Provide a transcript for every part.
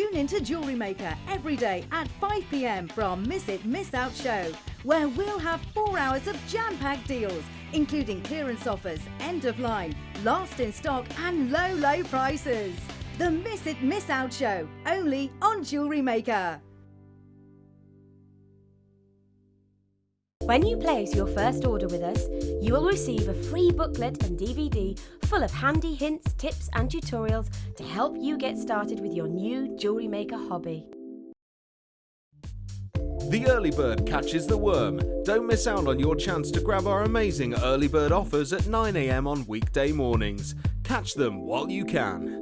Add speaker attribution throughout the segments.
Speaker 1: Tune into Jewellery Maker every day at 5 p.m. for our Miss It, Miss Out show, where we'll have 4 hours of jam-packed deals, including clearance offers, end of line, last in stock and low, low prices. The Miss It, Miss Out show, only on Jewellery Maker.
Speaker 2: When you place your first order with us, you will receive a free booklet and DVD full of handy hints, tips and tutorials to help you get started with your new jewellery maker hobby.
Speaker 3: The early bird catches the worm. Don't miss out on your chance to grab our amazing early bird offers at 9 a.m. on weekday mornings. Catch them while you can.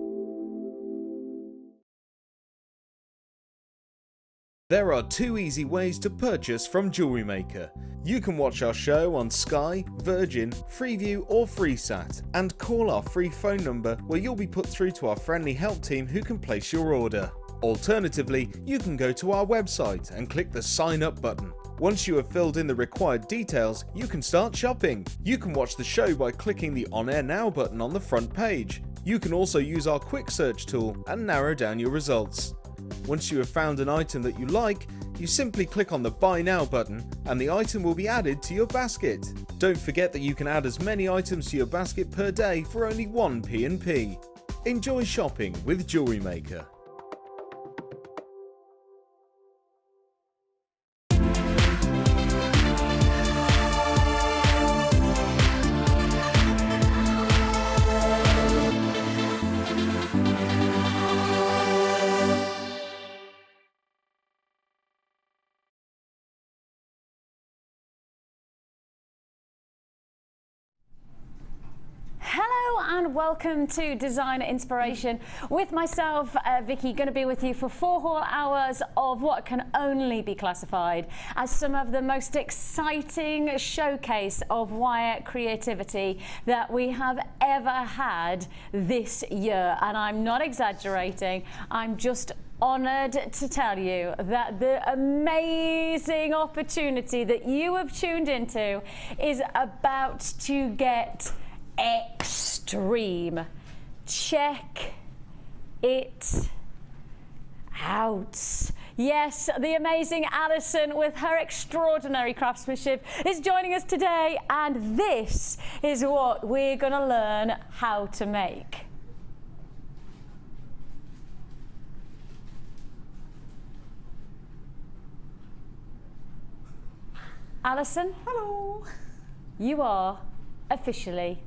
Speaker 3: There are 2 easy ways to purchase from Jewellery Maker. You can watch our show on Sky, Virgin, Freeview or FreeSat and call our free phone number where you'll be put through to our friendly help team who can place your order. Alternatively, you can go to our website and click the sign up button. Once you have filled in the required details, you can start shopping. You can watch the show by clicking the On Air Now button on the front page. You can also use our quick search tool and narrow down your results. Once you have found an item that you like, you simply click on the Buy Now button and the item will be added to your basket. Don't forget that you can add as many items to your basket per day for only 1 P&P. Enjoy shopping with Jewellery Maker.
Speaker 4: And welcome to Designer Inspiration with myself, Vicki, going to be with you for 4 whole hours of what can only be classified as some of the most exciting showcase of wire creativity that we have ever had this year. And I'm not exaggerating, I'm just honoured to tell you that the amazing opportunity that you have tuned into is about to get extreme. Check it out. Yes, the amazing Allison with her extraordinary craftsmanship is joining us today, and this is what we're going to learn how to make. Allison?
Speaker 5: Hello.
Speaker 4: You are officially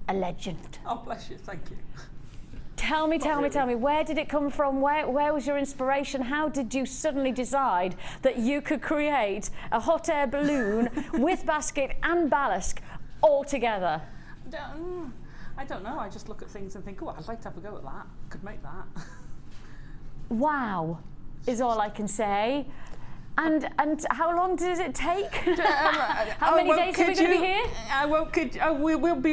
Speaker 4: a legend.
Speaker 5: Oh, bless you, thank you.
Speaker 4: Tell me, where did it come from? Where was your inspiration? How did you suddenly decide that you could create a hot air balloon with basket and ballast all together?
Speaker 5: I don't know, I just look at things and think, oh, I'd like to have a go at that. I could make that.
Speaker 4: Wow, is all I can say. And how long does it take? How many days are we going to be here?
Speaker 5: I won't kid you.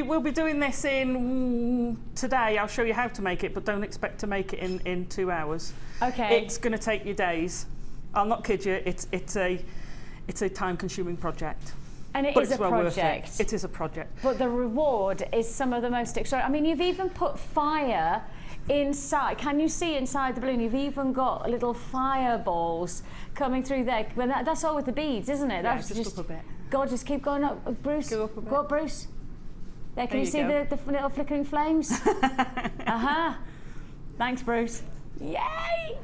Speaker 5: We'll be doing this in today. I'll show you how to make it, but don't expect to make it in 2 hours.
Speaker 4: Okay.
Speaker 5: It's going to take you days. I'll not kid you. It's a time-consuming project.
Speaker 4: And it is a project.
Speaker 5: It is a project.
Speaker 4: But the reward is some of the most extraordinary. I mean, you've even put fire inside. Can you see inside the balloon? You've even got little fireballs coming through there. Well, that's all with the beads, isn't it?
Speaker 5: Yeah,
Speaker 4: That's
Speaker 5: just up a bit.
Speaker 4: God, just keep going up, Bruce.
Speaker 5: Go up a bit.
Speaker 4: Go up, Bruce. There, can you see
Speaker 5: go.
Speaker 4: the little flickering flames? Thanks, Bruce. Yay!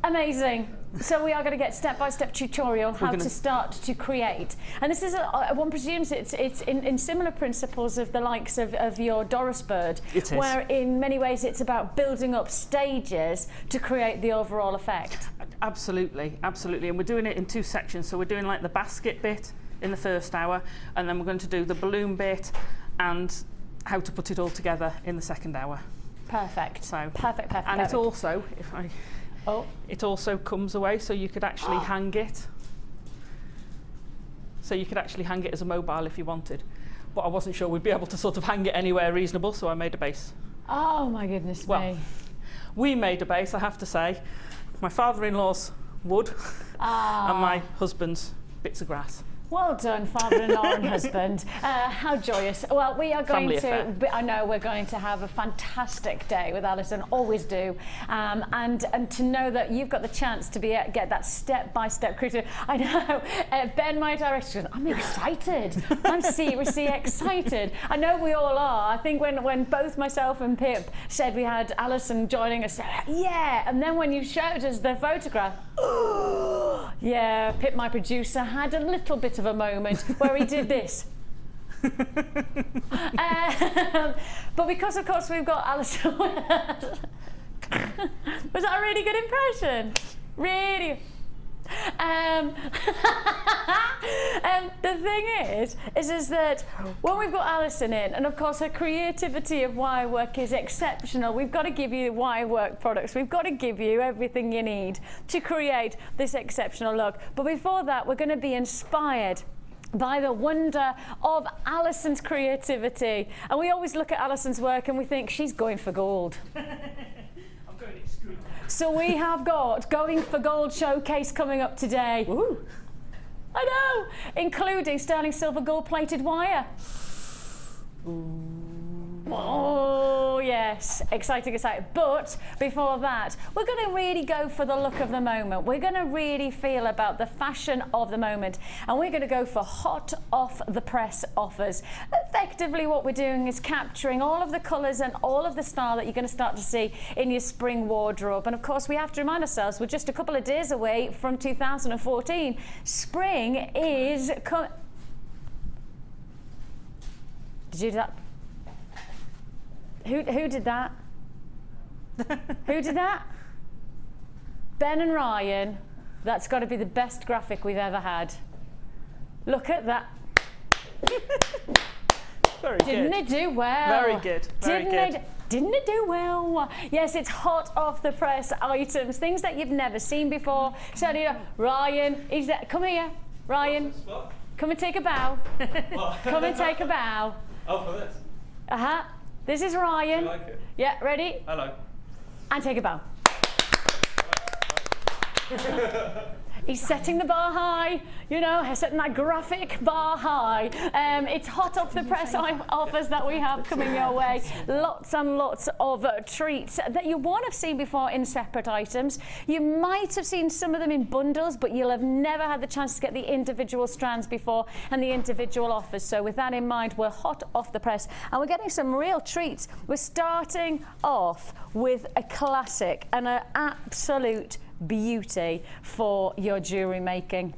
Speaker 4: Amazing. So we are going to get step-by-step tutorial how to start to create. And this is, one presumes it's in similar principles of the likes of your Doris bird.
Speaker 5: It is.
Speaker 4: Where in many ways it's about building up stages to create the overall effect.
Speaker 5: Absolutely, absolutely. And we're doing it in 2 sections. So we're doing like the basket bit in the first hour, and then we're going to do the balloon bit and how to put it all together in the second hour.
Speaker 4: Perfect.
Speaker 5: So
Speaker 4: perfect.
Speaker 5: And it also, it also comes away, so you could actually hang it. So you could actually hang it as a mobile if you wanted. But I wasn't sure we'd be able to sort of hang it anywhere reasonable, so I made a base.
Speaker 4: Oh my goodness me.
Speaker 5: We made a base, I have to say. My father-in-law's wood and my husband's bits of grass.
Speaker 4: Well done, father-in-law and husband. How joyous. Well, we are going I know we're going to have a fantastic day with Allison, always do. And to know that you've got the chance to get that step-by-step creative. I know, Ben, my director, I'm excited. I'm seriously excited. I know we all are. I think when both myself and Pip said we had Allison joining us, yeah, and then when you showed us the photograph, yeah, Pip, my producer, had a little bit of a moment where he did this. But because, of course, we've got Allison with us. Was that a really good impression? Really? The thing is that when we've got Allison in, and of course her creativity of Wirework is exceptional, we've got to give you Wirework products. We've got to give you everything you need to create this exceptional look. But before that, we're going to be inspired by the wonder of Allison's creativity. And we always look at Allison's work and we think she's going for gold. So we have got Going for Gold showcase coming up today. Ooh. I know, including sterling silver gold plated wire. Ooh. Oh yes, exciting. But before that, we're going to really go for the look of the moment. We're going to really feel about the fashion of the moment, and we're going to go for hot off the press offers. Effectively what we're doing is capturing all of the colours and all of the style that you're going to start to see in your spring wardrobe. And of course we have to remind ourselves we're just a couple of days away from 2014. Spring is coming. Did you do that? Who did that? Who did that? Ben and Ryan. That's got to be the best graphic we've ever had. Look at that.
Speaker 5: Very good.
Speaker 4: Didn't it do well?
Speaker 5: Very good.
Speaker 4: Didn't it do well? Yes, it's hot off the press items, things that you've never seen before. So, Ryan, is that? Come here, Ryan.
Speaker 6: What?
Speaker 4: Come and take a bow. Come and take a bow.
Speaker 6: Oh, for this?
Speaker 4: Uh-huh. This is Ryan.
Speaker 6: I like it.
Speaker 4: Yeah, ready?
Speaker 6: Hello.
Speaker 4: And take a bow. He's setting the bar high, you know, setting that graphic bar high. It's hot off the press offers that we have coming your way. Lots and lots of treats that you won't have seen before in separate items. You might have seen some of them in bundles, but you'll have never had the chance to get the individual strands before and the individual offers. So with that in mind, we're hot off the press and we're getting some real treats. We're starting off with a classic and an absolute beauty for your jewellery making.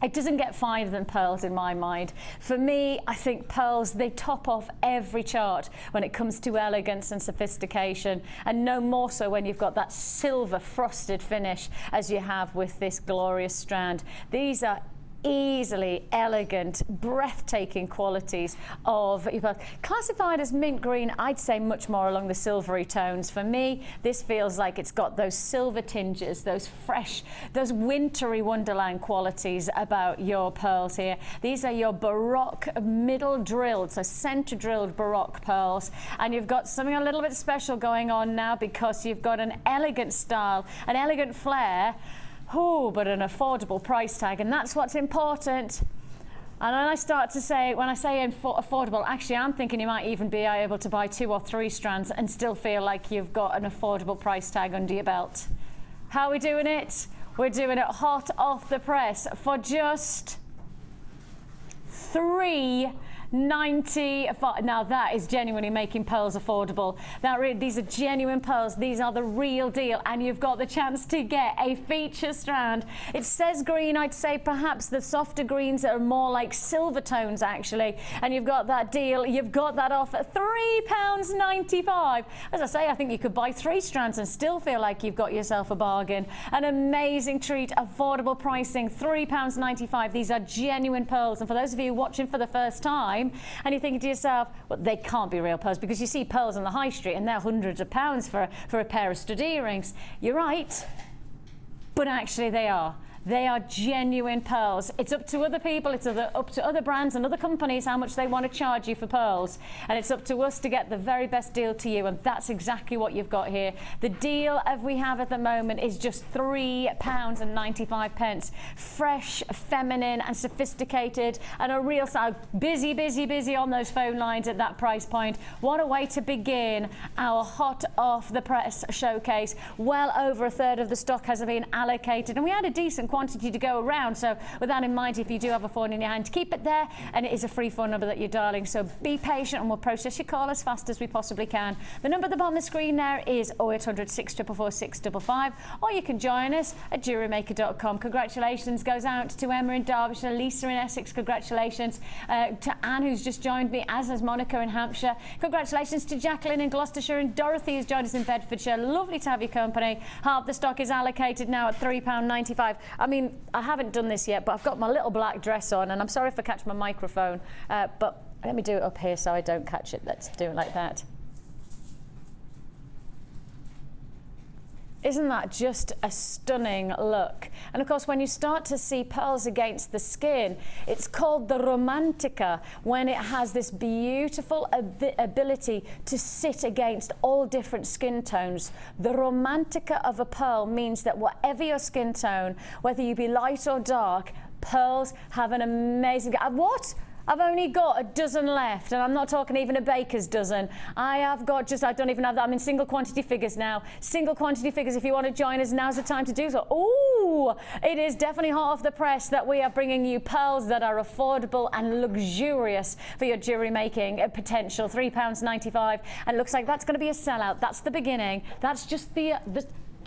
Speaker 4: It doesn't get finer than pearls in my mind. For me, I think pearls, they top off every chart when it comes to elegance and sophistication, and no more so when you've got that silver frosted finish as you have with this glorious strand. These are easily elegant, breathtaking qualities of classified as mint green. I'd say much more along the silvery tones. For me, this feels like it's got those silver tinges, those fresh, those wintry wonderland qualities about your pearls here. These are your baroque middle drilled, so center drilled baroque pearls, and you've got something a little bit special going on now because you've got an elegant style, an elegant flair. Oh, but an affordable price tag, and that's what's important. And when I start to say, when I say affordable, actually I'm thinking you might even be able to buy 2 or 3 strands and still feel like you've got an affordable price tag under your belt. How are we doing it? We're doing it hot off the press for just $3.95. Now that is genuinely making pearls affordable. These are genuine pearls. These are the real deal, and you've got the chance to get a feature strand. It says green. I'd say perhaps the softer greens are more like silver tones actually, and you've got that deal. You've got that off at £3.95. As I say, I think you could buy 3 strands and still feel like you've got yourself a bargain. An amazing treat, affordable pricing, £3.95. These are genuine pearls, and for those of you watching for the first time, and you're thinking to yourself, well, they can't be real pearls because you see pearls on the high street and they're hundreds of pounds for a pair of stud earrings. You're right, but actually they are. They are genuine pearls. It's up to other people, it's up to other brands and other companies how much they want to charge you for pearls. And it's up to us to get the very best deal to you, and that's exactly what you've got here. The deal we have at the moment is just £3.95. Fresh, feminine and sophisticated, and a real style. Busy, busy, busy on those phone lines at that price point. What a way to begin our hot off the press showcase. Well over a third of the stock has been allocated, and we had a decent quantity to go around, so with that in mind, if you do have a phone in your hand, keep it there, and it is a free phone number that you're dialing, so be patient and we'll process your call as fast as we possibly can. The number at the bottom of the screen there is 0800 644 655, or you can join us at JewelleryMaker.com. Congratulations goes out to Emma in Derbyshire, Lisa in Essex, congratulations to Anne, who's just joined me, as has Monica in Hampshire. Congratulations to Jacqueline in Gloucestershire, and Dorothy has joined us in Bedfordshire. Lovely to have your company. Half the stock is allocated now at £3.95. I mean, I haven't done this yet, but I've got my little black dress on, and I'm sorry if I catch my microphone, but let me do it up here so I don't catch it. Let's do it like that. Isn't that just a stunning look? And of course, when you start to see pearls against the skin, it's called the romantica, when it has this beautiful ability to sit against all different skin tones. The romantica of a pearl means that whatever your skin tone, whether you be light or dark, pearls have an amazing... What? I've only got a dozen left, and I'm not talking even a baker's dozen. I have got I don't even have that. I'm in single quantity figures now. Single quantity figures. If you want to join us, now's the time to do so. Ooh, it is definitely hot off the press that we are bringing you pearls that are affordable and luxurious for your jewellery making potential. £3.95, and it looks like that's going to be a sellout. That's the beginning. That's just the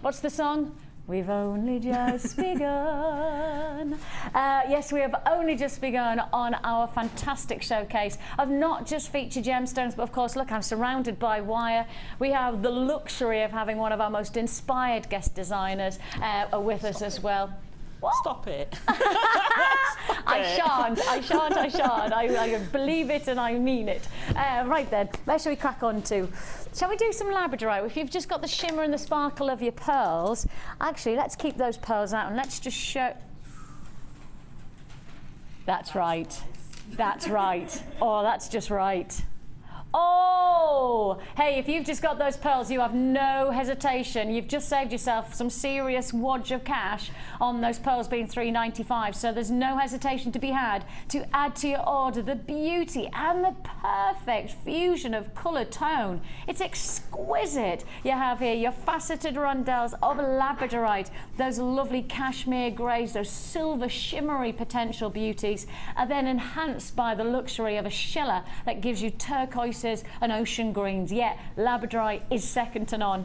Speaker 4: what's the song? We've only just begun. Yes, we have only just begun on our fantastic showcase of not just featured gemstones, but of course, look, I'm surrounded by wire. We have the luxury of having one of our most inspired guest designers with us as well. What?
Speaker 5: Stop it.
Speaker 4: I shan't. I believe it and I mean it. Right then, where shall we crack on to? Shall we do some Labradorite? If you've just got the shimmer and the sparkle of your pearls, actually, let's keep those pearls out and let's just show... That's right. That's right. Oh, that's just right. Oh, hey, if you've just got those pearls, you have no hesitation. You've just saved yourself some serious wodge of cash on those pearls being £3.95. So there's no hesitation to be had to add to your order the beauty and the perfect fusion of colour tone. It's exquisite. You have here your faceted rondelles of Labradorite, those lovely cashmere greys, those silver shimmery potential beauties are then enhanced by the luxury of a sheller that gives you turquoises and ocean greens. Yeah, Labradorite is second to none.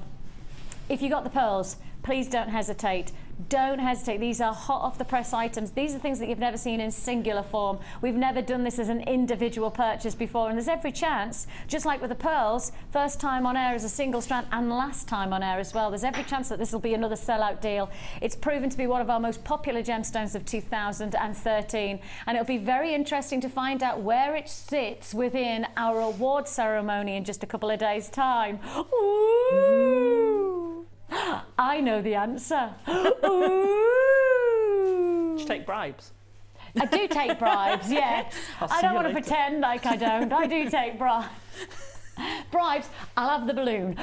Speaker 4: If you got the pearls, please don't hesitate. Don't hesitate. These are hot off the press items. These are things that you've never seen in singular form. We've never done this as an individual purchase before, and there's every chance, just like with the pearls, first time on air as a single strand and last time on air as well, there's every chance that this will be another sellout deal. It's proven to be one of our most popular gemstones of 2013, and it'll be very interesting to find out where it sits within our award ceremony in just a couple of days' time. Ooh. I know the answer. Ooh.
Speaker 5: Did you take bribes?
Speaker 4: I do take bribes, yes. I don't want to pretend like I don't. I do take bribes. Bribes, I'll have the balloon.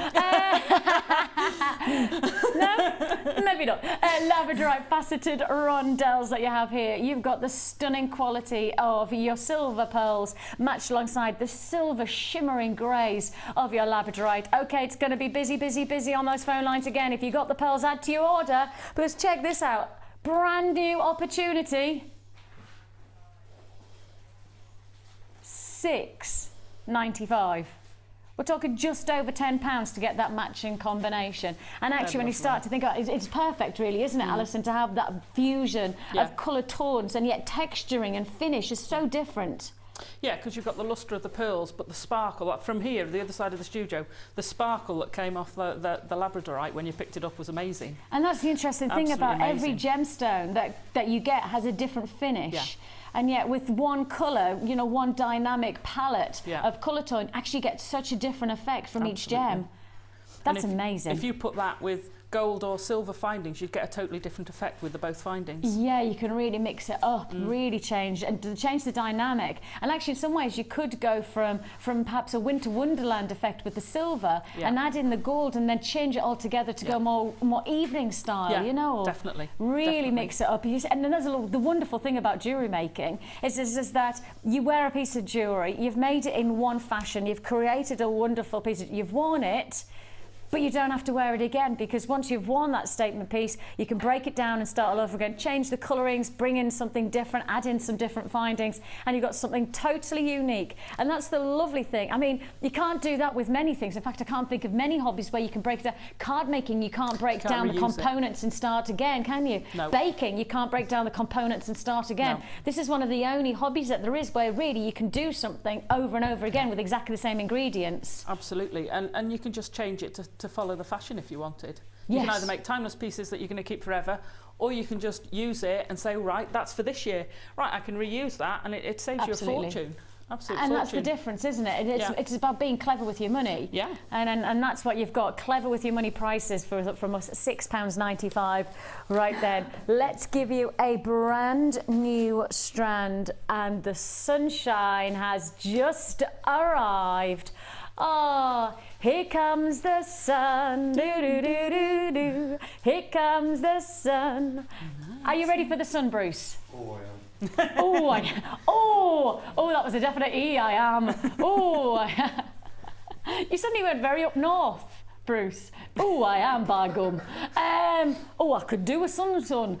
Speaker 4: No, maybe not. Labradorite faceted rondelles that you have here. You've got the stunning quality of your silver pearls matched alongside the silver shimmering greys of your Labradorite. Okay, it's going to be busy, busy, busy on those phone lines again. If you got the pearls, add to your order. Because check this out. Brand new opportunity. £6.95. We're talking just over £10 to get that matching combination. And actually, when you start to think about it, it's perfect, really, isn't it, Alison, to have that fusion of colour tones, and yet texturing and finish is so different.
Speaker 5: Yeah, because you've got the lustre of the pearls, but the sparkle, like from here, the other side of the studio, the sparkle that came off the Labradorite when you picked it up was amazing.
Speaker 4: And that's the interesting thing about every gemstone that you get has a different finish. Yeah. And yet with one colour, you know, one dynamic palette of colour tone, actually get such a different effect from each gem. That's amazing.
Speaker 5: If you put that with gold or silver findings, you'd get a totally different effect with the both findings.
Speaker 4: Yeah, you can really mix it up, really change the dynamic. And actually, in some ways, you could go from perhaps a winter wonderland effect with the silver and add in the gold, and then change it all together to go more evening style. You know,
Speaker 5: definitely.
Speaker 4: Really mix it up. And then the wonderful thing about jewellery making is that you wear a piece of jewellery, you've made it in one fashion, you've created a wonderful piece, you've worn it. But you don't have to wear it again, because once you've worn that statement piece, you can break it down and start all over again, change the colourings, bring in something different, add in some different findings, and you've got something totally unique. And that's the lovely thing. I mean, you can't do that with many things. In fact, I can't think of many hobbies where you can break it down. Card making, you can't break down the components and start again, can you?
Speaker 5: No.
Speaker 4: Baking, you can't break down the components and start again.
Speaker 5: No.
Speaker 4: This is one of the only hobbies that there is where really you can do something over and over again with exactly the same ingredients.
Speaker 5: Absolutely. And you can just change it to follow the fashion if you wanted. You
Speaker 4: Yes.
Speaker 5: can either make timeless pieces that you're going to keep forever, or you can just use it and say, right, that's for this year. Right, I can reuse that, and it saves you a fortune. Absolute
Speaker 4: and
Speaker 5: fortune.
Speaker 4: that's the difference, isn't it? It's about being clever with your money.
Speaker 5: Yeah.
Speaker 4: And that's what you've got. Clever with your money prices from us, £6.95 right then. Let's give you a brand new strand, and the sunshine has just arrived. Oh, here comes the sun, do do do do do. Here comes the sun. Nice. Are you ready for the sun, Bruce?
Speaker 3: Oh, I am.
Speaker 4: Oh, that was a definite E. I am. Oh, you suddenly went very up north, Bruce. Oh, I am, by gum. I could do a sun.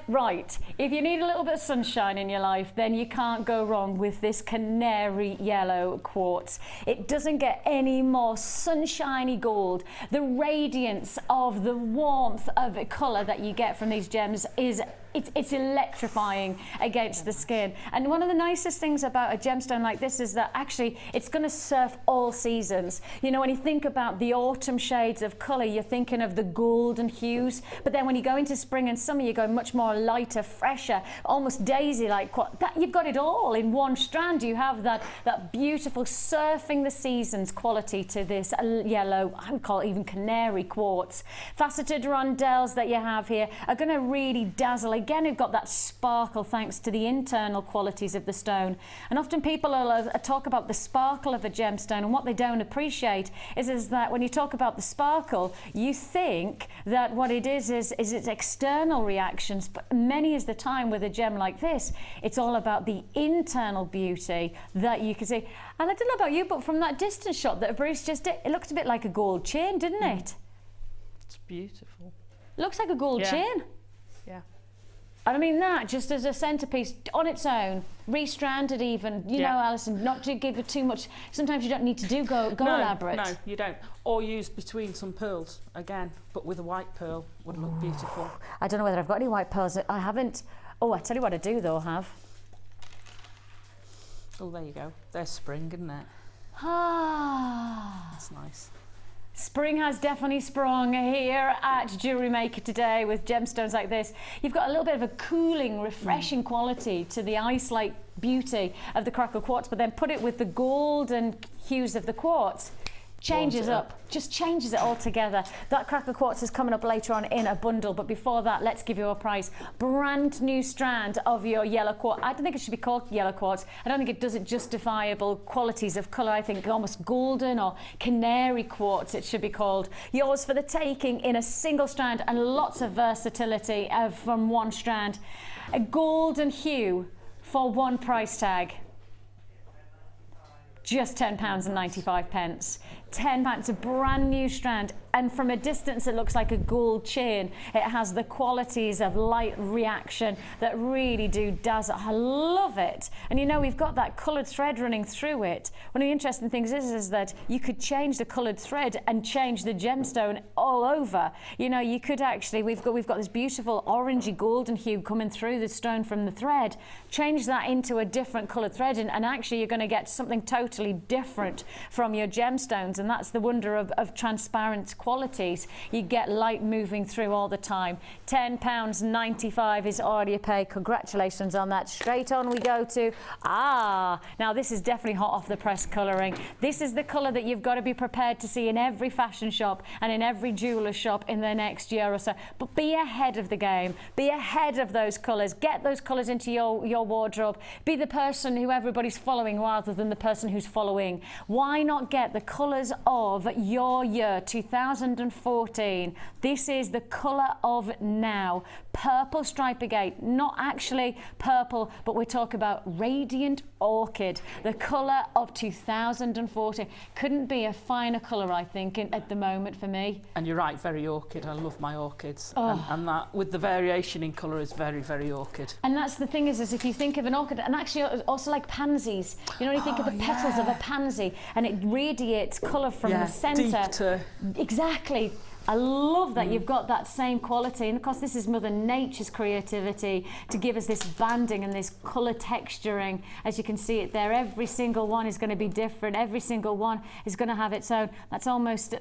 Speaker 4: Right, if you need a little bit of sunshine in your life, then you can't go wrong with this canary yellow quartz. It doesn't get any more sunshiny gold. The radiance of the warmth of the colour that you get from these gems it's electrifying against the skin. And one of the nicest things about a gemstone like this is that actually it's going to surf all seasons. You know, when you think about the autumn shades of colour, you're thinking of the golden hues, but then when you go into spring and summer, you're going much more lighter, fresher, almost daisy-like. You've got it all in one strand. You have that beautiful surfing the seasons quality to this yellow, I would call it even canary quartz. Faceted rondelles that you have here are going to really dazzle. Again, you've got that sparkle thanks to the internal qualities of the stone. And often people talk about the sparkle of a gemstone, and what they don't appreciate is that when you talk about the sparkle, you think that what it is its external reactions, but many is the time with a gem like this, it's all about the internal beauty that you can see. And I don't know about you, but from that distance shot that Bruce just did, it looked a bit like a gold chain, didn't it?
Speaker 5: It's beautiful.
Speaker 4: Looks like a gold chain.
Speaker 5: Yeah.
Speaker 4: And I mean that just as a centrepiece on its own, restranded even, you know, Alison, not to give it too much. Sometimes you don't need to go elaborate.
Speaker 5: No, you don't. Or use between some pearls, again, but with a white pearl would look beautiful.
Speaker 4: I don't know whether I've got any white pearls. I haven't. Oh, I tell you what I do though have.
Speaker 5: Oh, there you go. There's spring, isn't it?
Speaker 4: Ah.
Speaker 5: That's nice.
Speaker 4: Spring has definitely sprung here at Jewellery Maker today with gemstones like this. You've got a little bit of a cooling, refreshing quality to the ice-like beauty of the crackle quartz, but then put it with the golden hues of the quartz. Changes just changes it all together. That crackle quartz is coming up later on in a bundle, but before that, let's give you a price. Brand new strand of your yellow quartz. I don't think it should be called yellow quartz. I don't think it does it justifiable qualities of colour. I think almost golden or canary quartz it should be called. Yours for the taking in a single strand, and lots of versatility from one strand. A golden hue for one price tag. Just £10.95. £10, it's a brand new strand, and from a distance it looks like a gold chain. It has the qualities of light reaction that really do dazzle. I love it. And you know, we've got that coloured thread running through it. One of the interesting things is that you could change the coloured thread and change the gemstone all over. You know, you could actually, we've got this beautiful orangey golden hue coming through the stone from the thread. Change that into a different coloured thread, and actually you're going to get something totally different from your gemstones. and that's the wonder of transparent qualities. You get light moving through all the time. £10.95 is all you pay. Congratulations on that. Straight on we go to, now this is definitely hot off the press colouring. This is the colour that you've got to be prepared to see in every fashion shop and in every jeweller's shop in the next year or so. But be ahead of the game. Be ahead of those colours. Get those colours into your wardrobe. Be the person who everybody's following rather than the person who's following. Why not get the colours of your year, 2014? This is the colour of now. Purple stripe agate, not actually purple, but we're talking about radiant orchid, the colour of 2014. Couldn't be a finer colour, I think, at the moment for me.
Speaker 5: And you're right, very orchid. I love my orchids. And that, with the variation in colour, is very, very orchid.
Speaker 4: And that's the thing is if you think of an orchid, and actually also like pansies, you know, you think of the petals of a pansy, and it radiates colour from the centre. Exactly. I love that you've got that same quality, and of course this is Mother Nature's creativity to give us this banding and this colour texturing. As you can see it there, every single one is going to be different. Every single one is going to have its own. That's almost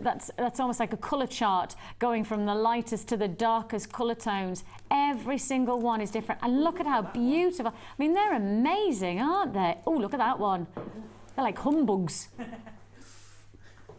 Speaker 4: like a colour chart going from the lightest to the darkest colour tones. Every single one is different, and look at how beautiful. I mean, they're amazing, aren't they? Oh, look at that one. They're like humbugs.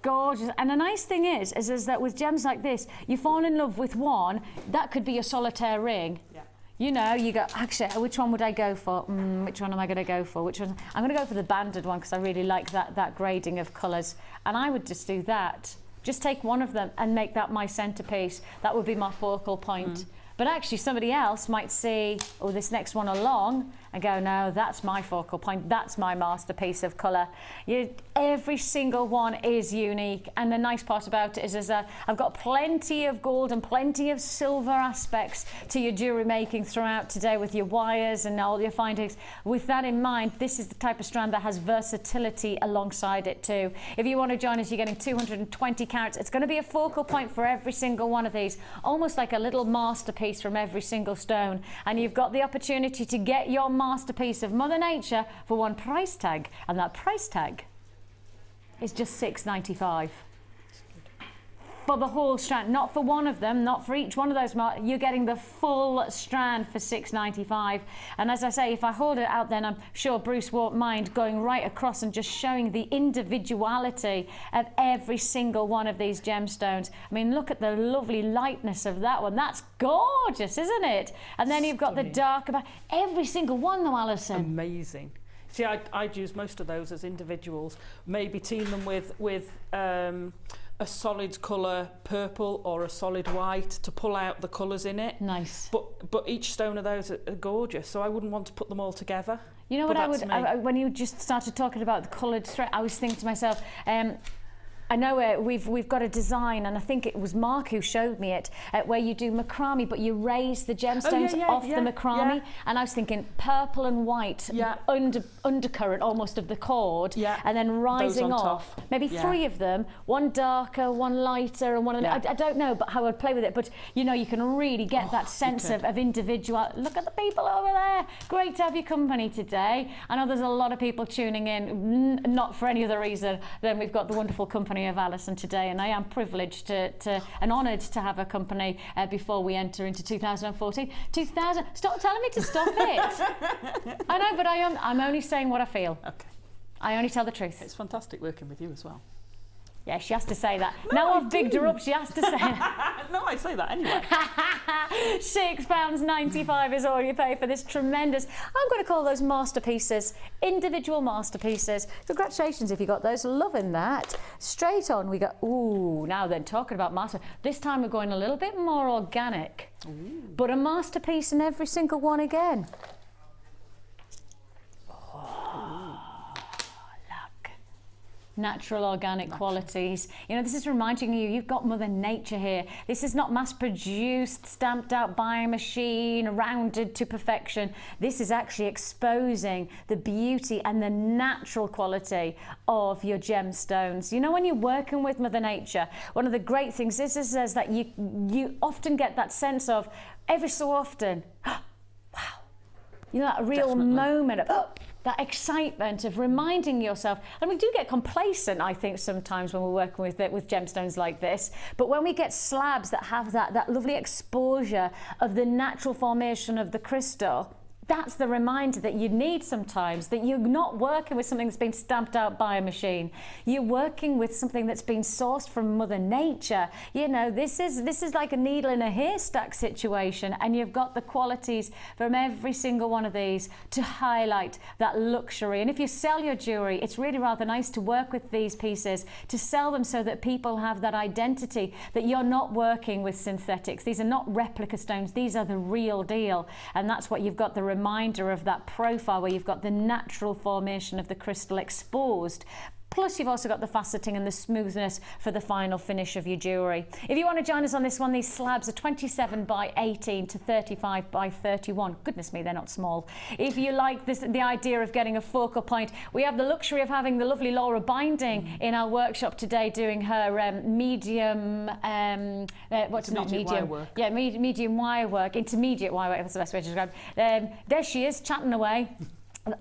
Speaker 4: Gorgeous. And the nice thing is that with gems like this, you fall in love with one, that could be a solitaire ring. Yeah. You know, you go, actually, which one would I go for? Which one am I going to go for? Which one? I'm going to go for the banded one because I really like that grading of colours. And I would just do that. Just take one of them and make that my centrepiece. That would be my focal point. But actually somebody else might see, oh, this next one along, and go, no, that's my focal point, that's my masterpiece of colour. Every single one is unique, and the nice part about it is that I've got plenty of gold and plenty of silver aspects to your jewellery making throughout today with your wires and all your findings. With that in mind, this is the type of strand that has versatility alongside it too. If you want to join us, you're getting 220 carats. It's going to be a focal point for every single one of these, almost like a little masterpiece from every single stone, and you've got the opportunity to get your masterpiece of Mother Nature for one price tag, and that price tag is just £6.95 for the whole strand, not for one of them, not for each one of those. You're getting the full strand for £6.95. And as I say, if I hold it out, then I'm sure Bruce won't mind going right across and just showing the individuality of every single one of these gemstones. I mean, look at the lovely lightness of that one. That's gorgeous, isn't it? And then you've got the dark about every single one though, Alison.
Speaker 5: Amazing. See, I'd use most of those as individuals, maybe team them with a solid colour purple or a solid white to pull out the colours in it.
Speaker 4: Nice.
Speaker 5: But each stone of those are gorgeous, so I wouldn't want to put them all together.
Speaker 4: You know what when you just started talking about the coloured thread, I was thinking to myself, I know we've got a design, and I think it was Mark who showed me it, where you do macrame, but you raise the gemstones off the macrame. And I was thinking purple and white, undercurrent almost of the cord, and then rising off. Maybe three of them, one darker, one lighter, and one of them. I don't know but how I'd play with it, but you know, you can really get that sense of individual. Look at the people over there. Great to have your company today. I know there's a lot of people tuning in, not for any other reason than we've got the wonderful company of Allison today, and I am privileged and honoured to have a company before we enter into 2014. Stop telling me to stop it. I know, but I'm only saying what I feel. Okay. I only tell the truth.
Speaker 5: It's fantastic working with you as well.
Speaker 4: Yeah, she has to say that. No, now I've bigged her up, she has to say that.
Speaker 5: No, I say that anyway.
Speaker 4: £6.95 is all you pay for this tremendous, I'm going to call those masterpieces, individual masterpieces. Congratulations if you got those, loving that. Straight on we go, ooh, now then, talking about master, this time we're going a little bit more organic, but a masterpiece in every single one again. Natural organic qualities. You know, this is reminding you, you've got Mother Nature here. This is not mass produced, stamped out by a machine, rounded to perfection. This is actually exposing the beauty and the natural quality of your gemstones. You know, when you're working with Mother Nature, one of the great things is that you often get that sense of, every so often, wow, you know, that real moment of, that excitement of reminding yourself, and we do get complacent, I think, sometimes when we're working with gemstones like this, but when we get slabs that have that lovely exposure of the natural formation of the crystal, that's the reminder that you need sometimes, that you're not working with something that's been stamped out by a machine. You're working with something that's been sourced from Mother Nature. You know, this is like a needle in a haystack situation, and you've got the qualities from every single one of these to highlight that luxury. And if you sell your jewellery, it's really rather nice to work with these pieces, to sell them so that people have that identity, that you're not working with synthetics. These are not replica stones, these are the real deal. And that's what you've got, the reminder of that profile where you've got the natural formation of the crystal exposed. Plus you've also got the faceting and the smoothness for the final finish of your jewellery. If you want to join us on this one, these slabs are 27 by 18 to 35 by 31. Goodness me, they're not small. If you like this, the idea of getting a focal point, we have the luxury of having the lovely Laura Binding in our workshop today doing her medium,
Speaker 5: Wirework.
Speaker 4: Yeah, medium wire work, intermediate wire work, that's the best way to describe it. There she is, chatting away.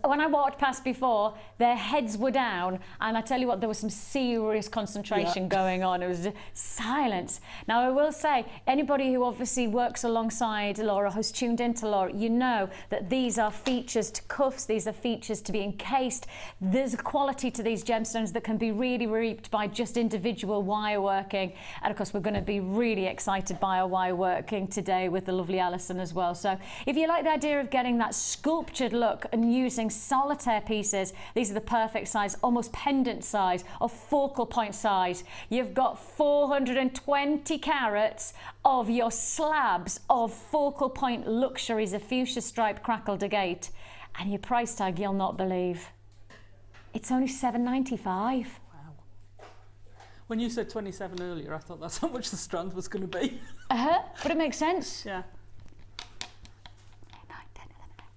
Speaker 4: When I walked past before, their heads were down, and I tell you what, there was some serious concentration going on. It was just silence. Now, I will say, anybody who obviously works alongside Laura, who's tuned into Laura, you know that these are features to cuffs, these are features to be encased. There's a quality to these gemstones that can be really reaped by just individual wire working. And of course, we're going to be really excited by our wire working today with the lovely Allison as well. So if you like the idea of getting that sculptured look and using solitaire pieces, these are the perfect size, almost pendant size or focal point size. You've got 420 carats of your slabs of focal point luxuries of fuchsia striped crackled agate, and your price tag you'll not believe. It's only $7.95.
Speaker 5: Wow. When you said 27 earlier, I thought that's how much the strand was going to be.
Speaker 4: But it makes sense.
Speaker 5: Yeah.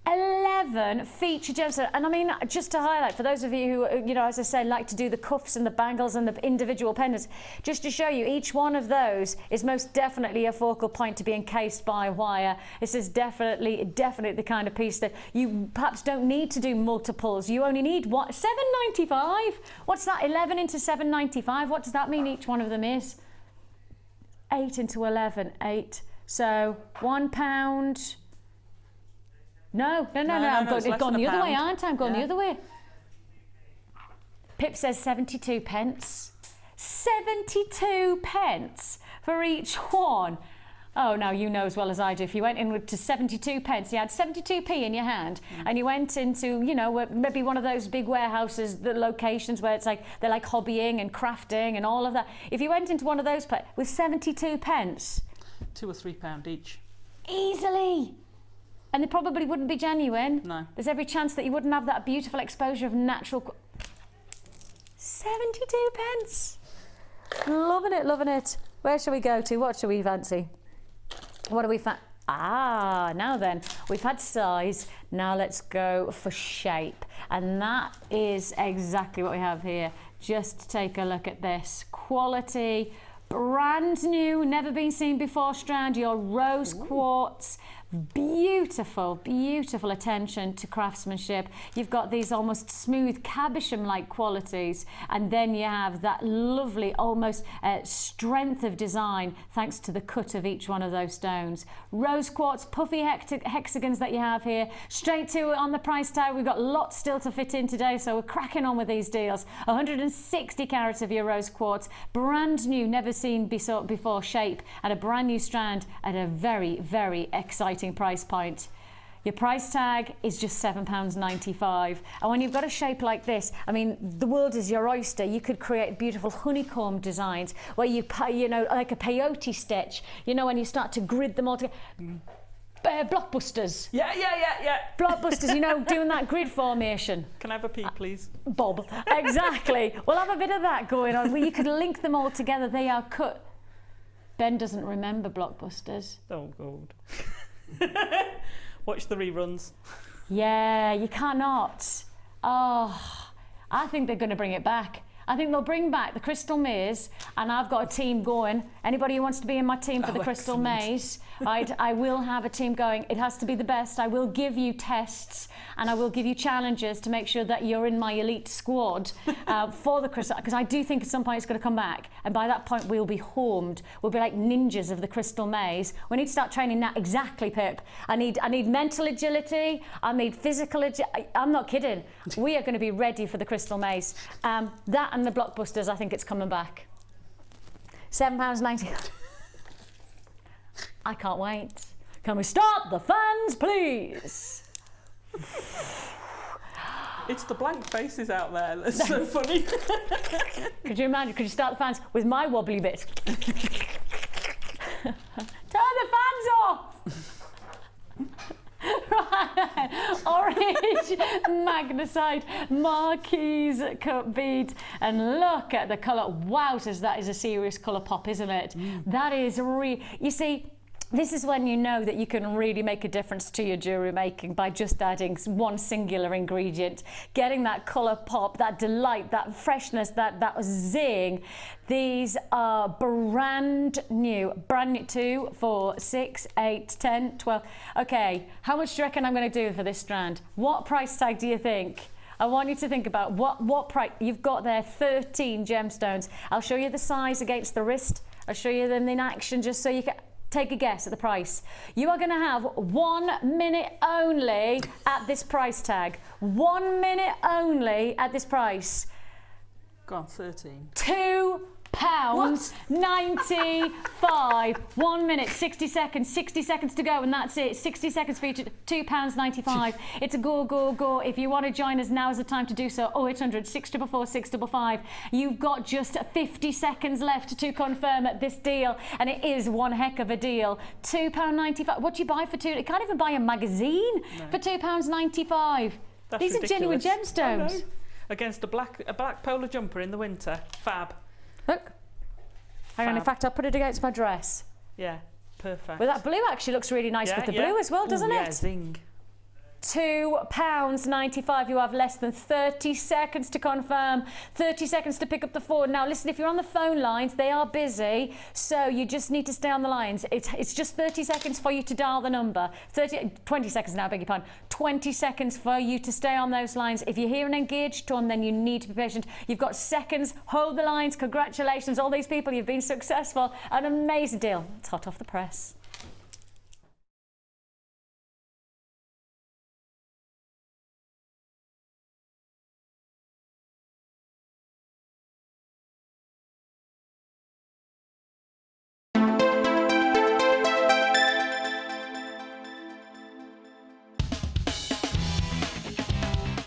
Speaker 4: 11 feature gemstones, and I mean, just to highlight for those of you who, you know, as I say, like to do the cuffs and the bangles and the individual pendants, just to show you, each one of those is most definitely a focal point to be encased by wire. This is definitely the kind of piece that you perhaps don't need to do multiples. You only need what, $7.95? What's that? 11 into $7.95. What does that mean? Each one of them is 8 into 11, 8. So £1. No, I'm going the other way, aren't I? I'm going the other way. Pip says 72 pence. 72 pence for each one. Oh, now you know as well as I do. If you went in to 72 pence, you had 72p in your hand, and you went into, you know, maybe one of those big warehouses, the locations where it's like they're like hobbying and crafting and all of that. If you went into one of those with 72 pence,
Speaker 5: £2 or £3 each.
Speaker 4: Easily. And they probably wouldn't be genuine.
Speaker 5: No.
Speaker 4: There's every chance that you wouldn't have that beautiful exposure of natural... 72 pence. Loving it, loving it. Where shall we go to? What shall we fancy? What do we now then, we've had size, now let's go for shape. And that is exactly what we have here. Just take a look at this. Quality, brand new, never been seen before strand, your rose quartz. Beautiful, beautiful attention to craftsmanship. You've got these almost smooth cabochon-like qualities, and then you have that lovely almost strength of design thanks to the cut of each one of those stones. Rose quartz, puffy hexagons that you have here. Straight to on the price tag, we've got lots still to fit in today, so we're cracking on with these deals. 160 carats of your rose quartz, brand new, never seen before shape, and a brand new strand at a very, very exciting price point. Your price tag is just £7.95, and when you've got a shape like this, I mean, the world is your oyster. You could create beautiful honeycomb designs where you know, like a peyote stitch, you know, when you start to grid them all together. Blockbusters.
Speaker 5: Yeah.
Speaker 4: Blockbusters, you know, doing that grid formation.
Speaker 5: Can I have a peek, please?
Speaker 4: Bob. Exactly. We'll have a bit of that going on where you could link them all together. They are cut. Ben doesn't remember Blockbusters.
Speaker 5: Oh, God. Watch the reruns.
Speaker 4: Yeah, you cannot. Oh, I think they're going to bring it back. I think they'll bring back the crystal maze, and I've got a team going Anybody who wants to be in my team for the Crystal Maze, I will have a team going. It has to be the best. I will give you tests and I will give you challenges to make sure that you're in my elite squad for the Crystal, because I do think at some point it's going to come back, and by that point we'll be homed. We'll be like ninjas of the Crystal Maze. We need to start training that. Exactly, Pip. I need mental agility. I need physical agility. I'm not kidding. We are going to be ready for the Crystal Maze. That and the Blockbusters, I think it's coming back. £7.90. I can't wait. Can we stop the fans, please?
Speaker 5: It's the blank faces out there that's so funny.
Speaker 4: Could you imagine? Could you start the fans with my wobbly bit? Turn the fans off! Right, orange magnesite marquise cut beads, and look at the colour. Wowzers, that is a serious colour pop, isn't it? That is you see, this is when you know that you can really make a difference to your jewellery making by just adding one singular ingredient, getting that colour pop, that delight, that freshness, that zing. These are brand new, 2, 4, 6, 8, 10, 12. Okay, how much do you reckon I'm going to do for this strand? What price tag do you think? I want you to think about what price. You've got there 13 gemstones. I'll show you the size against the wrist. I'll show you them in action just so you can take a guess at the price. You are going to have 1 minute only at this price tag. 1 minute only at this price.
Speaker 5: Go on, 13.
Speaker 4: £2.95. 1 minute, 60 seconds, 60 seconds to go, and that's it. 60 seconds for each. £2.95. It's a go. If you want to join us, now is the time to do so. 0800 644 655. You've got just 50 seconds left to confirm this deal, and it is one heck of a deal. £2.95. What do you buy for two? You can't even buy a magazine for £2.95. These are genuine gemstones.
Speaker 5: Oh, no. Against a black polo jumper in the winter. Fab.
Speaker 4: Look. Hang on, in fact, I'll put it against my dress.
Speaker 5: Yeah, perfect.
Speaker 4: Well, that blue actually looks really nice with the blue as well, doesn't it?
Speaker 5: Yeah, zing.
Speaker 4: £2.95. You have less than 30 seconds to confirm, 30 seconds to pick up the phone. Now listen, if you're on the phone lines, they are busy, so you just need to stay on the lines. It's just 30 seconds for you to dial the number. 20 seconds now, beg your pardon. 20 seconds for you to stay on those lines. If you hear an engaged tone, then you need to be patient. You've got seconds. Hold the lines. Congratulations, all these people. You've been successful. An amazing deal. It's hot off the press.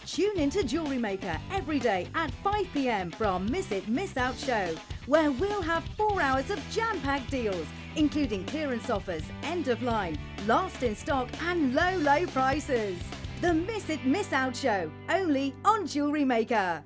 Speaker 1: Tune into Jewellery Maker every day at 5 p.m. from Miss It, Miss Out show, where we'll have 4 hours of jam-packed deals, including clearance offers, end of line, last in stock and low prices. The Miss It, Miss Out show, only on Jewellery Maker.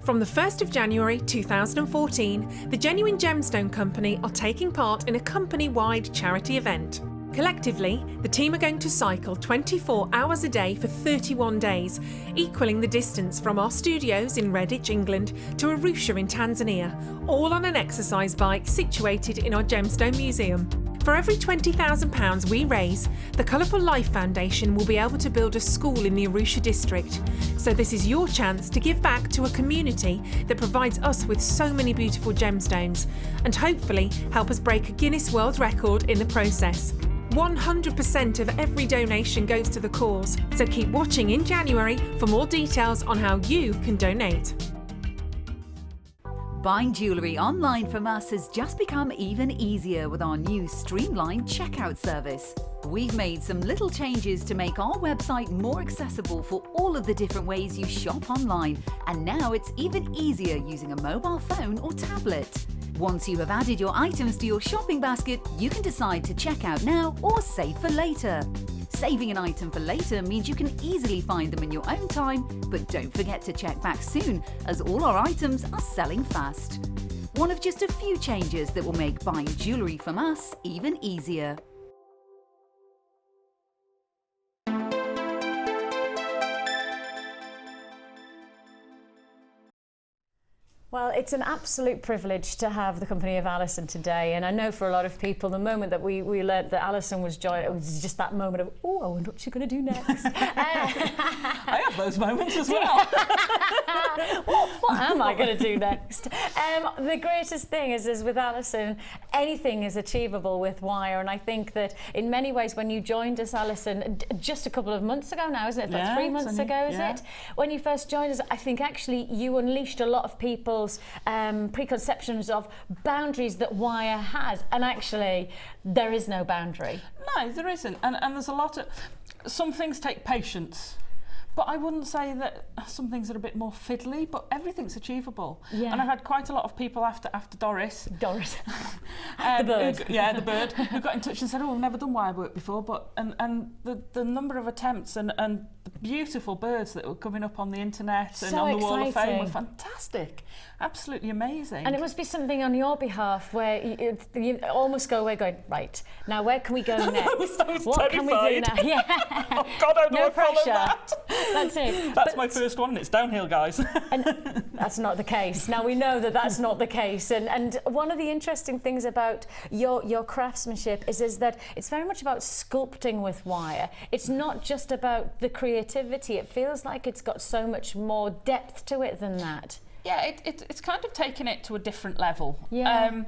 Speaker 6: From the 1st of January 2014, the Genuine Gemstone Company are taking part in a company-wide charity event. Collectively, the team are going to cycle 24 hours a day for 31 days, equaling the distance from our studios in Redditch, England, to Arusha in Tanzania, all on an exercise bike situated in our Gemstone Museum. For every £20,000 we raise, the Colourful Life Foundation will be able to build a school in the Arusha district. So this is your chance to give back to a community that provides us with so many beautiful gemstones, and hopefully help us break a Guinness World Record in the process. 100% of every donation goes to the cause, so keep watching in January for more details on how you can donate.
Speaker 7: Buying jewellery online from us has just become even easier with our new streamlined checkout service. We've made some little changes to make our website more accessible for all of the different ways you shop online, and now it's even easier using a mobile phone or tablet. Once you have added your items to your shopping basket, you can decide to check out now or save for later. Saving an item for later means you can easily find them in your own time, but don't forget to check back soon, as all our items are selling fast. One of just a few changes that will make buying jewellery from us even easier.
Speaker 4: Well, it's an absolute privilege to have the company of Allison today, and I know for a lot of people the moment that we learnt that Allison was joining, it was just that moment of, oh, I wonder what she's going to do next.
Speaker 5: I have those moments as well.
Speaker 4: What am I going to do next? The greatest thing is with Allison, anything is achievable with wire, and I think that in many ways when you joined us, Allison, just a couple of months ago now, isn't it? Like 3 months ago, is it? When you first joined us, I think actually you unleashed a lot of people's preconceptions of boundaries that wire has, and actually there is no boundary.
Speaker 5: No, there isn't, and there's a lot of, some things take patience. But I wouldn't say that some things are a bit more fiddly, but everything's achievable. Yeah. And I've had quite a lot of people after Doris.
Speaker 4: Doris.
Speaker 5: The bird. The bird, who got in touch and said, oh, I've never done wire work before, but and the number of attempts and the beautiful birds that were coming up on the internet and on the Wall of Fame were fantastic. Absolutely amazing.
Speaker 4: And it must be something on your behalf where you almost go away going, right, now where can we go next?
Speaker 5: I was
Speaker 4: what
Speaker 5: terrified.
Speaker 4: Can we do now? Yeah.
Speaker 5: Oh God, I don't follow that.
Speaker 4: That's it.
Speaker 5: That's my first one, and it's downhill, guys.
Speaker 4: And that's not the case. Now we know that that's not the case. And one of the interesting things about your craftsmanship is that it's very much about sculpting with wire. It's not just about the creativity. It feels like it's got so much more depth to it than that.
Speaker 5: Yeah, it's kind of taken it to a different level.
Speaker 4: Yeah.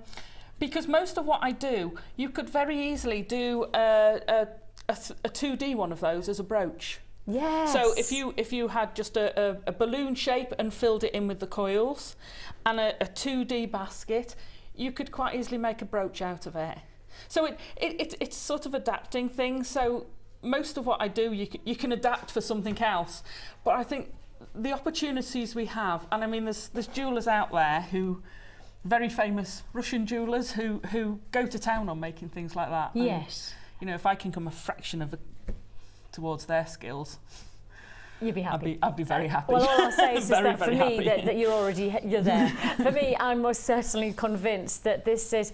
Speaker 5: Because most of what I do, you could very easily do a 2D one of those as a brooch.
Speaker 4: Yes.
Speaker 5: So if you had just a balloon shape and filled it in with the coils and a 2D basket, you could quite easily make a brooch out of it. So it's sort of adapting things. So most of what I do, you can adapt for something else. But I think the opportunities we have, and I mean there's jewellers out there who, very famous Russian jewellers who go to town on making things like that.
Speaker 4: Yes.
Speaker 5: And, you know, if I can come a fraction of towards their skills,
Speaker 4: you'd be happy.
Speaker 5: I'd be very happy.
Speaker 4: Well, all I'll say is
Speaker 5: very,
Speaker 4: that for me, that you're there. For me, I'm most certainly convinced that this is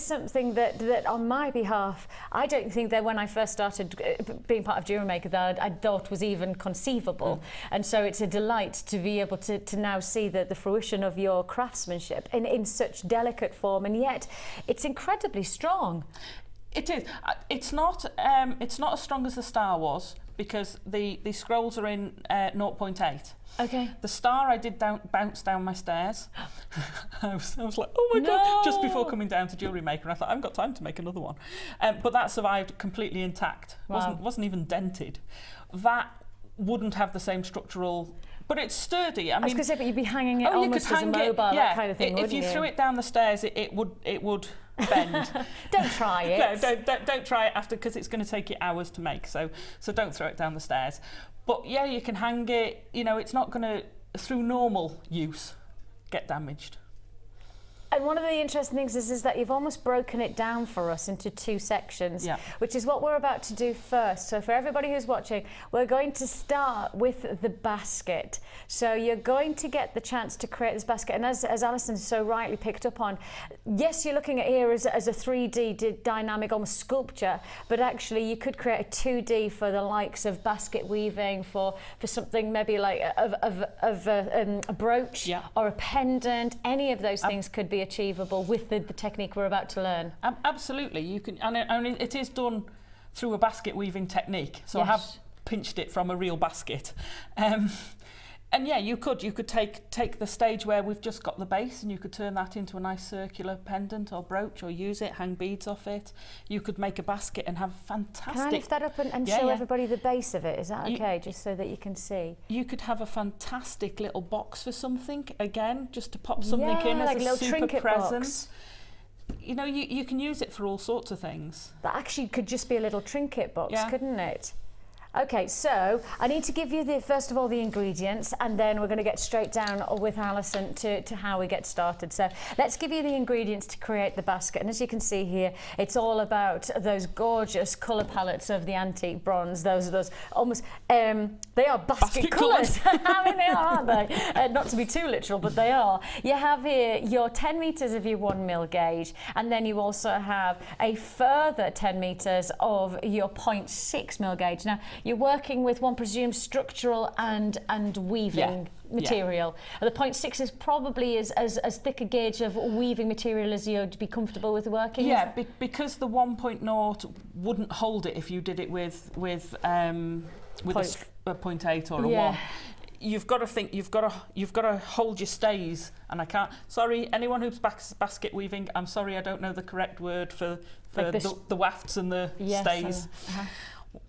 Speaker 4: something that on my behalf, I don't think that when I first started being part of Jewellery Maker that I thought was even conceivable. And so it's a delight to be able to now see the fruition of your craftsmanship in such delicate form, and yet it's incredibly strong.
Speaker 5: It is. It's not as strong as the star was, because the scrolls are in 0.8.
Speaker 4: Okay.
Speaker 5: The star I did bounce down my stairs. I was like, oh my God, just before coming down to Jewellery Maker, I thought, I haven't got time to make another one. But that survived completely intact.
Speaker 4: Wow.
Speaker 5: Wasn't even dented. That wouldn't have the same structural, but it's sturdy. I was
Speaker 4: going to say, but you'd be hanging it almost as a mobile, that kind of thing,
Speaker 5: if you threw it down the stairs, it would bend.
Speaker 4: Don't try it.
Speaker 5: No, don't try it after, because it's going to take you hours to make. So don't throw it down the stairs. But yeah, you can hang it. You know, it's not going to, through normal use, get damaged.
Speaker 4: And one of the interesting things is that you've almost broken it down for us into two sections, which is what we're about to do first. So for everybody who's watching, we're going to start with the basket. So you're going to get the chance to create this basket. And as Allison so rightly picked up on, yes, you're looking at here as a 3D dynamic, almost sculpture, but actually you could create a 2D for the likes of basket weaving, for something maybe like a brooch or a pendant. Any of those things could be achievable with the technique we're about to learn.
Speaker 5: Absolutely, you can, and it is done through a basket weaving technique. So I have pinched it from a real basket, and yeah, you could take the stage where we've just got the base, and you could turn that into a nice circular pendant or brooch, or use it, hang beads off it. You could make a basket and have fantastic.
Speaker 4: Can I lift that up and show everybody the base of it? Is that okay? Just so that you can see.
Speaker 5: You could have a fantastic little box for something, again, just to pop something in
Speaker 4: like
Speaker 5: as a
Speaker 4: little
Speaker 5: super
Speaker 4: trinket
Speaker 5: present.
Speaker 4: Box.
Speaker 5: You know, you can use it for all sorts of things.
Speaker 4: That actually could just be a little trinket box, couldn't it? Okay, so I need to give you first of all the ingredients, and then we're going to get straight down with Allison to how we get started. So let's give you the ingredients to create the basket. And as you can see here, it's all about those gorgeous colour palettes of the antique bronze. Those almost, they are basket colours. I mean, they are, aren't they? Not to be too literal, but they are. You have here your 10 metres of your 1mm gauge, and then you also have a further 10 metres of your 0.6mm gauge. Now, you're working with, one presumes, structural and weaving material. The 0.6 is probably as thick a gauge of weaving material as you'd be comfortable with working.
Speaker 5: Yeah, because the 1.0 wouldn't hold it if you did it with a 0.8 or a 1. You've got to think. You've got to hold your stays, and I can't. Sorry, anyone who's basket weaving. I'm sorry, I don't know the correct word for like the wafts and the stays.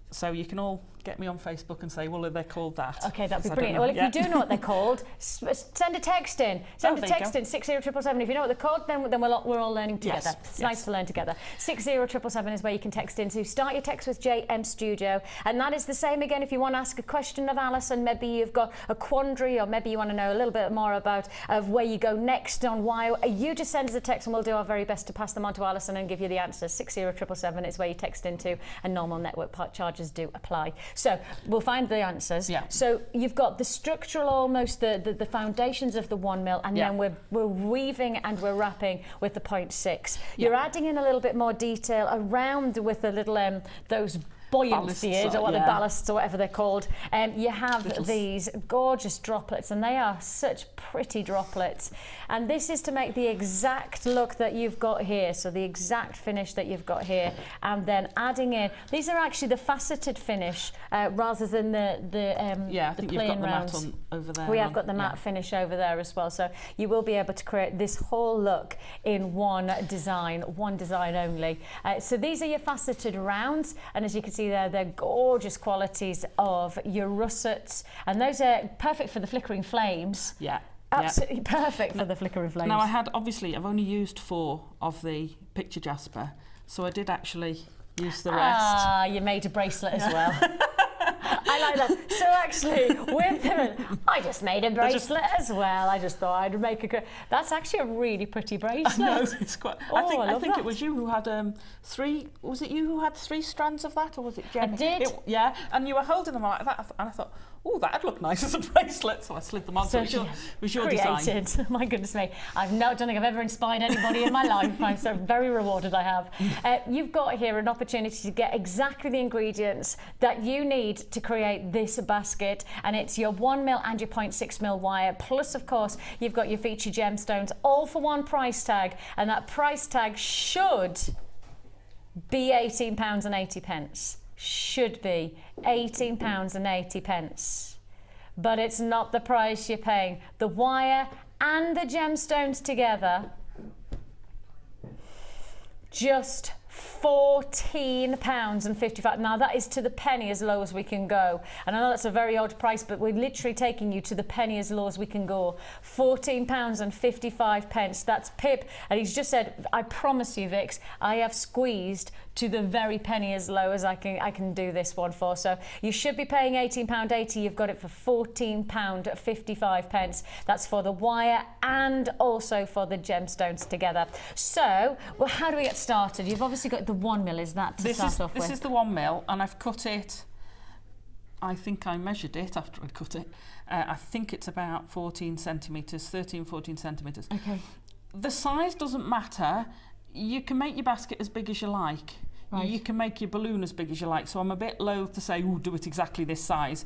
Speaker 5: So you can all get me on Facebook and say, well, are they called that?
Speaker 4: Okay, that'd be brilliant. Well, if you do know what they're called, send a text in. Send a text in, 60777. If you know what they're called, then we're all learning together.
Speaker 5: Yes,
Speaker 4: it's nice to learn together. 60777 is where you can text in. So start your text with JM Studio. And that is the same again if you want to ask a question of Alison. Maybe you've got a quandary, or maybe you want to know a little bit more about where you go next on why. You just send us a text and we'll do our very best to pass them on to Alison and give you the answers. 60777 is where you text into, and normal network charges do apply. So we'll find the answers.
Speaker 5: Yeah.
Speaker 4: So you've got the structural, almost the foundations of the 1 mil, and then we're weaving and we're wrapping with the 0.6. You're adding in a little bit more detail around with the little those buoyancies or the ballasts or whatever they're called. You have these gorgeous droplets, and they are such pretty droplets, and this is to make the exact look that you've got here, so the exact finish that you've got here, and then adding in, these are actually the faceted finish rather than the
Speaker 5: I think you've got the matte on over there.
Speaker 4: We have got the matte finish over there as well, so you will be able to create this whole look in one design only. So these are your faceted rounds, and as you can see there, they're gorgeous qualities of your russets, and those are perfect for the flickering flames. Absolutely perfect for the flickering flames.
Speaker 5: Now I've only used 4 of the picture jasper, so I did actually use the rest.
Speaker 4: Ah, you made a bracelet as well. I like that. So actually, I just made a bracelet as well. I just thought I'd make a. That's actually a really pretty bracelet.
Speaker 5: I know, it's quite. I think it was you who had 3. Was it you who had 3 strands of that, or was it Jen?
Speaker 4: I did.
Speaker 5: And you were holding them like that, and I thought, oh, that'd look nice as a bracelet. So I slid them on. So it was your design.
Speaker 4: My goodness me. I don't think I've ever inspired anybody in my life. I'm so very rewarded I have. You've got here an opportunity to get exactly the ingredients that you need to create this basket, and it's your 1 mil and your 0.6 mil wire, plus of course you've got your feature gemstones, all for one price tag, and that price tag should be £18.80. Should be £18.80, but it's not the price you're paying. The wire and the gemstones together, just £14.55. Now that is to the penny as low as we can go, and I know that's a very odd price, but we're literally taking you to the penny as low as we can go. £14.55. That's Pip, and he's just said, I promise you, Vix, I have squeezed to the very penny as low as I can do this one for. So you should be paying £18.80. You've got it for £14.55. That's for the wire and also for the gemstones together. So, well, how do we get started? You've obviously got the 1 mil, is that to start off with?
Speaker 5: This is the 1 mil, and I've cut it. I think I measured it after I'd cut it. I think it's about 14 centimetres, 13, 14 centimetres.
Speaker 4: Okay.
Speaker 5: The size doesn't matter. You can make your basket as big as you like.
Speaker 4: Right.
Speaker 5: You can make your balloon as big as you like. So I'm a bit loath to say, do it exactly this size,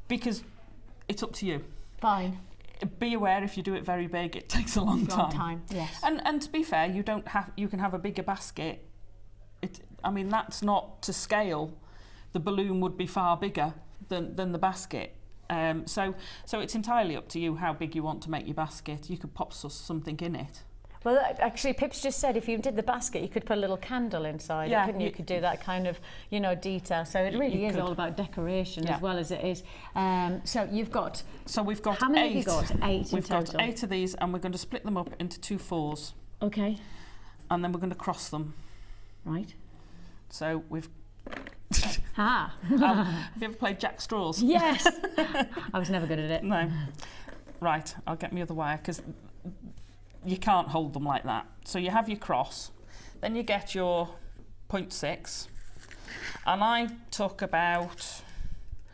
Speaker 5: because it's up to you.
Speaker 4: Fine.
Speaker 5: Be aware, if you do it very big, it takes a long time.
Speaker 4: Yes.
Speaker 5: And to be fair, you can have a bigger basket. I mean, that's not to scale. The balloon would be far bigger than the basket. So it's entirely up to you how big you want to make your basket. You could pop something in it.
Speaker 4: Well, actually, Pip's just said if you did the basket, you could put a little candle inside it, couldn't you? You could do that kind of, detail. So it really is all about decoration as well as it is. So you've got...
Speaker 5: So we've got 8.
Speaker 4: How many have you got? 8 in total?
Speaker 5: We've got 8 of these, and we're going to split them up into 2 4s.
Speaker 4: Okay.
Speaker 5: And then we're going to cross them.
Speaker 4: Right.
Speaker 5: So we've...
Speaker 4: Have
Speaker 5: you ever played Jack Straws?
Speaker 4: Yes. I was never good at it.
Speaker 5: No. Right, I'll get my other wire, because you can't hold them like that. So you have your cross, then you get your 0.6, and I took about...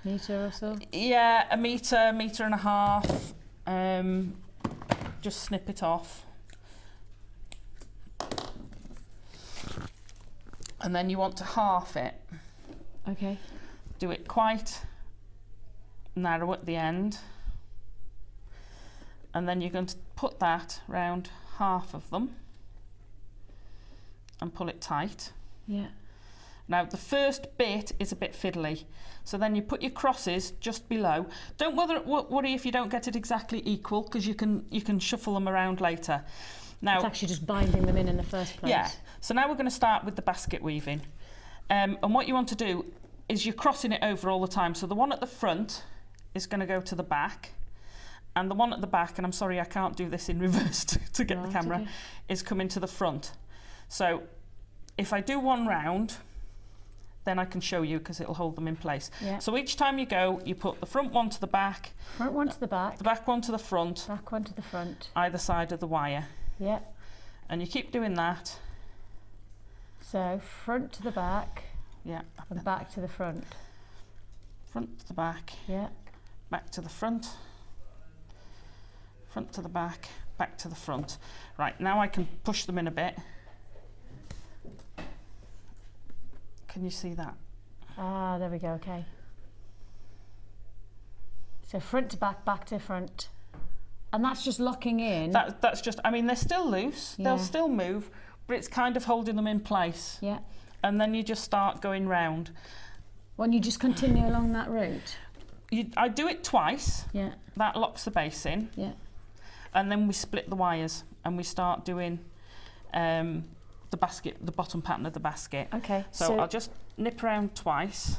Speaker 4: Metre or so?
Speaker 5: Yeah, a metre and a half. Just snip it off. And then you want to half it.
Speaker 4: Okay.
Speaker 5: do it quite narrow at the end, and then you're going to put that round half of them and pull it tight.
Speaker 4: Yeah.
Speaker 5: Now the first bit is a bit fiddly, so then you put your crosses just below. Don't worry if you don't get it exactly equal, because you can shuffle them around later. Now
Speaker 4: It's actually just binding them in the first place.
Speaker 5: yeah, so now we're going to start with the basket weaving, and what you want to do is you're crossing it over all the time. So the one at the front is going to go to the back, and the one at the back, and I'm sorry I can't do this in reverse to get the camera, is coming to the front. So if I do one round, then I can show you, because it'll hold them in place.
Speaker 4: Yeah.
Speaker 5: So each time you go, you put the front one to the back,
Speaker 4: Front one to the back,
Speaker 5: the back one to the front,
Speaker 4: back one to the front.
Speaker 5: either side of the wire.
Speaker 4: Yeah.
Speaker 5: And you keep doing that.
Speaker 4: So front to the back
Speaker 5: Yeah.
Speaker 4: and back to the front.
Speaker 5: Front to the back,
Speaker 4: Yeah.
Speaker 5: back to the front, front to the back, back to the front. Right, now I can push them in a bit. Can you see that?
Speaker 4: Ah, there we go, okay. So front to back, back to front. And that's just locking in.
Speaker 5: That's just, I mean, they're still loose,
Speaker 4: Yeah.
Speaker 5: they'll still move, but it's kind of holding them in place.
Speaker 4: Yeah.
Speaker 5: And then you just start going round.
Speaker 4: When you just continue along that route.
Speaker 5: I do it twice,
Speaker 4: Yeah.
Speaker 5: that locks the base in,
Speaker 4: Yeah.
Speaker 5: and then we split the wires and we start doing the basket, the bottom pattern of the basket.
Speaker 4: Okay.
Speaker 5: So I'll just nip around twice.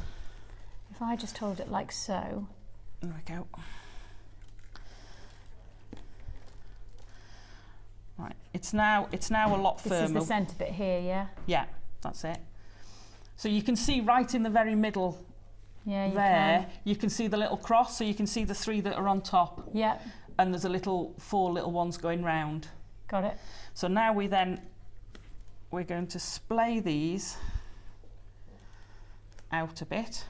Speaker 4: if I just hold it like so.
Speaker 5: There we go. Right, it's now a lot firmer.
Speaker 4: This is the centre bit here, yeah?
Speaker 5: Yeah, that's it. So you can see right in the very middle
Speaker 4: Yeah, you
Speaker 5: there, you can see the little cross, so you can see the 3 that are on top,
Speaker 4: can. Yeah,
Speaker 5: and there's 4 little ones going round.
Speaker 4: got it.
Speaker 5: So now we're going to splay these out a bit.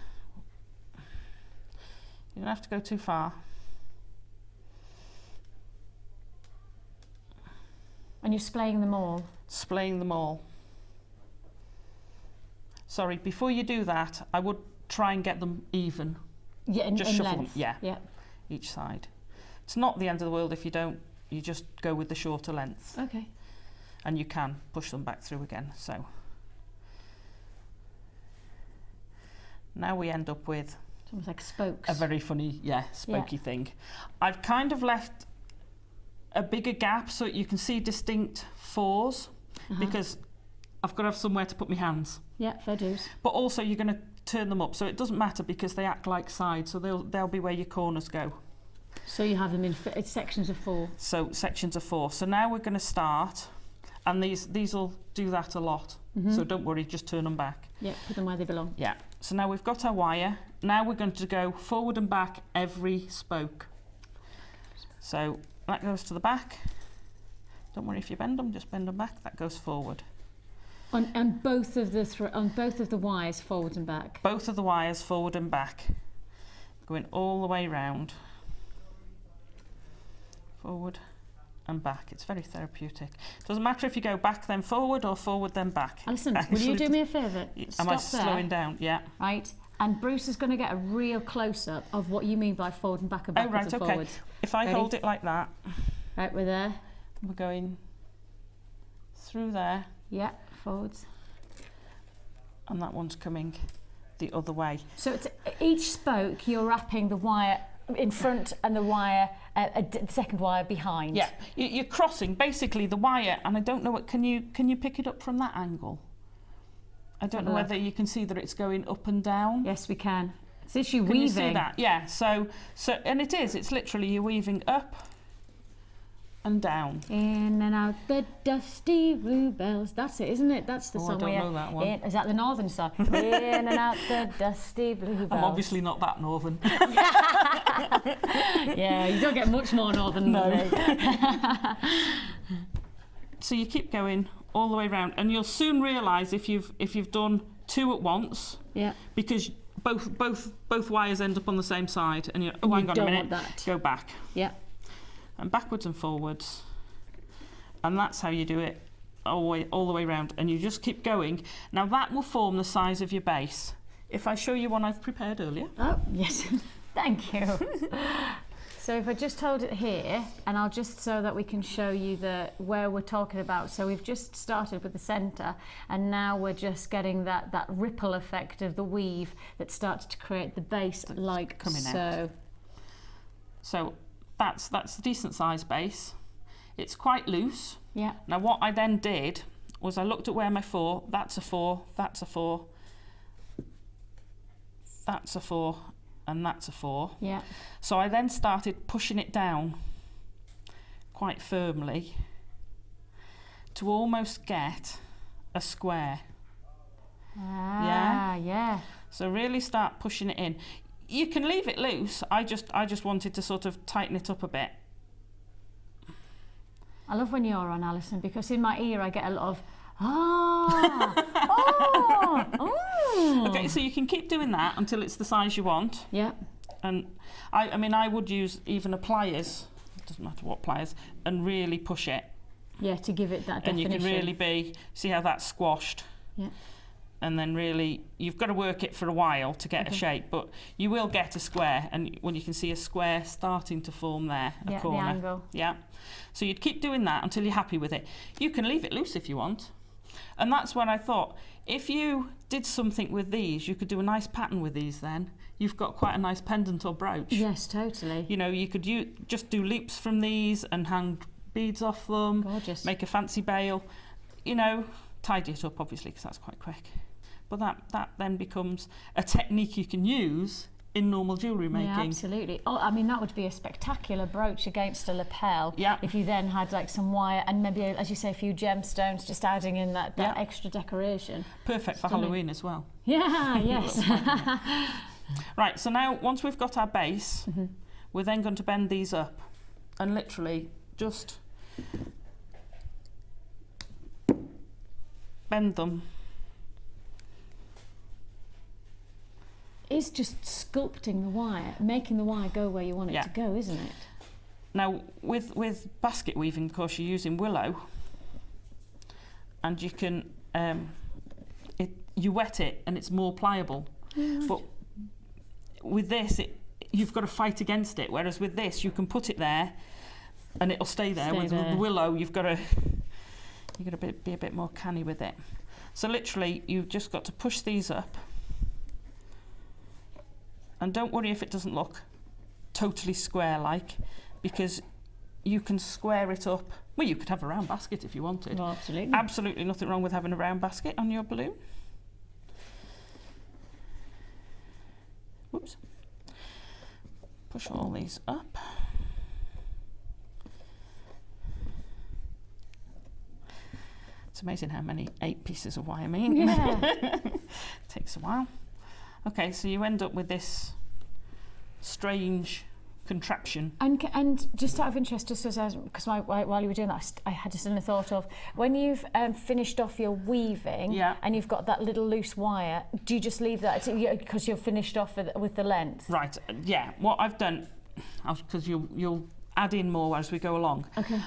Speaker 5: You don't have to go too far.
Speaker 4: And you're splaying them all.
Speaker 5: Splaying them all. Sorry, before you do that, I would try and get them even.
Speaker 4: Yeah, in
Speaker 5: Just shuffle
Speaker 4: length.
Speaker 5: them, yeah,
Speaker 4: Yeah.
Speaker 5: each side. It's not the end of the world if you don't, you just go with the shorter length.
Speaker 4: Okay.
Speaker 5: And you can push them back through again, so. Now we end up with
Speaker 4: It's almost like spokes.
Speaker 5: a very funny, spokey thing. I've kind of left a bigger gap so you can see distinct 4s, because I've got to have somewhere to put my hands.
Speaker 4: Yeah, fair dues.
Speaker 5: But also you're going to turn them up, so it doesn't matter because they act like sides, so they'll be where your corners go.
Speaker 4: So you have them in sections of 4.
Speaker 5: So sections of 4. So now we're going to start, and these will do that a lot. So don't worry, just turn them back.
Speaker 4: Yeah, put them where they belong.
Speaker 5: Yeah. So now we've got our wire. Now we're going to go forward and back every spoke. So that goes to the back. Don't worry if you bend them, just bend them back. That goes forward.
Speaker 4: On both of the wires, forward and back.
Speaker 5: Both of the wires forward and back, going all the way round. Forward and back. It's very therapeutic. Doesn't matter if you go back then forward or forward then back.
Speaker 4: Allison, will you do me a favour?
Speaker 5: Am I
Speaker 4: Stop
Speaker 5: slowing
Speaker 4: there,
Speaker 5: down? Yeah.
Speaker 4: right? And Bruce is going to get a real close-up of what you mean by forward and back and backwards
Speaker 5: right,
Speaker 4: and
Speaker 5: okay.
Speaker 4: forwards.
Speaker 5: If I
Speaker 4: Ready?
Speaker 5: hold it like that,
Speaker 4: Right, we're there.
Speaker 5: we're going through there,
Speaker 4: Yeah, forwards.
Speaker 5: and that one's coming the other way.
Speaker 4: So it's each spoke you're wrapping the wire in front and the wire, the second wire behind.
Speaker 5: Yeah, you're crossing basically the wire, and I don't know what. Can you pick it up from that angle? I don't know whether you can see that it's going up and down.
Speaker 4: Yes, we can. It's literally
Speaker 5: Can
Speaker 4: weaving.
Speaker 5: you see that? Yeah. So and it is. It's literally you're weaving up and down.
Speaker 4: In and out the dusty bluebells. That's it, isn't it? That's the
Speaker 5: Oh, I
Speaker 4: song.
Speaker 5: don't
Speaker 4: we
Speaker 5: know that one.
Speaker 4: Is that the northern side? In and out the dusty bluebells.
Speaker 5: I'm obviously not that northern.
Speaker 4: Yeah, you don't get much more northern than me.
Speaker 5: So you keep going all the way around, and you'll soon realise if you've done 2 at once,
Speaker 4: Yeah.
Speaker 5: because both wires end up on the same side, and you're, oh,
Speaker 4: You
Speaker 5: hang on a
Speaker 4: don't
Speaker 5: minute,
Speaker 4: want that.
Speaker 5: go back,
Speaker 4: Yeah.
Speaker 5: and backwards and forwards, and that's how you do it all the way around, and you just keep going. Now that will form the size of your base. if I show you one I've prepared earlier.
Speaker 4: Oh, yes. Thank you. So if I just hold it here, and I'll just so that we can show you where we're talking about. So we've just started with the centre, and now we're just getting that ripple effect of the weave that starts to create the base like
Speaker 5: coming
Speaker 4: so.
Speaker 5: out. So that's a decent size base. It's quite loose.
Speaker 4: Yeah.
Speaker 5: Now what I then did was I looked at where my 4, that's a 4, that's a 4, that's a 4, and that's a 4.
Speaker 4: Yeah.
Speaker 5: So I then started pushing it down quite firmly to almost get a square.
Speaker 4: Ah, yeah.
Speaker 5: So really start pushing it in. You can leave it loose. I just wanted to sort of tighten it up a bit.
Speaker 4: I love when you're on, Alison, because in my ear I get a lot of
Speaker 5: Okay, so you can keep doing that until it's the size you want.
Speaker 4: Yeah.
Speaker 5: And I mean, I would use even a pliers, it doesn't matter what pliers, and really push it.
Speaker 4: Yeah, to give it that definition.
Speaker 5: And you can really see how that's squashed.
Speaker 4: Yeah.
Speaker 5: And then really, you've got to work it for a while to get a shape, but you will get a square, and when you can see a square starting to form there, a corner.
Speaker 4: The angle.
Speaker 5: Yeah. So you'd keep doing that until you're happy with it. You can leave it loose if you want. And that's what I thought. If you did something with these, you could do a nice pattern with these then. You've got quite a nice pendant or brooch.
Speaker 4: Yes, totally.
Speaker 5: You know, you could just do loops from these and hang beads off them.
Speaker 4: Gorgeous.
Speaker 5: Make a fancy bail. You know, tidy it up, obviously, because that's quite quick. But that then becomes a technique you can use in normal jewellery making.
Speaker 4: Yeah, absolutely. Oh, I mean, that would be a spectacular brooch against a lapel.
Speaker 5: Yeah.
Speaker 4: If you then had like some wire and maybe, as you say, a few gemstones, just adding in that extra decoration.
Speaker 5: Perfect for Halloween as well.
Speaker 4: Yeah, yes.
Speaker 5: Right, so now once we've got our base, we're then going to bend these up and literally just bend them.
Speaker 4: It's just sculpting the wire, making the wire go where you want it to go, isn't it?
Speaker 5: Now, with basket weaving, of course, you're using willow, and you can you wet it and it's more pliable. But with this, you've got to fight against it. Whereas with this, you can put it there, and it'll stay there. With the willow, you've got to be a bit more canny with it. So literally, you've just got to push these up. And don't worry if it doesn't look totally square-like, because you can square it up. Well, you could have a round basket if you wanted.
Speaker 4: Oh, absolutely.
Speaker 5: Absolutely nothing wrong with having a round basket on your balloon. Whoops. Push all these up. It's amazing how many 8 pieces of wire mean.
Speaker 4: Yeah.
Speaker 5: Takes a while. Okay, so you end up with this strange contraption.
Speaker 4: And just out of interest, just as because while you were doing that, I had just a thought of when you've finished off your weaving and you've got that little loose wire, do you just leave that because you're finished off with the length?
Speaker 5: Right. Yeah. What I've done, because you'll add in more as we go along.
Speaker 4: Okay.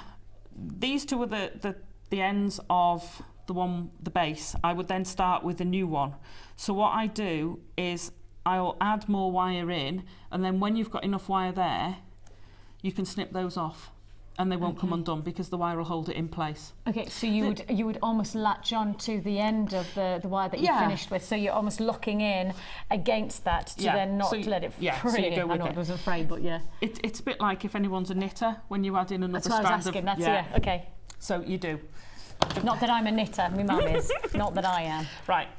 Speaker 5: These two are the ends of the base. I would then start with the new one. So what I do is I'll add more wire in, and then when you've got enough wire there, you can snip those off, and they won't come undone because the wire will hold it in place. Okay,
Speaker 4: so you would almost latch on to the end of the wire that you finished with, so you're almost locking in against that to then not let it free.
Speaker 5: So you go with
Speaker 4: I know it wasn't free, but
Speaker 5: it's a bit like if anyone's a knitter when you add in another strand.
Speaker 4: That's what I was asking. Okay.
Speaker 5: So you do.
Speaker 4: Not that I'm a knitter, my mum is. Not that I am.
Speaker 5: Right.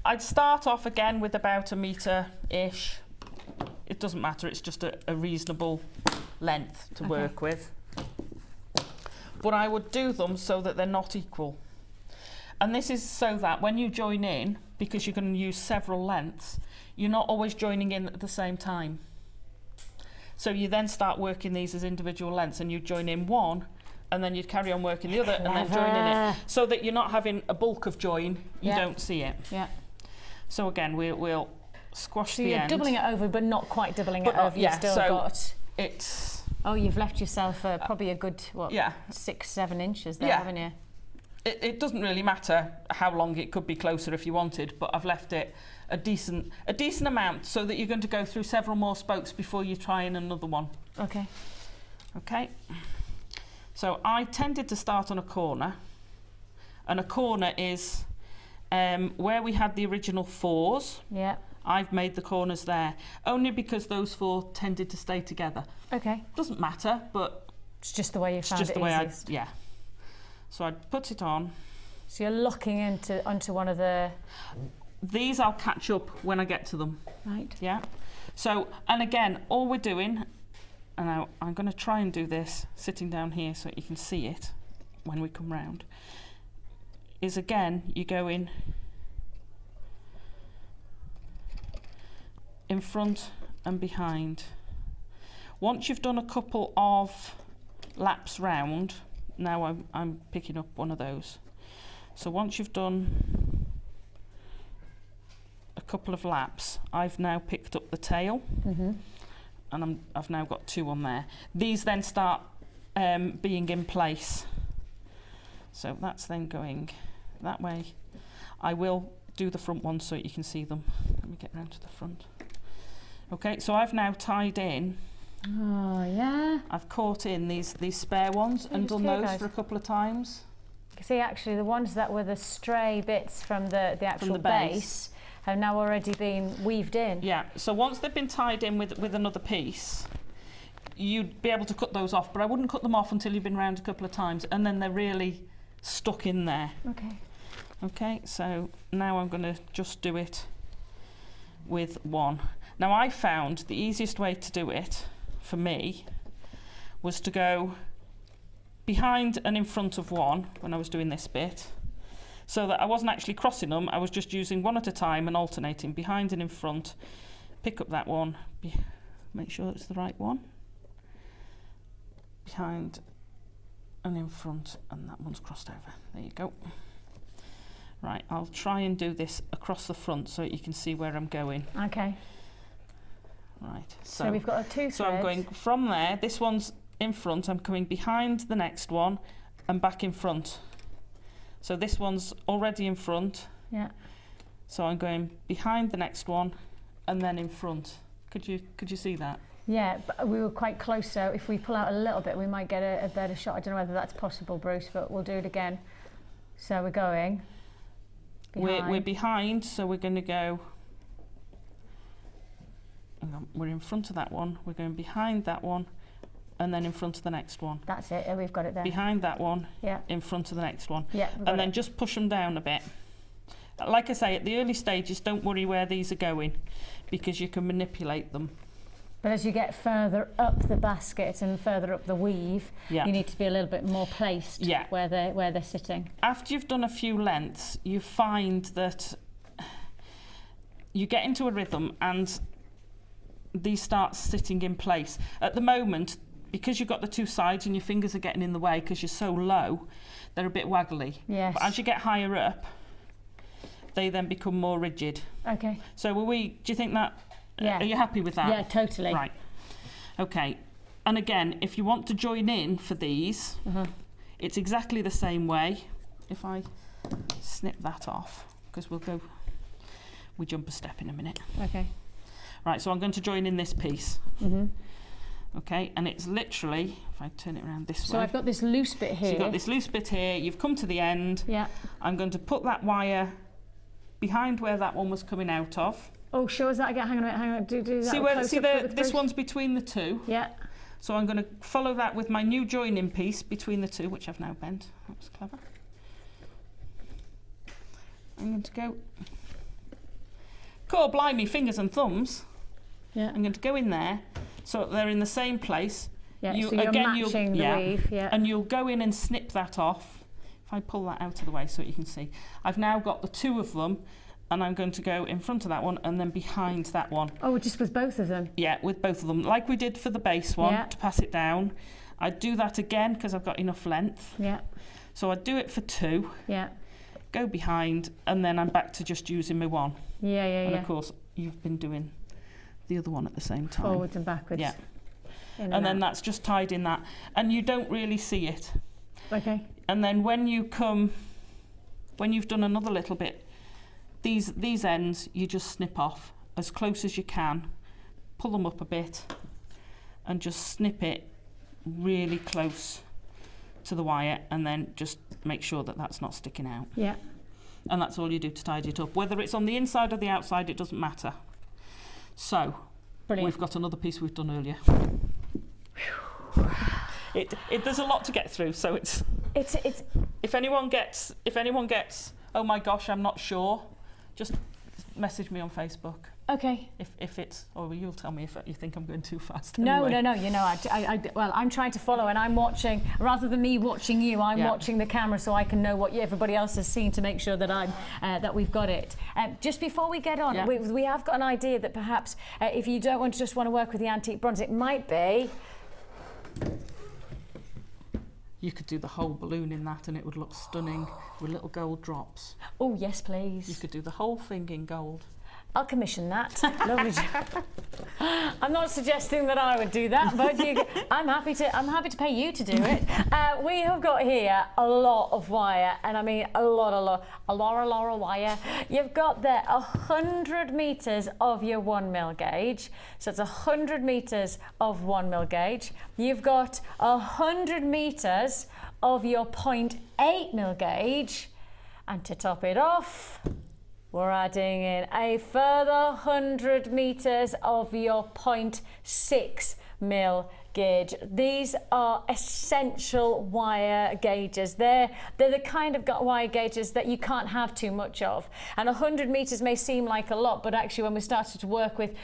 Speaker 5: I'd start off again with about 1 metre-ish. It doesn't matter, it's just a reasonable length to work with. But I would do them so that they're not equal. And this is so that when you join in, because you're going to use several lengths, you're not always joining in at the same time. So you then start working these as individual lengths, and you join in one, and then you'd carry on working the other, and then joining it, so that you're not having a bulk of join, you don't see it.
Speaker 4: Yeah.
Speaker 5: So again, we'll squash the end.
Speaker 4: So you're doubling it over, but not quite doubling it over. You've still got...
Speaker 5: It's...
Speaker 4: Oh, you've left yourself probably a good, 6-7 inches there, haven't you?
Speaker 5: it doesn't really matter how long. It could be closer if you wanted, but I've left it a decent amount so that you're going to go through several more spokes before you try in another one.
Speaker 4: Okay.
Speaker 5: Okay. So I tended to start on a corner, and a corner is where we had the original 4s.
Speaker 4: Yeah.
Speaker 5: I've made the corners there, only because those 4 tended to stay together.
Speaker 4: Okay.
Speaker 5: Doesn't matter, but
Speaker 4: It's just the way you found
Speaker 5: just
Speaker 4: it
Speaker 5: the way
Speaker 4: easiest.
Speaker 5: yeah. So I'd put it on.
Speaker 4: So you're locking onto one of the...
Speaker 5: These I'll catch up when I get to them.
Speaker 4: Right.
Speaker 5: Yeah. So, and again, all we're doing, and now I'm going to try and do this sitting down here so you can see it when we come round, is again, you go in front and behind. Once you've done a couple of laps round, now I'm picking up one of those. So once you've done a couple of laps, I've now picked up the tail, and I've now got 2 on there. These then start being in place. So that's then going that way. I will do the front ones so you can see them. Let me get round to the front. Okay, so I've now tied in.
Speaker 4: Oh, yeah.
Speaker 5: I've caught in these spare ones and done those for a couple of times.
Speaker 4: You can see actually the ones that were the stray bits from the actual
Speaker 5: the
Speaker 4: base have now already been weaved in.
Speaker 5: Yeah, so once they've been tied in with another piece, you'd be able to cut those off, but I wouldn't cut them off until you've been round a couple of times, and then they're really stuck in there.
Speaker 4: Okay.
Speaker 5: Okay, so now I'm going to just do it with one. Now I found the easiest way to do it for me was to go behind and in front of one when I was doing this bit, so that I wasn't actually crossing them, I was just using one at a time and alternating behind and in front. Pick up that one, make sure it's the right one, behind and in front, and that one's crossed over. There you go. Right, I'll try and do this across the front so you can see where I'm going.
Speaker 4: Okay.
Speaker 5: Right,
Speaker 4: So we've got 2 threads.
Speaker 5: So I'm going from there, this one's in front, I'm coming behind the next one and back in front. So this one's already in front.
Speaker 4: Yeah.
Speaker 5: So I'm going behind the next one and then in front. Could you see that?
Speaker 4: Yeah, but we were quite close, so if we pull out a little bit we might get a better shot. I don't know whether that's possible, Bruce, but we'll do it again. So we're going behind.
Speaker 5: We're behind, so we're going to go, hang on, we're in front of that one, we're going behind that one and then in front of the next one.
Speaker 4: That's it, we've got it there.
Speaker 5: Behind that one,
Speaker 4: yeah,
Speaker 5: in front of the next one.
Speaker 4: Yeah,
Speaker 5: and then just push them down a bit. Like I say, at the early stages, don't worry where these are going because you can manipulate them.
Speaker 4: But as you get further up the basket and further up the weave,
Speaker 5: Yeah.
Speaker 4: you need to be a little bit more placed
Speaker 5: Yeah.
Speaker 4: where they're sitting.
Speaker 5: After you've done a few lengths, you find that you get into a rhythm and these start sitting in place. At the moment, because you've got the 2 sides and your fingers are getting in the way because you're so low, they're a bit waggly.
Speaker 4: Yes.
Speaker 5: But as you get higher up, they then become more rigid.
Speaker 4: Okay.
Speaker 5: So do you think that,
Speaker 4: Yeah.
Speaker 5: are you happy with that?
Speaker 4: Yeah, totally.
Speaker 5: Right. Okay. And again, if you want to join in for these, it's exactly the same way. If I snip that off, because we jump a step in a minute.
Speaker 4: Okay.
Speaker 5: Right, so I'm going to join in this piece. Okay, and it's literally, if I turn it around this way.
Speaker 4: So I've got this loose bit here.
Speaker 5: So you've got this loose bit here, you've come to the end.
Speaker 4: Yeah.
Speaker 5: I'm going to put that wire behind where that one was coming out of.
Speaker 4: Oh, show us that again. Hang on. Do that.
Speaker 5: See this one's between the 2.
Speaker 4: Yeah.
Speaker 5: So I'm going to follow that with my new joining piece between the 2, which I've now bent. That was clever. I'm going to go. Cool, blimey, fingers and thumbs.
Speaker 4: Yeah.
Speaker 5: I'm going to go in there, so they're in the same place.
Speaker 4: Yeah. So you're matching the weave. Yeah.
Speaker 5: And you'll go in and snip that off. If I pull that out of the way so you can see, I've now got the 2 of them. And I'm going to go in front of that one and then behind that one.
Speaker 4: Oh, just with both of them?
Speaker 5: Yeah, with both of them. Like we did for the base one, to pass it down. I'd do that again because I've got enough length.
Speaker 4: Yeah.
Speaker 5: So I'd do it for 2.
Speaker 4: Yeah.
Speaker 5: Go behind, and then I'm back to just using my 1.
Speaker 4: Yeah.
Speaker 5: And of course, you've been doing the other one at the same time.
Speaker 4: Forwards and backwards.
Speaker 5: Yeah. And then that's just tied in that. And you don't really see it.
Speaker 4: Okay.
Speaker 5: And then when you come when you've done another little bit, these ends you just snip off as close as you can, pull them up a bit, and just snip it really close to the wire, and then just make sure that that's not sticking out.
Speaker 4: Yeah.
Speaker 5: And that's all you do to tidy it up. Whether it's on the inside or the outside, it doesn't matter. So,
Speaker 4: Brilliant.
Speaker 5: we've got another piece we've done earlier. There's a lot to get through, so it's if anyone gets, oh my gosh, I'm not sure, just message me on Facebook.
Speaker 4: Okay.
Speaker 5: If it's, or you'll tell me if you think I'm going too fast.
Speaker 4: No,
Speaker 5: anyway.
Speaker 4: no. You know, well, I'm trying to follow, and I'm watching. Rather than me watching you, I'm watching the camera so I can know what everybody else has seen to make sure that that we've got it. Just before we get on, we have got an idea that perhaps if you don't just want to work with the antique bronze, it might be.
Speaker 5: You could do the whole balloon in that, and it would look stunning with little gold drops.
Speaker 4: Oh yes, please.
Speaker 5: You could do the whole thing in gold.
Speaker 4: I'll commission that. Lovely. I'm not suggesting that I would do that, but I'm happy to pay you to do it. We have got here a lot of wire, and I mean a lot of wire. You've got there 100 meters of your 1mm gauge, so it's 100 meters of 1mm gauge. You've got 100 meters of your 0.8mm gauge, and to top it off, we're adding in a further 100 meters of your 0.6mm gauge. These are essential wire gauges. They're the kind of wire gauges that you can't have too much of. And 100 meters may seem like a lot, but actually when we started to work with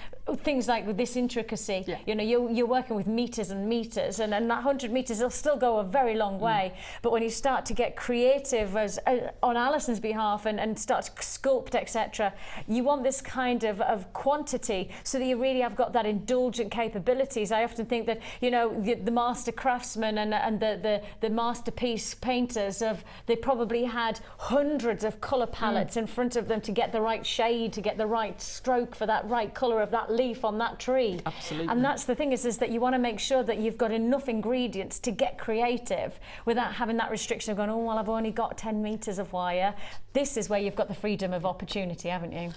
Speaker 4: things like with this intricacy, you know, you're working with meters and meters, and that 100 meters will still go a very long way. But when you start to get creative as on Allison's behalf and start to sculpt, etc., you want this kind of quantity so that you really have got that indulgent capabilities. I often think that, you know, the master craftsmen and the masterpiece painters, they probably had hundreds of colour palettes in front of them to get the right shade, to get the right stroke for that right colour of that leaf on that tree.
Speaker 5: Absolutely.
Speaker 4: And that's the thing is that you want to make sure that you've got enough ingredients to get creative without having that restriction of going, oh, well, I've only got 10 meters of wire. This is where you've got the freedom of opportunity, haven't you?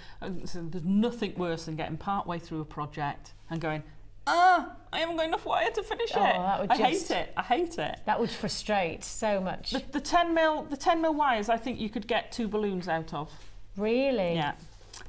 Speaker 5: So there's nothing worse than getting part way through a project and going, I haven't got enough wire to finish it.
Speaker 4: That would
Speaker 5: I hate it.
Speaker 4: That would frustrate so much.
Speaker 5: The 10mm wires, I think you could get 2 balloons out of.
Speaker 4: Really?
Speaker 5: Yeah,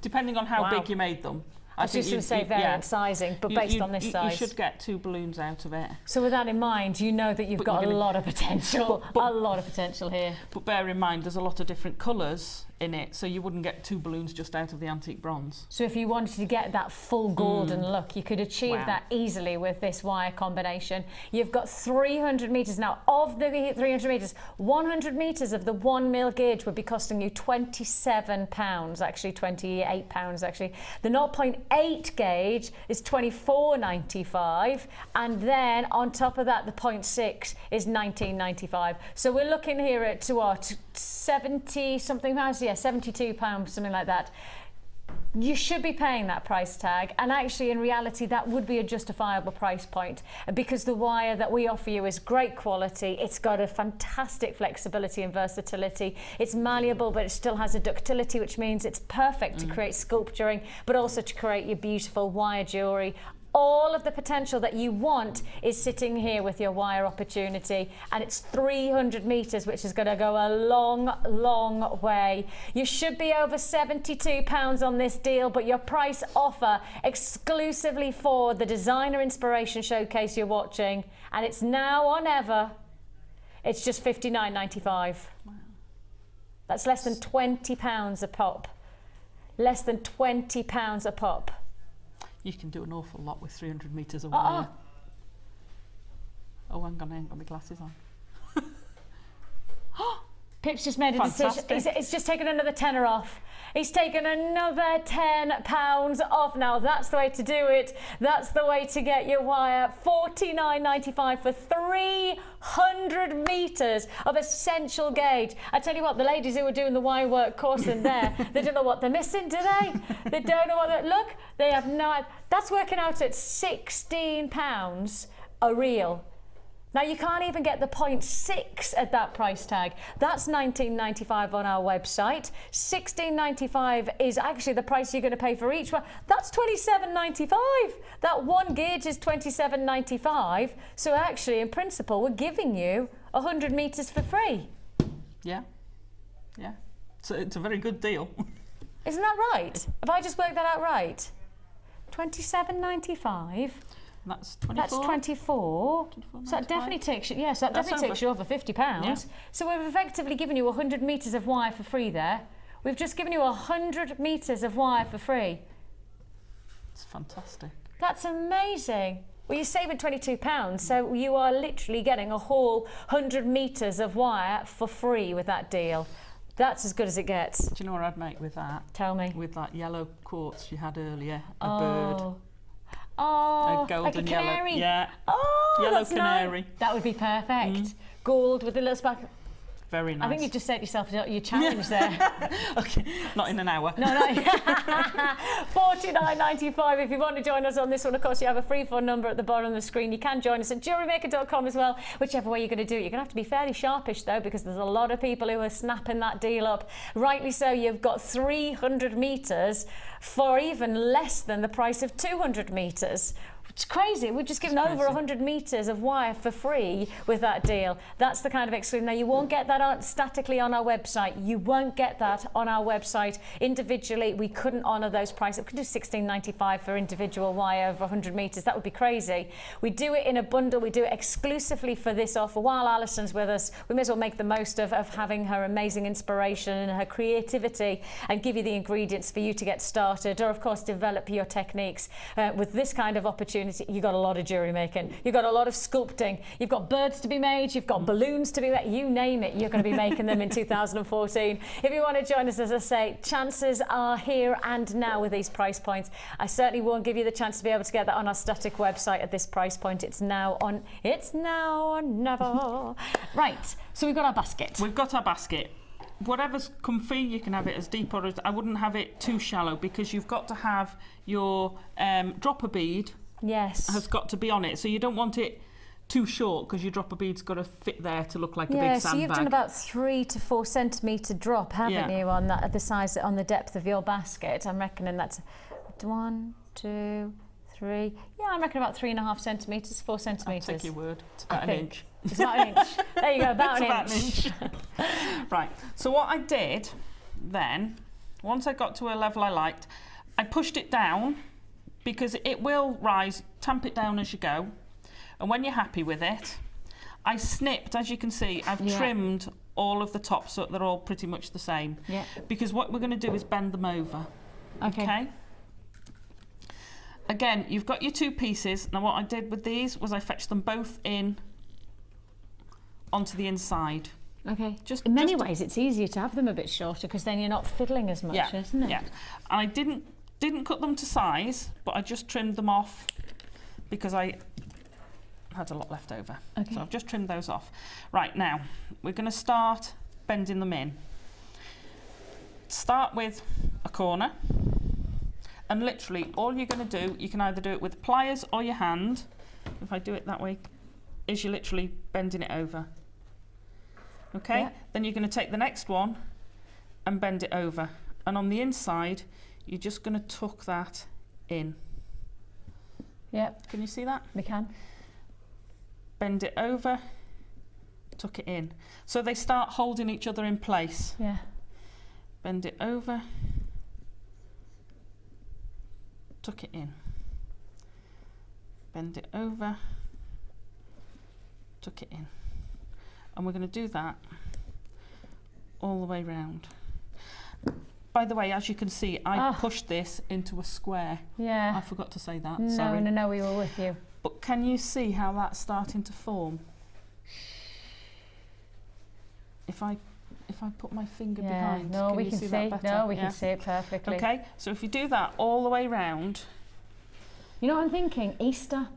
Speaker 5: depending on how big you made them.
Speaker 4: I was just going to say variant sizing, but based on this size.
Speaker 5: You should get 2 balloons out of it.
Speaker 4: So with that in mind, you know that you've got a lot of potential, a lot of potential here.
Speaker 5: But bear in mind, there's a lot of different colours in it, so you wouldn't get 2 balloons just out of the antique bronze.
Speaker 4: So if you wanted to get that full golden look, you could achieve that easily with this wire combination. You've got 300 meters. Now, of the 300 meters, 100 meters of the 1mm gauge would be costing you £27, actually £28 actually. The 0.8 gauge is £24.95, and then on top of that, the 0.6 is £19.95. So we're looking here at what, 70 something pounds? Yeah, £72, something like that. You should be paying that price tag, and actually in reality that would be a justifiable price point, because the wire that we offer you is great quality. It's got a fantastic flexibility and versatility. It's malleable, but it still has a ductility, which means it's perfect to create sculpturing, but also to create your beautiful wire jewellery. All of the potential that you want is sitting here with your wire opportunity, and it's 300 meters, which is going to go a long, long way. You should be over £72 on this deal, but your price offer exclusively for the Designer Inspiration Showcase you're watching, and it's now on ever, it's just £59.95. Wow. That's less than £20 a pop. Less than £20 a pop.
Speaker 5: You can do an awful lot with 300 meters of wire. Oh, hang on, I ain't got my glasses on.
Speaker 4: Pip's just made a decision. He's just taken another tenner off. He's taken another £10 off. Now that's the way to do it. That's the way to get your wire. £49.95 for 300 meters of essential gauge. I tell you what, the ladies who are doing the Wirework course in there, they don't know what they're missing, do they? They don't know what look, they have no. That's working out at £16 a reel. Now you can't even get the 0.6 at that price tag. That's $19.95 on our website. $16.95 is actually the price you're going to pay for each one. That's $27.95. That one gauge is $27.95. So actually, in principle, we're giving you 100 meters for free.
Speaker 5: Yeah. Yeah. So it's a very good deal.
Speaker 4: Isn't that right? Have I just worked that out right? $27.95.
Speaker 5: That's 24.
Speaker 4: That's 24. So that definitely takes you, yes, that definitely takes you over £50. Yeah. So we've effectively given you 100 meters of wire for free there. We've just given you 100 meters of wire for free.
Speaker 5: It's fantastic.
Speaker 4: That's amazing. Well, you're saving £22, so you are literally getting a whole 100 meters of wire for free with that deal. That's as good as it gets.
Speaker 5: Do you know what I'd make with that?
Speaker 4: Tell me.
Speaker 5: With that yellow quartz you had earlier, a bird.
Speaker 4: Oh,
Speaker 5: a golden
Speaker 4: like a canary.
Speaker 5: Yellow, yeah.
Speaker 4: Oh,
Speaker 5: yellow
Speaker 4: that's
Speaker 5: canary.
Speaker 4: Nice. That would be perfect. Gold with a little spark.
Speaker 5: Very nice.
Speaker 4: I think you just set yourself your challenge there.
Speaker 5: Okay, not in an hour.
Speaker 4: No. $49.95 if you want to join us on this one. Of course, you have a free phone number at the bottom of the screen. You can join us at JewelleryMaker.com as well. Whichever way you're going to do it, you're going to have to be fairly sharpish though, because there's a lot of people who are snapping that deal up. Rightly so. You've got 300 meters for even less than the price of 200 meters. It's crazy. We've just given over 100 meters of wire for free with that deal. That's the kind of exclusive. Now, you won't get that statically on our website. You won't get that on our website. Individually, we couldn't honour those prices. We could do $16.95 for individual wire over 100 meters. That would be crazy. We do it in a bundle. We do it exclusively for this offer. While Allison's with us, we may as well make the most of having her amazing inspiration and her creativity and give you the ingredients for you to get started, or, of course, develop your techniques with this kind of opportunity. You've got a lot of jewellery making, you've got a lot of sculpting, you've got birds to be made, you've got balloons to be made, you name it, you're going to be making them in 2014. If you want to join us, as I say, chances are here and now with these price points. I certainly won't give you the chance to be able to get that on our static website at this price point. It's now or never. Right, so we've got our basket.
Speaker 5: We've got our basket. Whatever's comfy, you can have it as deep or as... I wouldn't have it too shallow, because you've got to have your dropper bead.
Speaker 4: Yes.
Speaker 5: Has got to be on it, so you don't want it too short, because your dropper bead's got to fit there to look like a big sandbag.
Speaker 4: So you've done about 3 to 4 centimetre drop, haven't you, on that, the size, on the depth of your basket? I'm reckoning that's 1, 2, 3. Yeah, I'm reckoning about 3.5 centimetres, 4 centimetres.
Speaker 5: I'll take your word. It's about an inch.
Speaker 4: It's about an inch. There you go, about an inch.
Speaker 5: Right. So what I did then, once I got to a level I liked, I pushed it down, because it will rise. Tamp it down as you go, and when you're happy with it, I snipped, as you can see, I've trimmed all of the tops so they're all pretty much the same. Yeah. Because what we're going to do is bend them over. Okay. Again, you've got your 2 pieces. Now what I did with these was I fetched them both in onto the inside.
Speaker 4: Okay. In many ways, it's easier to have them a bit shorter, because then you're not fiddling as much, isn't it?
Speaker 5: Yeah. And I didn't cut them to size, but I just trimmed them off because I had a lot left over. Okay. So I've just trimmed those off. Right, now we're going to start bending them in. Start with a corner, and literally all you're going to do, you can either do it with pliers or your hand. If I do it that way, is you're literally bending it over. Okay? Yeah. Then you're going to take the next one and bend it over. And on the inside, you're just going to tuck that in.
Speaker 4: Yep.
Speaker 5: Can you see that?
Speaker 4: We can.
Speaker 5: Bend it over, tuck it in. So they start holding each other in place.
Speaker 4: Yeah.
Speaker 5: Bend it over, tuck it in. Bend it over, tuck it in. And we're going to do that all the way round. By the way, as you can see, I pushed this into a square.
Speaker 4: Yeah.
Speaker 5: I forgot to say that,
Speaker 4: no,
Speaker 5: sorry.
Speaker 4: No, we were with you.
Speaker 5: But can you see how that's starting to form? If I put my finger behind,
Speaker 4: no,
Speaker 5: can you see that better?
Speaker 4: No, we can see it perfectly.
Speaker 5: Okay, so if you do that all the way round.
Speaker 4: You know what I'm thinking? Easter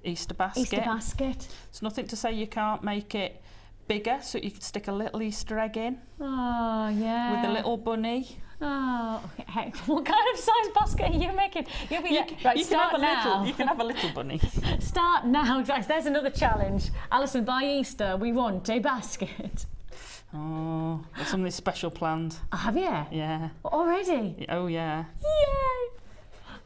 Speaker 4: basket. Easter basket.
Speaker 5: It's nothing to say you can't make it bigger, so you could stick a little Easter egg in.
Speaker 4: Oh, yeah.
Speaker 5: With a little bunny
Speaker 4: Oh, okay. What kind of size basket are you making? Right, start now.
Speaker 5: You can have a little bunny.
Speaker 4: Start now, guys. There's another challenge. Alison, by Easter, we want a basket.
Speaker 5: Oh, there's something special planned.
Speaker 4: Oh, have you?
Speaker 5: Yeah.
Speaker 4: Already?
Speaker 5: Oh, yeah.
Speaker 4: Yay!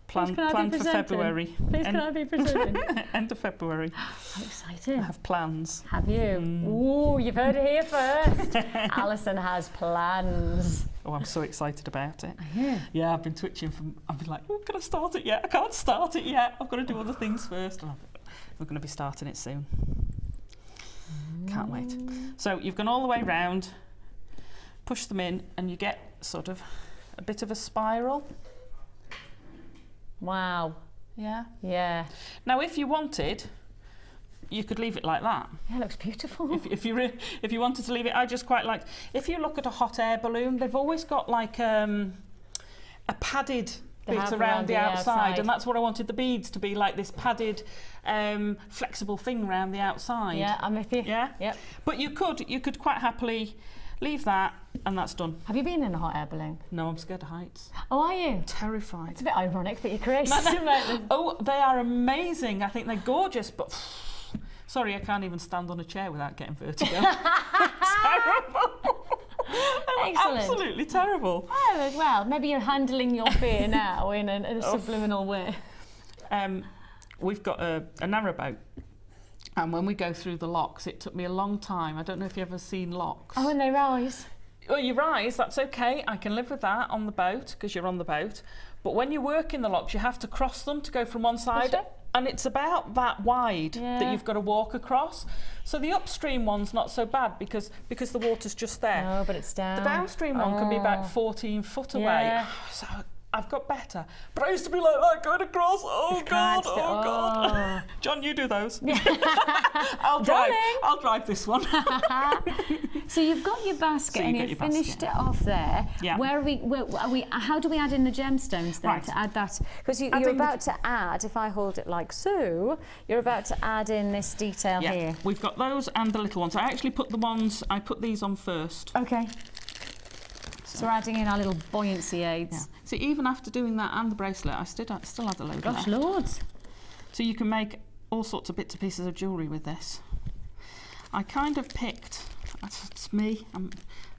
Speaker 5: Planned for February.
Speaker 4: Please can I be presenting?
Speaker 5: End of February.
Speaker 4: How exciting.
Speaker 5: I have plans.
Speaker 4: Have you? Ooh, you've heard it here first. Alison has plans.
Speaker 5: Oh, I'm so excited about it.
Speaker 4: Yeah.
Speaker 5: Yeah, I've been twitching I've been like, oh, can I start it yet? I can't start it yet. I've got to do other things first. We're going to be starting it soon. Can't wait. So you've gone all the way round, push them in, and you get sort of a bit of a spiral.
Speaker 4: Wow.
Speaker 5: Yeah.
Speaker 4: Yeah.
Speaker 5: Now, if you wanted, you could leave it like that.
Speaker 4: Yeah, it looks beautiful.
Speaker 5: If you wanted to leave it, I just quite like. If you look at a hot air balloon, they've always got like a padded bit around the outside, and that's what I wanted the beads to be, like this padded, flexible thing around the outside.
Speaker 4: Yeah, I'm with you.
Speaker 5: Yeah.
Speaker 4: Yep.
Speaker 5: But you could quite happily leave that, and that's done.
Speaker 4: Have you been in a hot air balloon?
Speaker 5: No, I'm scared of heights.
Speaker 4: Oh, are you?
Speaker 5: Terrified.
Speaker 4: It's a bit ironic that you're crazy about them.
Speaker 5: Oh, they are amazing. I think they're gorgeous, but sorry, I can't even stand on a chair without getting vertigo. Terrible.
Speaker 4: Excellent.
Speaker 5: Absolutely terrible.
Speaker 4: Oh, well, maybe you're handling your fear now in a subliminal way.
Speaker 5: We've got a narrowboat, and when we go through the locks, it took me a long time. I don't know if you've ever seen locks.
Speaker 4: Oh, and they rise.
Speaker 5: Well, you rise, that's okay. I can live with that on the boat, because you're on the boat. But when you work in the locks, you have to cross them to go from one side. And it's about that wide that you've got to walk across. So the upstream one's not so bad because the water's just there.
Speaker 4: No, but it's down.
Speaker 5: The downstream one can be about 14 foot away. So I've got better. But I used to be like that going across. Oh God, oh God. John, you do those. I'll drive this one.
Speaker 4: So you've got your basket and you've finished it off there.
Speaker 5: Yeah.
Speaker 4: Where are we? How do we add in the gemstones then to add that? Because you're about to add, if I hold it like so, you're about to add in this detail here.
Speaker 5: We've got those and the little ones. I actually put these on first.
Speaker 4: Okay. So we're adding in our little buoyancy aids.
Speaker 5: Yeah. So even after doing that and the bracelet, I still had a load left.
Speaker 4: Loads.
Speaker 5: So you can make all sorts of bits and pieces of jewellery with this. I kind of picked, it's me, I'm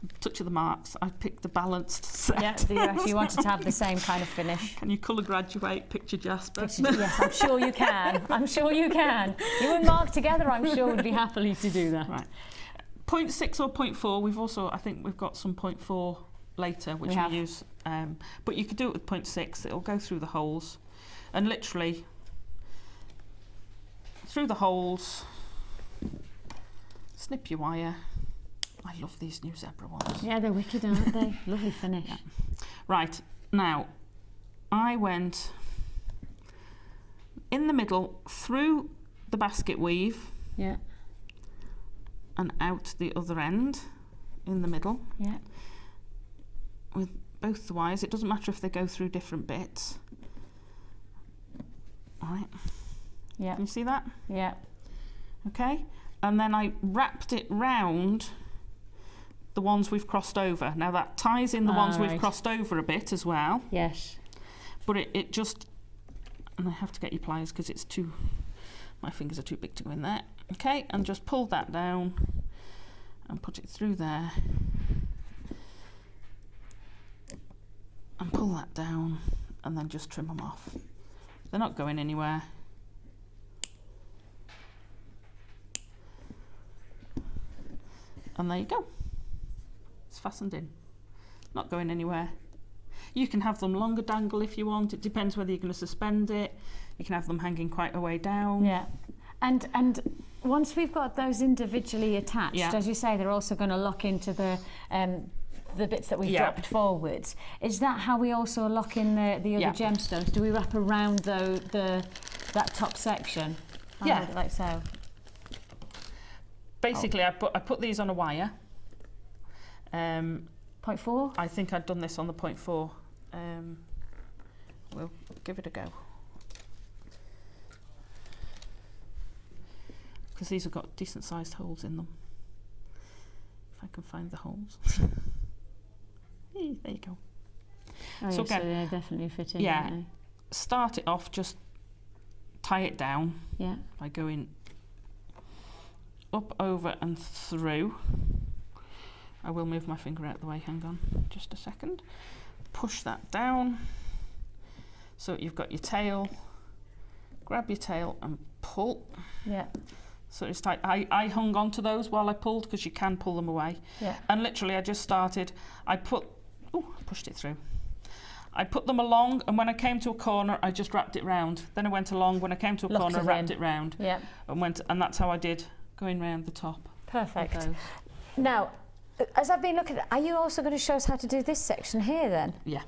Speaker 5: a touch of the marks, I picked the balanced set.
Speaker 4: Yeah, you wanted to have the same kind of finish.
Speaker 5: Can you colour graduate, picture Jasper?
Speaker 4: Yes, I'm sure you can. I'm sure you can. You and Mark together, I'm sure, would be happily to do that.
Speaker 5: Right. 0.6 or 0.4, I think we've got some 0.4 later, which we use. But you could do it with 0.6, it'll go through the holes. And literally, through the holes, snip your wire. I love these new zebra ones.
Speaker 4: Yeah, they're wicked, aren't they? Lovely finish. Yeah.
Speaker 5: Right, now, I went in the middle, through the basket weave.
Speaker 4: Yeah.
Speaker 5: And out the other end, in the middle.
Speaker 4: Yeah.
Speaker 5: With both the wires. It doesn't matter if they go through different bits. All right.
Speaker 4: Yeah.
Speaker 5: Can you see that?
Speaker 4: Yeah.
Speaker 5: Okay. And then I wrapped it round the ones we've crossed over. Now that ties in the ones we've crossed over a bit as well.
Speaker 4: Yes.
Speaker 5: But it just, and I have to get your pliers because it's too, my fingers are too big to go in there. Okay, and just pull that down and put it through there. And pull that down and then just trim them off. They're not going anywhere. And there you go. It's fastened in. Not going anywhere. You can have them longer dangle if you want. It depends whether you're going to suspend it. You can have them hanging quite a way down.
Speaker 4: Yeah. And once we've got those individually attached, as you say, they're also going to lock into the bits that we've dropped forwards. Is that how we also lock in the other gemstones? Do we wrap around that top section?
Speaker 5: Yeah.
Speaker 4: Like so.
Speaker 5: Basically, I put these on a wire.
Speaker 4: 0.4?
Speaker 5: I think I'd done this on the 0.4. We'll give it a go. Because these have got decent sized holes in them. If I can find the holes. Hey, there you go.
Speaker 4: Oh,
Speaker 5: So
Speaker 4: yeah,
Speaker 5: again,
Speaker 4: so they definitely fit in.
Speaker 5: yeah.
Speaker 4: Don't
Speaker 5: start it off, just tie it down
Speaker 4: they? Yeah.
Speaker 5: by going up, over and through. I will move my finger out of the way, hang on just a second. Push that down. So you've got your tail, grab your tail and pull.
Speaker 4: Yeah.
Speaker 5: So it's tight. I hung on to those while I pulled, because you can pull them away.
Speaker 4: Yeah.
Speaker 5: And literally I just started, I pushed it through. I put them along, and when I came to a corner, I just wrapped it round. Then I went along, when I came to a corner, I wrapped it round.
Speaker 4: Yeah.
Speaker 5: And that's how I did, going round the top.
Speaker 4: Perfect. Now, as I've been looking at, are you also going to show us how to do this section here then?
Speaker 5: Yeah.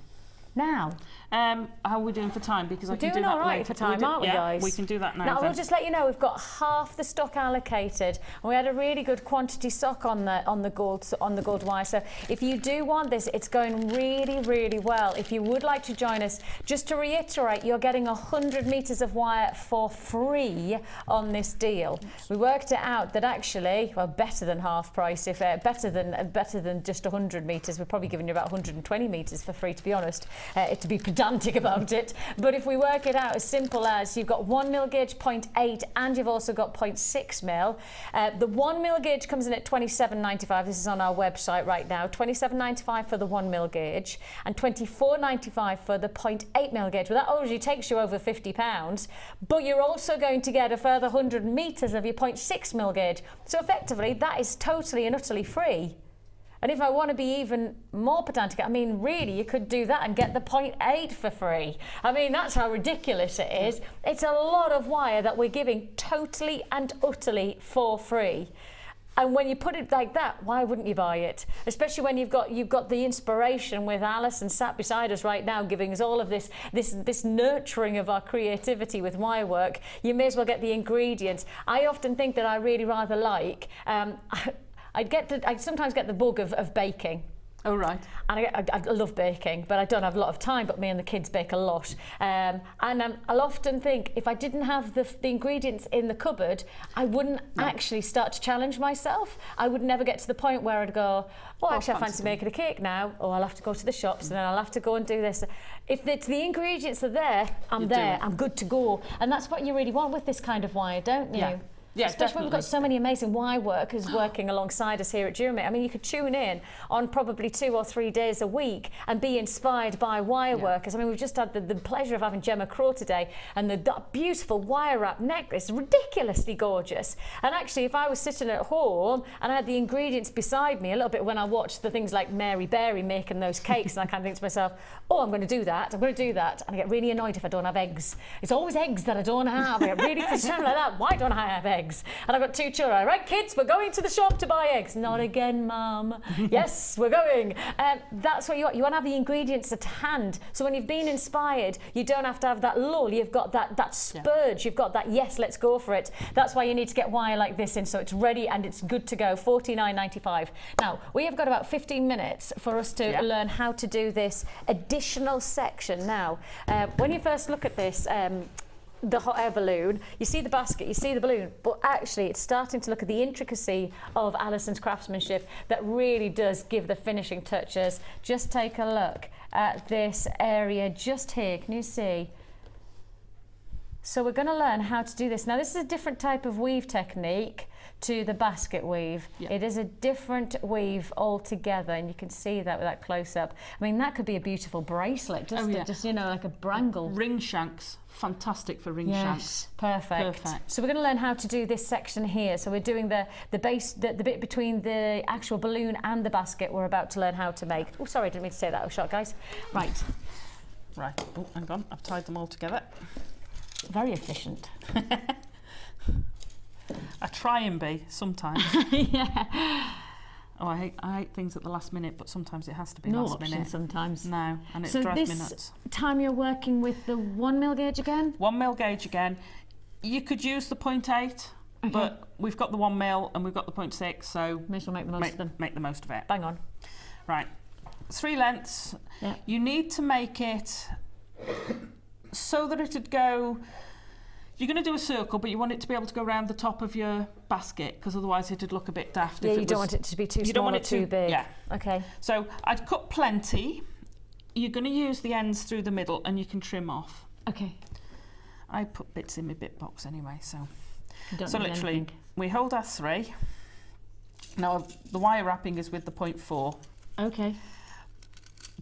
Speaker 4: Now?
Speaker 5: How are we doing for time? Because I can do
Speaker 4: doing
Speaker 5: that
Speaker 4: all right
Speaker 5: later.
Speaker 4: for time, aren't we, guys?
Speaker 5: We can do that now.
Speaker 4: Now,
Speaker 5: then.
Speaker 4: we'll just let you know we've got half the stock allocated, and we had a really good quantity stock on the gold wire. So if you do want this, it's going really, really well. If you would like to join us, just to reiterate, you're getting 100 meters of wire for free on this deal. We worked it out that actually, well, better than half price, if better than just 100 meters. We're probably giving you about 120 meters for free, to be honest. To be pedantic about it, but if we work it out as simple as you've got 1 mil gauge 0.8 and you've also got 0.6 mil. The 1 mil gauge comes in at £27.95. This is on our website right now. £27.95 for the 1 mil gauge and £24.95 for the 0.8 mil gauge. Well, that already takes you over £50, but you're also going to get a further 100 meters of your 0.6 mil gauge. So effectively, that is totally and utterly free. And if I want to be even more pedantic, I mean, really, you could do that and get the 0.8 for free. I mean, that's how ridiculous it is. It's a lot of wire that we're giving totally and utterly for free. And when you put it like that, why wouldn't you buy it? Especially when you've got the inspiration with Allison sat beside us right now, giving us all of this nurturing of our creativity with Wirework. You may as well get the ingredients. I often think that I really rather like. I sometimes get the bug of baking.
Speaker 5: Oh, right.
Speaker 4: And I love baking, but I don't have a lot of time, but me and the kids bake a lot. And I'll often think, if I didn't have the ingredients in the cupboard, I wouldn't actually start to challenge myself. I would never get to the point where I'd go, I fancy making a cake now, or I'll have to go to the shops and then I'll have to go and do this. If it's the ingredients are there, I'm good to go. And that's what you really want with this kind of wire, don't you?
Speaker 5: Yeah. Yeah,
Speaker 4: especially when we've got so many amazing wire workers working alongside us here at Jewellery Maker. I mean, you could tune in on probably 2 or 3 days a week and be inspired by wire workers. I mean, we've just had the pleasure of having Gemma Crow today, and that beautiful wire wrap necklace, ridiculously gorgeous. And actually, if I was sitting at home and I had the ingredients beside me a little bit when I watched the things like Mary Berry making those cakes, and I kind of think to myself, I'm going to do that, and I get really annoyed if I don't have eggs. It's always eggs that I don't have. I get really frustrated like that. Why don't I have eggs? And I've got 2 children. Right, kids, we're going to the shop to buy eggs. Not again, Mum. Yes, we're going. That's what you want. You want to have the ingredients at hand. So when you've been inspired, you don't have to have that lull. You've got that spurge. You've got that, yes, let's go for it. That's why you need to get wire like this in, so it's ready and it's good to go. $49.95. Now, we have got about 15 minutes for us to learn how to do this additional section. Now, when you first look at this, the hot air balloon, you see the basket, you see the balloon, but actually it's starting to look at the intricacy of Allison's craftsmanship that really does give the finishing touches. Just take a look at this area just here. Can you see? So we're going to learn how to do this. Now, this is a different type of weave technique to the basket weave. It is a different weave altogether, and you can see that with that close-up. I mean, that could be a beautiful bracelet, doesn't it? Just, like a brangle.
Speaker 5: Ring shanks, fantastic for ring shanks.
Speaker 4: Perfect. So we're going to learn how to do this section here. So we're doing the base, the bit between the actual balloon and the basket. We're about to learn how to make. Oh, sorry, I didn't mean to say that. Shot, guys. Right.
Speaker 5: Oh, hang on. I've tied them all together.
Speaker 4: Very efficient.
Speaker 5: I try and be sometimes.
Speaker 4: Yeah.
Speaker 5: Oh, I hate things at the last minute, but sometimes it has to be
Speaker 4: no
Speaker 5: last
Speaker 4: option
Speaker 5: minute.
Speaker 4: Sometimes.
Speaker 5: No, and it
Speaker 4: so
Speaker 5: drives me
Speaker 4: this
Speaker 5: nuts.
Speaker 4: Time you're working with the 1 mil gauge again?
Speaker 5: 1 mil gauge again. You could use the 0.8, but we've got the 1 mil and we've got the 0.6, so
Speaker 4: may as well make the most of them.
Speaker 5: Make the most of it.
Speaker 4: Bang on.
Speaker 5: Right. 3 lengths.
Speaker 4: Yeah.
Speaker 5: You need to make it so that it'd go. You're going to do a circle, but you want it to be able to go around the top of your basket, because otherwise it'd look a bit daft.
Speaker 4: Yeah, you don't want it to be too small or too big.
Speaker 5: Yeah.
Speaker 4: Okay.
Speaker 5: So I'd cut plenty you're going to use the ends through the middle and you can trim off.
Speaker 4: Okay.
Speaker 5: I put bits in my bit box anyway, so
Speaker 4: So
Speaker 5: literally we hold our 3. Now the wire wrapping is with the 0.4.
Speaker 4: Okay.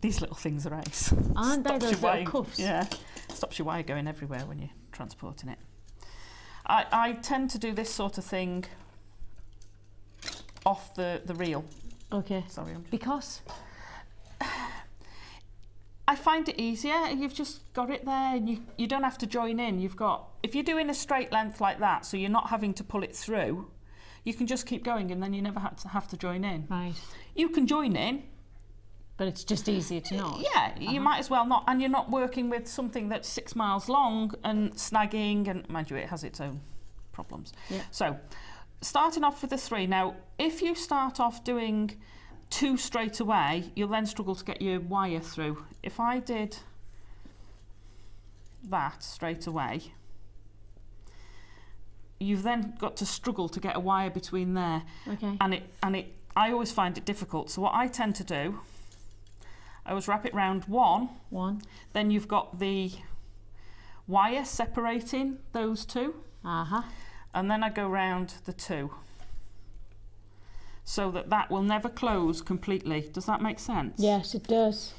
Speaker 5: These little things are ace.
Speaker 4: Aren't they, those little cuffs?
Speaker 5: Yeah, stops your wire going everywhere when you're transporting it. I tend to do this sort of thing off the reel.
Speaker 4: Okay.
Speaker 5: Sorry,
Speaker 4: Because?
Speaker 5: I find it easier. You've just got it there, and you don't have to join in. If you're doing a straight length like that, so you're not having to pull it through, you can just keep going, and then you never have to join in.
Speaker 4: Right.
Speaker 5: You can join in,
Speaker 4: but it's just easier to not.
Speaker 5: Yeah, you might as well not, and you're not working with something that's 6 miles long and snagging, and mind you, it has its own problems.
Speaker 4: Yeah.
Speaker 5: So, starting off with the 3. Now, if you start off doing 2 straight away, you'll then struggle to get your wire through. If I did that straight away, you've then got to struggle to get a wire between there.
Speaker 4: Okay.
Speaker 5: And I always find it difficult. So what I tend to do, I always wrap it round one. Then you've got the wire separating those 2. And then I go round the 2. So that will never close completely. Does that make sense?
Speaker 4: Yes, it does.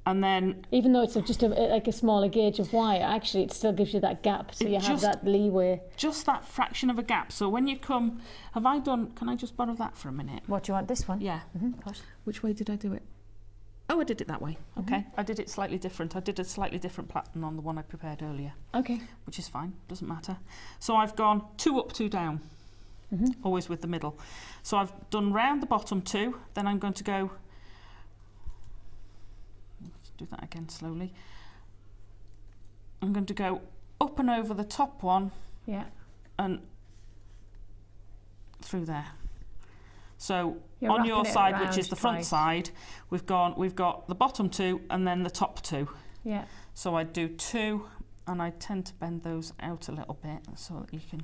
Speaker 5: And then,
Speaker 4: even though it's just like a smaller gauge of wire, actually it still gives you that gap, so you have that leeway.
Speaker 5: Just that fraction of a gap. So when you come, can I just borrow that for a minute?
Speaker 4: What, do you want this one?
Speaker 5: Yeah.
Speaker 4: Of course.
Speaker 5: Which way did I do it? Oh, I did it that way. Okay. I did it slightly different. I did a slightly different pattern on the one I prepared earlier.
Speaker 4: Okay.
Speaker 5: Which is fine, doesn't matter. So I've gone 2 up, 2 down. Always with the middle. So I've done round the bottom 2, then I'm going to go, let's do that again slowly. I'm going to go up and over the top one, and through there. So on your side, which is the front side, we've got the bottom 2 and then the top 2.
Speaker 4: Yeah.
Speaker 5: So I do 2, and I tend to bend those out a little bit so that you can,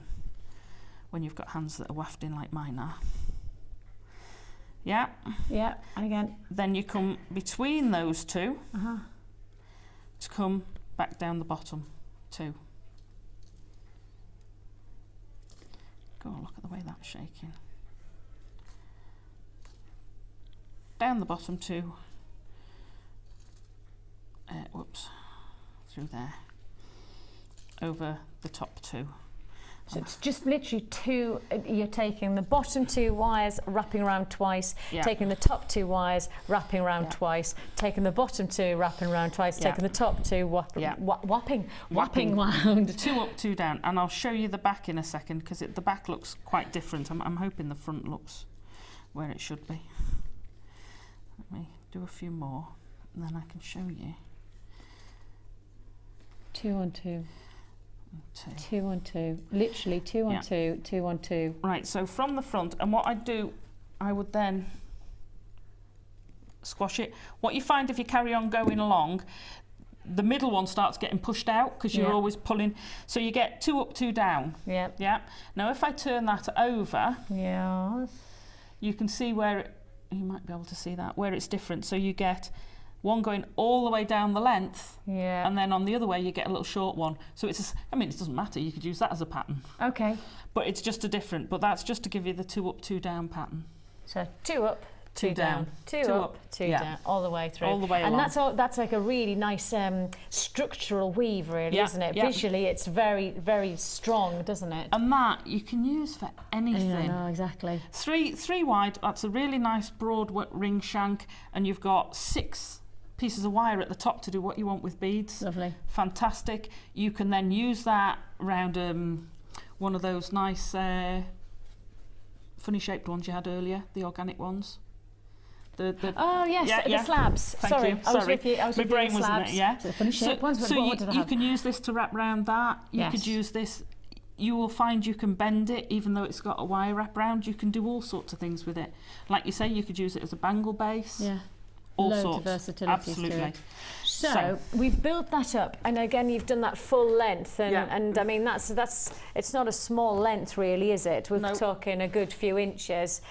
Speaker 5: when you've got hands that are wafting like mine are. Yeah.
Speaker 4: Yeah, and again.
Speaker 5: Then you come between those 2 to come back down the bottom 2. Go, look at the way that's shaking. Down the bottom 2. Whoops. Through there. Over the top 2.
Speaker 4: So it's just literally 2, you're taking the bottom 2 wires, wrapping around twice, taking the top 2 wires, wrapping around twice, taking the bottom 2, wrapping around twice, taking the top 2, whapping round.
Speaker 5: 2 up, 2 down. And I'll show you the back in a second, because the back looks quite different. I'm hoping the front looks where it should be. Let me do a few more, and then I can show you.
Speaker 4: 2 on 2. 2 on 2, literally 2 on 2, 2 on 2.
Speaker 5: Right, so from the front, and what I'd do, I would then squash it. What you find if you carry on going along, the middle one starts getting pushed out because you're always pulling. So you get 2 up, 2 down.
Speaker 4: Yeah.
Speaker 5: Yeah. Now if I turn that over, you can see where you might be able to see that, where it's different. So you get one going all the way down the length, and then on the other way you get a little short one. So it's, I mean, it doesn't matter, you could use that as a pattern.
Speaker 4: Okay.
Speaker 5: But it's just a different, but that's just to give you the 2 up, 2 down pattern.
Speaker 4: So 2 up, 2 down, 2 up, 2 down, all the way through.
Speaker 5: All the way along.
Speaker 4: And that's like a really nice structural weave, really, isn't it? Visually, it's very, very strong, doesn't it?
Speaker 5: And that you can use for anything.
Speaker 4: Yeah, no, exactly.
Speaker 5: 3 wide, that's a really nice broad ring shank, and you've got 6 pieces of wire at the top to do what you want with beads.
Speaker 4: Lovely.
Speaker 5: Fantastic. You can then use that around one of those nice funny shaped ones you had earlier, the organic ones.
Speaker 4: Oh yes, the slabs.
Speaker 5: Thank you.
Speaker 4: I was with you.
Speaker 5: My brain wasn't it, yeah.
Speaker 4: The funny shaped ones.
Speaker 5: So you can use this to wrap around that. You could use this. You will find you can bend it, even though it's got a wire wrap around. You can do all sorts of things with it. Like you say, you could use it as a bangle base.
Speaker 4: Yeah.
Speaker 5: All
Speaker 4: Loads
Speaker 5: sorts.
Speaker 4: Of versatility.
Speaker 5: Absolutely.
Speaker 4: To it. So we've built that up, and again you've done that full length, and I mean that's it's not a small length really, is it? We're talking a good few inches,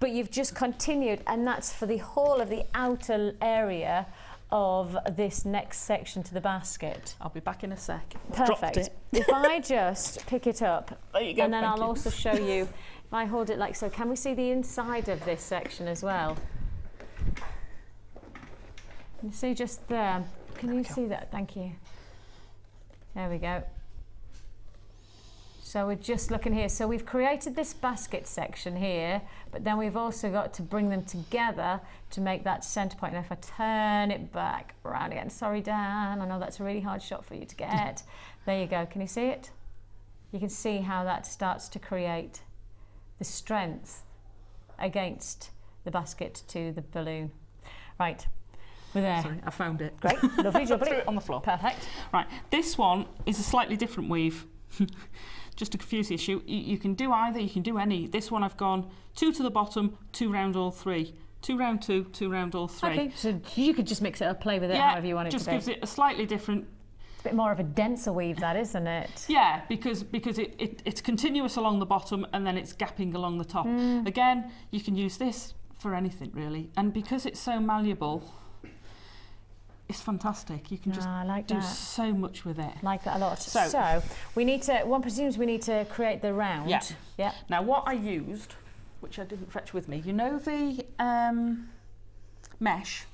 Speaker 4: but you've just continued, and that's for the whole of the outer area of this next section to the basket.
Speaker 5: I'll be back in a sec.
Speaker 4: Perfect. If I just pick it up,
Speaker 5: There you go,
Speaker 4: and then
Speaker 5: thank
Speaker 4: I'll
Speaker 5: you.
Speaker 4: also show you, if I hold it like so, can we see the inside of this section as well? Can you see just there? Can you see that? Thank you. There we go. So we're just looking here. So we've created this basket section here, but then we've also got to bring them together to make that centre point. And if I turn it back around again, sorry Dan, I know that's a really hard shot for you to get. There you go, can you see it? You can see how that starts to create the strength against the basket to the balloon. Right, we're there.
Speaker 5: Sorry, I found it.
Speaker 4: Great, lovely, jubbly.
Speaker 5: Threw it on the floor.
Speaker 4: Perfect.
Speaker 5: Right, this one is a slightly different weave. Just to confuse the issue, you can do either, you can do any. This one I've gone 2 to the bottom, 2 round all 3. 2 round 2, 2 round all 3.
Speaker 4: Okay, so you could just mix it up, play with it however you want it to be.
Speaker 5: just gives it a slightly different...
Speaker 4: It's a bit more of a denser weave, that, isn't it?
Speaker 5: Yeah, because it's continuous along the bottom and then it's gapping along the top. Again, you can use this for anything really, and because it's so malleable, it's fantastic. You can just do so much with it.
Speaker 4: Like that a lot. So we need to, one presumes we need to create the round.
Speaker 5: Yeah.
Speaker 4: Yeah.
Speaker 5: Now what I used, which I didn't fetch with me, you know the mesh?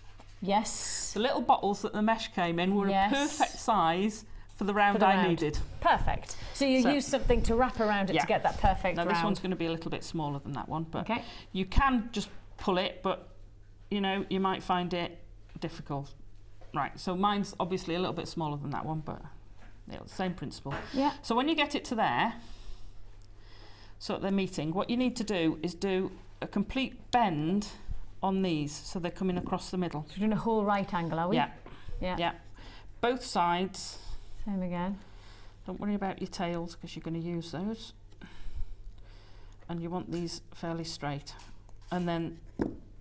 Speaker 4: Yes.
Speaker 5: The little bottles that the mesh came in were a perfect size for the round I needed.
Speaker 4: Perfect. So you use something to wrap around it to get that perfect round.
Speaker 5: Now this one's going to be a little bit smaller than that one, but
Speaker 4: okay.
Speaker 5: You can just pull it, but you know, you might find it difficult. Right, so mine's obviously a little bit smaller than that one, but same principle.
Speaker 4: Yeah.
Speaker 5: So when you get it to there, so at the meeting, what you need to do is do a complete bend on these, so they're coming across the middle.
Speaker 4: So we're doing a whole right angle, are we?
Speaker 5: Yeah.
Speaker 4: Yeah.
Speaker 5: Yeah. Both sides.
Speaker 4: Same again.
Speaker 5: Don't worry about your tails, because you're going to use those. And you want these fairly straight. And then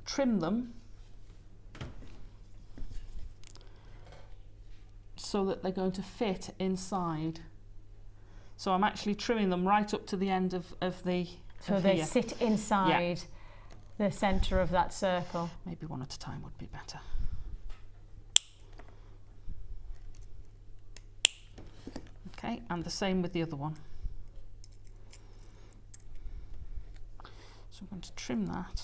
Speaker 5: trim them so that they're going to fit inside. So I'm actually trimming them right up to the end of the...
Speaker 4: So they sit inside the centre of that circle.
Speaker 5: Maybe one at a time would be better. Okay, and the same with the other one. So I'm going to trim that.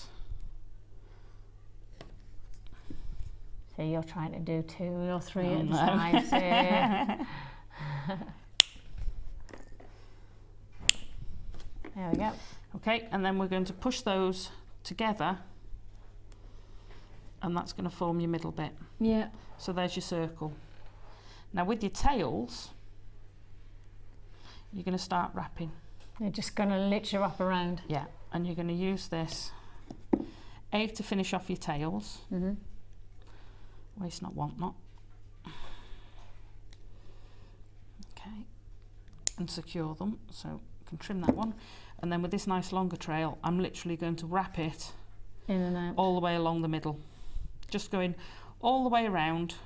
Speaker 4: So you're trying to do 2 or 3 at a time. There we go.
Speaker 5: Okay, and then we're going to push those together, and that's going to form your middle bit.
Speaker 4: Yeah.
Speaker 5: So there's your circle. Now with your tails, you're going to start wrapping.
Speaker 4: You're just going to lit your wrap around.
Speaker 5: Yeah, and you're going to use this, A, to finish off your tails.
Speaker 4: Mm-hmm.
Speaker 5: Waste not, want not. Okay, and secure them, so you can trim that one. And then with this nice longer trail, I'm literally going to wrap it
Speaker 4: in and out
Speaker 5: all the way along the middle. Just going all the way around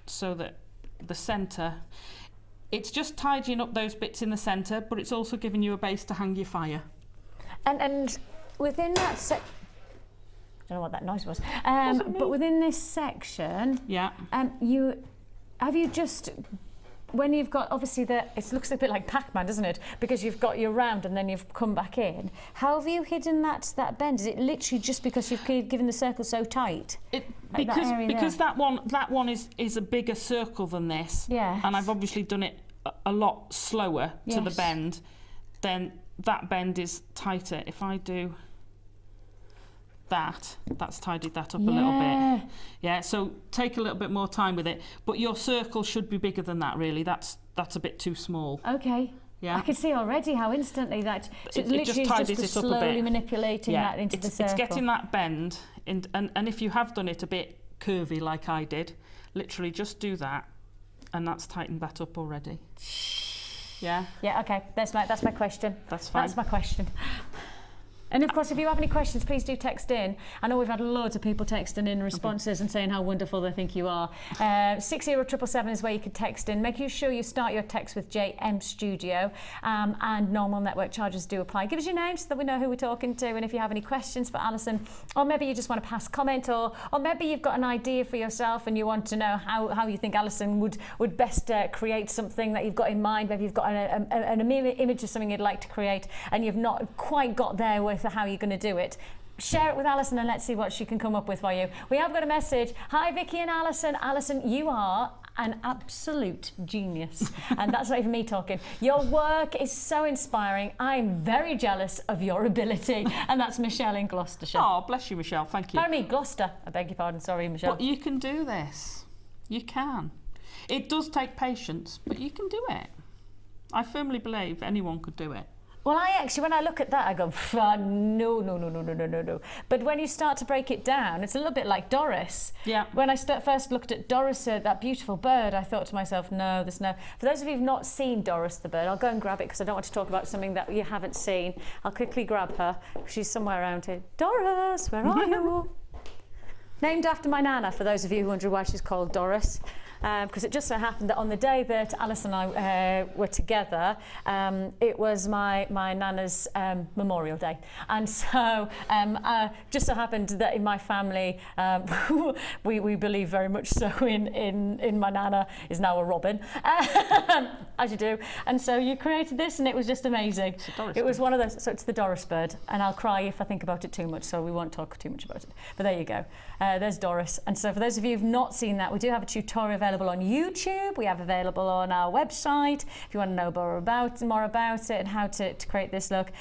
Speaker 5: so that the centre, it's just tidying up those bits in the centre, but it's also giving you a base to hang your fire.
Speaker 4: And within that I don't know what that noise was. But within this section, have you just, when you've got obviously it looks a bit like Pac-Man, doesn't it? Because you've got your round and then you've come back in. How have you hidden that bend? Is it literally just because you've given the circle so tight?
Speaker 5: Because that one is a bigger circle than this.
Speaker 4: Yeah.
Speaker 5: And I've obviously done it a lot slower to the bend. Then that bend is tighter. If I do that's tidied that up a little bit. Yeah, so take a little bit more time with it, but your circle should be bigger than that really. That's a bit too small.
Speaker 4: Okay. Yeah. I can see already how instantly that, so it literally
Speaker 5: just tidies
Speaker 4: just
Speaker 5: it up a bit.
Speaker 4: Slowly manipulating that into the circle.
Speaker 5: It's getting that bend, and if you have done it a bit curvy like I did, literally just do that, and that's tightened that up already. Yeah?
Speaker 4: Yeah, okay, that's my question.
Speaker 5: That's fine.
Speaker 4: That's my question. And of course, if you have any questions, please do text in. I know we've had loads of people texting in responses and saying how wonderful they think you are. 60777 is where you can text in. Make sure you start your text with JM Studio, and normal network charges do apply. Give us your name so that we know who we're talking to, and if you have any questions for Alison, or maybe you just want to pass comment, or maybe you've got an idea for yourself and you want to know how you think Alison would best create something that you've got in mind. Maybe you've got an image of something you'd like to create and you've not quite got there with how you're going to do it. Share it with Alison and let's see what she can come up with for you. We have got a message. Hi, Vicki and Alison. Alison, you are an absolute genius. And that's not even me talking. Your work is so inspiring. I'm very jealous of your ability. And that's Michelle in Gloucestershire.
Speaker 5: Oh, bless you, Michelle. Thank you.
Speaker 4: Pardon me, Gloucester. I beg your pardon. Sorry, Michelle.
Speaker 5: But you can do this. You can. It does take patience, but you can do it. I firmly believe anyone could do it.
Speaker 4: Well, when I look at that, I go, no. But when you start to break it down, it's a little bit like Doris.
Speaker 5: Yeah.
Speaker 4: When I first looked at Doris, that beautiful bird, I thought to myself, no, there's no. For those of you who've not seen Doris the bird, I'll go and grab it because I don't want to talk about something that you haven't seen. I'll quickly grab her. She's somewhere around here. Doris, where are you? Named after my nana, for those of you who wonder why she's called Doris. Because it just so happened that on the day that Alice and I were together, it was my nana's Memorial Day. And so just so happened that in my family, we believe very much so in my nana is now a robin, as you do. And so you created this and it was just amazing. It was one of those, so it's the Doris bird. And I'll cry if I think about it too much, so we won't talk too much about it. But there you go. There's Doris. And so for those of you who've not seen that, we do have a tutorial available on YouTube. We have available on our website if you want to know more about it and how to create this look.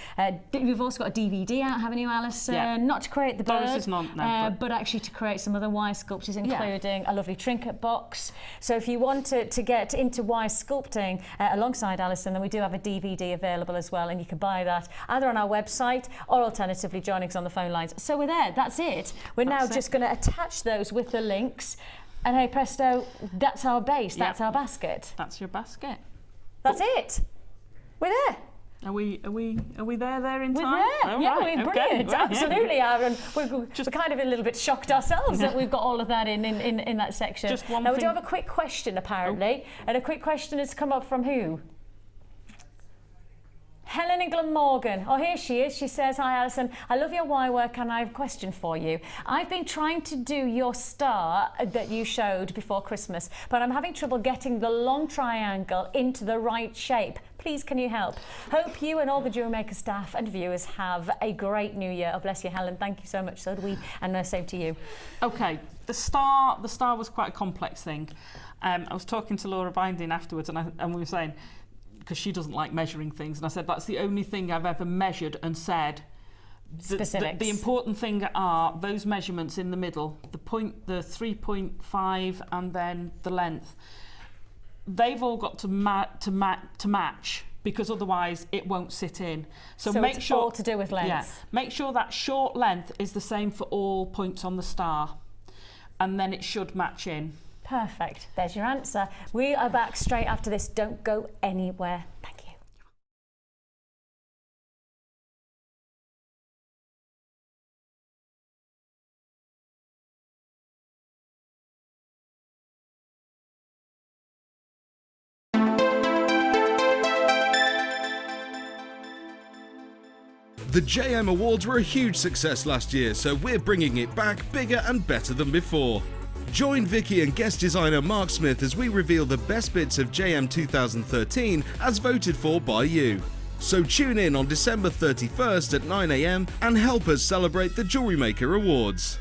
Speaker 4: We've also got a DVD out, haven't you, Alice?
Speaker 5: Yeah.
Speaker 4: Not to create the bird,
Speaker 5: Doris is not, no,
Speaker 4: but actually to create some other wire sculptures, including a lovely trinket box. So if you want to get into wire sculpting alongside Alison, then we do have a DVD available as well, and you can buy that either on our website or alternatively joining us on the phone lines. So we're there. That's it. We're now just going to attach those with the links. And hey presto, that's our base, that's our basket.
Speaker 5: That's your basket.
Speaker 4: That's it. We're there.
Speaker 5: Are we there in time?
Speaker 4: We're there. Yeah,
Speaker 5: right.
Speaker 4: we're brilliant. Absolutely are. And we're kind of a little bit shocked ourselves that we've got all of that in that section.
Speaker 5: Just one
Speaker 4: now
Speaker 5: thing.
Speaker 4: we do have a quick question apparently. And a quick question has come up from who? Helen in Glamorgan. Oh, here she is. She says, hi, Alison. I love your wire work and I have a question for you. I've been trying to do your star that you showed before Christmas, but I'm having trouble getting the long triangle into the right shape. Please, can you help? Hope you and all the Jewellery Maker staff and viewers have a great new year. Oh, bless you, Helen. Thank you so much. So do we. And same to you.
Speaker 5: Okay. The star was quite a complex thing. I was talking to Laura Binding afterwards and we were saying, because she doesn't like measuring things, and I said that's the only thing I've ever measured and said
Speaker 4: specifics.
Speaker 5: The important thing are those measurements in the middle, the 3.5 and then the length. They've all got to match, because otherwise it won't sit in. So make
Speaker 4: it's
Speaker 5: sure
Speaker 4: all to do with length.
Speaker 5: Yeah, make sure that short length is the same for all points on the star, and then it should match in.
Speaker 4: Perfect. There's your answer. We are back straight after this. Don't go anywhere. Thank you.
Speaker 3: The JM Awards were a huge success last year, so we're bringing it back bigger and better than before. Join Vicki and guest designer Mark Smith as we reveal the best bits of JM 2013 as voted for by you. So tune in on December 31st at 9 AM and help us celebrate the Jewellery Maker Awards.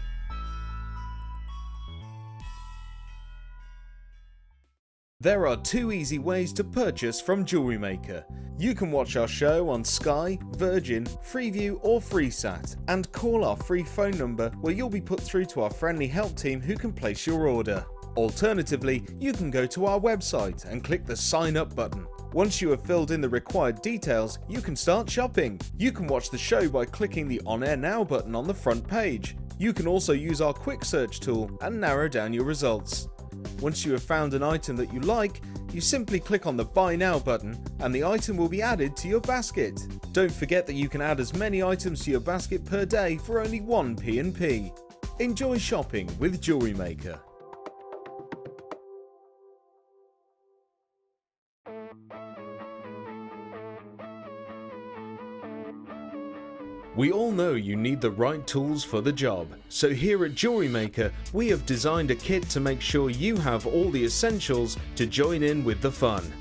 Speaker 3: There are 2 easy ways to purchase from Jewellery Maker. You can watch our show on Sky, Virgin, Freeview or FreeSat and call our free phone number where you'll be put through to our friendly help team who can place your order. Alternatively, you can go to our website and click the sign up button. Once you have filled in the required details, you can start shopping. You can watch the show by clicking the On Air Now button on the front page. You can also use our quick search tool and narrow down your results. Once you have found an item that you like, you simply click on the Buy Now button and the item will be added to your basket. Don't forget that you can add as many items to your basket per day for only 1 P&P. Enjoy shopping with Jewellery Maker. We all know you need the right tools for the job, so here at Jewellery Maker we have designed a kit to make sure you have all the essentials to join in with the fun.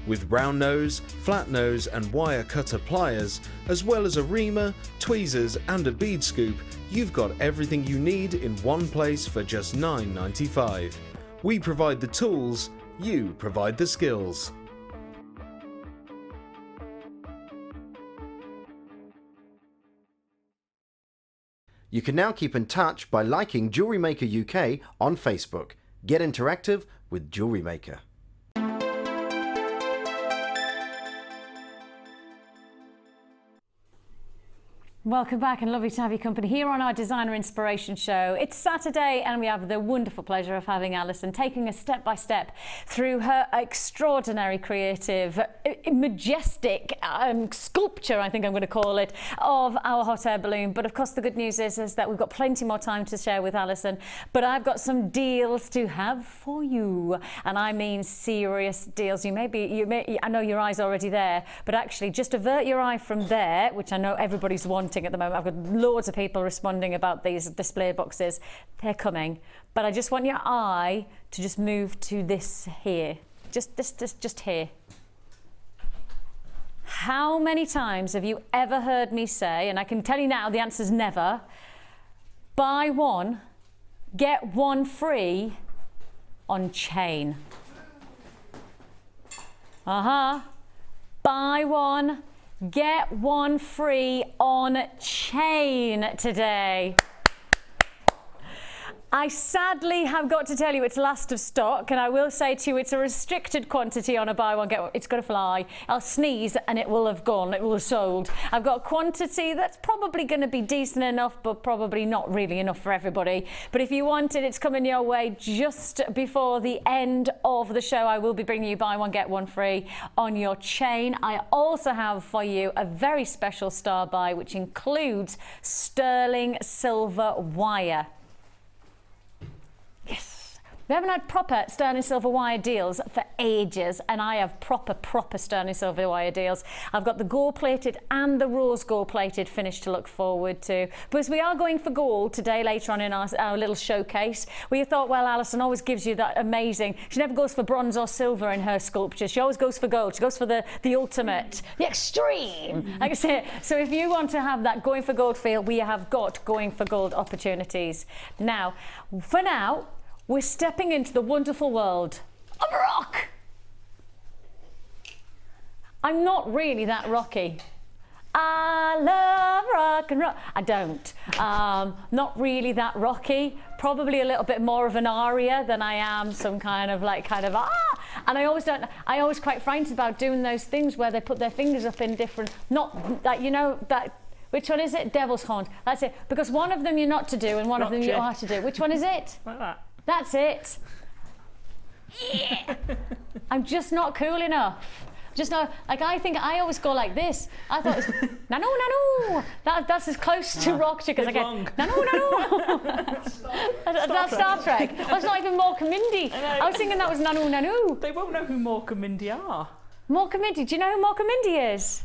Speaker 3: With round nose, flat nose and wire cutter pliers, as well as a reamer, tweezers and a bead scoop, you've got everything you need in one place for just $9.95. We provide the tools, you provide the skills.
Speaker 8: You can now keep in touch by liking Jewellery Maker UK on Facebook. Get interactive with Jewellery Maker.
Speaker 4: Welcome back, and lovely to have your company here on our Designer Inspiration show. It's Saturday and we have the wonderful pleasure of having Allison taking us step by step through her extraordinary, creative, majestic sculpture, I think I'm going to call it, of our hot air balloon. But of course the good news is that we've got plenty more time to share with Allison, but I've got some deals to have for you, and I mean serious deals. I know your eye's already there, but actually just avert your eye from there, which I know everybody's wanting at the moment. I've got loads of people responding about these display boxes. They're coming, but I just want your eye to just move to this here, just here. How many times have you ever heard me say, and I can tell you now the answer's never, buy one, get one free on chain? Buy one, get one free on chain today. I sadly have got to tell you it's last of stock, and I will say to you it's a restricted quantity on a buy one get one. It's going to fly. I'll sneeze and it will have gone. It will have sold. I've got a quantity that's probably going to be decent enough, but probably not really enough for everybody. But if you want it, it's coming your way just before the end of the show. I will be bringing you buy one get one free on your chain. I also have for you a very special star buy, which includes sterling silver wire. Yes, we haven't had proper sterling silver wire deals for ages, and I have proper sterling silver wire deals. I've got the gold plated and the rose gold plated finish to look forward to, because we are going for gold today later on in our little showcase. We thought, well, Allison always gives you that amazing, she never goes for bronze or silver in her sculpture, she always goes for gold, she goes for the ultimate, the extreme, like I say. So if you want to have that going for gold feel, we have got going for gold opportunities. Now, for now, we're stepping into the wonderful world of rock. I'm not really that rocky. I love rock and roll. I don't. Not really that rocky. Probably a little bit more of an aria than I am some kind of And I always quite frightened about doing those things where they put their fingers up in different, not that, you know, that. Which one is it? Devil's horns. That's it. Because one of them you're not to do and one of them you are to do. Which one is it?
Speaker 5: Like that.
Speaker 4: That's it. Yeah. I'm just not cool enough. Just not, like, I think I always go like this. I thought it was nano. That's as close to rock chick as I get. Nano. That's Star Trek. That's not even Mork and Mindy. I was thinking that was nano.
Speaker 5: They won't know who Mork and Mindy are.
Speaker 4: Mork and Mindy. Do you know who Mork and Mindy is?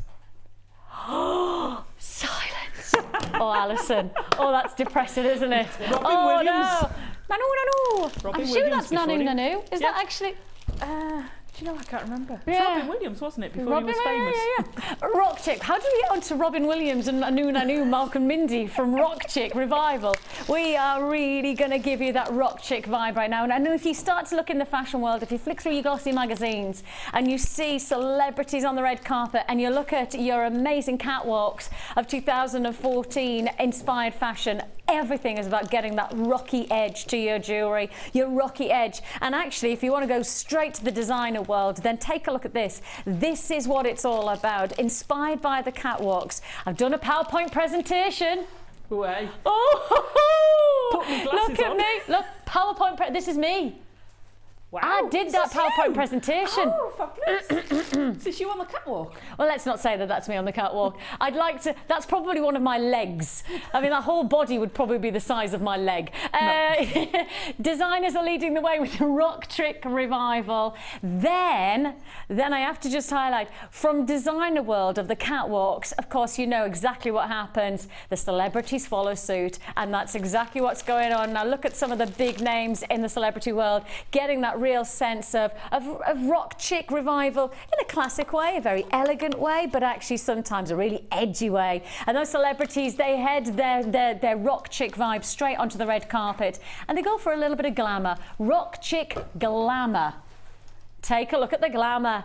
Speaker 4: Silence. Oh, Allison. Oh, that's depressing, isn't it?
Speaker 5: Robin Williams.
Speaker 4: No. Nanu.
Speaker 5: Robin
Speaker 4: I'm sure
Speaker 5: Williams
Speaker 4: that's Nanu. Is that actually?
Speaker 5: Do you know, I can't remember.
Speaker 4: Yeah.
Speaker 5: It's Robin Williams, wasn't it, before he was famous?
Speaker 4: Yeah. Rock Chick. How do we get onto Robin Williams and Nanu, Mark and Mindy from Rock Chick Revival? We are really going to give you that Rock Chick vibe right now. And I know if you start to look in the fashion world, if you flick through your glossy magazines and you see celebrities on the red carpet and you look at your amazing catwalks of 2014 inspired fashion, everything is about getting that rocky edge to your jewellery, your rocky edge. And actually, if you want to go straight to the designer world, then take a look at this. This is what it's all about. Inspired by the catwalks. I've done a PowerPoint presentation.
Speaker 5: Way.
Speaker 4: Oh,
Speaker 5: Put my glasses
Speaker 4: look at
Speaker 5: on.
Speaker 4: me. Look, PowerPoint. This is me.
Speaker 5: Wow.
Speaker 4: I did that PowerPoint presentation.
Speaker 5: Oh, fabulous. Is this you on the catwalk?
Speaker 4: Well, let's not say that that's me on the catwalk. I'd like to, that's probably one of my legs. I mean, that whole body would probably be the size of my leg. Designers are leading the way with the rock trick revival. Then I have to just highlight, from designer world of the catwalks, of course, you know exactly what happens. The celebrities follow suit, and that's exactly what's going on. Now look at some of the big names in the celebrity world getting that real sense of rock chick revival in a classic way, a very elegant way, but actually sometimes a really edgy way. And those celebrities, they head their rock chick vibe straight onto the red carpet, and they go for a little bit of glamour. Rock chick glamour. Take a look at the glamour.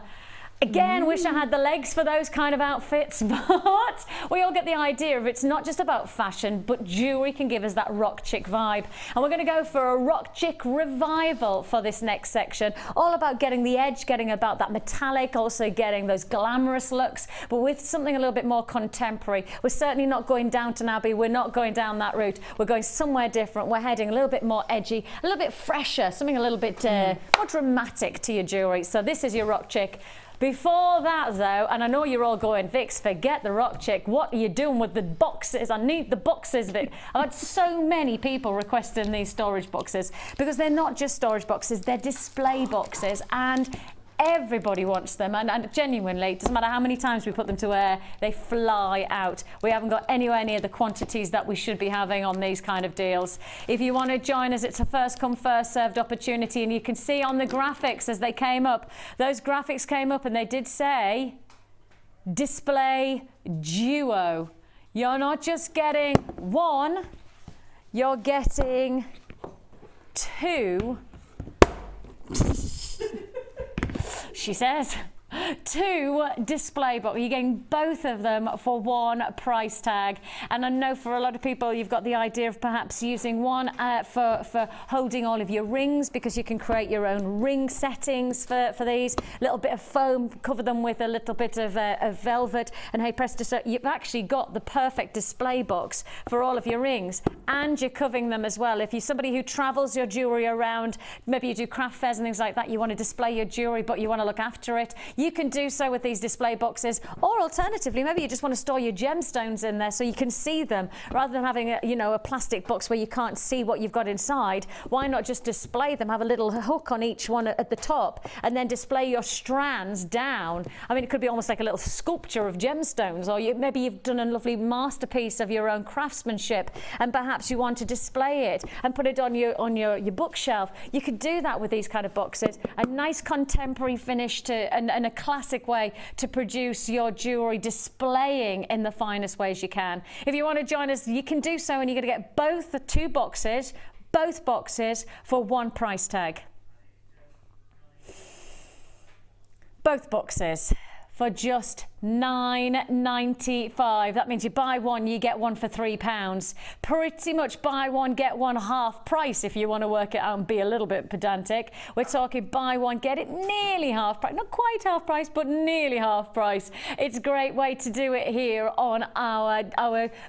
Speaker 4: Again, wish I had the legs for those kind of outfits, but we all get the idea of it's not just about fashion, but jewellery can give us that rock chick vibe. And we're going to go for a rock chick revival for this next section, all about getting the edge, getting about that metallic, also getting those glamorous looks, but with something a little bit more contemporary. We're certainly not going Downton Abbey, we're not going down that route, we're going somewhere different. We're heading a little bit more edgy, a little bit fresher, something a little bit more dramatic to your jewellery. So this is your rock chick. Before that though, and I know you're all going, Vix, forget the rock chick, what are you doing with the boxes? I need the boxes, Vic. I've had so many people requesting these storage boxes, because they're not just storage boxes, they're display boxes, and everybody wants them, and genuinely, it doesn't matter how many times we put them to air, they fly out. We haven't got anywhere near the quantities that we should be having on these kind of deals. If you want to join us, it's a first come first served opportunity, and you can see on the graphics as they came up, those graphics came up and they did say display duo. You're not just getting one, you're getting two. She says, two display boxes. You're getting both of them for one price tag. And I know for a lot of people, you've got the idea of perhaps using one for holding all of your rings, because you can create your own ring settings for these. A little bit of foam, cover them with a little bit of velvet, and hey presto, so you've actually got the perfect display box for all of your rings. And you're covering them as well. If you're somebody who travels your jewellery around, maybe you do craft fairs and things like that, you want to display your jewellery but you want to look after it, you can do so with these display boxes. Or alternatively, maybe you just want to store your gemstones in there so you can see them, rather than having a plastic box where you can't see what you've got inside. Why not just display them, have a little hook on each one at the top, and then display your strands down. I mean, it could be almost like a little sculpture of gemstones, or maybe you've done a lovely masterpiece of your own craftsmanship, and perhaps you want to display it and put it on your bookshelf. You could do that with these kind of boxes. A nice contemporary finish and a classic way to produce your jewellery, displaying in the finest ways you can. If you want to join us, you can do so, and you're going to get both boxes for one price tag. Both boxes for just £9.95. That means you buy one, you get one for £3. Pretty much buy one, get one half price if you want to work it out and be a little bit pedantic. We're talking buy one, get it nearly half price. Not quite half price, but nearly half price. It's a great way to do it here on our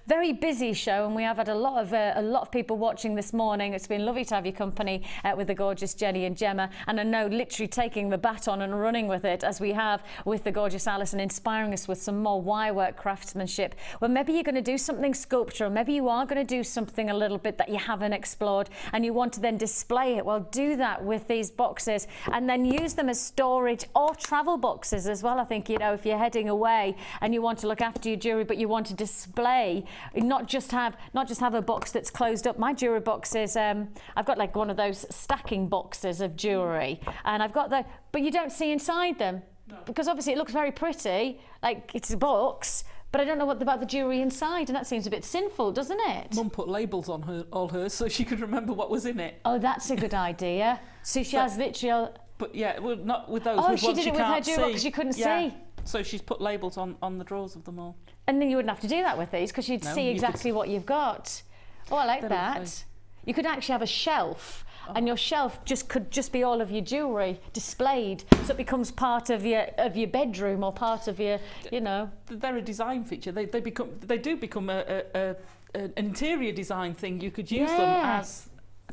Speaker 4: very busy show, and we have had a lot of people watching this morning. It's been lovely to have your company with the gorgeous Jenny and Gemma, and I know literally taking the baton and running with it, as we have with the gorgeous Allison, inspiring us with some more wirework craftsmanship. Well, maybe you're going to do something sculptural, maybe you are going to do something a little bit that you haven't explored and you want to then display it. Well, do that with these boxes, and then use them as storage or travel boxes as well. I think, if you're heading away and you want to look after your jewellery, but you want to display, not just have a box that's closed up. My jewellery boxes, I've got like one of those stacking boxes of jewellery, and I've got but you don't see inside them. No. Because obviously it looks very pretty, like it's a box, but I don't know what about the jewellery inside, and that seems a bit sinful, doesn't it? Mum
Speaker 5: put labels on all hers so she could remember what was in it.
Speaker 4: Oh, that's a good idea. So she has literally...
Speaker 5: But yeah, well, not with those.
Speaker 4: Oh,
Speaker 5: with
Speaker 4: she did it with her jewellery because she couldn't see.
Speaker 5: So she's put labels on the drawers of them all.
Speaker 4: And then you wouldn't have to do that with these, because you'd see exactly what you've got. Oh, I like that. You could actually have a shelf, and your shelf could just be all of your jewellery displayed, so it becomes part of your bedroom or part of your,
Speaker 5: They're a design feature. They do become an interior design thing. You could use them as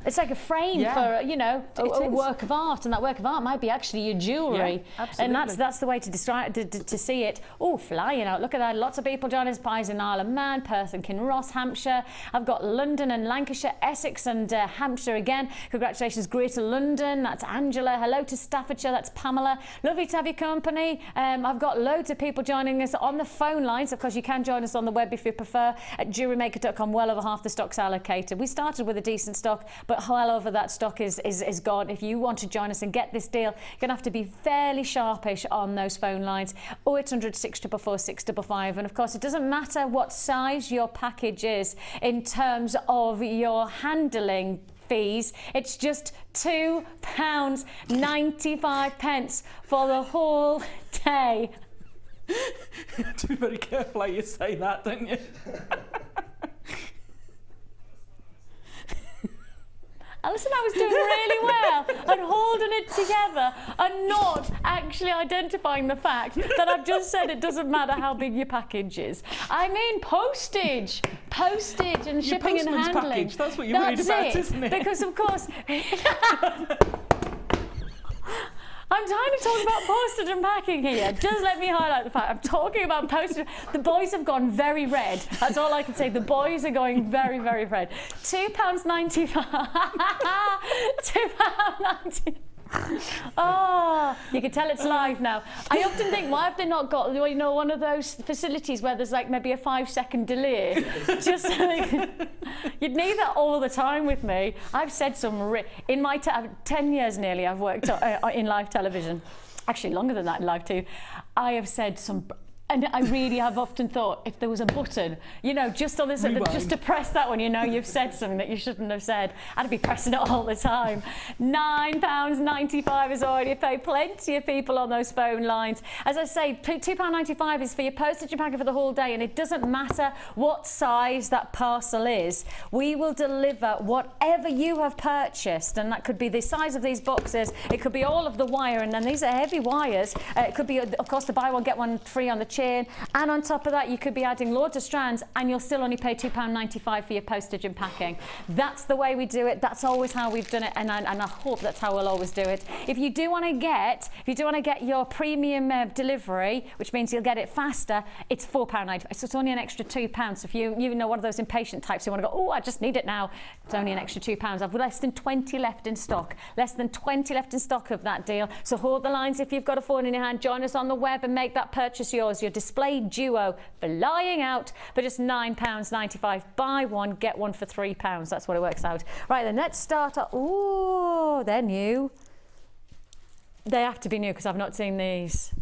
Speaker 4: It's like a frame for, you know, a work of art, and that work of art might be actually your jewellery.
Speaker 5: Yeah, absolutely.
Speaker 4: And that's the way to describe to see it. Oh, flying out! Look at that! Lots of people joining us. Pies in Isle of Man, Perth and Kinross, Hampshire. I've got London and Lancashire, Essex and Hampshire again. Congratulations, Greater London. That's Angela. Hello to Staffordshire. That's Pamela. Lovely to have your company. I've got loads of people joining us on the phone lines. Of course, you can join us on the web if you prefer at jewellerymaker.com. Well over half the stock's allocated. We started with a decent stock, but well over that stock is gone. If you want to join us and get this deal, you're going to have to be fairly sharpish on those phone lines. 0800 644 655. And of course, it doesn't matter what size your package is in terms of your handling fees. It's just £2.95 for the whole day.
Speaker 5: You have to be very careful how you say that, don't you?
Speaker 4: Alison, I was doing really well and holding it together and not actually identifying the fact that I've just said it doesn't matter how big your package is. I mean postage and shipping and handling.
Speaker 5: Package, that's what you're worried about, isn't it?
Speaker 4: Because of course, I'm trying to talk about postage and packing here. Just let me highlight the fact I'm talking about postage. The boys have gone very red. That's all I can say. The boys are going very, very red. £2.95. £2.90. Oh, you can tell it's live now. I often think, why have they not got, you know, one of those facilities where there's like maybe a 5-second delay? Just so you'd need that all the time with me. I've said some in my 10 years nearly I've worked in live television. Actually longer than that in live too. I have said some. And I really have often thought, if there was a button, you know, just on this, just to press that one, you know, you've said something that you shouldn't have said. I'd be pressing it all the time. £9.95 is already paid. Plenty of people on those phone lines. As I say, £2.95 is for your postage and packing for the whole day, and it doesn't matter what size that parcel is. We will deliver whatever you have purchased, and that could be the size of these boxes. It could be all of the wire, and then these are heavy wires. It could be, of course, the buy one get one free on the chain, and on top of that you could be adding loads of strands and you'll still only pay £2.95 for your postage and packing. That's the way we do it. That's always how we've done it, and I hope that's how we'll always do it. If you do want to get your premium delivery, which means you'll get it faster, it's £4.95. So it's only an extra £2. So if you know one of those impatient types who want to go, oh, I just need it now, it's only an extra £2. I've less than 20 left in stock. Less than 20 left in stock of that deal. So hold the lines if you've got a phone in your hand. Join us on the web and make that purchase yours. Your display duo flying out for just £9.95. Buy one, get one for £3. That's what it works out. Right then, let's start. Oh, they're new. They have to be new because I've not seen these.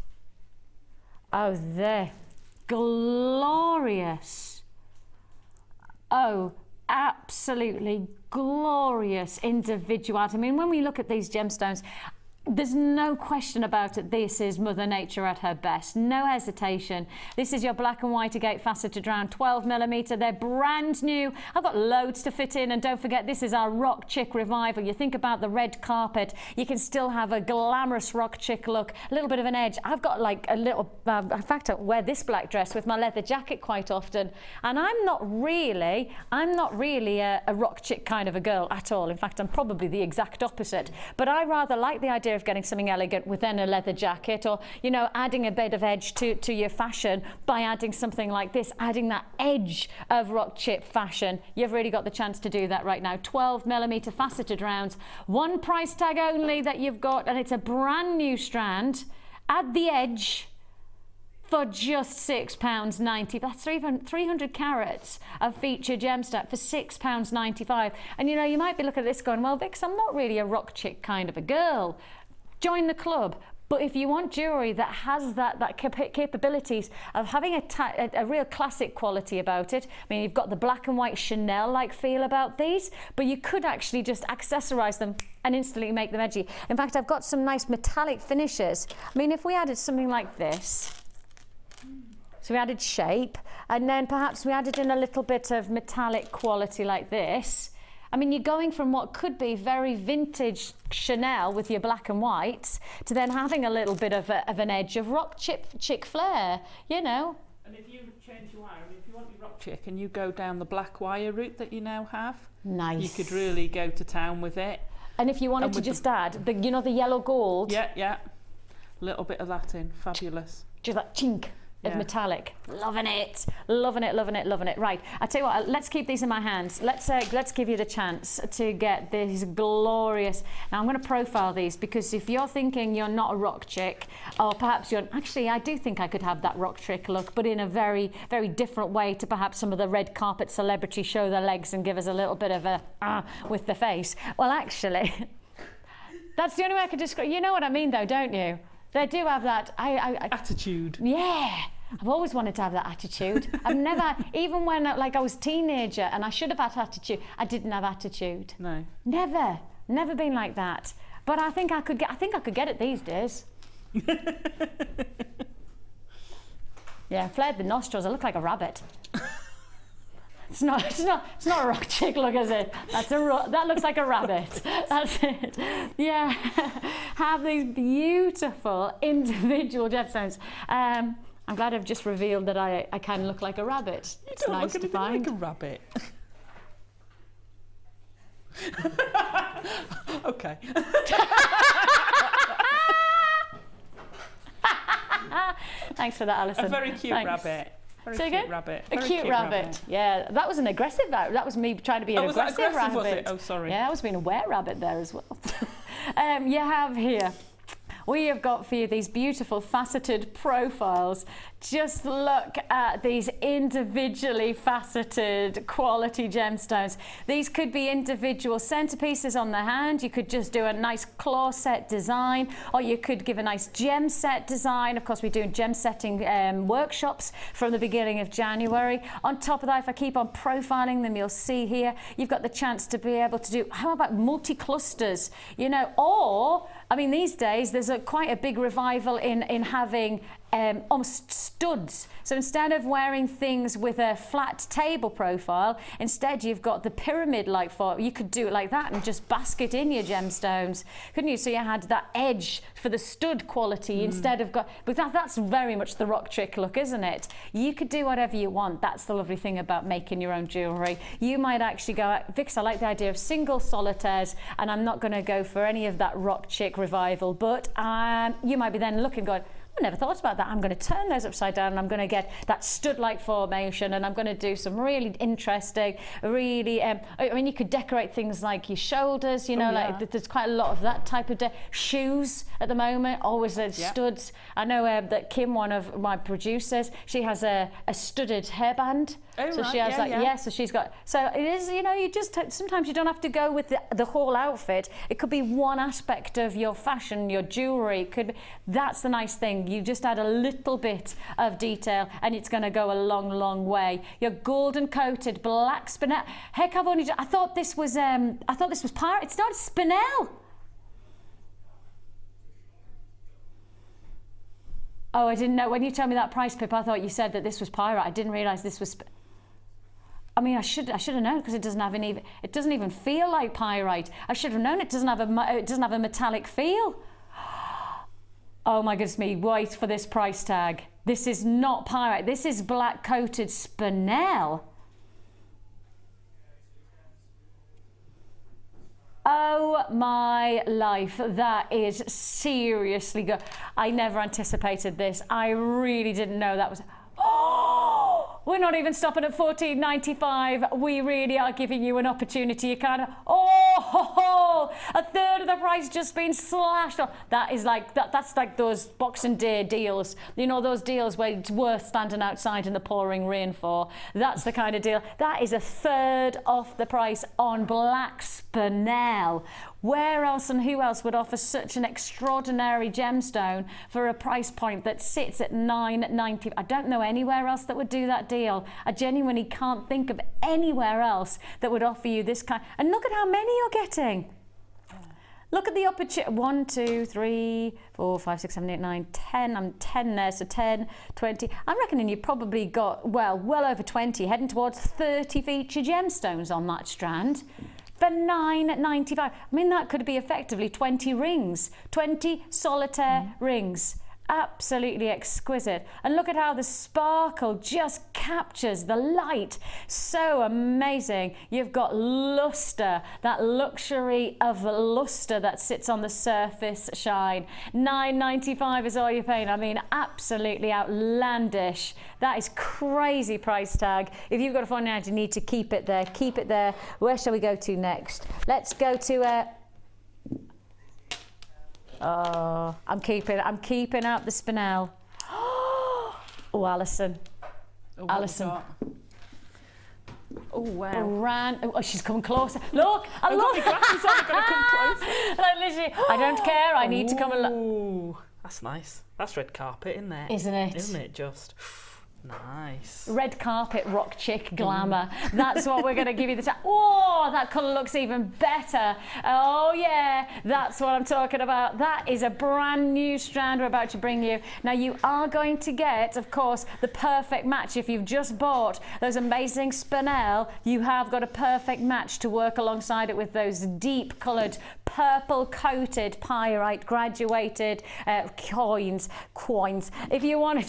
Speaker 4: Oh, they're glorious. Oh, absolutely glorious individuality. I mean, when we look at these gemstones, there's no question about it. This is Mother Nature at her best. No hesitation. This is your black and white Agate faceted round 12mm. They're brand new. I've got loads to fit in, and don't forget, this is our rock chick revival. You think about the red carpet, you can still have a glamorous rock chick look, a little bit of an edge. I've got like a little, in fact, I wear this black dress with my leather jacket quite often, and I'm not really a rock chick kind of a girl at all. In fact, I'm probably the exact opposite, but I rather like the idea of getting something elegant within a leather jacket, or, you know, adding a bit of edge to your fashion by adding something like this, adding that edge of rock chip fashion. You've really got the chance to do that right now. 12mm faceted rounds, one price tag only that you've got, and it's a brand new strand at the edge for just £6.90. That's 300 carats of featured gemstone for £6.95. And you know, you might be looking at this going, well, Vix, I'm not really a rock chick kind of a girl. Join the club. But if you want jewellery that has that capabilities of having a real classic quality about it, I mean, you've got the black and white Chanel-like feel about these, but you could actually just accessorise them and instantly make them edgy. In fact, I've got some nice metallic finishes. I mean, if we added something like this, so we added shape, and then perhaps we added in a little bit of metallic quality like this. I mean, you're going from what could be very vintage Chanel with your black and whites to then having a little bit of an edge of rock chick flair, you know.
Speaker 5: And if you change your wire, I mean, if you want your rock chick and you go down the black wire route that you now have,
Speaker 4: nice.
Speaker 5: you could really go to town with it.
Speaker 4: And if you wanted to just add, you know, the yellow gold?
Speaker 5: Yeah. Little bit of that in, fabulous.
Speaker 4: Just that chink of metallic. Loving it, loving it, loving it, loving it. Right, I tell you what, let's keep these in my hands. Let's give you the chance to get these glorious. Now I'm going to profile these, because if you're thinking you're not a rock chick, or perhaps you're, actually I do think I could have that rock chick look, but in a very, very different way to perhaps some of the red carpet celebrities show their legs and give us a little bit of a with the face. Well, actually, that's the only way I could describe. You know what I mean, though, don't you? They do have that
Speaker 5: attitude.
Speaker 4: Yeah, I've always wanted to have that attitude. I've never, even when I was a teenager and I should have had attitude, I didn't have attitude.
Speaker 5: No.
Speaker 4: Never been like that. But I think I could get it these days. Yeah, flared the nostrils. I look like a rabbit. It's not a rock chick look, is it? That looks like a rabbit. That's it. Yeah. Have these beautiful individual gemstones. I'm glad I've just revealed that I can look like a rabbit. It's nice to find.
Speaker 5: Like a rabbit. Okay.
Speaker 4: Thanks for that, Alison.
Speaker 5: A very cute rabbit.
Speaker 4: Very cute rabbit. A cute rabbit. Yeah, that was an aggressive rabbit. That was me trying to be an aggressive rabbit.
Speaker 5: Was it? Oh, sorry.
Speaker 4: Yeah, I was being a were rabbit there as well. You have here, we have got for you these beautiful faceted profiles. Just look at these individually faceted quality gemstones. These could be individual centerpieces on the hand. You could just do a nice claw set design, or you could give a nice gem set design. Of course, we're doing gem setting workshops from the beginning of January. On top of that, if I keep on profiling them, you'll see here, you've got the chance to be able to do, how about multi-clusters, you know, or, I mean, these days, there's quite a big revival in having almost studs. So instead of wearing things with a flat table profile, instead you've got the pyramid-like form. You could do it like that and just basket in your gemstones, couldn't you? So you had that edge for the stud quality instead of but that's very much the rock chick look, isn't it? You could do whatever you want. That's the lovely thing about making your own jewellery. You might actually go, Vix, I like the idea of single solitaires, and I'm not going to go for any of that rock chick revival, but you might be then looking, going, I never thought about that. I'm going to turn those upside down and I'm going to get that stud-like formation, and I'm going to do some really interesting, really, I mean, you could decorate things like your shoulders, you know, like there's quite a lot of that type of shoes at the moment, always studs. I know that Kim, one of my producers, she has a studded hairband.
Speaker 5: Oh,
Speaker 4: so
Speaker 5: right.
Speaker 4: she has so she's got, so it is, you know, you just, sometimes you don't have to go with the whole outfit. It could be one aspect of your fashion, your jewellery. That's the nice thing. You just add a little bit of detail and it's going to go a long, long way. Your golden coated black spinel. Heck, I thought this was Pyrite. It's not, it's spinel. Oh, I didn't know. When you told me that price, Pip, I thought you said that this was Pyrite. I didn't realise this was. I mean, I should have known, because it doesn't even feel like Pyrite. I should have known it doesn't have a metallic feel. Oh my goodness me! Wait for this price tag. This is not Pyrite. This is black coated spinel. Oh my life, that is seriously good. I never anticipated this. I really didn't know that was. Oh, we're not even stopping at $14.95. We really are giving you an opportunity. You kind of, a third of the price just been slashed off. That is like, that's like those Boxing Day deals. You know, those deals where it's worth standing outside in the pouring rain for. That's the kind of deal. That is a third off the price on black spinel. Where else and who else would offer such an extraordinary gemstone for a price point that sits at $9.90? I don't know anywhere else that would do that deal. I genuinely can't think of anywhere else that would offer you this kind. And look at how many you're getting. Look at the opportunity. 1, 2, 3, 4, 5, 6, 7, 8, 9, 10. I'm 10 there, so 10, 20. I'm reckoning you probably got, well over 20, heading towards 30 feature gemstones on that strand. For $9.95. I mean, that could be effectively 20 rings, 20 solitaire rings. Absolutely exquisite. And look at how the sparkle just captures the light. So amazing. You've got luster, that luxury of luster that sits on the surface shine. $9.95 is all you're paying. I mean, absolutely outlandish. That is crazy price tag. If you've got a phone now, you need to keep it there. Keep it there. Where shall we go to next? Let's go to oh, I'm keeping out the spinel. Oh, Allison.
Speaker 5: Oh,
Speaker 4: Allison.
Speaker 5: Oh, wow.
Speaker 4: Oh, she's coming closer. Look,
Speaker 5: I've got my glasses on, I've got to come close.
Speaker 4: Like literally, I don't care, I need to come and look.
Speaker 5: Ooh, that's nice. That's red carpet in there.
Speaker 4: Isn't it?
Speaker 5: Isn't it just? Nice.
Speaker 4: Red carpet, rock chick glamour. That's what we're going to give you the time. Oh, that colour looks even better. Oh yeah, that's what I'm talking about. That is a brand new strand we're about to bring you. Now you are going to get, of course, the perfect match. If you've just bought those amazing spinel, you have got a perfect match to work alongside it with those deep coloured, purple coated pyrite graduated coins. If you wanted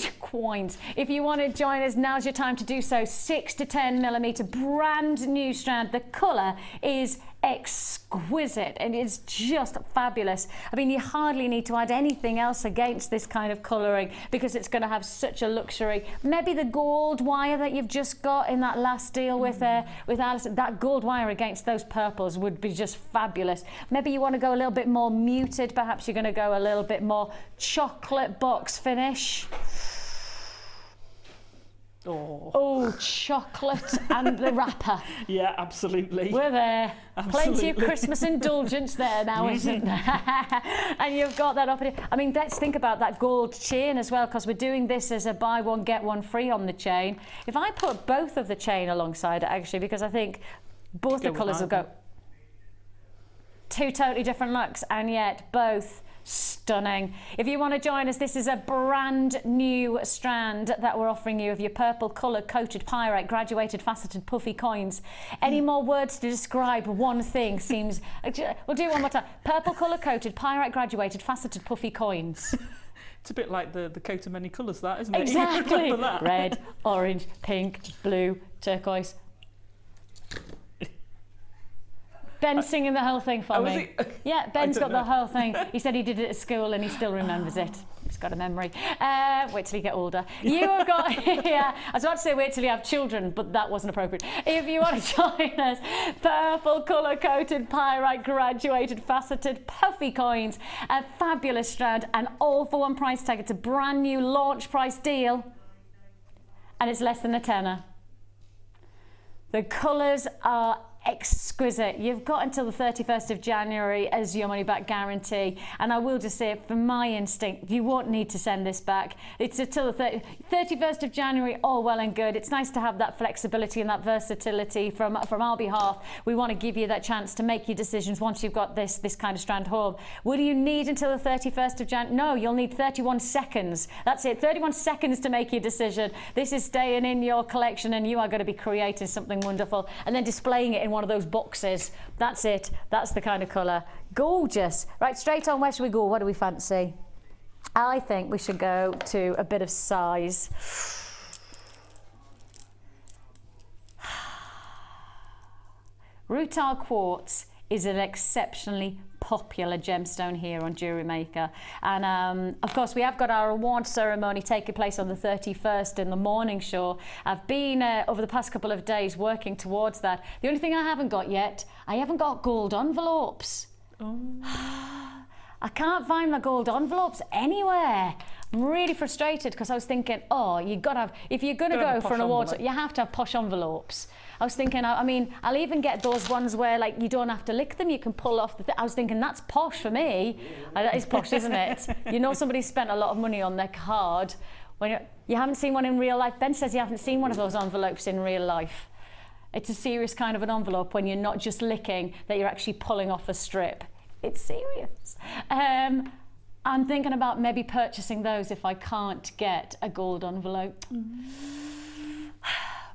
Speaker 4: if you want to join us, now's your time to do so. 6 to 10 millimeter, brand new strand. The colour is exquisite and it's just fabulous. I mean, you hardly need to add anything else against this kind of colouring because it's going to have such a luxury. Maybe the gold wire that you've just got in that last deal with Allison, that gold wire against those purples would be just fabulous. Maybe you want to go a little bit more muted, perhaps you're going to go a little bit more chocolate box finish. Oh, chocolate and the wrapper.
Speaker 5: Yeah, absolutely.
Speaker 4: We're there.
Speaker 5: Absolutely.
Speaker 4: Plenty of Christmas indulgence there now, isn't there? And you've got that up. I mean, let's think about that gold chain as well, because we're doing this as a buy one, get one free on the chain. If I put both of the chain alongside it, actually, because I think both the colours will go. Two totally different looks, and yet both stunning. If you want to join us, this is a brand new strand that we're offering you of your purple colour coated pyrite graduated faceted puffy coins. Any more words to describe one thing seems... We'll do it one more time. Purple colour coated pyrite graduated faceted puffy coins.
Speaker 5: It's a bit like the coat of many colours, that, isn't it?
Speaker 4: Exactly.
Speaker 5: That.
Speaker 4: Red, orange, pink, blue, turquoise. Ben's singing the whole thing for me. Yeah, Ben's got the whole thing. He said he did it at school and he still remembers it. He's got a memory. Wait till you get older. You have got, yeah, I was about to say wait till you have children, but that wasn't appropriate. If you want to join us, purple colour-coated pyrite graduated faceted puffy coins, a fabulous strand, and all for one price tag. It's a brand new launch price deal, and it's less than a tenner. The colours are exquisite. You've got until the 31st of January as your money back guarantee, and I will just say, for my instinct, you won't need to send this back. It's until the 31st of January, all well and good. It's nice to have that flexibility and that versatility from our behalf. We want to give you that chance to make your decisions once you've got this kind of strand home. Will you need until the 31st of January? No, you'll need 31 seconds. That's it, 31 seconds to make your decision. This is staying in your collection and you are going to be creating something wonderful and then displaying it in one of those boxes. That's it. That's the kind of colour. Gorgeous. Right, straight on, where should we go? What do we fancy? I think we should go to a bit of size. Rutilated quartz is an exceptionally popular gemstone here on Jewellery Maker, and of course we have got our award ceremony taking place on the 31st in the morning show. I've been over the past couple of days working towards that. The only thing I haven't got yet, I haven't got gold envelopes. I can't find my gold envelopes anywhere. I'm really frustrated because I was thinking, oh, you've got to have, if you're going to go for an award, you have to have posh envelopes. I was thinking, I mean, I'll even get those ones where like you don't have to lick them, you can pull off the I was thinking that's posh for me. That is posh, isn't it? You know somebody spent a lot of money on their card. When you haven't seen one in real life. Ben says you haven't seen one of those envelopes in real life. It's a serious kind of an envelope when you're not just licking, that you're actually pulling off a strip. It's serious. I'm thinking about maybe purchasing those if I can't get a gold envelope.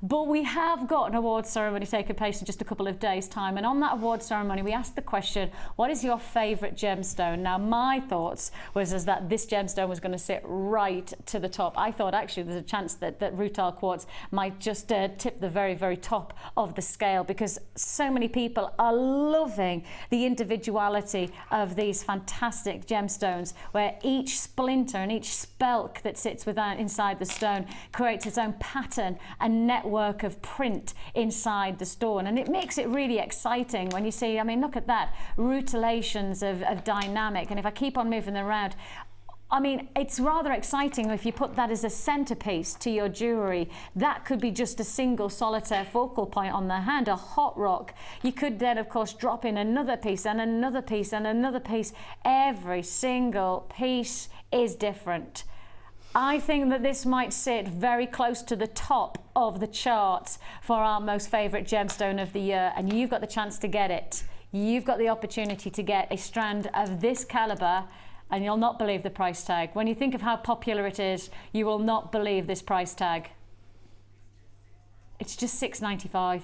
Speaker 4: But we have got an award ceremony taking place in just a couple of days' time, and on that award ceremony we asked the question, what is your favourite gemstone? Now my thoughts was that this gemstone was going to sit right to the top. I thought actually there's a chance that rutile quartz might just tip the very, very top of the scale, because so many people are loving the individuality of these fantastic gemstones, where each splinter and each spelk that sits inside the stone creates its own pattern and network of print inside the stone, and it makes it really exciting when you see, I mean, look at that, rutilations of dynamic, and if I keep on moving them around, I mean, it's rather exciting if you put that as a centerpiece to your jewelry. That could be just a single solitaire focal point on the hand, a hot rock. You could then, of course, drop in another piece and another piece and another piece. Every single piece is different. I think that this might sit very close to the top of the charts for our most favorite gemstone of the year, and you've got the chance to get it. You've got the opportunity to get a strand of this caliber, and you'll not believe the price tag. When you think of how popular it is, you will not believe this price tag. It's just $6.95.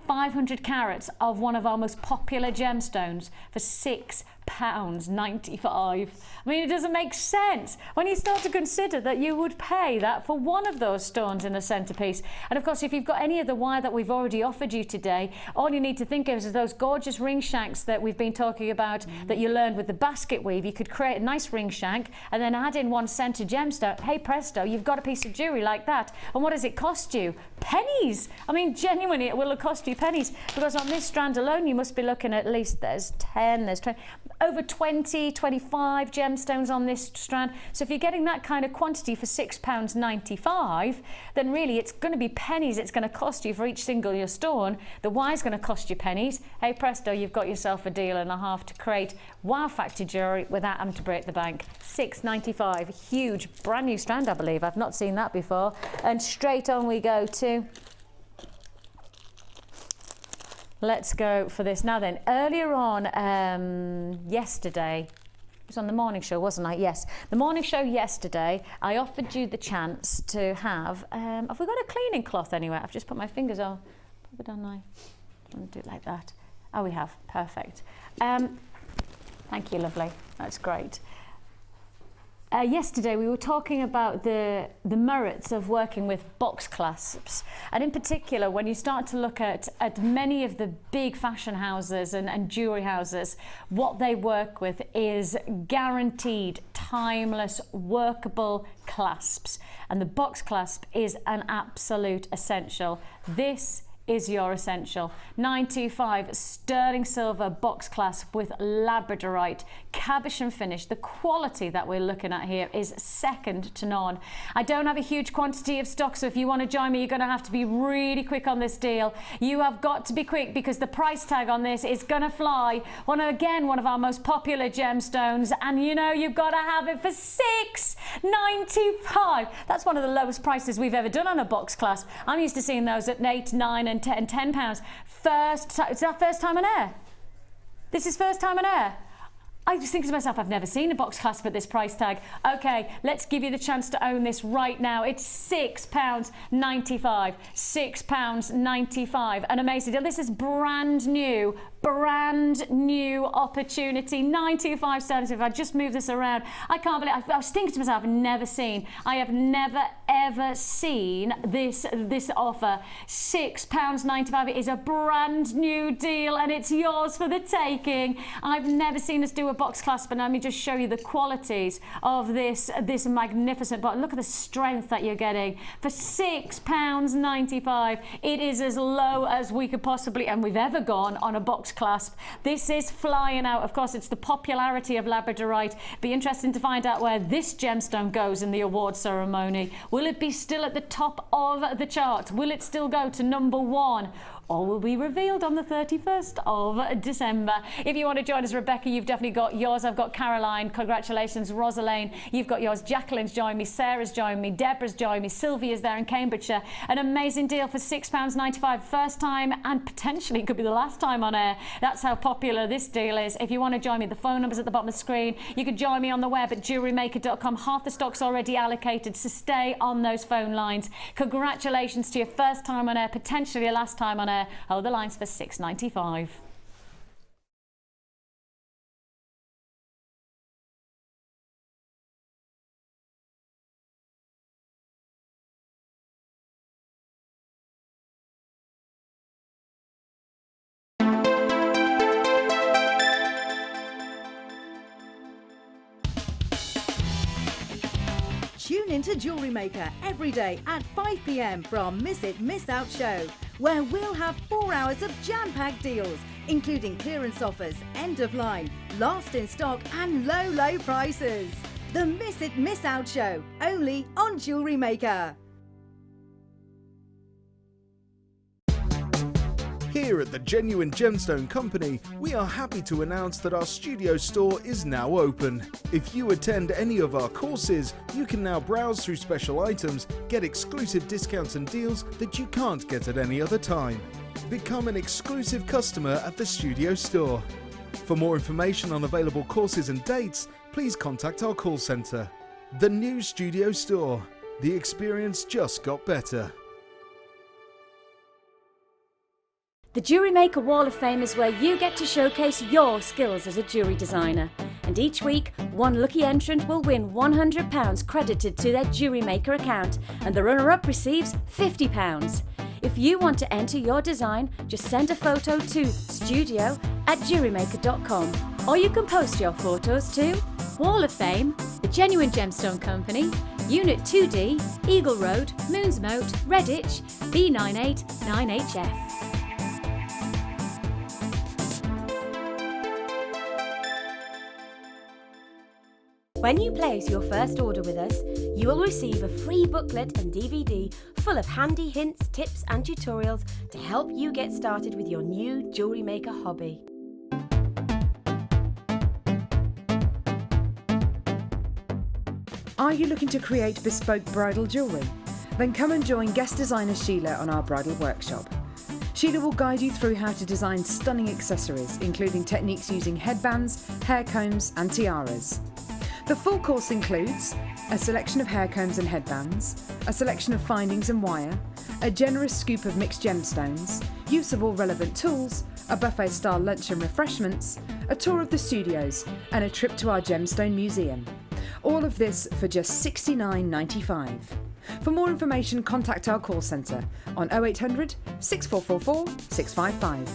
Speaker 4: 500 carats of one of our most popular gemstones for £6.95. I mean, it doesn't make sense when you start to consider that you would pay that for one of those stones in a centerpiece. And of course, if you've got any of the wire that we've already offered you today, all you need to think of is those gorgeous ring shanks that we've been talking about, that you learned with the basket weave. You could create a nice ring shank and then add in one center gemstone. Hey presto, you've got a piece of jewelry like that. And what does it cost you? Pennies. I mean, genuinely, it will cost you pennies, because on this strand alone you must be looking at least, there's 10, there's 20, over 20, 25 gemstones on this strand. So if you're getting that kind of quantity for £6.95, then really it's going to be pennies it's going to cost you for each single your stone. The wire's going to cost you pennies. Hey presto, you've got yourself a deal and a half to create wow factor jewelry without having to break the bank. £6.95, huge brand new strand, I believe. I've not seen that before. And straight on we go to, let's go for this now then. Earlier on yesterday, it was on the morning show, wasn't I? Yes, the morning show yesterday, I offered you the chance to have we got a cleaning cloth anyway? I've just put my fingers on, put it on my, I'm going to do it like that. Oh, we have, perfect. Thank you, lovely, that's great. Yesterday we were talking about the merits of working with box clasps, and in particular when you start to look at many of the big fashion houses and jewelry houses, what they work with is guaranteed, timeless, workable clasps, and the box clasp is an absolute essential. This is your essential. 925 sterling silver box clasp with labradorite, cabochon finish. The quality that we're looking at here is second to none. I don't have a huge quantity of stock, so if you want to join me, you're going to have to be really quick on this deal. You have got to be quick, because the price tag on this is going to fly. One of our most popular gemstones, and you know you've got to have it for $6.95. That's one of the lowest prices we've ever done on a box clasp. I'm used to seeing those at £8, £9 and £10. Is that first time on air? This is first time on air. I was thinking to myself, I've never seen a box clasp at this price tag. Okay, let's give you the chance to own this right now. It's £6.95. £6.95. An amazing deal. This is brand new opportunity. 925 sterling. If I just move this around, I can't believe. I was thinking to myself, I have never ever seen this offer. £6.95. It is a brand new deal, and it's yours for the taking. I've never seen us do a box clasp, and let me just show you the qualities of this magnificent box. Look at the strength that you're getting for £6.95. It is as low as we could possibly, and we've ever gone on a box clasp. This is flying out. Of course, it's the popularity of labradorite. Be interesting to find out where this gemstone goes in the award ceremony. Will it be still at the top of the charts? Will it still go to number one? or will be revealed on the 31st of December. If you want to join us, Rebecca, you've definitely got yours. I've got Caroline. Congratulations. Rosalind, you've got yours. Jacqueline's joined me. Sarah's joined me. Deborah's joined me. Sylvia's there in Cambridgeshire. An amazing deal for £6.95 first time, and potentially it could be the last time on air. That's how popular this deal is. If you want to join me, the phone number's at the bottom of the screen. You can join me on the web at jewellerymaker.com. Half the stock's already allocated, so stay on those phone lines. Congratulations to your first time on air, potentially your last time on air. Hold the lines for £6.95.
Speaker 1: Tune into Jewellery Maker every day at 5 p.m. from Miss It, Miss Out show, where we'll have 4 hours of jam-packed deals, including clearance offers, end of line, last in stock and low, low prices. The Miss It, Miss Out show, only on Jewellery Maker.
Speaker 3: Here at the Genuine Gemstone Company, we are happy to announce that our studio store is now open. If you attend any of our courses, you can now browse through special items, get exclusive discounts and deals that you can't get at any other time. Become an exclusive customer at the studio store. For more information on available courses and dates, please contact our call centre. The new studio store. The experience just got better.
Speaker 2: The Jewellery Maker Wall of Fame is where you get to showcase your skills as a jewellery designer. And each week, one lucky entrant will win £100 credited to their Jewellery Maker account, and the runner-up receives £50. If you want to enter your design, just send a photo to studio@jewellerymaker.com, or you can post your photos to Wall of Fame, The Genuine Gemstone Company, Unit 2D, Eagle Road, Moonsmoat, Redditch, B989HF. When you place your first order with us, you will receive a free booklet and DVD full of handy hints, tips and tutorials to help you get started with your new jewellery maker hobby.
Speaker 9: Are you looking to create bespoke bridal jewellery? Then come and join guest designer Sheila on our bridal workshop. Sheila will guide you through how to design stunning accessories, including techniques using headbands, hair combs and tiaras. The full course includes a selection of hair combs and headbands, a selection of findings and wire, a generous scoop of mixed gemstones, use of all relevant tools, a buffet-style lunch and refreshments, a tour of the studios and a trip to our gemstone museum. All of this for just $69.95. For more information, contact our call centre on 0800 6444 655.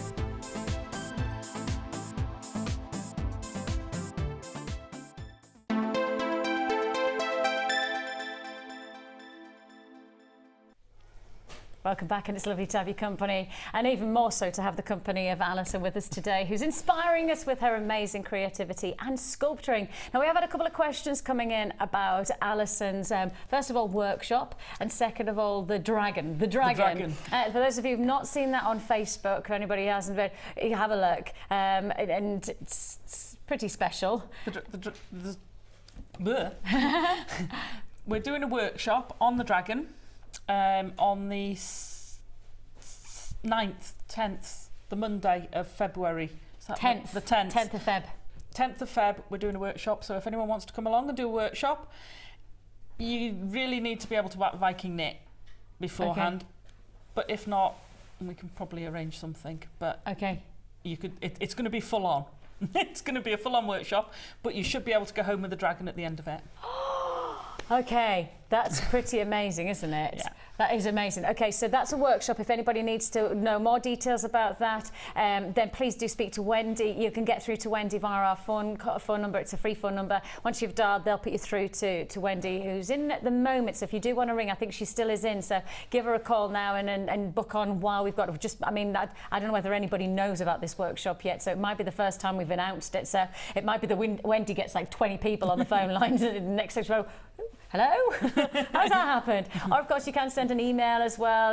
Speaker 4: Welcome back, and it's lovely to have your company, and even more so to have the company of Allison with us today, who's inspiring us with her amazing creativity and sculpturing. Now, we have had a couple of questions coming in about Allison's, first of all, workshop, and second of all, the dragon. The dragon. For those of you who've not seen that on Facebook, or anybody who hasn't, you have a look, and it's pretty special.
Speaker 5: We're doing a workshop on the dragon. On the 9th, 10th, the Monday of February.
Speaker 4: 10th.
Speaker 5: The 10th.
Speaker 4: 10th of Feb.
Speaker 5: 10th of Feb, we're doing a workshop. So if anyone wants to come along and do a workshop, you really need to be able to Viking knit beforehand. Okay. But if not, we can probably arrange something. But
Speaker 4: okay,
Speaker 5: you could. It's going to be full on. It's going to be a full on workshop, but you should be able to go home with a dragon at the end of it.
Speaker 4: Okay, that's pretty amazing, isn't it?
Speaker 5: Yeah.
Speaker 4: That is amazing. Okay, so that's a workshop. If anybody needs to know more details about that, then please do speak to Wendy. You can get through to Wendy via our phone number. It's a free phone number. Once you've dialed, they'll put you through to Wendy, who's in at the moment. So if you do want to ring, I think she still is in. So give her a call now and book on while we've got just, I mean, I don't know whether anybody knows about this workshop yet. So it might be the first time we've announced it. So it might be that Wendy gets like 20 people on the phone lines in the next 6 row. hello? How's that happened? Or of course you can send an email as well.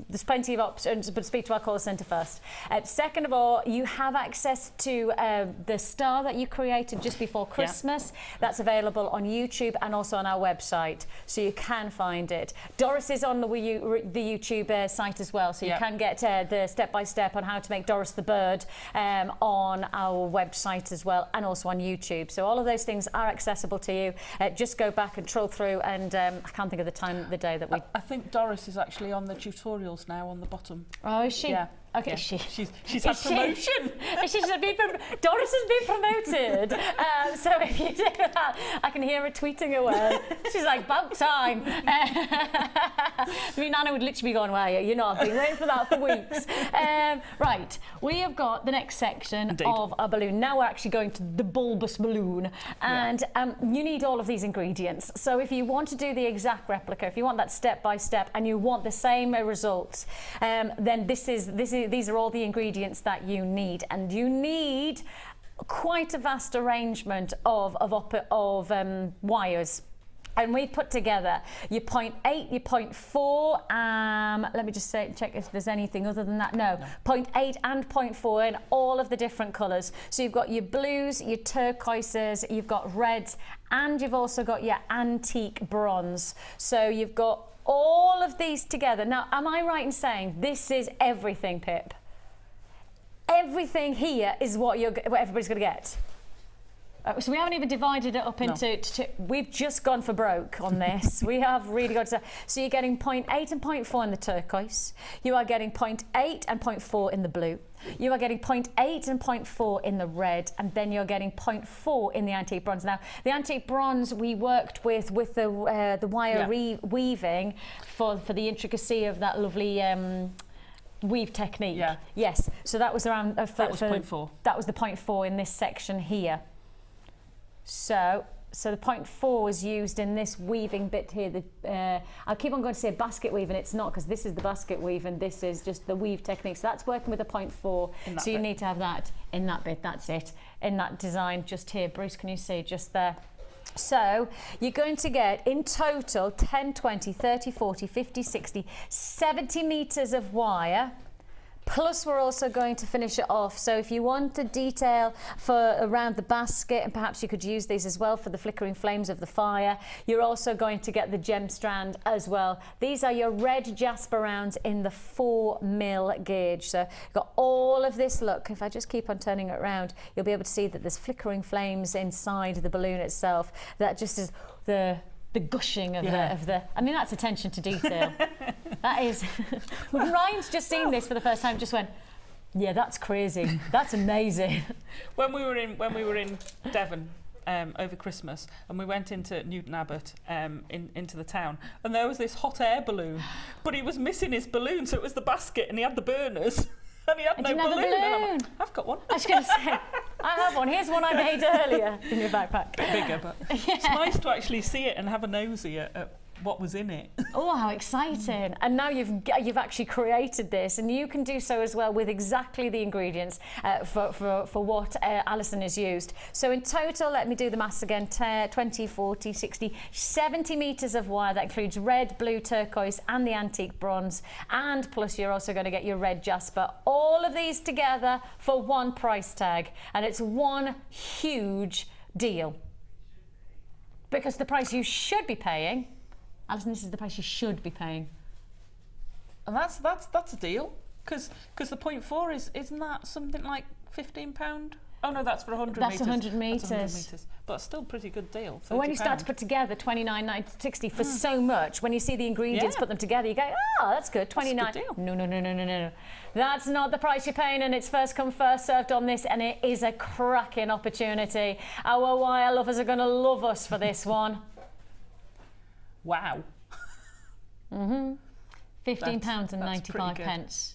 Speaker 4: There's plenty of options, but speak to our call centre first. Second of all, you have access to the star that you created just before Christmas. That's available on YouTube and also on our website, so you can find it. Doris is on the YouTube site as well, so you can get the step-by-step on how to make Doris the bird on our website as well, and also on YouTube. So all of those things are accessible to you. Just go back and troll through, and I can't think of the time of the day that we...
Speaker 5: I think Doris is actually on the tutorials now on the bottom.
Speaker 4: Oh, is she?
Speaker 5: Yeah.
Speaker 4: Okay,
Speaker 5: yeah. She's had promotion.
Speaker 4: Doris has been promoted. So if you do that, I can hear her tweeting away. She's like, about time. I mean, Nana would literally be going, well, you know, I've been waiting for that for weeks. Right, we have got the next section of our balloon. Now we're actually going to the bulbous balloon. And you need all of these ingredients. So if you want to do the exact replica, if you want that step-by-step, and you want the same results, then these are all the ingredients that you need, and you need quite a vast arrangement of wires. And we've put together your 0.8, your 0.4, let me just check if there's anything other than that. No. 0.8 and 0.4 in all of the different colours. So you've got your blues, your turquoises, you've got reds, and you've also got your antique bronze. So you've got all of these together. Now, am I right in saying this is everything, Pip? Everything here is what everybody's going to get. So we haven't even divided it up into... We've just gone for broke on this. We have really got to... So you're getting 0.8 and 0.4 in the turquoise. You are getting 0.8 and 0.4 in the blue. You are getting 0.8 and 0.4 in the red, and then you're getting 0.4 in the antique bronze. Now, the antique bronze we worked with the wire weaving for the intricacy of that lovely weave technique. Yeah. Yes. So that was around... that was 0.4. That was the 0.4 in this section here. So the 0.4 was used in this weaving bit here. I keep on going to say basket weave, and it's not, because this is the basket weave and this is just the weave technique. So that's working with a 0.4. So you need to have that in that bit. That's it. In that design just here. Bruce, can you see just there? So you're going to get in total 10, 20, 30, 40, 50, 60, 70 metres of wire. Plus we're also going to finish it off. So if you want a detail for around the basket, and perhaps you could use these as well for the flickering flames of the fire, you're also going to get the gem strand as well. These are your red jasper rounds in the 4mm gauge. So you've got all of this. Look, if I just keep on turning it around, you'll be able to see that there's flickering flames inside the balloon itself. That just is the gushing of the I mean, that's attention to detail. That is. Ryan's just seen this for the first time, just went, yeah, that's crazy. That's amazing.
Speaker 5: When we were in Devon over Christmas, and we went into Newton Abbot into the town, and there was this hot air balloon, but he was missing his balloon, so it was the basket, and he had the burners. And he had no balloon. And I'm like, I've got one.
Speaker 4: I was going to say, I have one. Here's one I made earlier in your backpack.
Speaker 5: Bit bigger, but it's nice to actually see it and have a nosy at what was in it.
Speaker 4: Oh, how exciting. And now you've actually created this, and you can do so as well with exactly the ingredients for what Allison has used. So in total, let me do the maths again, 20, 40, 60, 70 metres of wire. That includes red, blue, turquoise and the antique bronze, and plus you're also going to get your red jasper. All of these together for one price tag, and it's one huge deal. Because the price you should be paying, Alison, this is the price you should be paying.
Speaker 5: And that's a deal, because the 0.4 isn't that something like £15? Oh no, that's for 100 metres.
Speaker 4: That's 100 metres.
Speaker 5: That's 100 metres. But still a pretty good deal.
Speaker 4: But when you start to put together 29.60 for so much, when you see the ingredients, put them together, you go, oh, that's good, 29.
Speaker 5: That's a good deal.
Speaker 4: No. That's not the price you're paying, and it's first come, first served on this, and it is a cracking opportunity. Our wire lovers are going to love us for this one.
Speaker 5: Wow.
Speaker 4: £15.95.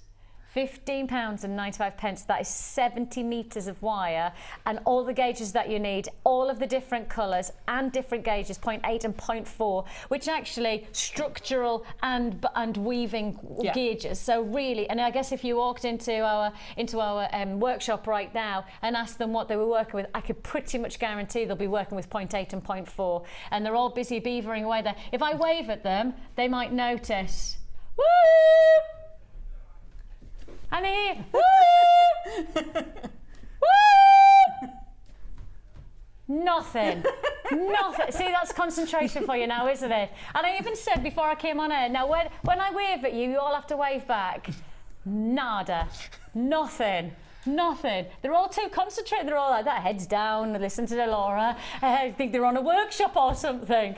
Speaker 4: £15.95. That is 70 metres of wire and all the gauges that you need, all of the different colours and different gauges, 0.8 and 0.4, which actually structural and weaving gauges. So really, and I guess if you walked into our workshop right now and asked them what they were working with, I could pretty much guarantee they'll be working with 0.8 and 0.4, and they're all busy beavering away there. If I wave at them, they might notice. Woo! And here, woo! Woo! Nothing. Nothing. See, that's concentration for you now, isn't it? And I even said before I came on air, now when I wave at you, you all have to wave back. Nada. Nothing. Nothing. They're all too concentrated. They're all like that, heads down, listen to Laura. I think they're on a workshop or something.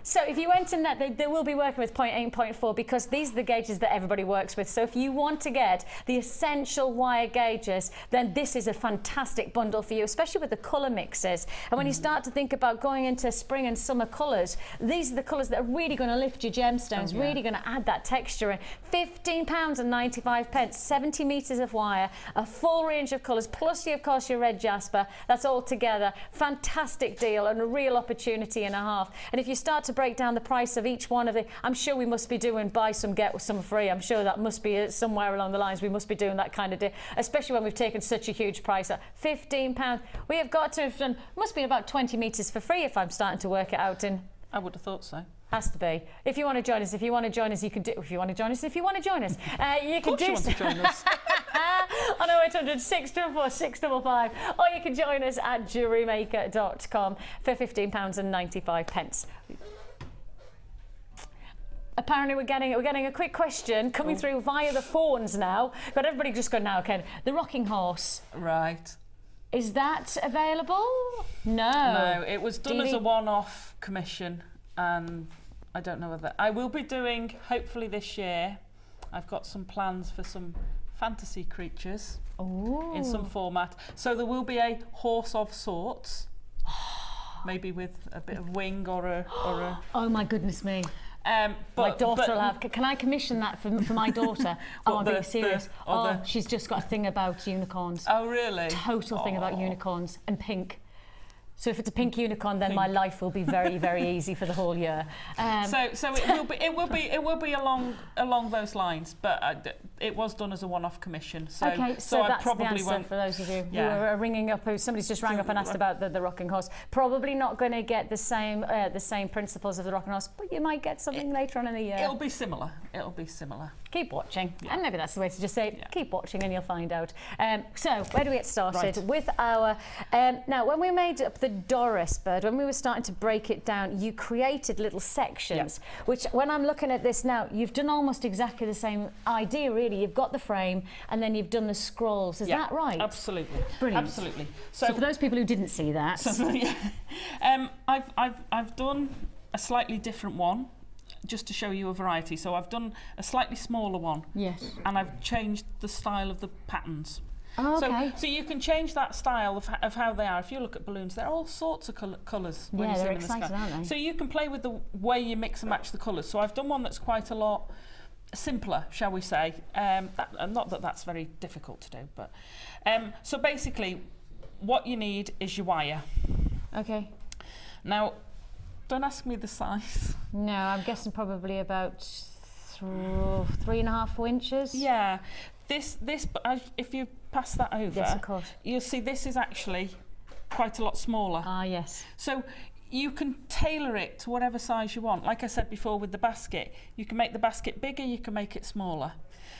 Speaker 4: So if you went in that, they will be working with 0.8 and 0.4 because these are the gauges that everybody works with. So if you want to get the essential wire gauges, then this is a fantastic bundle for you, especially with the colour mixes. And when you start to think about going into spring and summer colours, these are the colours that are really going to lift your gemstones, really going to add that texture in. £15.95, 70 metres of wire, a full range of colours, plus of course your red jasper. That's all together. Fantastic deal and a real opportunity and a half. And if you start to break down the price of each one of the, I'm sure we must be doing buy some get some free. I'm sure that must be somewhere along the lines. We must be doing that kind of deal, especially when we've taken such a huge price up. £15. We have got to have done, must be about 20 metres for free if I'm starting to work it out in.
Speaker 5: I would have thought so.
Speaker 4: Has to be. If you want to join us, you can do. If you want to join us, you can do.
Speaker 5: Want to join us.
Speaker 4: On 0800 644 655, or you can join us at JewelleryMaker.com for £15.95. Apparently we're getting a quick question coming through via the phones now. But everybody just go now, okay. The rocking horse.
Speaker 5: Right.
Speaker 4: Is that available? No.
Speaker 5: No, it was done as a one-off commission, and I don't know whether I will be doing, hopefully this year. I've got some plans for some fantasy creatures in some format. So there will be a horse of sorts, maybe with a bit of wing or a
Speaker 4: Oh my goodness me. My daughter will have. Can I commission that for my daughter? Oh, I'm being serious. She's just got a thing about unicorns.
Speaker 5: Oh, really?
Speaker 4: Total thing about unicorns and pink. So if it's a pink unicorn, then my life will be very, very easy for the whole year.
Speaker 5: So it will be along those lines, but it was done as a one-off commission. So,
Speaker 4: okay, so that's
Speaker 5: I probably
Speaker 4: the answer
Speaker 5: won't.
Speaker 4: For those of you who are ringing up, somebody's just rang up and asked about the rocking horse. Probably not going to get the same principles of the rocking horse, but you might get something later on in the year.
Speaker 5: It'll be similar. It'll be similar.
Speaker 4: Keep watching, and maybe that's the way to just say keep watching and you'll find out. So where do we get started with our now when we made up the Doris bird, when we were starting to break it down, you created little sections, which when I'm looking at this now, you've done almost exactly the same idea really. You've got the frame and then you've done the scrolls, is that right?
Speaker 5: Absolutely.
Speaker 4: Brilliant.
Speaker 5: Absolutely.
Speaker 4: So for those people who didn't see that,
Speaker 5: I've done a slightly different one just to show you a variety. So I've done a slightly smaller one.
Speaker 4: Yes.
Speaker 5: And I've changed the style of the patterns.
Speaker 4: Oh, okay.
Speaker 5: So you can change that style of how they are. If you look at balloons, they're all sorts of colours when you see them in the sky.
Speaker 4: Aren't they?
Speaker 5: So you can play with the way you mix and match the colours. So I've done one that's quite a lot simpler, shall we say. Not that that's very difficult to do, but so basically what you need is your wire.
Speaker 4: Okay.
Speaker 5: Now, don't ask me the size.
Speaker 4: No, I'm guessing probably about 3.5 inches.
Speaker 5: Yeah. This, if you pass that over,
Speaker 4: yes, of course,
Speaker 5: you'll see this is actually quite a lot smaller.
Speaker 4: Ah, yes.
Speaker 5: So you can tailor it to whatever size you want. Like I said before with the basket, you can make the basket bigger, you can make it smaller.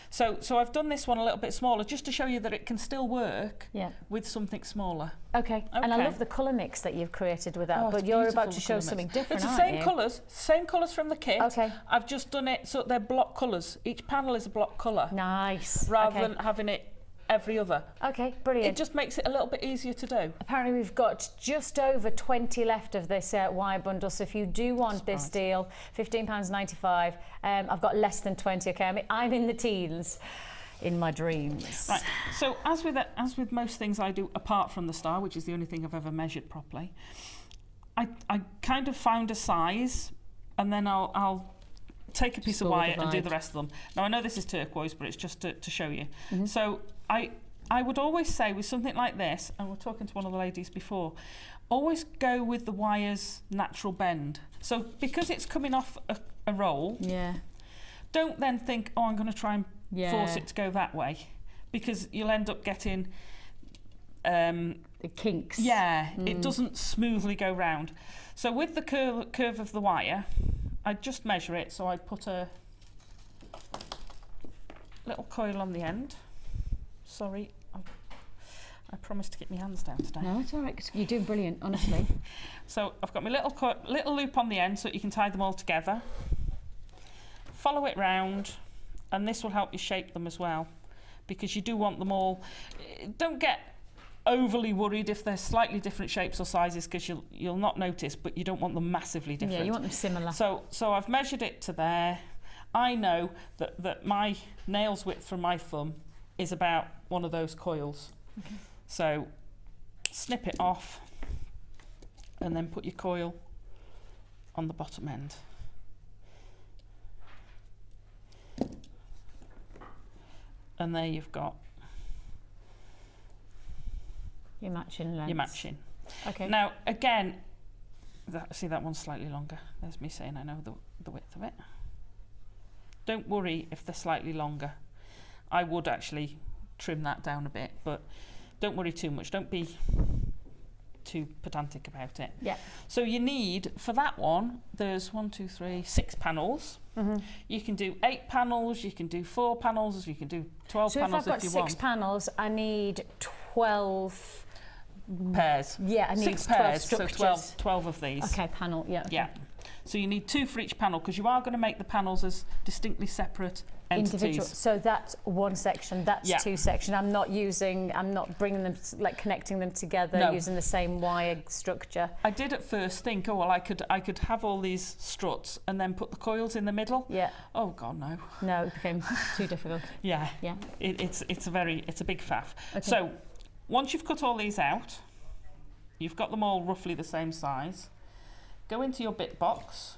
Speaker 5: So I've done this one a little bit smaller just to show you that it can still work with something smaller.
Speaker 4: Okay. And I love the colour mix that you've created with that, but you're about to show something different,
Speaker 5: It's the same colours from the kit.
Speaker 4: Okay.
Speaker 5: I've just done it so they're block colours. Each panel is a block colour.
Speaker 4: Nice.
Speaker 5: Rather than having it every other.
Speaker 4: Okay, brilliant.
Speaker 5: It just makes it a little bit easier to do.
Speaker 4: Apparently we've got just over 20 left of this wire bundle, so if you do want this deal, £15.95, I've got less than 20, okay? I mean, I'm in the teens. In my dreams.
Speaker 5: Right, so as with most things I do apart from the star, which is the only thing I've ever measured properly, I kind of found a size and then I'll take a piece of wire and do the rest of them. Now I know this is turquoise, but it's just to show you. So I would always say with something like this, and we're talking to one of the ladies before, always go with the wire's natural bend. So because it's coming off a roll, don't then think, oh, I'm going to try and force it to go that way, because you'll end up getting
Speaker 4: the kinks.
Speaker 5: It doesn't smoothly go round. So with the curve of the wire, I just measure it. So I put a little coil on the end. Sorry, I promised to get my hands down today.
Speaker 4: No, it's all right, 'cause you're doing brilliant, honestly.
Speaker 5: So I've got my little loop on the end so that you can tie them all together. Follow it round, and this will help you shape them as well, because you do want them all. Don't get overly worried if they're slightly different shapes or sizes, because you'll not notice, but you don't want them massively different.
Speaker 4: Yeah, you want them similar.
Speaker 5: So I've measured it to there. I know that my nails width from my thumb is about one of those coils. Okay. So snip it off and then put your coil on the bottom end. And there you've got
Speaker 4: your matching length.
Speaker 5: Your matching.
Speaker 4: Okay.
Speaker 5: Now again, see that one's slightly longer. There's me saying I know the width of it. Don't worry if they're slightly longer. I would actually trim that down a bit, but don't worry too much. Don't be too pedantic about it. Yeah. So you need, for that one, there's 6 panels. You can do 8 panels, you can do 4 panels, you can do 12 panels if you want. So if I've got 6
Speaker 4: panels, I need 12
Speaker 5: pairs.
Speaker 4: Yeah, I need
Speaker 5: 6
Speaker 4: 12
Speaker 5: pairs,
Speaker 4: structures.
Speaker 5: so 12 of these.
Speaker 4: Okay, panel, yeah. Okay.
Speaker 5: Yeah. So you need 2 for each panel, because you are going to make the panels as distinctly separate entities.
Speaker 4: Individual. So that's one section, that's 2 sections. I'm not bringing them, like connecting them together using the same wire structure.
Speaker 5: I did at first think, oh, well, I could have all these struts and then put the coils in the middle. Yeah. Oh, God, no.
Speaker 4: No, it became too difficult.
Speaker 5: Yeah. Yeah. It's a big faff. Okay. So once you've cut all these out, you've got them all roughly the same size. Go into your bit box,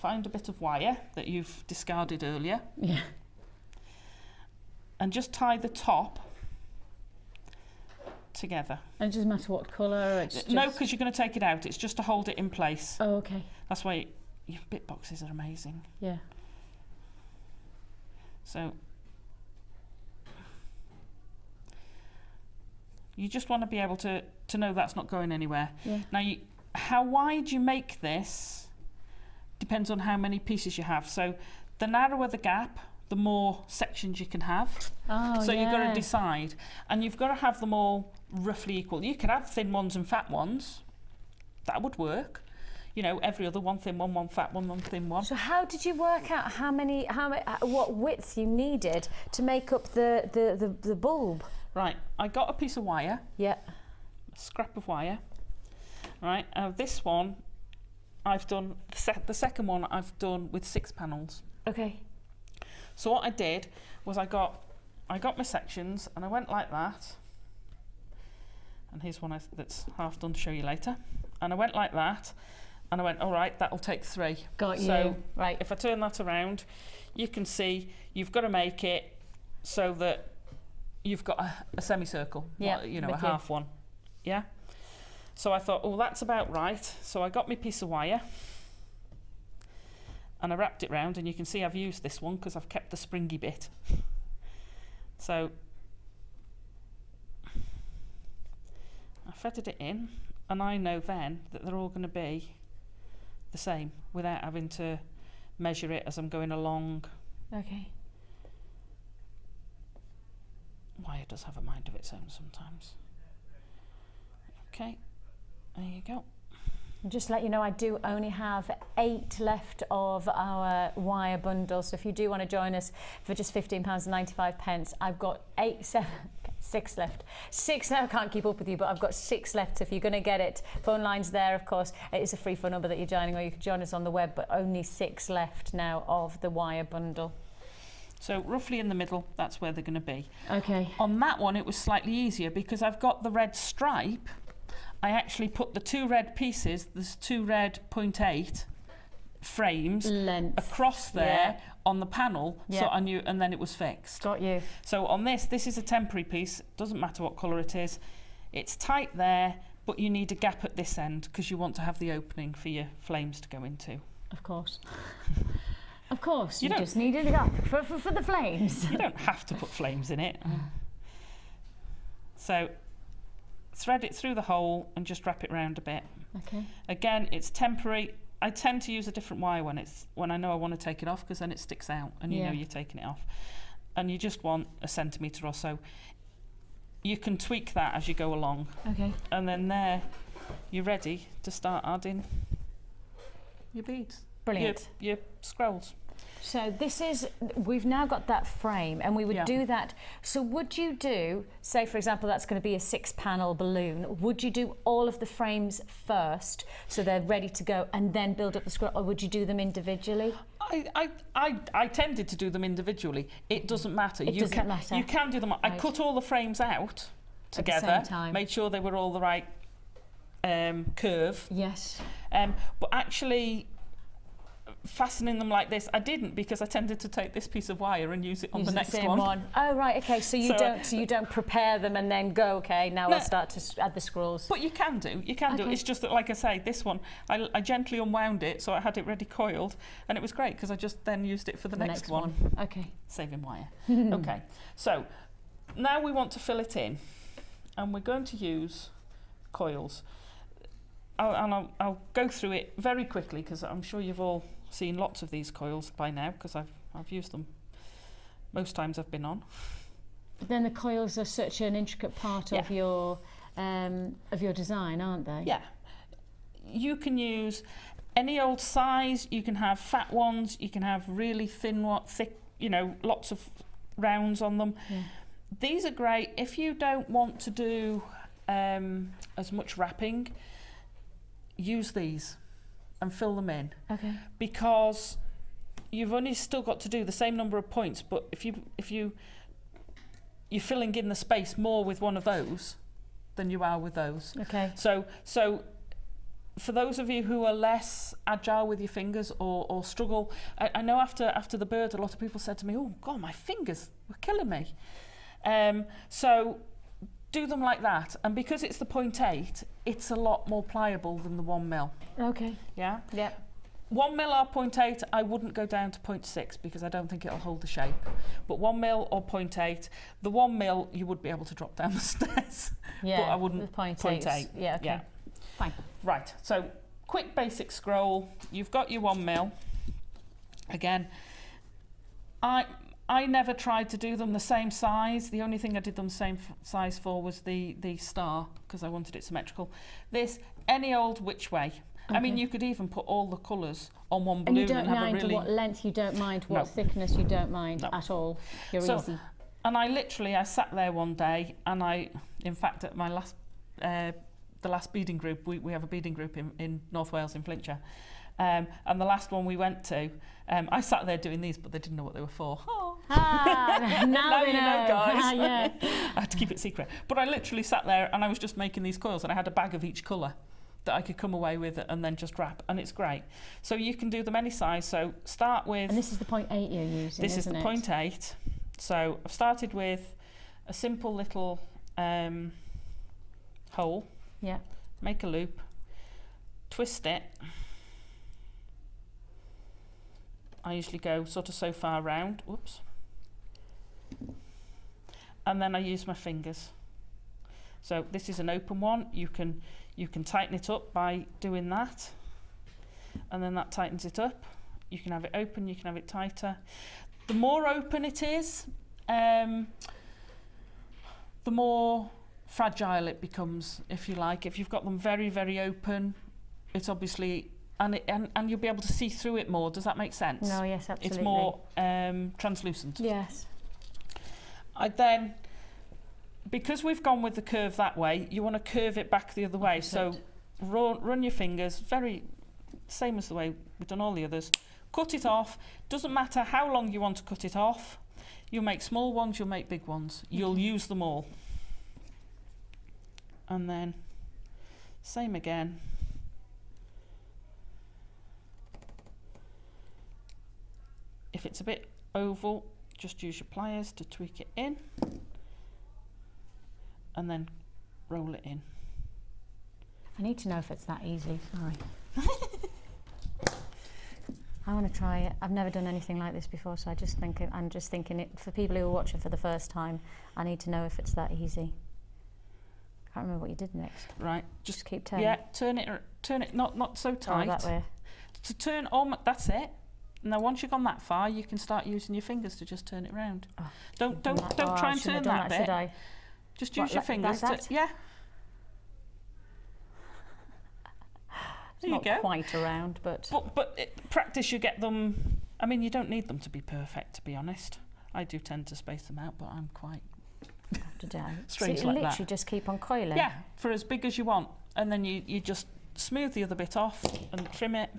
Speaker 5: find a bit of wire that you've discarded earlier, and just tie the top together.
Speaker 4: And it doesn't matter what colour?
Speaker 5: No, because you're going to take it out. It's just to hold it in place.
Speaker 4: Oh, okay.
Speaker 5: That's why your bit boxes are amazing.
Speaker 4: Yeah.
Speaker 5: So you just want to be able to know that's not going anywhere. Yeah. Now, how wide you make this depends on how many pieces you have. So the narrower the gap, the more sections you can have. Oh, so you've got to decide. And you've got to have them all roughly equal. You could have thin ones and fat ones. That would work. You know, every other one thin one fat one thin one.
Speaker 4: So how did you work out what width you needed to make up the bulb?
Speaker 5: Right, I got a piece of wire.
Speaker 4: Yeah.
Speaker 5: A scrap of wire. Right, this one I've done, the second one I've done with 6 panels.
Speaker 4: Okay.
Speaker 5: So what I did was I got my sections and I went like that. And here's one that's half done to show you later. And I went like that and I went, all right, that'll take 3.
Speaker 4: Got you.
Speaker 5: So
Speaker 4: right.
Speaker 5: If I turn that around, you can see you've got to make it so that you've got a semicircle, a half one. Yeah. So I thought, oh, that's about right. So I got my piece of wire and I wrapped it round, and you can see I've used this one because I've kept the springy bit. So I feathered it in, and I know then that they're all going to be the same without having to measure it as I'm going along.
Speaker 4: Okay.
Speaker 5: Wire does have a mind of its own sometimes. Okay, there you go.
Speaker 4: Just to let you know, I do only have 8 left of our wire bundles. So if you do want to join us for just £15.95, I've got 6 left. 6 now, I can't keep up with you, but I've got 6 left. So if you're going to get it, phone line's there, of course. It is a free phone number that you're joining, or you can join us on the web, but only 6 left now of the wire bundle.
Speaker 5: So roughly in the middle, that's where they're going to be.
Speaker 4: Okay.
Speaker 5: On that one, it was slightly easier because I've got the red stripe. I actually put the 2 red pieces, there's 2 red 0.8 frames
Speaker 4: Length.
Speaker 5: across there on the panel, so
Speaker 4: Yeah.
Speaker 5: I knew, and then it was fixed.
Speaker 4: Got you.
Speaker 5: So on this is a temporary piece, doesn't matter what colour it is. It's tight there, but you need a gap at this end because you want to have the opening for your flames to go into.
Speaker 4: Of course. Of course,
Speaker 5: You
Speaker 4: you
Speaker 5: don't-
Speaker 4: just needed a gap for the flames.
Speaker 5: You don't have to put flames in it. So thread it through the hole and just wrap it round a bit.
Speaker 4: Okay.
Speaker 5: Again, it's temporary. I tend to use a different wire when I know I want to take it off, because then it sticks out and you know you're taking it off. And you just want a centimetre or so. You can tweak that as you go along.
Speaker 4: Okay.
Speaker 5: And then there, you're ready to start adding your beads.
Speaker 4: Brilliant.
Speaker 5: Your scrolls.
Speaker 4: So this is, we've now got that frame, and we would
Speaker 5: Yeah.
Speaker 4: do that. So would you do, say for example, that's going to be a 6-panel balloon, would you do all of the frames first so they're ready to go and then build up the scroll, or would you do them individually?
Speaker 5: I tended to do them individually. It doesn't matter.
Speaker 4: It doesn't matter.
Speaker 5: You can do them. I
Speaker 4: Right.
Speaker 5: cut all the frames out
Speaker 4: At the
Speaker 5: together,
Speaker 4: same time.
Speaker 5: made sure they were all the right curve.
Speaker 4: Yes.
Speaker 5: But actually, fastening them like this, I didn't, because I tended to take this piece of wire and use it on
Speaker 4: Using
Speaker 5: the next
Speaker 4: same
Speaker 5: one.
Speaker 4: Oh right, okay. So you
Speaker 5: So,
Speaker 4: you don't prepare them and then go, okay, now
Speaker 5: No.
Speaker 4: I'll start to add the scrolls.
Speaker 5: But you can do.
Speaker 4: Okay.
Speaker 5: It's just that, like I say, this one, I gently unwound it so I had it ready coiled, and it was great because I just then used it for the next one.
Speaker 4: Okay.
Speaker 5: Saving wire. Okay, so now we want to fill it in, and we're going to use coils. I'll go through it very quickly because I'm sure you've all seen lots of these coils by now, because I've used them most times I've been on.
Speaker 4: But then the coils are such an intricate part of your design, aren't they?
Speaker 5: Yeah. You can use any old size. You can have fat ones. You can have really thin one, thick, lots of rounds on them.
Speaker 4: Yeah.
Speaker 5: These are great if you don't want to do as much wrapping. Use these and fill them in.
Speaker 4: Okay.
Speaker 5: Because you've only still got to do the same number of points, but if you're filling in the space more with one of those than you are with those.
Speaker 4: Okay.
Speaker 5: So for those of you who are less agile with your fingers or struggle, I know after the bird, a lot of people said to me, "Oh God, my fingers were killing me." So do them like that, and because it's the 0.8, it's a lot more pliable than the 1mm.
Speaker 4: Okay.
Speaker 5: Yeah.
Speaker 4: Yeah.
Speaker 5: 1mm or 0.8, I wouldn't go down to 0.6 because I don't think it'll hold the shape. But 1mm or 0.8, the 1mm you would be able to drop down the stairs.
Speaker 4: Yeah.
Speaker 5: But I wouldn't.
Speaker 4: The 0.8.
Speaker 5: 0.8.
Speaker 4: Yeah. Okay.
Speaker 5: Yeah.
Speaker 4: Fine.
Speaker 5: Right. So quick basic scroll. You've got your 1mm. Again, I never tried to do them the same size. The only thing I did them the same size for was the star, because I wanted it symmetrical. This, any old which way. I mean, you could even put all the colours on one balloon
Speaker 4: And you don't
Speaker 5: have a
Speaker 4: mind
Speaker 5: really...
Speaker 4: what length, you don't mind what
Speaker 5: No.
Speaker 4: thickness, you don't mind
Speaker 5: No.
Speaker 4: at all. You're
Speaker 5: So,
Speaker 4: easy.
Speaker 5: And I sat there one day, and in fact, at my the last beading group, we have a beading group in North Wales, in Flintshire, and the last one we went to, I sat there doing these, but they didn't know what they were for. Oh.
Speaker 4: Ah, now we
Speaker 5: you know, guys.
Speaker 4: Ah, yeah.
Speaker 5: I had to keep it secret. But I literally sat there and I was just making these coils, and I had a bag of each colour that I could come away with and then just wrap, and it's great. So you can do them any size. So start with...
Speaker 4: And this is the 0.8 you're using,
Speaker 5: This is the
Speaker 4: isn't it?
Speaker 5: 0.8. So I've started with a simple little hole.
Speaker 4: Yeah.
Speaker 5: Make a loop, twist it. I usually go sort of so far round, whoops. And then I use my fingers. So this is an open one. You can tighten it up by doing that. And then that tightens it up. You can have it open, you can have it tighter. The more open it is, the more fragile it becomes, if you like. If you've got them very, very open, it's obviously, and you'll be able to see through it more. Does that make sense?
Speaker 4: No, yes, absolutely.
Speaker 5: It's more translucent.
Speaker 4: Yes.
Speaker 5: I then, because we've gone with the curve that way, you want to curve it back the other way. So run your fingers, same as the way we've done all the others. Cut it off. Doesn't matter how long you want to cut it off. You'll make small ones, you'll make big ones. You'll use them all. And then same again. if it's a bit oval, just use your pliers to tweak it in and then roll it in.
Speaker 4: I need to know if it's that easy, sorry. I want to try it. I've never done anything like this before, so I'm just thinking it for people who are watching for the first time. I need to know if it's that easy. I can't remember what you did next.
Speaker 5: Right,
Speaker 4: just keep turning.
Speaker 5: Yeah, turn it not so tight.
Speaker 4: Oh, that way.
Speaker 5: To turn that's it. Now once you've gone that far, you can start using your fingers to just turn it round. Oh, don't try and turn that bit.
Speaker 4: Should I?
Speaker 5: Just use your fingers to, yeah. There you go.
Speaker 4: Not quite around, but
Speaker 5: practice, you get them. I mean, you don't need them to be perfect, to be honest. I do tend to space them out, but I'm quite strange
Speaker 4: so
Speaker 5: like
Speaker 4: literally
Speaker 5: that.
Speaker 4: just keep on coiling.
Speaker 5: Yeah, for as big as you want, and then you just smooth the other bit off and trim it.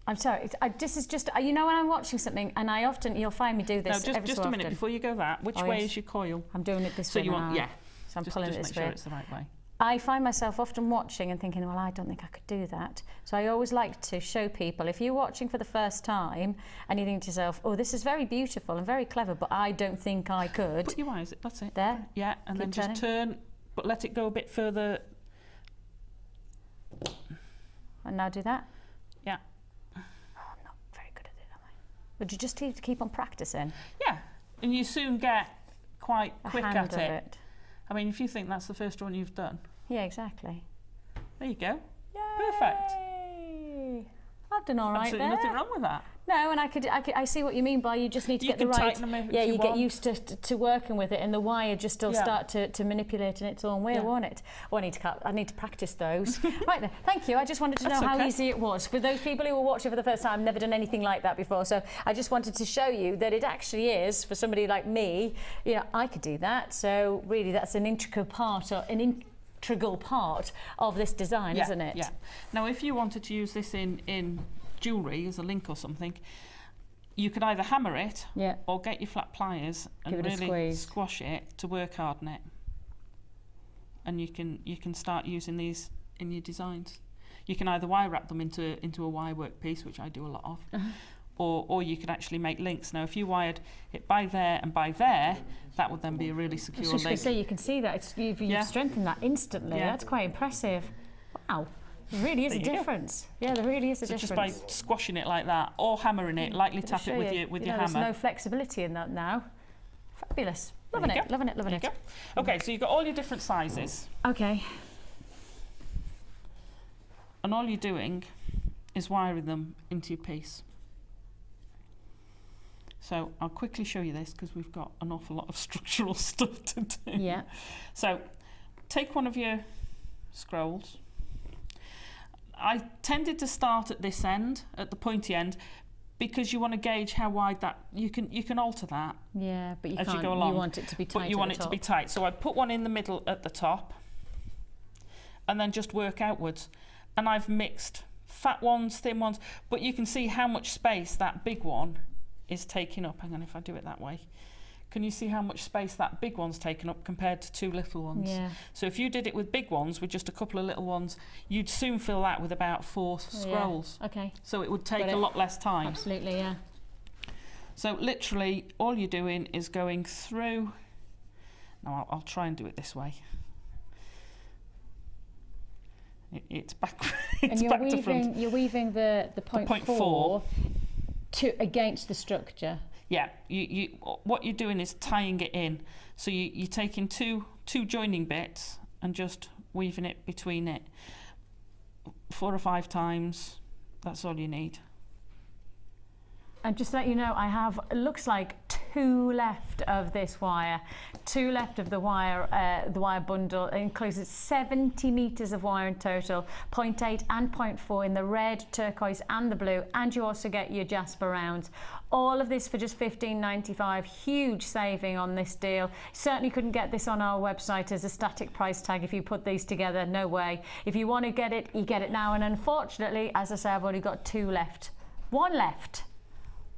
Speaker 4: I'm sorry. This is just you know when I'm watching something, and you'll find me do this.
Speaker 5: No, just
Speaker 4: so
Speaker 5: a minute
Speaker 4: often.
Speaker 5: before you go that. Which way is your coil?
Speaker 4: I'm doing it this
Speaker 5: so
Speaker 4: way.
Speaker 5: You want, yeah.
Speaker 4: So I'm pulling it this
Speaker 5: make
Speaker 4: way.
Speaker 5: Sure it's the right way.
Speaker 4: I find myself often watching and thinking, well, I don't think I could do that. So I always like to show people, if you're watching for the first time and you think to yourself, oh, this is very beautiful and very clever, but I don't think I could.
Speaker 5: Put your wires, that's it.
Speaker 4: There?
Speaker 5: Yeah, and then just turn, but let it go a bit further.
Speaker 4: And now do that?
Speaker 5: Yeah.
Speaker 4: Oh, I'm not very good at it, am I? But you just need to keep on practicing.
Speaker 5: Yeah, and you soon get quite quick at
Speaker 4: it.
Speaker 5: I mean, if you think that's the first one you've done.
Speaker 4: Yeah, exactly.
Speaker 5: There you go.
Speaker 4: Yay!
Speaker 5: Perfect.
Speaker 4: I've done all right
Speaker 5: Absolutely
Speaker 4: there.
Speaker 5: nothing wrong with that.
Speaker 4: No, and I see what you mean by you just need to get the right.
Speaker 5: Yeah,
Speaker 4: you get used to working with it, and the wire just still start to manipulate in its own way, won't it? Oh, I need to practice those. Right then, thank you. I just wanted to know how easy it was for those people who were watching for the first time. Never done anything like that before, so I just wanted to show you that it actually is for somebody like me. You know, I could do that. So really, that's an integral part of this design, isn't it?
Speaker 5: Yeah. Now, if you wanted to use this in jewellery as a link or something, you could either hammer it or get your flat pliers and really squash it to work hard on it, and you can start using these in your designs. You can either wire wrap them into a wirework piece, which I do a lot of, or you could actually make links. Now, if you wired it by there and by there, that would then be a really secure link.
Speaker 4: I was just going to say, you can see that you've strengthened that instantly. That's quite impressive. Wow. There really is a difference. Yeah, there really is a difference.
Speaker 5: Just by squashing it like that, or hammering it, lightly tap it with your hammer.
Speaker 4: There's no flexibility in that now. Fabulous. Loving it.
Speaker 5: Okay, so you've got all your different sizes.
Speaker 4: Okay.
Speaker 5: And all you're doing is wiring them into your piece. So I'll quickly show you this because we've got an awful lot of structural stuff to do.
Speaker 4: Yeah.
Speaker 5: So take one of your scrolls. I tended to start at this end, at the pointy end, because you want to gauge how wide that you can alter that.
Speaker 4: Yeah, but you
Speaker 5: as
Speaker 4: can't.
Speaker 5: You go along.
Speaker 4: You want it to be tight.
Speaker 5: But you want it to be tight. So I put one in the middle at the top, and then just work outwards. And I've mixed fat ones, thin ones, but you can see how much space that big one is taking up. Hang on, if I do it that way. Can you see how much space that big one's taken up compared to two little ones?
Speaker 4: Yeah.
Speaker 5: So if you did it with big ones, with just a couple of little ones, you'd soon fill that with about 4 scrolls.
Speaker 4: Yeah. Okay.
Speaker 5: So it would take a lot less time.
Speaker 4: Absolutely, yeah.
Speaker 5: So literally, all you're doing is going through. Now I'll try and do it this way. It's back. It's
Speaker 4: and
Speaker 5: back to front.
Speaker 4: You're weaving the point 4 against the structure.
Speaker 5: Yeah, you what you're doing is tying it in. So you're taking two joining bits and just weaving it between it 4 or 5 times. That's all you need.
Speaker 4: And just to let you know, I have, it looks like 2 left of this wire. 2 left of the wire bundle. It includes 70 meters of wire in total, 0.8 and 0.4 in the red, turquoise and the blue, and you also get your jasper rounds. All of this for just $15.95. Huge saving on this deal. Certainly couldn't get this on our website as a static price tag if you put these together. No way. If you want to get it, you get it now. And unfortunately, as I say, I've only got 2 left. 1 left.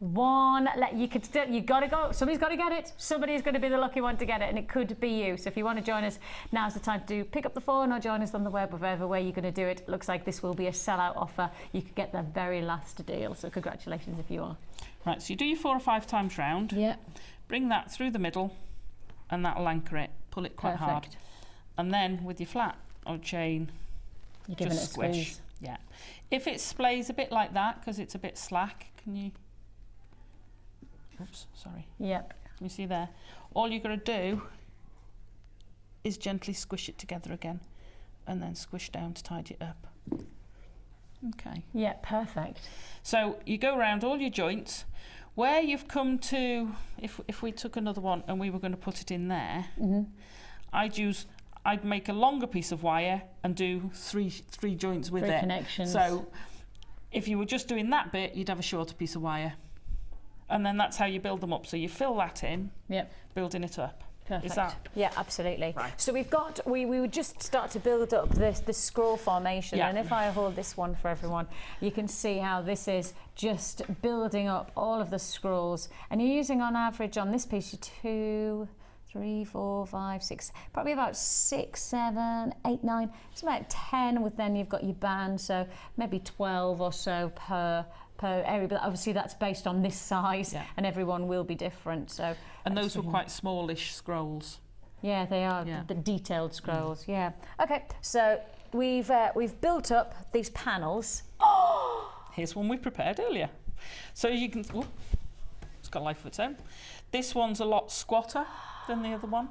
Speaker 4: You gotta go. Somebody's got to get it. Somebody's going to be the lucky one to get it, and it could be you. So if you want to join us, now's the time to pick up the phone or join us on the web, whatever way you're going to do it. Looks like this will be a sellout offer. You could get the very last deal. So congratulations if you are.
Speaker 5: Right. So you do your 4 or 5 times round.
Speaker 4: Yeah.
Speaker 5: Bring that through the middle, and that'll anchor it. Pull it quite hard, and then with your flat or chain,
Speaker 4: you're giving it a
Speaker 5: squish.
Speaker 4: squeeze.
Speaker 5: Yeah. If it splays a bit like that because it's a bit slack, can you? Oops, sorry.
Speaker 4: Yep.
Speaker 5: You see there? All you've got to do is gently squish it together again and then squish down to tidy it up. Okay.
Speaker 4: Yeah, perfect.
Speaker 5: So you go around all your joints. Where you've come to, if we took another one and we were going to put it in there, I'd make a longer piece of wire and do three joints with it.
Speaker 4: 3 connections.
Speaker 5: So if you were just doing that bit, you'd have a shorter piece of wire. And then that's how you build them up. So you fill that in, building it up.
Speaker 4: Perfect.
Speaker 5: Is that?
Speaker 4: Yeah, absolutely.
Speaker 5: Right.
Speaker 4: So we would just start to build up this scroll formation.
Speaker 5: Yeah.
Speaker 4: And if I hold this one for everyone, you can see how this is just building up all of the scrolls. And you're using on average on this piece, 2, 3, 4, 5, 6, probably about 6, 7, 8, 9. It's about 10 with then you've got your band, so maybe 12 or so per area, but obviously that's based on this size, and everyone will be different. So,
Speaker 5: and those were quite smallish scrolls.
Speaker 4: Yeah, they are the detailed scrolls. Yeah. Okay, so we've built up these panels.
Speaker 5: Oh! Here's one we prepared earlier. So you can. Ooh, it's got life of its own. This one's a lot squatter than the other one,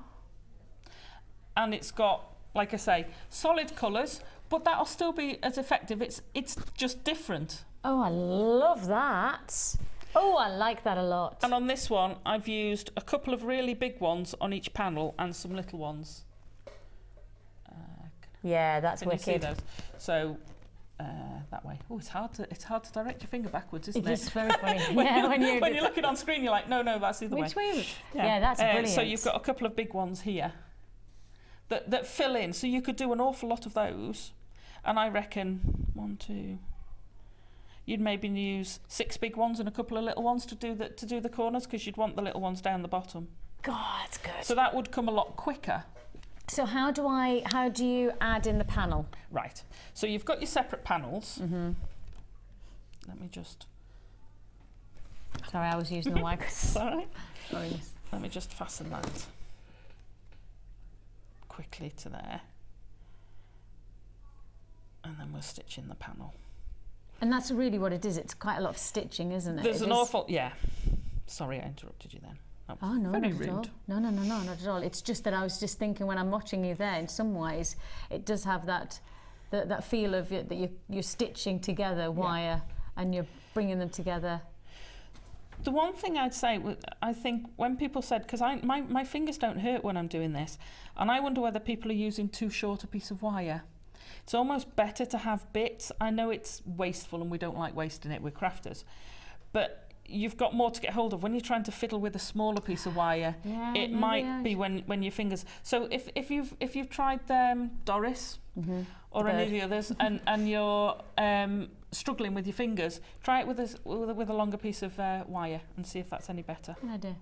Speaker 5: and it's got, like I say, solid colours, but that'll still be as effective. It's just different.
Speaker 4: Oh, I love that. Oh, I like that a lot.
Speaker 5: And on this one, I've used a couple of really big ones on each panel and some little ones.
Speaker 4: Yeah, that's
Speaker 5: can
Speaker 4: wicked.
Speaker 5: You see those? So that way. Oh, it's hard to direct your finger backwards, isn't it?
Speaker 4: It is very funny.
Speaker 5: when you're looking on screen, you're like, no, that's the other way.
Speaker 4: Which way? Yeah, that's brilliant.
Speaker 5: So you've got a couple of big ones here that fill in. So you could do an awful lot of those. And I reckon 1, 2. You'd maybe use 6 big ones and a couple of little ones to do the corners, because you'd want the little ones down the bottom.
Speaker 4: God, that's good.
Speaker 5: So that would come a lot quicker.
Speaker 4: So how do you add in the panel?
Speaker 5: Right. So you've got your separate panels. Let me just.
Speaker 4: Sorry, I was using the mic.
Speaker 5: Sorry. Let me just fasten that quickly to there, and then we'll stitch in the panel. And
Speaker 4: that's really what it is. It's quite a lot of stitching, isn't it?
Speaker 5: There's an awful, Sorry, I interrupted you then.
Speaker 4: Oh, no,
Speaker 5: very
Speaker 4: not
Speaker 5: rude.
Speaker 4: at all. No, not at all. It's just that I was just thinking when I'm watching you there, in some ways, it does have that feel of it, that you're stitching together wire and you're bringing them together.
Speaker 5: The one thing I'd say, I think when people said, because my fingers don't hurt when I'm doing this, and I wonder whether people are using too short a piece of wire. It's almost better to have bits. I know it's wasteful and we don't like wasting it, we're crafters, but you've got more to get hold of when you're trying to fiddle with a smaller piece of wire. It might be when your fingers. So if you've tried Doris or any of the others, and you're struggling with your fingers, try it with a longer piece of wire and see if that's any better.
Speaker 4: Good idea.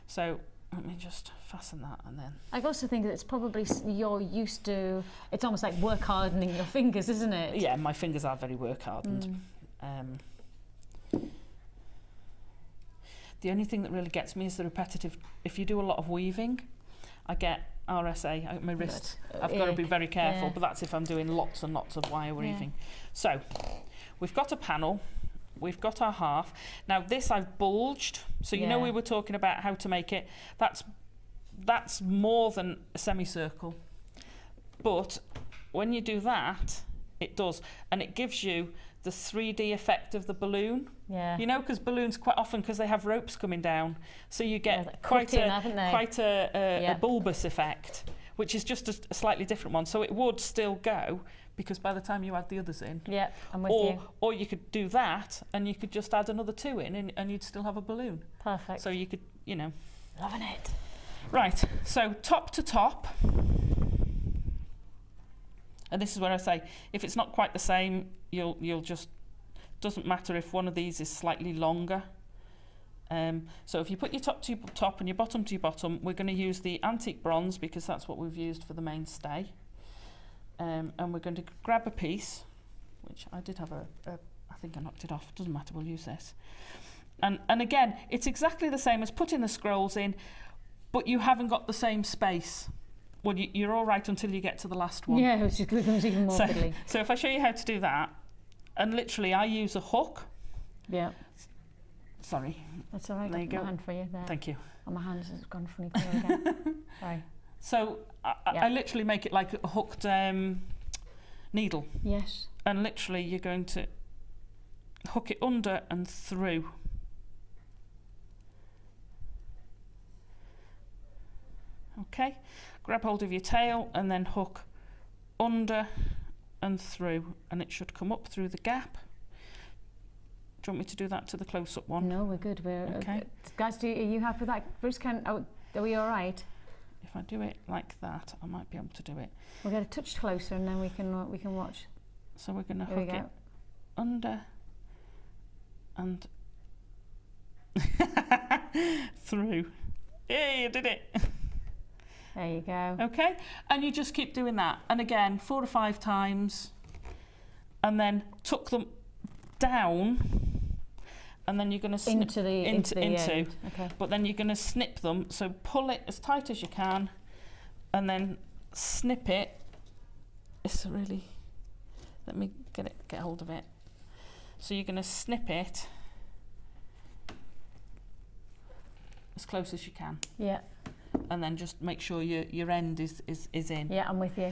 Speaker 5: So let me just fasten that, and then.
Speaker 4: I also think that it's probably you're used to. It's almost like work hardening your fingers, isn't it?
Speaker 5: Yeah, my fingers are very work hardened. The only thing that really gets me is the repetitive. If you do a lot of weaving, I get RSA at my wrist. I've got to be very careful, but that's if I'm doing lots and lots of wire weaving. So we've got a panel, we've got our half. Now this I've bulged, so you know we were talking about how to make it. That's more than a semicircle, but when you do that, it does, and it gives you the 3D effect of the balloon. Yeah. You know, because balloons quite often, because they have ropes coming down, so you get quite a bulbous effect, which is just a slightly different one. So it would still go, because by the time you add the others in.
Speaker 4: Yeah, I'm with you.
Speaker 5: Or you could do that, and you could just add another 2 in, and you'd still have a balloon.
Speaker 4: Perfect.
Speaker 5: So you could, you know.
Speaker 4: Loving it.
Speaker 5: Right, so top to top. And this is where I say, if it's not quite the same, you'll just, doesn't matter if one of these is slightly longer. So if you put your top to your top and your bottom to your bottom, we're going to use the antique bronze because that's what we've used for the mainstay. And we're going to grab a piece, which I did have I think I knocked it off, doesn't matter, we'll use this. And again, it's exactly the same as putting the scrolls in, but you haven't got the same space. Well, you're all right until you get to the last one.
Speaker 4: Yeah, which becomes even more fiddly.
Speaker 5: So if I show you how to do that, and literally I use a hook.
Speaker 4: Yeah.
Speaker 5: Sorry.
Speaker 4: That's all right.
Speaker 5: There you go.
Speaker 4: My hand for you there.
Speaker 5: Thank you.
Speaker 4: Oh, my hand has gone funny colour again. Sorry.
Speaker 5: So I literally make it like a hooked needle.
Speaker 4: Yes.
Speaker 5: And literally you're going to hook it under and through. Okay, grab hold of your tail and then hook under and through, and it should come up through the gap. Do you want me to do that to the close-up one?
Speaker 4: No, we're good. We're
Speaker 5: okay.
Speaker 4: Guys, are you happy with that? Bruce, are we all right?
Speaker 5: If I do it like that, I might be able to do it.
Speaker 4: We'll get a touch closer, and then we can watch.
Speaker 5: So we're going to hook it under and through. Yeah, you did it.
Speaker 4: There you go.
Speaker 5: Okay, and you just keep doing that, and again 4 or 5 times, and then tuck them down, and then you're going to snip
Speaker 4: into the end. Okay.
Speaker 5: But then you're going to snip them. So pull it as tight as you can, and then snip it. It's really. Let me get hold of it. So you're going to snip it as close as you can.
Speaker 4: Yeah.
Speaker 5: And then just make sure your end is in.
Speaker 4: Yeah, I'm with you.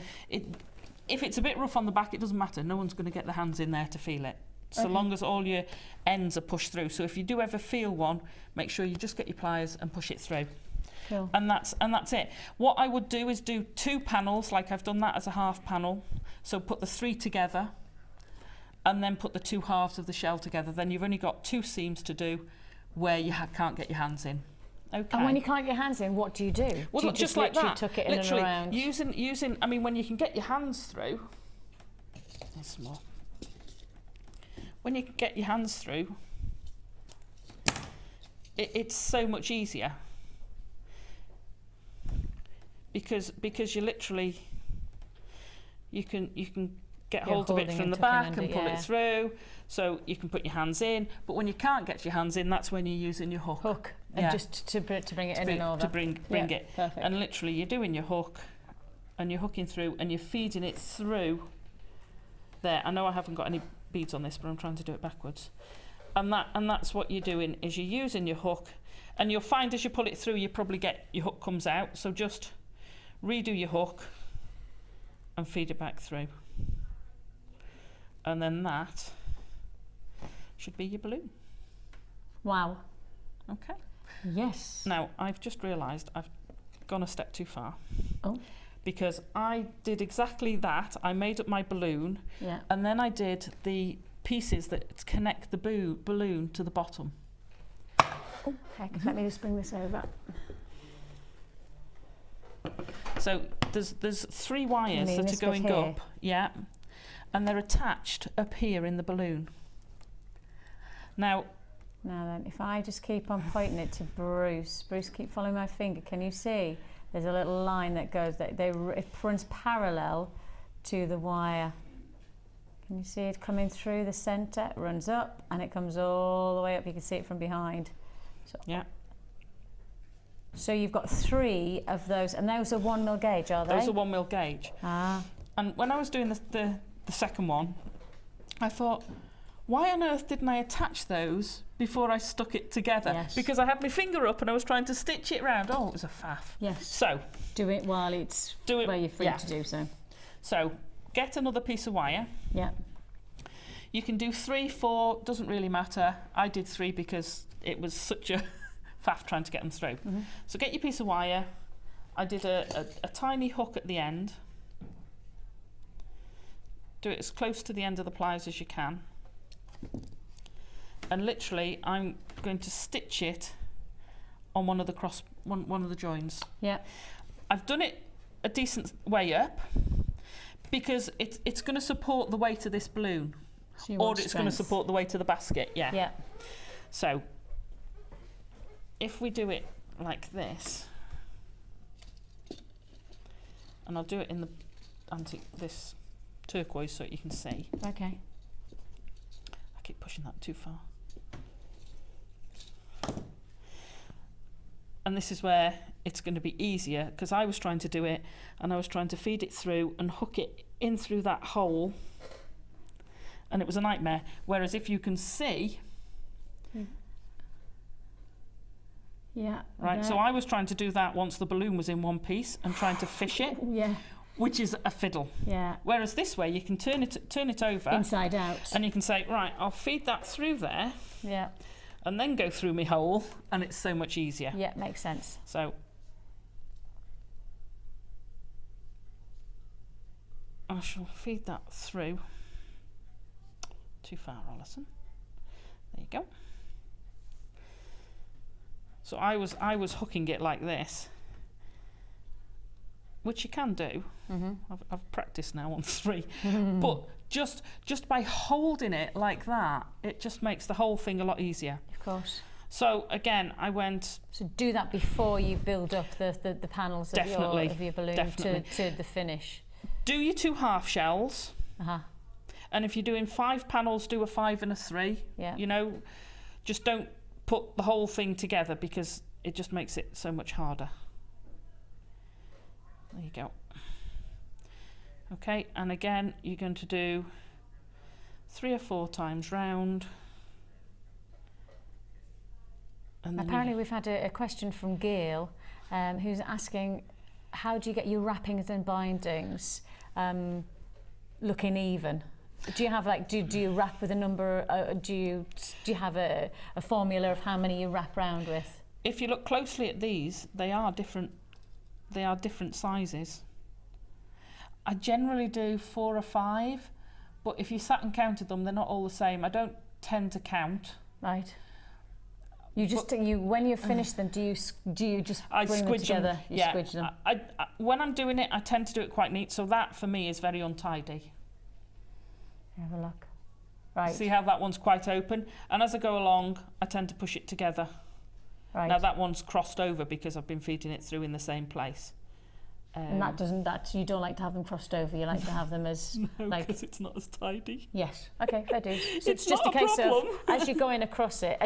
Speaker 5: If it's a bit rough on the back, it doesn't matter. No one's going to get their hands in there to feel it. So long as all your ends are pushed through. So if you do ever feel one, make sure you just get your pliers and push it through.
Speaker 4: Cool.
Speaker 5: And that's it. What I would do is do 2 panels, like I've done that as a half panel. So put the 3 together, and then put the 2 halves of the shell together. Then you've only got 2 seams to do where you can't get your hands in. Okay.
Speaker 4: And when you can't get your hands in, what do you do?
Speaker 5: Well,
Speaker 4: do you
Speaker 5: just like that.
Speaker 4: Tuck it
Speaker 5: literally
Speaker 4: in and around?
Speaker 5: using. I mean, when you can get your hands through, it's more. When you can get your hands through, it's so much easier because you literally you can get hold of it from the back and pull it through, so you can put your hands in. But when you can't get your hands in, that's when you're using your hook.
Speaker 4: And just to bring it in and over.
Speaker 5: To bring it.
Speaker 4: Perfect.
Speaker 5: And literally you're doing your hook and you're hooking through and you're feeding it through there. I know I haven't got any beads on this, but I'm trying to do it backwards. And that's what you're doing, is you're using your hook, and you'll find as you pull it through you probably get your hook comes out, so just redo your hook and feed it back through. And then that should be your balloon.
Speaker 4: Wow.
Speaker 5: Okay.
Speaker 4: Yes.
Speaker 5: Now, I've just realised I've gone a step too far.
Speaker 4: Oh.
Speaker 5: Because I did exactly that. I made up my balloon, and then I did the pieces that connect the balloon to the bottom.
Speaker 4: Oh, heck, let me just bring this over.
Speaker 5: So there's 3 wires that are going up, and they're attached up here in the balloon. Now
Speaker 4: then, if I just keep on pointing it to Bruce, keep following my finger. Can you see? There's a little line that goes, it runs parallel to the wire. Can you see it coming through the centre? It runs up and it comes all the way up. You can see it from behind. So, so you've got 3 of those, and those are 1mm gauge, are they?
Speaker 5: Those are 1mm gauge.
Speaker 4: Ah.
Speaker 5: And when I was doing the second one, I thought, why on earth didn't I attach those before I stuck it together?
Speaker 4: Yes.
Speaker 5: Because I had my finger up and I was trying to stitch it round. Oh, it was a faff.
Speaker 4: Yes.
Speaker 5: So
Speaker 4: do it while it's where you're free to do so.
Speaker 5: So get another piece of wire.
Speaker 4: Yeah.
Speaker 5: You can do 3, 4, doesn't really matter. I did 3 because it was such a faff trying to get them through. So get your piece of wire. I did a tiny hook at the end. Do it as close to the end of the pliers as you can. And literally I'm going to stitch it on one of the joins.
Speaker 4: Yeah.
Speaker 5: I've done it a decent way up because it's going to support the weight of this balloon, or it's going to support the weight of the basket. Yeah.
Speaker 4: Yeah.
Speaker 5: So if we do it like this, and I'll do it in the this turquoise so you can see.
Speaker 4: Okay.
Speaker 5: I keep pushing that too far. And this is where it's going to be easier, because I was trying to do it and I was trying to feed it through and hook it in through that hole, and it was a nightmare. Whereas if you can see,
Speaker 4: yeah,
Speaker 5: right, so I was trying to do that once the balloon was in one piece and trying to fish it,
Speaker 4: yeah,
Speaker 5: which is a fiddle.
Speaker 4: yeah,
Speaker 5: Whereas this way you can turn it over
Speaker 4: inside out,
Speaker 5: and you can say, right, I'll feed that through there,
Speaker 4: yeah,
Speaker 5: and then go through my hole, and it's so much easier.
Speaker 4: yeah, makes sense.
Speaker 5: So I shall feed that through. Too far, Allison. There you go. So I was hooking it like this, which you can do. I've practiced now on 3, but just by holding it like that, it just makes the whole thing a lot easier.
Speaker 4: Of course.
Speaker 5: So again, I went.
Speaker 4: So do that before you build up the panels of your balloon to the finish.
Speaker 5: Do your 2 half shells. And if you're doing 5 panels, do a 5 and a 3.
Speaker 4: Yeah.
Speaker 5: You know, just don't put the whole thing together, because it just makes it so much harder. There you go. Okay, and again, you're going to do 3 or 4 times round. And then
Speaker 4: apparently we've had a question from Gail, who's asking, how do you get your wrappings and bindings looking even? Do you have do you wrap with a number? Do you have a formula of how many you wrap round with?
Speaker 5: If you look closely at these, they are different. They are different sizes. I generally do 4 or 5, but if you sat and counted them, they're not all the same. I don't tend to count.
Speaker 4: Right. You just when you finish them, do you just bring them together? You squidge them.
Speaker 5: I when I'm doing it, I tend to do it quite neat. So that for me is very untidy.
Speaker 4: Have a look. Right.
Speaker 5: See how that one's quite open, and as I go along, I tend to push it together.
Speaker 4: Right.
Speaker 5: Now that one's crossed over because I've been feeding it through in the same place.
Speaker 4: And that you don't like to have them crossed over. You like to have them as
Speaker 5: because it's not as tidy.
Speaker 4: Yes. Okay, fair do. So
Speaker 5: It's
Speaker 4: just
Speaker 5: not
Speaker 4: a
Speaker 5: a
Speaker 4: case
Speaker 5: problem.
Speaker 4: of as you're going across it,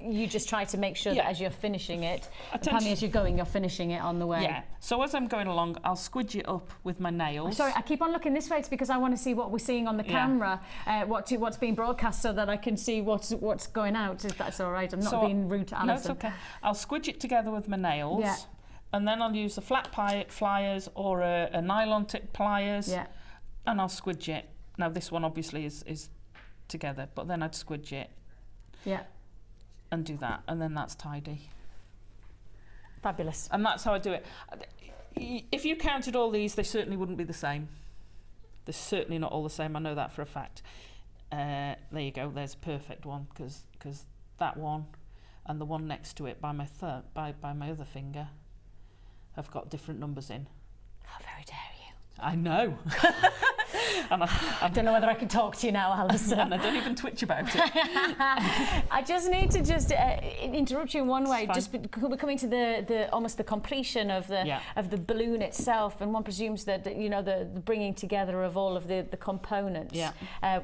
Speaker 4: you just try to make sure that as you're finishing it, as you're going, you're finishing it on the way.
Speaker 5: Yeah. So as I'm going along, I'll squidge it up with my nails.
Speaker 4: I'm sorry, I keep on looking this way. It's because I want to see what we're seeing on the camera, what's being broadcast, so that I can see what's going out. If that's all right. I'm not being rude to Allison.
Speaker 5: No, it's okay. I'll squidge it together with my nails.
Speaker 4: Yeah.
Speaker 5: And then I'll use the flat pliers or a nylon tip pliers, and I'll squidge it. Now this one obviously is together, but then I'd squidge it, and do that, and then that's tidy.
Speaker 4: Fabulous.
Speaker 5: And that's how I do it. If you counted all these, they certainly wouldn't be the same. They're certainly not all the same. I know that for a fact. There you go. There's a perfect one, because that one and the one next to it by my other finger have got different numbers in.
Speaker 4: How very dare you.
Speaker 5: I know. And
Speaker 4: I don't know whether I can talk to you now, Alison.
Speaker 5: And I don't even twitch about it.
Speaker 4: I just need to interrupt you in one way. We're coming to the almost the completion of the balloon itself, and one presumes that the bringing together of all of the components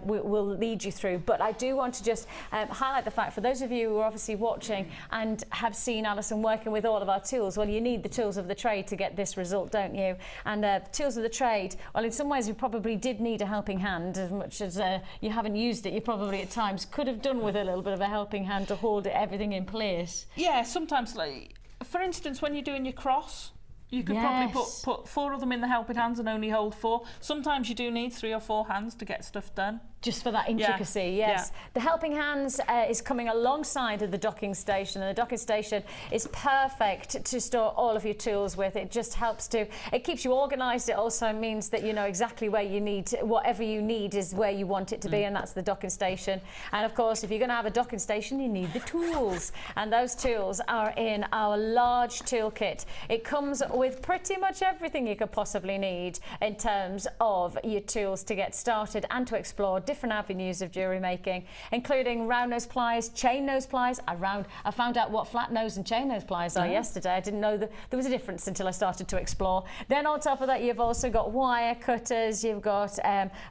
Speaker 4: will lead you through. But I do want to just highlight the fact, for those of you who are obviously watching and have seen Allison working with all of our tools, well, you need the tools of the trade to get this result, don't you? And tools of the trade, well, in some ways you probably did need a helping hand. As much as you haven't used it, you probably at times could have done with a little bit of a helping hand to hold everything in place.
Speaker 5: Yeah, sometimes, like for instance, when you're doing your cross, you could probably put 4 of them in the helping hands and only hold 4. Sometimes you do need 3 or 4 hands to get stuff done.
Speaker 4: Just for that intricacy, yes. Yeah. The helping hands is coming alongside of the docking station, and the docking station is perfect to store all of your tools with. It just helps it keeps you organised. It also means that you know exactly where you need, whatever you need is where you want it to be, and that's the docking station. And of course, if you're going to have a docking station, you need the tools, and those tools are in our large toolkit. It comes with pretty much everything you could possibly need in terms of your tools to get started and to explore different different avenues of jewellery making, including round nose pliers, chain nose pliers. I found out what flat nose and chain nose pliers are yesterday. I didn't know that there was a difference until I started to explore. Then on top of that, you've also got wire cutters, you've got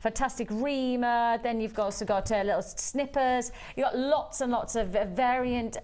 Speaker 4: fantastic reamer, then you've also got little snippers. You've got lots and lots of variant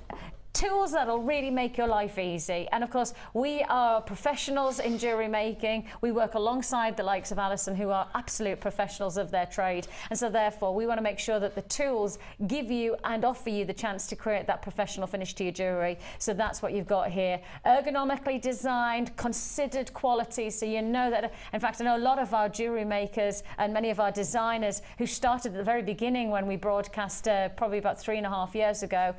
Speaker 4: tools that'll really make your life easy. And of course, we are professionals in jewellery making. We work alongside the likes of Allison, who are absolute professionals of their trade. And so therefore, we want to make sure that the tools give you and offer you the chance to create that professional finish to your jewellery. So that's what you've got here. Ergonomically designed, considered quality. So you know that, in fact, I know a lot of our jewellery makers and many of our designers who started at the very beginning when we broadcast probably about 3.5 years ago,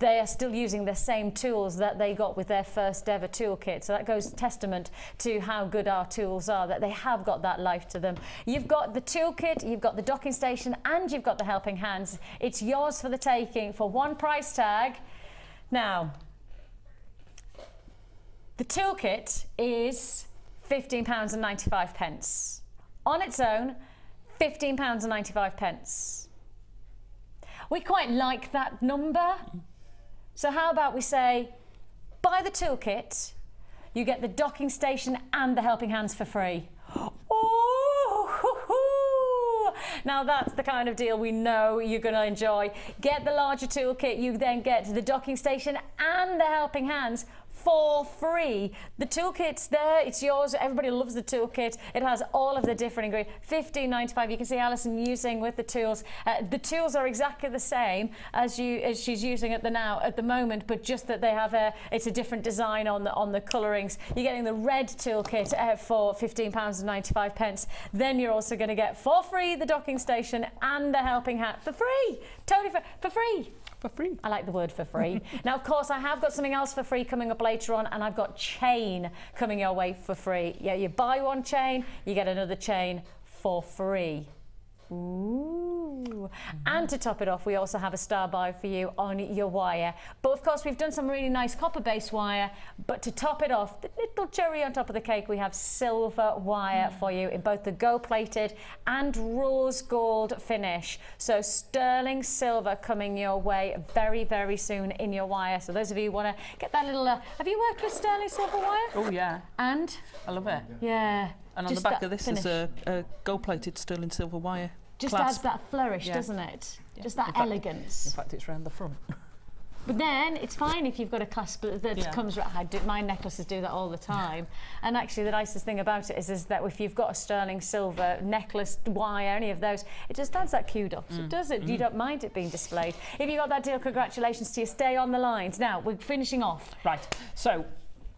Speaker 4: they are still using the same tools that they got with their first ever toolkit. So that goes testament to how good our tools are, that they have got that life to them. You've got the toolkit, you've got the docking station, and you've got the helping hands. It's yours for the taking for one price tag. Now, the toolkit is £15.95. On its own, £15.95. We quite like that number. So how about we say, buy the toolkit, you get the docking station and the helping hands for free. Ooh, now that's the kind of deal we know you're going to enjoy. Get the larger toolkit, you then get the docking station and the helping hands for free. The toolkit's there, it's yours. Everybody loves the toolkit. It has all of the different ingredients. £15.95. You can see Alison using with the tools. The tools are exactly the same as she's using at the moment, but just that they have it's a different design on the colourings. You're getting the red toolkit for £15.95. Then you're also going to get for free the docking station and the helping hand for free. Totally for free.
Speaker 5: For free.
Speaker 4: I like the word for free. Now, of course, I have got something else for free coming up later on, and I've got chain coming your way for free. Yeah, you buy one chain, you get another chain for free. Ooh. And to top it off, we also have a star buy for you on your wire. But of course, we've done some really nice copper-based wire. But to top it off, the little cherry on top of the cake, we have silver wire for you in both the gold-plated and rose gold finish. So sterling silver coming your way very, very soon in your wire. So those of you who want to get that little... have you worked with sterling silver wire?
Speaker 5: Oh, yeah.
Speaker 4: And?
Speaker 5: I love it.
Speaker 4: Yeah.
Speaker 5: And on the back of this is a gold-plated sterling silver wire.
Speaker 4: Just
Speaker 5: Clasp.
Speaker 4: adds that flourish, doesn't it?
Speaker 5: Yeah.
Speaker 4: Just that elegance.
Speaker 5: In fact, it's round the front.
Speaker 4: But then it's fine if you've got a clasp that comes right. My necklaces do that all the time. And actually, the nicest thing about it is that if you've got a sterling silver necklace, wire, any of those, it just adds that kudos. It does it. You don't mind it being displayed. If you got that deal, congratulations to you. Stay on the lines. Now we're finishing off.
Speaker 5: Right. So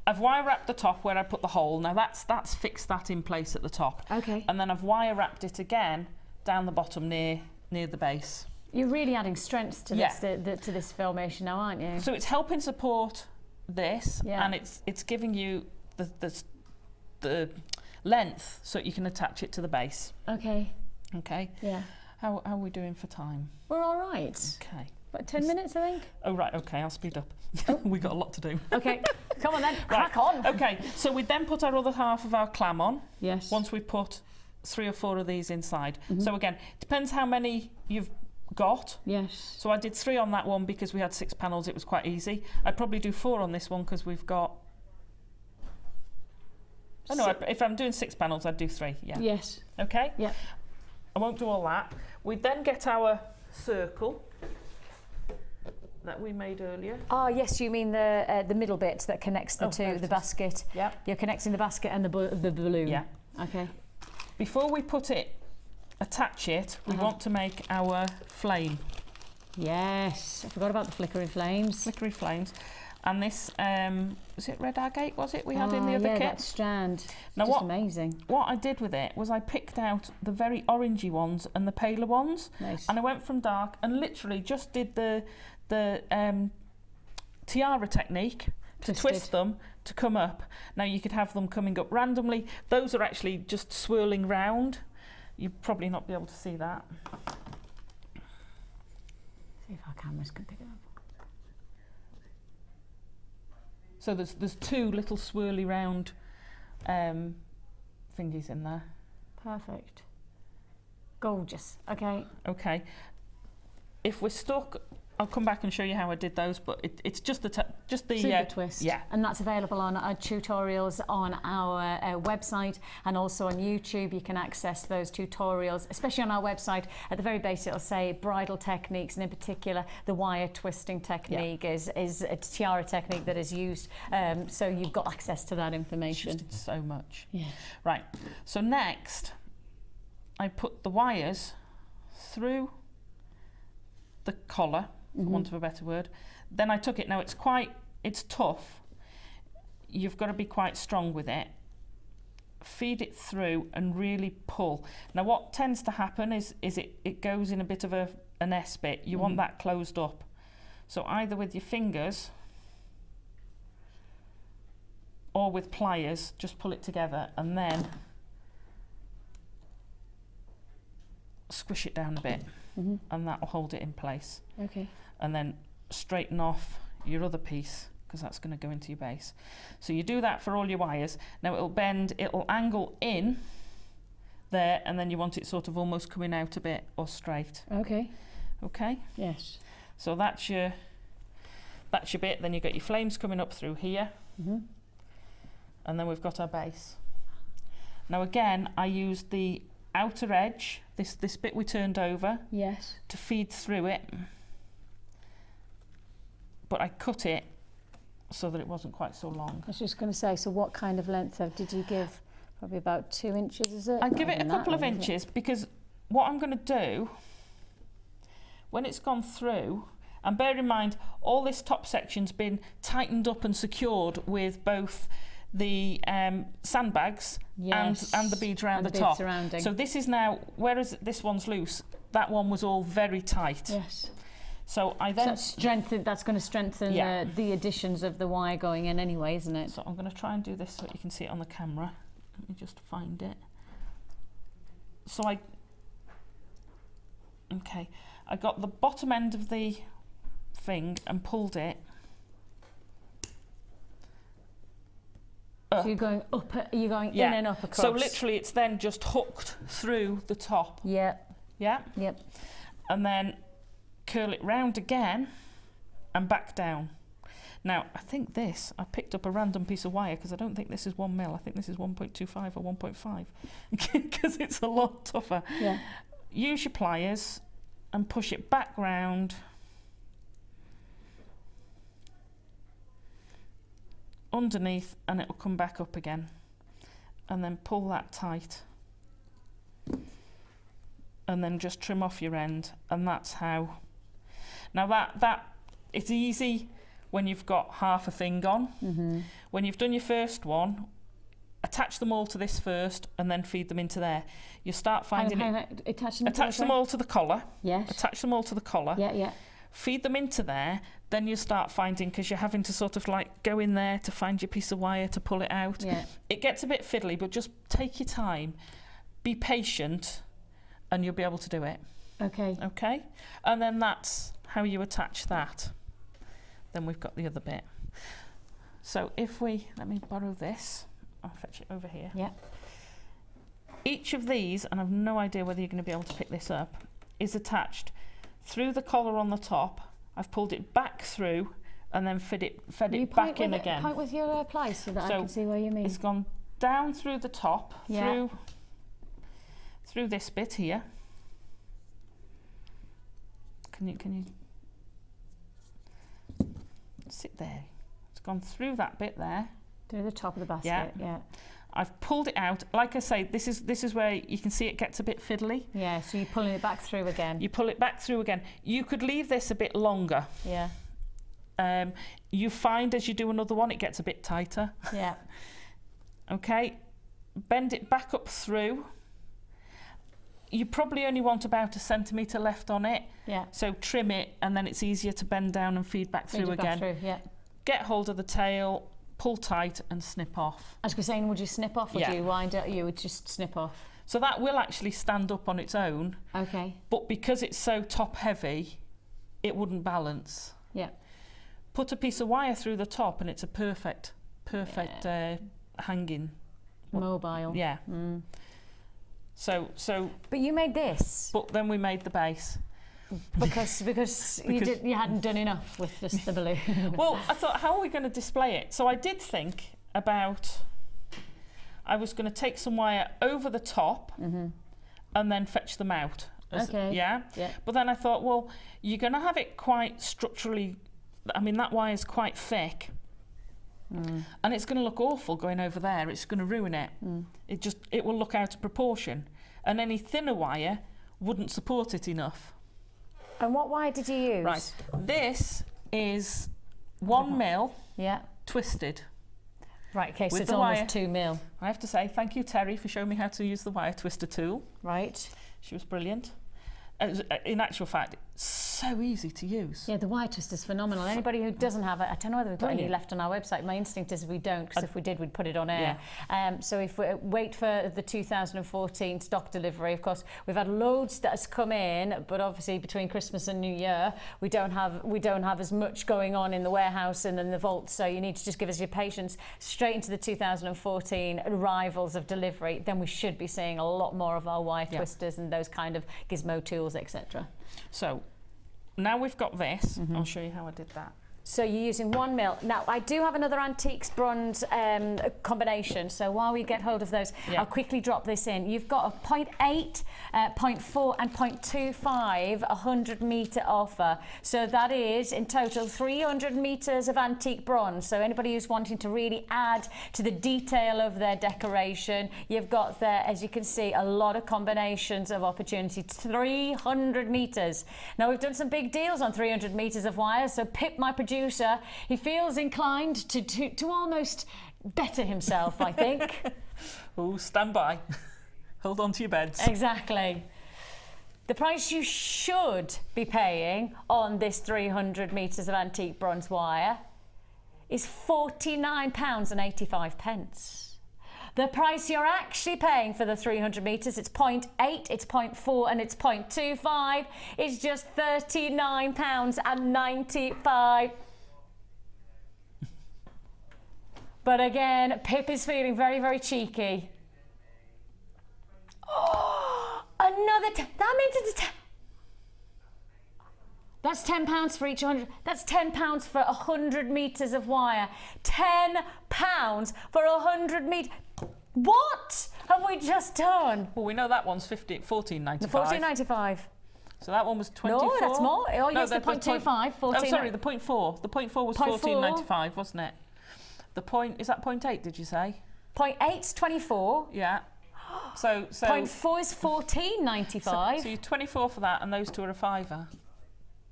Speaker 5: I've wire wrapped the top where I put the hole. Now that's fixed that in place at the top.
Speaker 4: Okay.
Speaker 5: And then I've wire wrapped it again down the bottom near the base.
Speaker 4: You're really adding strength to this to this formation now, aren't you?
Speaker 5: So it's helping support this, and it's giving you the length so you can attach it to the base.
Speaker 4: Okay.
Speaker 5: Okay.
Speaker 4: Yeah.
Speaker 5: How are we doing for time?
Speaker 4: We're all right.
Speaker 5: Okay.
Speaker 4: About 10 minutes, I think.
Speaker 5: Oh right. Okay. I'll speed up. We got a lot to do.
Speaker 4: Okay. Come on then.
Speaker 5: Right.
Speaker 4: Crack on.
Speaker 5: Okay. So we then put our other half of our clam on.
Speaker 4: Yes.
Speaker 5: Once we've put 3 or 4 of these inside. So again, depends how many you've got.
Speaker 4: Yes.
Speaker 5: So I did 3 on that one because we had 6 panels, it was quite easy. I'd probably do 4 on this one because we've got... Oh no, if I'm doing 6 panels, I'd do 3, yeah.
Speaker 4: Yes.
Speaker 5: Okay?
Speaker 4: Yeah.
Speaker 5: I won't do all that. We then get our circle that we made earlier.
Speaker 4: Oh yes, you mean the middle bit that connects the two, the basket.
Speaker 5: Yeah.
Speaker 4: You're connecting the basket and the balloon.
Speaker 5: Yeah.
Speaker 4: Okay.
Speaker 5: Before we attach it, we want to make our flame.
Speaker 4: Yes, I forgot about the flickering flames.
Speaker 5: Flickery flames. And this, was it red agate, was it, we had in the other kit?
Speaker 4: that strand.
Speaker 5: Now
Speaker 4: just amazing.
Speaker 5: What I did with it was I picked out the very orangey ones and the paler ones.
Speaker 4: Nice.
Speaker 5: And I went from dark and literally just did the tiara technique to twist them to come up. Now you could have them coming up randomly. Those are actually just swirling round. You'd probably not be able to see that.
Speaker 4: See if our cameras can pick it up.
Speaker 5: So there's 2 little swirly round thingies in there.
Speaker 4: Perfect. Gorgeous. Okay.
Speaker 5: Okay. If we're stuck, I'll come back and show you how I did those, but it's just the
Speaker 4: super twist.
Speaker 5: Yeah.
Speaker 4: And that's available on our tutorials on our website, and also on YouTube. You can access those tutorials, especially on our website. At the very base, it'll say bridal techniques, and in particular, the wire twisting technique is a tiara technique that is used. So you've got access to that information.
Speaker 5: Just so much.
Speaker 4: Yeah.
Speaker 5: Right. So next, I put the wires through the collar, for want of a better word. Then I took it. Now it's tough. You've got to be quite strong with it. Feed it through and really pull. Now what tends to happen is it goes in a bit of an S bit. You want that closed up. So either with your fingers or with pliers, just pull it together and then squish it down a bit. And that will hold it in place.
Speaker 4: Okay.
Speaker 5: And then straighten off your other piece, because that's going to go into your base. So you do that for all your wires. Now it'll bend, it'll angle in there, and then you want it sort of almost coming out a bit or straight.
Speaker 4: Okay.
Speaker 5: Okay?
Speaker 4: Yes.
Speaker 5: So that's your bit. Then you've got your flames coming up through here. And then we've got our base. Now again, I used the outer edge, this bit we turned over,
Speaker 4: yes,
Speaker 5: to feed through it, but I cut it so that it wasn't quite so long.
Speaker 4: I was just going to say, so what kind of length did you give? Probably about 2 inches, is it?
Speaker 5: I'd give it a couple of inches, because what I'm going to do when it's gone through, and bear in mind all this top section's been tightened up and secured with both the sandbags and the beads around the top.
Speaker 4: Surrounding.
Speaker 5: So this is now, whereas this one's loose, that one was all very tight.
Speaker 4: Yes.
Speaker 5: So I then...
Speaker 4: that's going to strengthen the additions of the wire going in anyway, isn't it?
Speaker 5: So I'm going to try and do this so you can see it on the camera. Let me just find it. So I got the bottom end of the thing and pulled it up.
Speaker 4: So you're going up, in and up across.
Speaker 5: So literally it's then just hooked through the top.
Speaker 4: Yeah.
Speaker 5: Yeah?
Speaker 4: Yep.
Speaker 5: And then curl it round again and back down. Now, I think I picked up a random piece of wire, because I don't think this is 1 mil. I think this is 1.25 or 1.5, because it's a lot tougher.
Speaker 4: Yeah.
Speaker 5: Use your pliers and push it back round. Underneath, and it will come back up again. And then pull that tight. And then just trim off your end, and that's how. Now that it's easy when you've got half a thing on. When you've done your first one, attach them all to this first, and then feed them into there. You start finding attach them all to the collar.
Speaker 4: Yes.
Speaker 5: Attach them all to the collar.
Speaker 4: Yeah, yeah.
Speaker 5: Feed them into there. Then you start finding, because you're having to sort of like go in there to find your piece of wire to pull it out.
Speaker 4: Yeah.
Speaker 5: It gets a bit fiddly, but just take your time, be patient, and you'll be able to do it.
Speaker 4: Okay.
Speaker 5: Okay? And then that's how you attach that. Then we've got the other bit. So if let me borrow this, I'll fetch it over here.
Speaker 4: Yeah.
Speaker 5: Each of these, and I've no idea whether you're going to be able to pick this up, is attached through the collar on the top. I've pulled it back through and then fed it back in again.
Speaker 4: Point with your pliers so that I can see where you mean.
Speaker 5: It's gone down through the top,
Speaker 4: yeah,
Speaker 5: through this bit here. Can you sit there? It's gone through that bit there.
Speaker 4: Through the top of the basket, yeah.
Speaker 5: I've pulled it out. Like I say, this is where you can see it gets a bit fiddly.
Speaker 4: Yeah, so you're pulling it back through again.
Speaker 5: You pull it back through again. You could leave this a bit longer.
Speaker 4: Yeah.
Speaker 5: You find as you do another one, it gets a bit tighter.
Speaker 4: Yeah.
Speaker 5: Okay. Bend it back up through. You probably only want about 1 centimetre left on it.
Speaker 4: Yeah.
Speaker 5: So trim it, and then it's easier to bend down and feed back through again.
Speaker 4: Back through, yeah.
Speaker 5: Get hold of the tail, pull tight and snip off.
Speaker 4: I was saying, would you snip off or do you wind it? You would just snip off?
Speaker 5: So that will actually stand up on its own.
Speaker 4: Okay.
Speaker 5: But because it's so top heavy, it wouldn't balance.
Speaker 4: Yeah.
Speaker 5: Put a piece of wire through the top and it's a perfect hanging.
Speaker 4: Mobile.
Speaker 5: Yeah. So.
Speaker 4: But you made this.
Speaker 5: But then we made the base.
Speaker 4: Because you hadn't done enough with just the balloon.
Speaker 5: Well, I thought, how are we going to display it? So I did think about, I was going to take some wire over the top and then fetch them out. Yeah? But then I thought, well, you're going to have it quite structurally, I mean, that wire is quite thick. And it's going to look awful going over there. It's going to ruin it. It will look out of proportion. And any thinner wire wouldn't support it enough.
Speaker 4: And what wire did you use?
Speaker 5: Right, this is 1 mil twisted.
Speaker 4: Right, okay, so
Speaker 5: With
Speaker 4: it's
Speaker 5: the
Speaker 4: almost
Speaker 5: wire.
Speaker 4: 2 mil.
Speaker 5: I have to say thank you, Terry, for showing me how to use the wire twister tool.
Speaker 4: Right.
Speaker 5: She was brilliant. In actual fact, it's so easy to use.
Speaker 4: Yeah, the wire twister is phenomenal. Anybody who doesn't have it, I don't know whether we've got any left on our website. My instinct is we don't, because if we did, we'd put it on air. So if we wait for the 2014 stock delivery, of course, we've had loads that has come in, but obviously between Christmas and New Year, we don't have as much going on in the warehouse and in the vault. So you need to just give us your patience straight into the 2014 arrivals of delivery. Then we should be seeing a lot more of our wire twisters and those kind of gizmo tools, etc.
Speaker 5: So now we've got this, I'll show you how I did that.
Speaker 4: So you're using 1 mil. Now, I do have another antiques bronze combination, so while we get hold of those, I'll quickly drop this in. You've got a 0.8, 0.4 and 0.25 100 metre offer. So that is, in total, 300 metres of antique bronze. So anybody who's wanting to really add to the detail of their decoration, you've got there, as you can see, a lot of combinations of opportunity. 300 metres. Now, we've done some big deals on 300 metres of wire, so Pip, my producer, he feels inclined to almost better himself, I think.
Speaker 5: Oh, stand by. Hold on to your beds.
Speaker 4: Exactly. The price you should be paying on this 300 metres of antique bronze wire is £49.85. The price you're actually paying for the 300 metres, it's 0.8, it's 0.4 and it's 0.25, is just £39.95. But again, Pip is feeling very, very cheeky. Oh, another, that means it's that's £10 for each 100. That's £10 for 100 metres of wire. £10 for 100 metres. What have we just done?
Speaker 5: Well, we know that one's £14.95.
Speaker 4: £14.95.
Speaker 5: So that one was 24.
Speaker 4: No, that's more. Oh, yes, the 0.25.
Speaker 5: Oh, sorry, the 0.4. The 0.4 was £14.95, wasn't it? The point, is that 0.8, did you say?
Speaker 4: 0.8's 24.
Speaker 5: Yeah. So
Speaker 4: 0.4 is £14.95.
Speaker 5: So you're 24 for that, and those two are a fiver.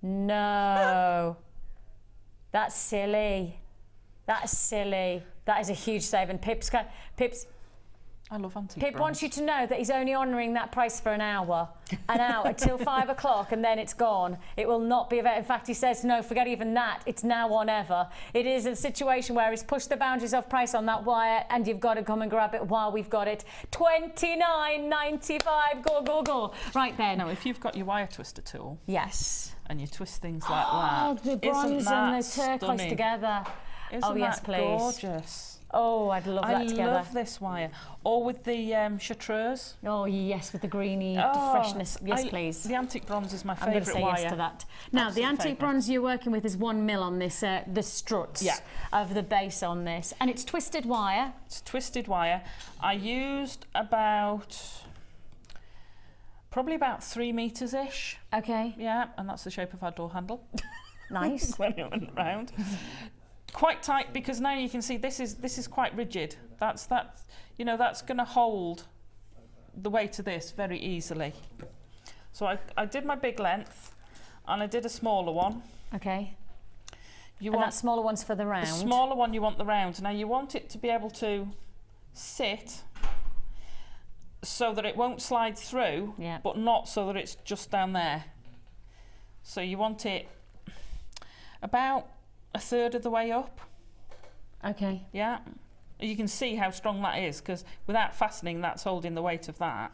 Speaker 4: No. That's silly. That's silly. That is a huge saving. Pip's
Speaker 5: I love antique
Speaker 4: Pip
Speaker 5: bronze.
Speaker 4: wants you to know that he's only honouring that price for an hour until 5 o'clock, and then it's gone. It will not be available. In fact, he says, no, forget even that. It's now or never. It is a situation where he's pushed the boundaries of price on that wire, and you've got to come and grab it while we've got it. £29.95. Go, go, go. Right then.
Speaker 5: Now, if you've got your wire twister tool.
Speaker 4: Yes.
Speaker 5: And you twist things like that.
Speaker 4: Oh, the bronze and the turquoise
Speaker 5: stunning?
Speaker 4: Together.
Speaker 5: Isn't
Speaker 4: yes,
Speaker 5: that
Speaker 4: please.
Speaker 5: Gorgeous?
Speaker 4: Oh, I'd love that together.
Speaker 5: I love this wire. Or with the chartreuse.
Speaker 4: Oh, yes, with the greeny freshness. Yes, please.
Speaker 5: The antique bronze is my
Speaker 4: I'm going to
Speaker 5: favourite
Speaker 4: say
Speaker 5: wire.
Speaker 4: yes to that. Now, the antique bronze you're working with is 1 mil on this, the struts of the base on this. And it's twisted wire.
Speaker 5: It's twisted wire. I used probably about 3 metres-ish.
Speaker 4: Okay.
Speaker 5: Yeah, and that's the shape of our door handle.
Speaker 4: Nice.
Speaker 5: When it went round. Quite tight, because now you can see this is quite rigid. That's going to hold the weight of this very easily. So I did my big length, and I did a smaller one.
Speaker 4: Okay. That smaller one's for the round.
Speaker 5: The smaller one you want the round. Now you want it to be able to sit so that it won't slide through, but not so that it's just down there. So you want it about 1/3 of the way up.
Speaker 4: Okay.
Speaker 5: Yeah. You can see how strong that is, because without fastening, that's holding the weight of that.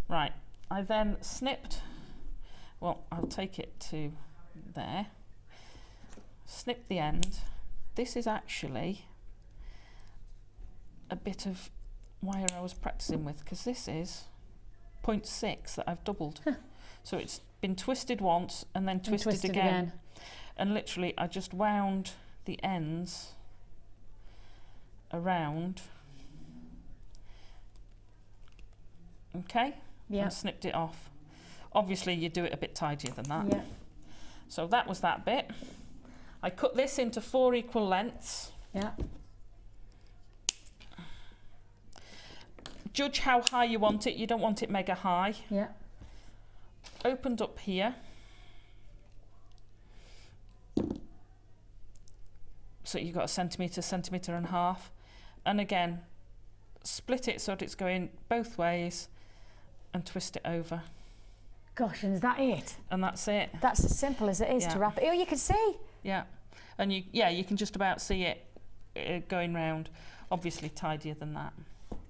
Speaker 5: Right. I then snipped, well, I'll take it to there. Snip the end. This is actually a bit of wire I was practicing with, because this is 0.6 that I've doubled. So it's been twisted once and then twisted again. And literally I just wound the ends around. Okay?
Speaker 4: Yeah.
Speaker 5: And snipped it off. Obviously you do it a bit tidier than that.
Speaker 4: Yeah.
Speaker 5: So that was that bit. I cut this into 4 equal lengths.
Speaker 4: Yeah.
Speaker 5: Judge how high you want it. You don't want it mega high.
Speaker 4: Yeah.
Speaker 5: Opened up here. So you've got a centimetre and a half. And again, split it so that it's going both ways and twist it over.
Speaker 4: Gosh, and is that it?
Speaker 5: And that's it.
Speaker 4: That's as simple as it is to wrap it. Oh, you can see.
Speaker 5: Yeah. And you can just about see it going round. Obviously tidier than that.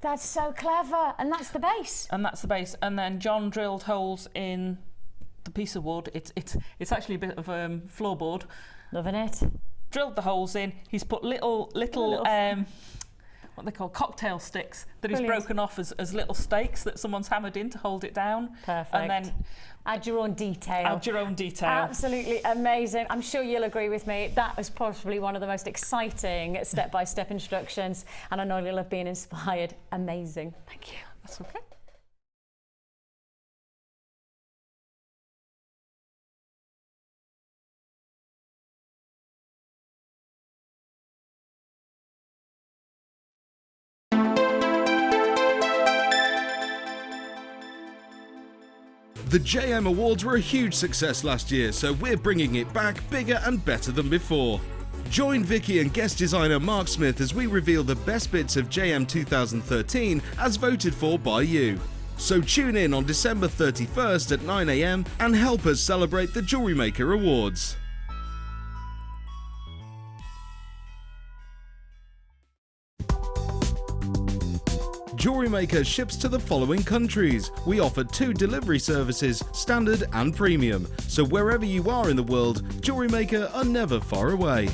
Speaker 4: That's so clever. And that's the base.
Speaker 5: And that's the base. And then John drilled holes in the piece of wood. It's actually a bit of floorboard.
Speaker 4: Loving it.
Speaker 5: Drilled the holes in. He's put little what they call cocktail sticks that he's broken off as little stakes that someone's hammered in to hold it down.
Speaker 4: Perfect.
Speaker 5: And then
Speaker 4: add your own detail.
Speaker 5: Add your own detail.
Speaker 4: Absolutely amazing. I'm sure you'll agree with me. That was possibly one of the most exciting step-by-step instructions, and I know you'll have been inspired. Amazing. Thank you.
Speaker 5: That's okay.
Speaker 3: The JM Awards were a huge success last year, so we're bringing it back bigger and better than before. Join Vicki and guest designer Mark Smith as we reveal the best bits of JM 2013 as voted for by you. So tune in on December 31st at 9 AM and help us celebrate the Jewellery Maker Awards. Jewellery Maker ships to the following countries. We offer 2 delivery services, standard and premium. So wherever you are in the world, Jewellery Maker are never far away.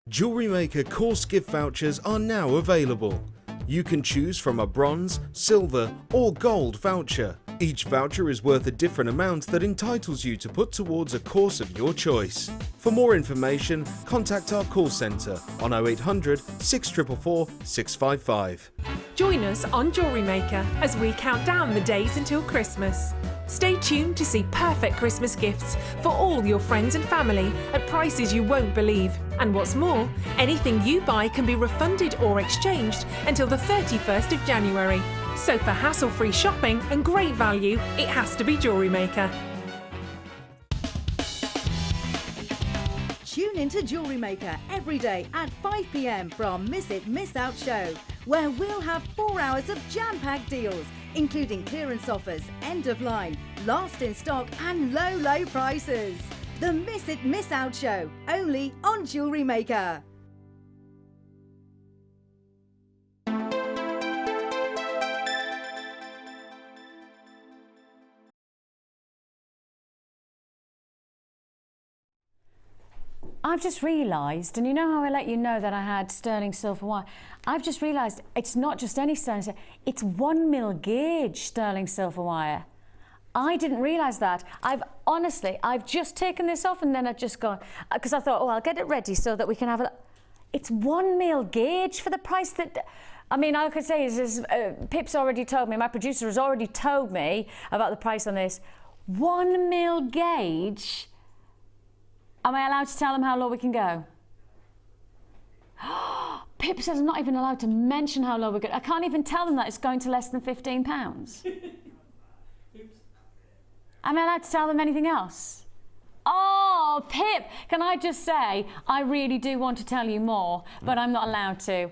Speaker 3: Jewellery Maker course gift vouchers are now available. You can choose from a bronze, silver or gold voucher. Each voucher is worth a different amount that entitles you to put towards a course of your choice. For more information, contact our call centre on 0800 644 655.
Speaker 6: Join us on Jewellery Maker as we count down the days until Christmas. Stay tuned to see perfect Christmas gifts for all your friends and family at prices you won't believe. And what's more, anything you buy can be refunded or exchanged until the 31st of January. So for hassle-free shopping and great value, it has to be Jewellery Maker.
Speaker 1: Tune into Jewellery Maker every day at 5 PM for our Miss It, Miss Out show, where we'll have 4 hours of jam-packed deals, including clearance offers, end of line, last in stock and low, low prices. The Miss It, Miss Out show, only on Jewellery Maker.
Speaker 4: I've just realised, and you know how I let you know that I had sterling silver wire? I've just realised it's not just any sterling silver, it's 1 mil gauge sterling silver wire. I didn't realise that. I've just taken this off and then I've just gone, because I thought, oh, I'll get it ready so that we can have it's 1 mil gauge for the price that, I mean, all I could say is Pip's already told me, my producer has already told me about the price on this. 1 mil gauge. Am I allowed to tell them how low we can go? Pip says I'm not even allowed to mention how low we're going. I can't even tell them that it's going to less than £15. Am I allowed to tell them anything else? Oh, Pip, can I just say, I really do want to tell you more, but I'm not allowed to.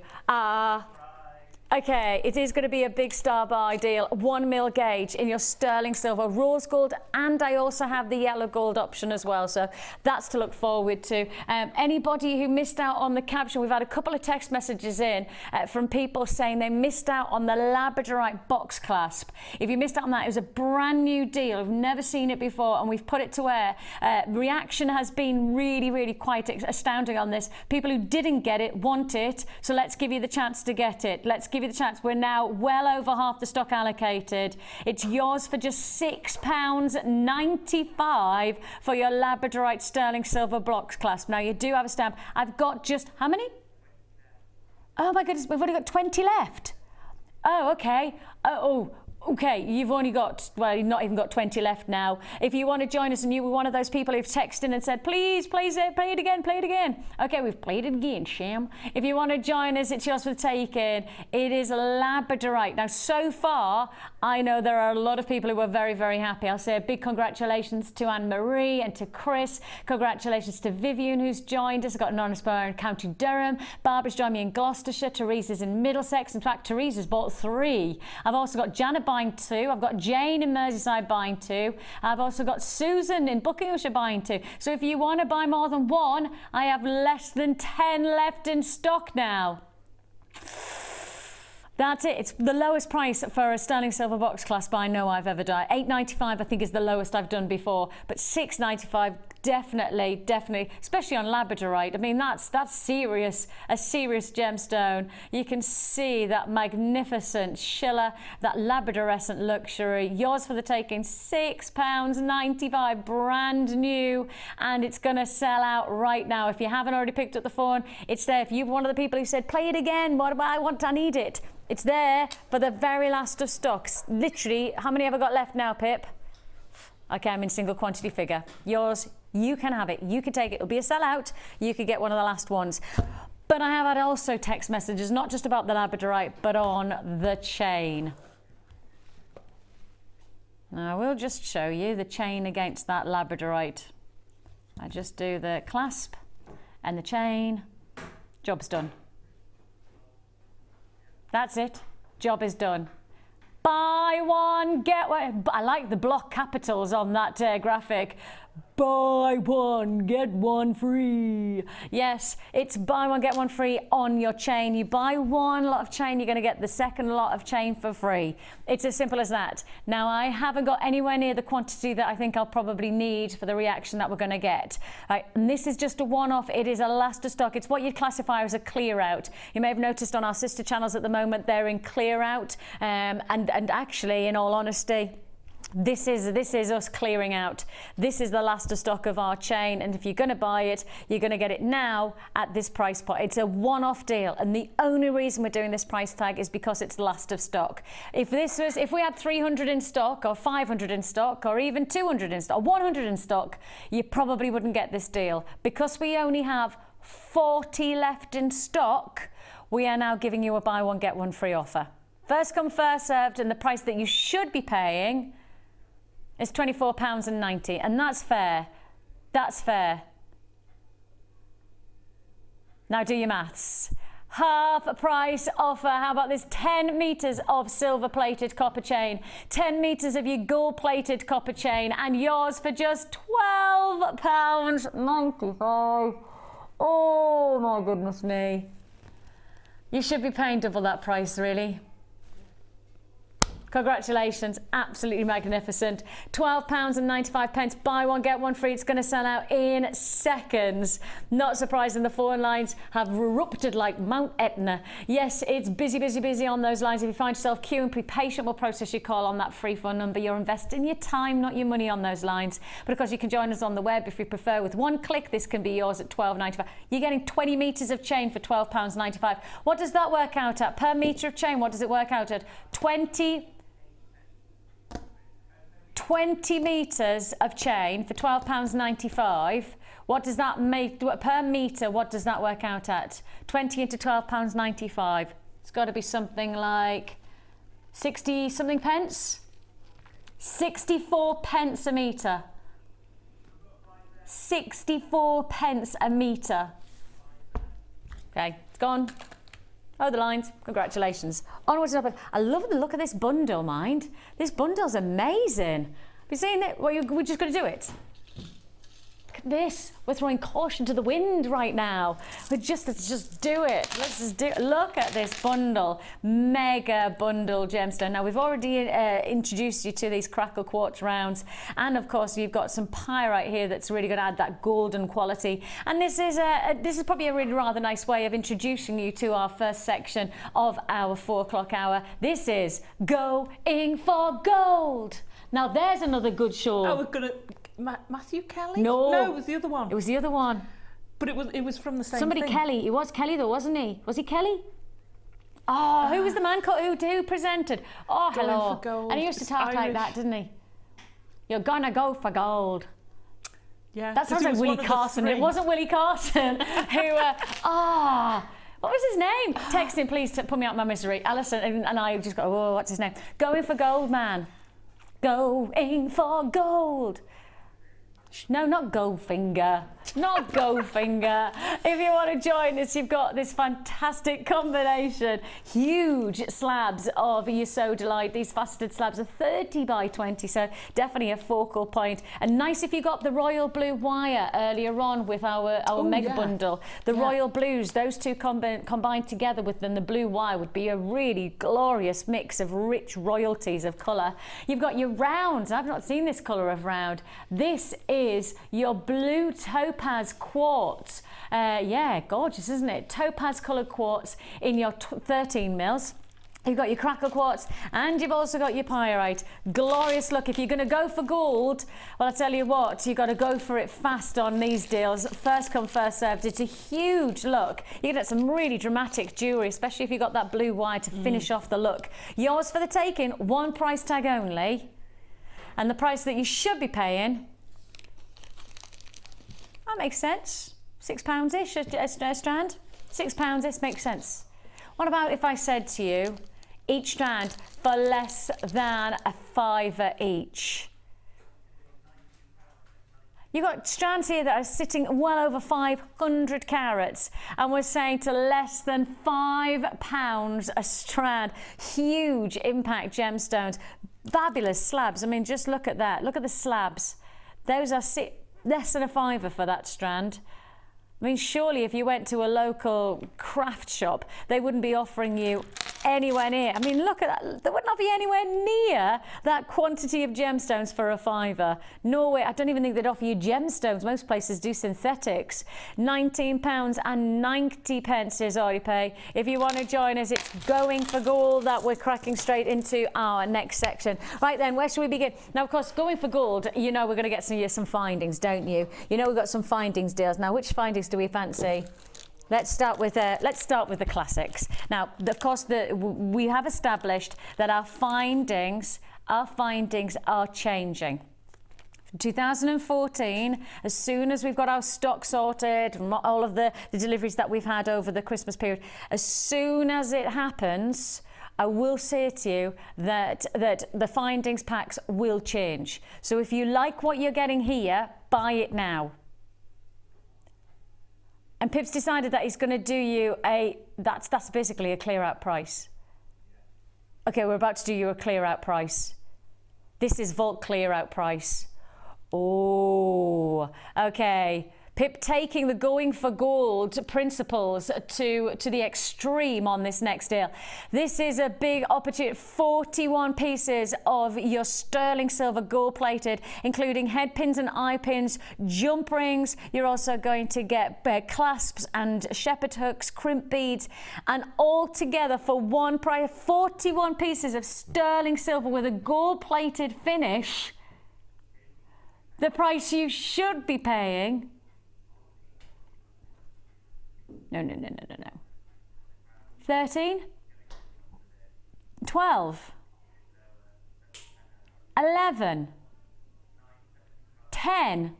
Speaker 4: Okay, it is going to be a big star buy deal. 1 mil gauge in your sterling silver, rose gold, and I also have the yellow gold option as well. So that's to look forward to. Anybody who missed out on the caption, we've had a couple of text messages in from people saying they missed out on the Labradorite box clasp. If you missed out on that, it was a brand new deal. We've never seen it before, and we've put it to wear. Reaction has been really, really quite astounding on this. People who didn't get it want it, so let's give you the chance to get it. Let's give you the chance. We're now well over half the stock allocated. It's yours for just £6.95 for your Labradorite sterling silver box clasp. Now you do have a stamp. I've got just how many? Oh my goodness, we've only got 20 left. Oh, okay. Okay, you've only got, well, you've not even got 20 left now. If you want to join us and you were one of those people who've texted in and said, please, play it again, play it again. Okay, we've played it again, Sham. If you want to join us, it's yours for the taking. It is Labradorite. Now, so far, I know there are a lot of people who are very, very happy. I'll say a big congratulations to Anne-Marie and to Chris. Congratulations to Vivian, who's joined us. I've got Anonymous Bar in County Durham. Barbara's joined me in Gloucestershire. Teresa's in Middlesex. In fact, Teresa's bought 3. I've also got Janet buying 2. I've got Jane in Merseyside buying 2. I've also got Susan in Buckinghamshire buying 2. So if you want to buy more than 1, I have less than 10 left in stock now. That's it. It's the lowest price for a sterling silver box clasp I know I've ever done. £8.95 I think is the lowest I've done before, but £6.95 definitely, especially on Labradorite. I mean, that's serious, a serious gemstone. You can see that magnificent Schiller, that Labradorescent luxury. Yours for the taking, £6.95, brand new, and it's going to sell out right now. If you haven't already picked up the phone, it's there. If you're one of the people who said, play it again, I need it. It's there for the very last of stocks. Literally, how many have I got left now, Pip? Okay, I'm in single quantity figure. Yours, you can have it. You can take it. It'll be a sellout. You could get one of the last ones. But I have had also text messages, not just about the Labradorite, but on the chain. Now, we'll just show you the chain against that Labradorite. I just do the clasp and the chain. Job's done. That's it. Job is done. Buy one, get one. I like the block capitals on that graphic. Buy one, get one free. Yes, it's buy one, get one free on your chain. You buy one lot of chain, you're going to get the second lot of chain for free. It's as simple as that. Now, I haven't got anywhere near the quantity that I think I'll probably need for the reaction that we're going to get. Right, and this is just a one-off. It is a last of stock. It's what you'd classify as a clear out. You may have noticed on our sister channels at the moment, they're in clear out. And actually, in all honesty, this is us clearing out. This is the last of stock of our chain, and if you're going to buy it, you're going to get it now at this price point. It's a one-off deal, and the only reason we're doing this price tag is because it's the last of stock. If we had 300 in stock, or 500 in stock, or even 200 in stock, or 100 in stock, you probably wouldn't get this deal. Because we only have 40 left in stock, we are now giving you a buy one get one free offer. First come, first served, and the price that you should be paying is £24.90, and that's fair. That's fair. Now do your maths. Half price offer. How about this? 10 metres of silver plated copper chain, 10 metres of your gold plated copper chain, and yours for just £12.95. Oh my goodness me. You should be paying double that price, really. Congratulations, absolutely magnificent. £12.95, buy one, get one free. It's going to sell out in seconds. Not surprising, the phone lines have erupted like Mount Etna. Yes, it's busy on those lines. If you find yourself queuing, be patient. We'll process your call on that free phone number. You're investing your time, not your money on those lines. But of course, you can join us on the web if you prefer. With one click, this can be yours at £12.95. You're getting 20 metres of chain for £12.95. What does that work out at? Per metre of chain, what does it work out at? 20 metres of chain for £12.95. What does that make per metre? What does that work out at? 20 into £12.95. It's got to be something like 60 something pence. 64 pence a metre. 64 pence a metre. Okay, it's gone. Oh, the lines. Congratulations. Onwards and upwards. I love the look of this bundle, mind. This bundle's amazing. Have you seen it? Well, we're just going to do it. Look at this. We're throwing caution to the wind right now. Let's just do it. Let's just do it. Look at this bundle. Mega bundle gemstone. Now, we've already introduced you to these crackle quartz rounds. And of course, you've got some pyrite here that's really going to add that golden quality. And this is probably a really rather nice way of introducing you to our first section of our 4 o'clock hour. This is Going for Gold. Now, there's another good shawl.
Speaker 5: Oh, we're going to... Matthew Kelly?
Speaker 4: No.
Speaker 5: No, it was the other one.
Speaker 4: It was the other one.
Speaker 5: But it was from the same
Speaker 4: Somebody
Speaker 5: thing.
Speaker 4: Kelly. It was Kelly though, wasn't he? Was he Kelly? Oh, who was the man who presented? Oh,
Speaker 5: Going
Speaker 4: hello.
Speaker 5: for gold.
Speaker 4: And he used to
Speaker 5: It's
Speaker 4: talk like
Speaker 5: Irish.
Speaker 4: that, didn't he? You're gonna go for gold.
Speaker 5: Yeah.
Speaker 4: That sounds like Willie Carson. It wasn't Willie Carson who, what was his name? Text him, please, to put me out of my misery. Allison and I just go, oh, what's his name? Going for gold, man. Going for gold. No, not Goldfinger. Not Goldfinger. If you want to join us, you've got this fantastic combination. Huge slabs of your Sodalite. These faceted slabs are 30 by 20, so definitely a focal point. And nice if you got the royal blue wire earlier on with our mega bundle. The royal blues, those two combined together with the blue wire would be a really glorious mix of rich royalties of colour. You've got your rounds. I've not seen this colour of round. This is your blue topaz quartz. Yeah, gorgeous, isn't it? Topaz coloured quartz in your 13 mils. You've got your crackle quartz and you've also got your pyrite. Glorious look. If you're going to go for gold, well, I tell you what, you've got to go for it fast on these deals. First come, first served. It's a huge look. You get some really dramatic jewellery, especially if you've got that blue wire to finish off the look. Yours for the taking, one price tag only. And the price that you should be paying, that makes sense. £6-ish a strand. £6-ish makes sense. What about if I said to you, each strand for less than a £5 each? You've got strands here that are sitting well over 500 carats, and we're saying to less than £5 a strand. Huge impact gemstones. Fabulous slabs. I mean, just look at that. Look at the slabs. Those are less than a £5 for that strand. I mean, surely if you went to a local craft shop, they wouldn't be offering you anywhere near. I mean, look at that. They wouldn't offer you anywhere near that quantity of gemstones for a £5. Norway, I don't even think they'd offer you gemstones. Most places do synthetics. £19.90 is all you pay. If you want to join us, it's Going for Gold that we're cracking straight into our next section. Right then, where should we begin? Now, of course, Going for Gold, you know we're going to get some findings, don't you? You know we've got some findings deals. Now, which findings do we fancy? Let's start with the classics. Now, of course, we have established that our findings are changing. 2014, as soon as we've got our stock sorted and all of the deliveries that we've had over the Christmas period, as soon as it happens, I will say to you that the findings packs will change. So if you like what you're getting here, buy it now. And Pip's decided that he's going to do you that's basically a clear out price. Okay, we're about to do you a clear out price. This is Vault clear out price. Oh, okay. Pip taking the Going for Gold principles to the extreme on this next deal. This is a big opportunity. 41 pieces of your sterling silver gold plated, including head pins and eye pins, jump rings. You're also going to get clasps and shepherd hooks, crimp beads, and all together for one price, 41 pieces of sterling silver with a gold plated finish. The price you should be paying. No. 13, 12, 11, 10.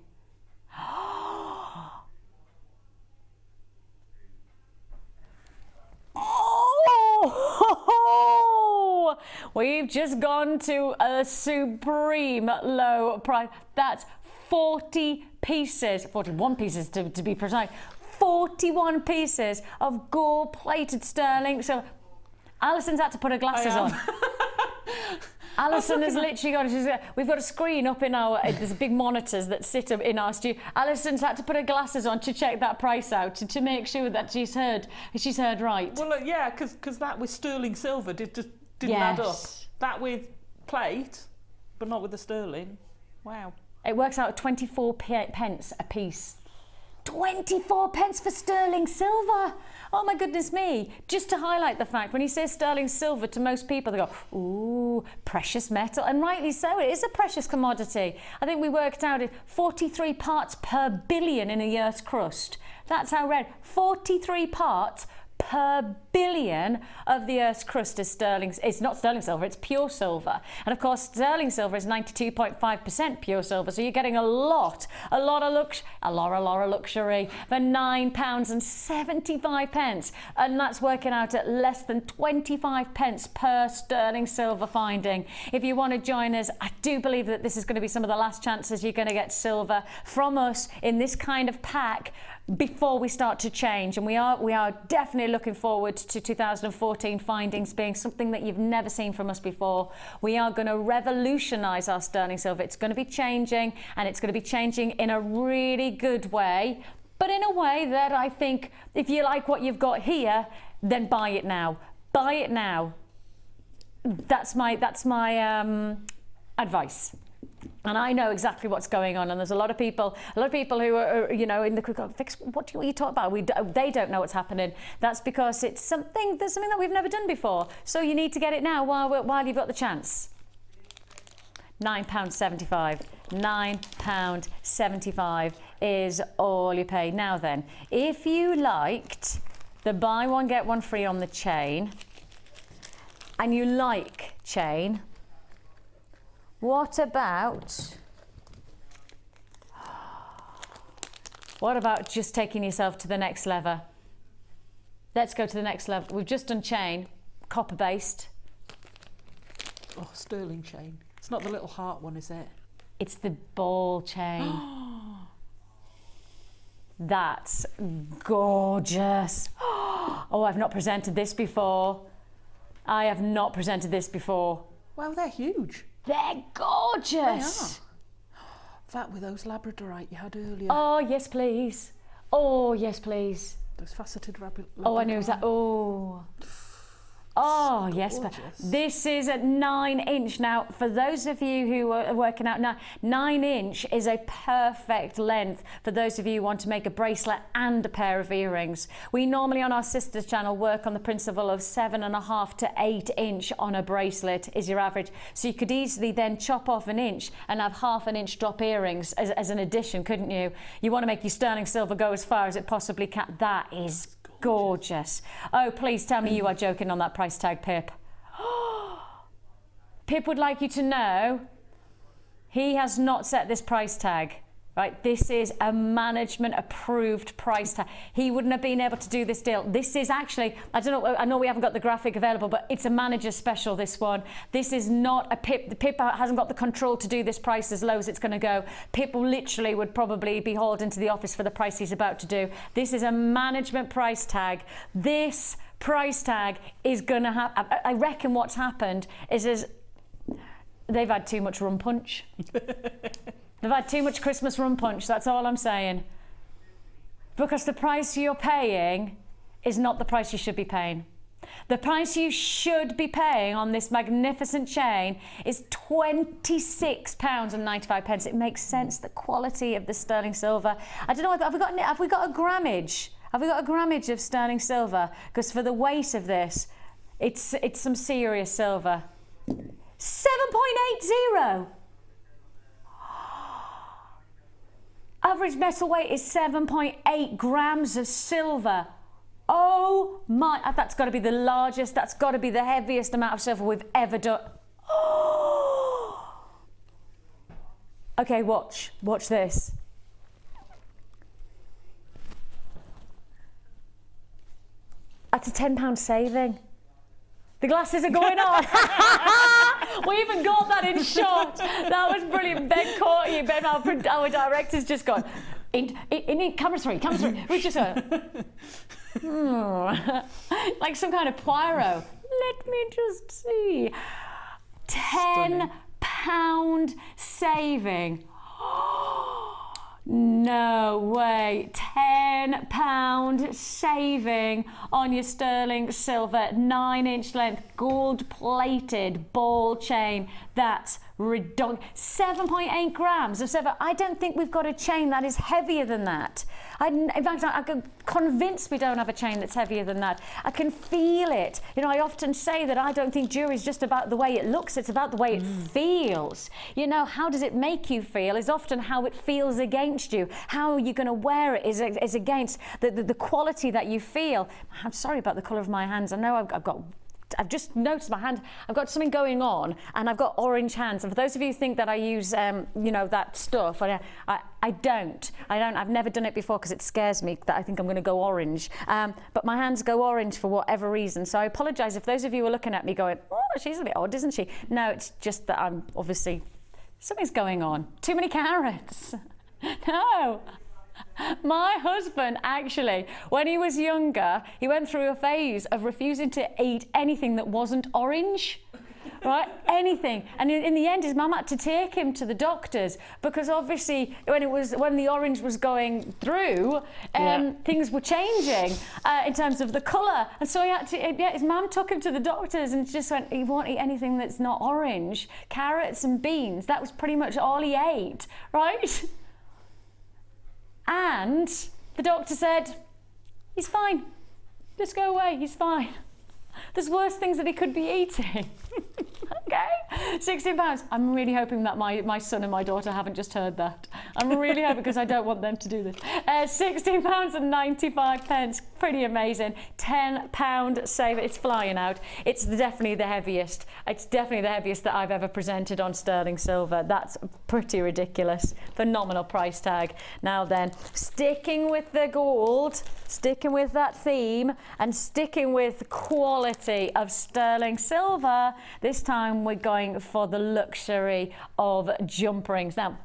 Speaker 4: Oh, we've just gone to a supreme low price. That's 40 pieces, 41 pieces to be precise. 41 pieces of gold-plated sterling. So Alison's had to put her glasses on. Alison has literally got, we've got a screen up in our, there's big monitors that sit up in our studio. Alison's had to put her glasses on to check that price out, to make sure that she's heard right.
Speaker 5: Well, yeah, because that with sterling silver didn't add up. That with plate, but not with the sterling. Wow.
Speaker 4: It works out at 24 pence a piece. 24 pence for sterling silver. Oh my goodness me. Just to highlight the fact, when you say sterling silver, to most people they go, ooh, precious metal, and rightly so, it is a precious commodity. I think we worked out it 43 parts per billion in the Earth's crust. That's how rare. 43 parts per billion of the Earth's crust is sterling. It's not sterling silver, it's pure silver. And of course, sterling silver is 92.5% pure silver. So you're getting a lot of luxury for £9.75. And that's working out at less than 25 pence per sterling silver finding. If you want to join us, I do believe that this is going to be some of the last chances you're going to get silver from us in this kind of pack before we start to change. And we are definitely looking forward to 2014 findings being something that you've never seen from us before. We are going to revolutionise our sterling silver. It's going to be changing, and it's going to be changing in a really good way, but in a way that I think if you like what you've got here, then buy it now. Buy it now. That's my advice. And I know exactly what's going on, and there's a lot of people who are, you know, in the quick, Vix, what are you talking about? They don't know what's happening. That's because there's something that we've never done before. So you need to get it now while you've got the chance. £9.75. £9.75 is all you pay. Now then, if you liked the buy one get one free on the chain, and you like chain, what about just taking yourself to the next level? Let's go to the next level. We've just done chain, copper based.
Speaker 5: Oh, sterling chain. It's not the little heart one, is it?
Speaker 4: It's the ball chain. That's gorgeous. Oh, I've not presented this before. I have not presented this before.
Speaker 5: Wow, they're huge.
Speaker 4: They're gorgeous.
Speaker 5: They are. That with those Labradorite you had earlier.
Speaker 4: Oh, yes, please. Oh, yes, please.
Speaker 5: Those faceted Labradorite.
Speaker 4: Oh, I knew that. Oh. Oh, yes. This is at 9-inch. Now, for those of you who are working out now, 9-inch is a perfect length for those of you who want to make a bracelet and a pair of earrings. We normally on our sister's channel work on the principle of 7.5 to 8-inch on a bracelet is your average. So you could easily then chop off an inch and have half-an-inch drop earrings as an addition, couldn't you? You want to make your sterling silver go as far as it possibly can. That is gorgeous. Oh, please tell me you are joking on that price tag, Pip. Pip would like you to know he has not set this price tag. Right, this is a management approved price tag. He wouldn't have been able to do this deal. This is actually, I don't know, I know we haven't got the graphic available, but it's a manager special, this one. This is not a Pip. The Pip hasn't got the control to do this price as low as it's going to go. Pip literally would probably be hauled into the office for the price he's about to do. This is a management price tag. This price tag is going to have, I reckon what's happened is they've had too much rum punch. They've had too much Christmas rum punch, that's all I'm saying. Because the price you're paying is not the price you should be paying. The price you should be paying on this magnificent chain is £26.95. It makes sense, the quality of the sterling silver. I don't know, have we got a grammage? Have we got a grammage of sterling silver? Because for the weight of this, it's some serious silver. 7.80! Average metal weight is 7.8 grams of silver. Oh my, that's got to be the largest, that's got to be the heaviest amount of silver we've ever done. Oh. Okay, watch this. That's a £10 saving. The glasses are going on. We even got that in shot. That was brilliant. Ben caught you. Ben, our director's just gone, Camera three. We just like some kind of Poirot. Let me just see. £10 saving. No way. £10 saving on your sterling silver 9-inch length gold plated ball chain. That's ridiculous. 7.8 grams of silver. I don't think we've got a chain that is heavier than that. In fact, I'm convinced we don't have a chain that's heavier than that. I can feel it. You know, I often say that I don't think jewelry is just about the way it looks, it's about the way it feels. You know, how does it make you feel is often how it feels against you. How you're going to wear it is against the quality that you feel. I'm sorry about the colour of my hands. I know I've just noticed my hand, I've got something going on and I've got orange hands. And for those of you who think that I use, you know, that stuff, I don't. I've never done it before because it scares me that I think I'm going to go orange. But my hands go orange for whatever reason. So I apologise if those of you are looking at me going, oh, she's a bit odd, isn't she? No, it's just that I'm obviously, something's going on. Too many carrots. No. My husband, actually, when he was younger, he went through a phase of refusing to eat anything that wasn't orange, right? Anything. And in the end, his mum had to take him to the doctors because obviously when the orange was going through, things were changing in terms of the colour. And so he had to, his mum took him to the doctors and just went, he won't eat anything that's not orange. Carrots and beans, that was pretty much all he ate, right? And the doctor said, he's fine, just go away, he's fine. There's worse things that he could be eating. Okay, £16. I'm really hoping that my son and my daughter haven't just heard that. I'm really hoping because I don't want them to do this. £16.95, pretty amazing. £10 save, it's flying out. It's definitely the heaviest. It's definitely the heaviest that I've ever presented on sterling silver. That's pretty ridiculous. Phenomenal price tag. Now then, sticking with the gold, sticking with that theme and sticking with quality of sterling silver, this time we're going for the luxury of jump rings. Now,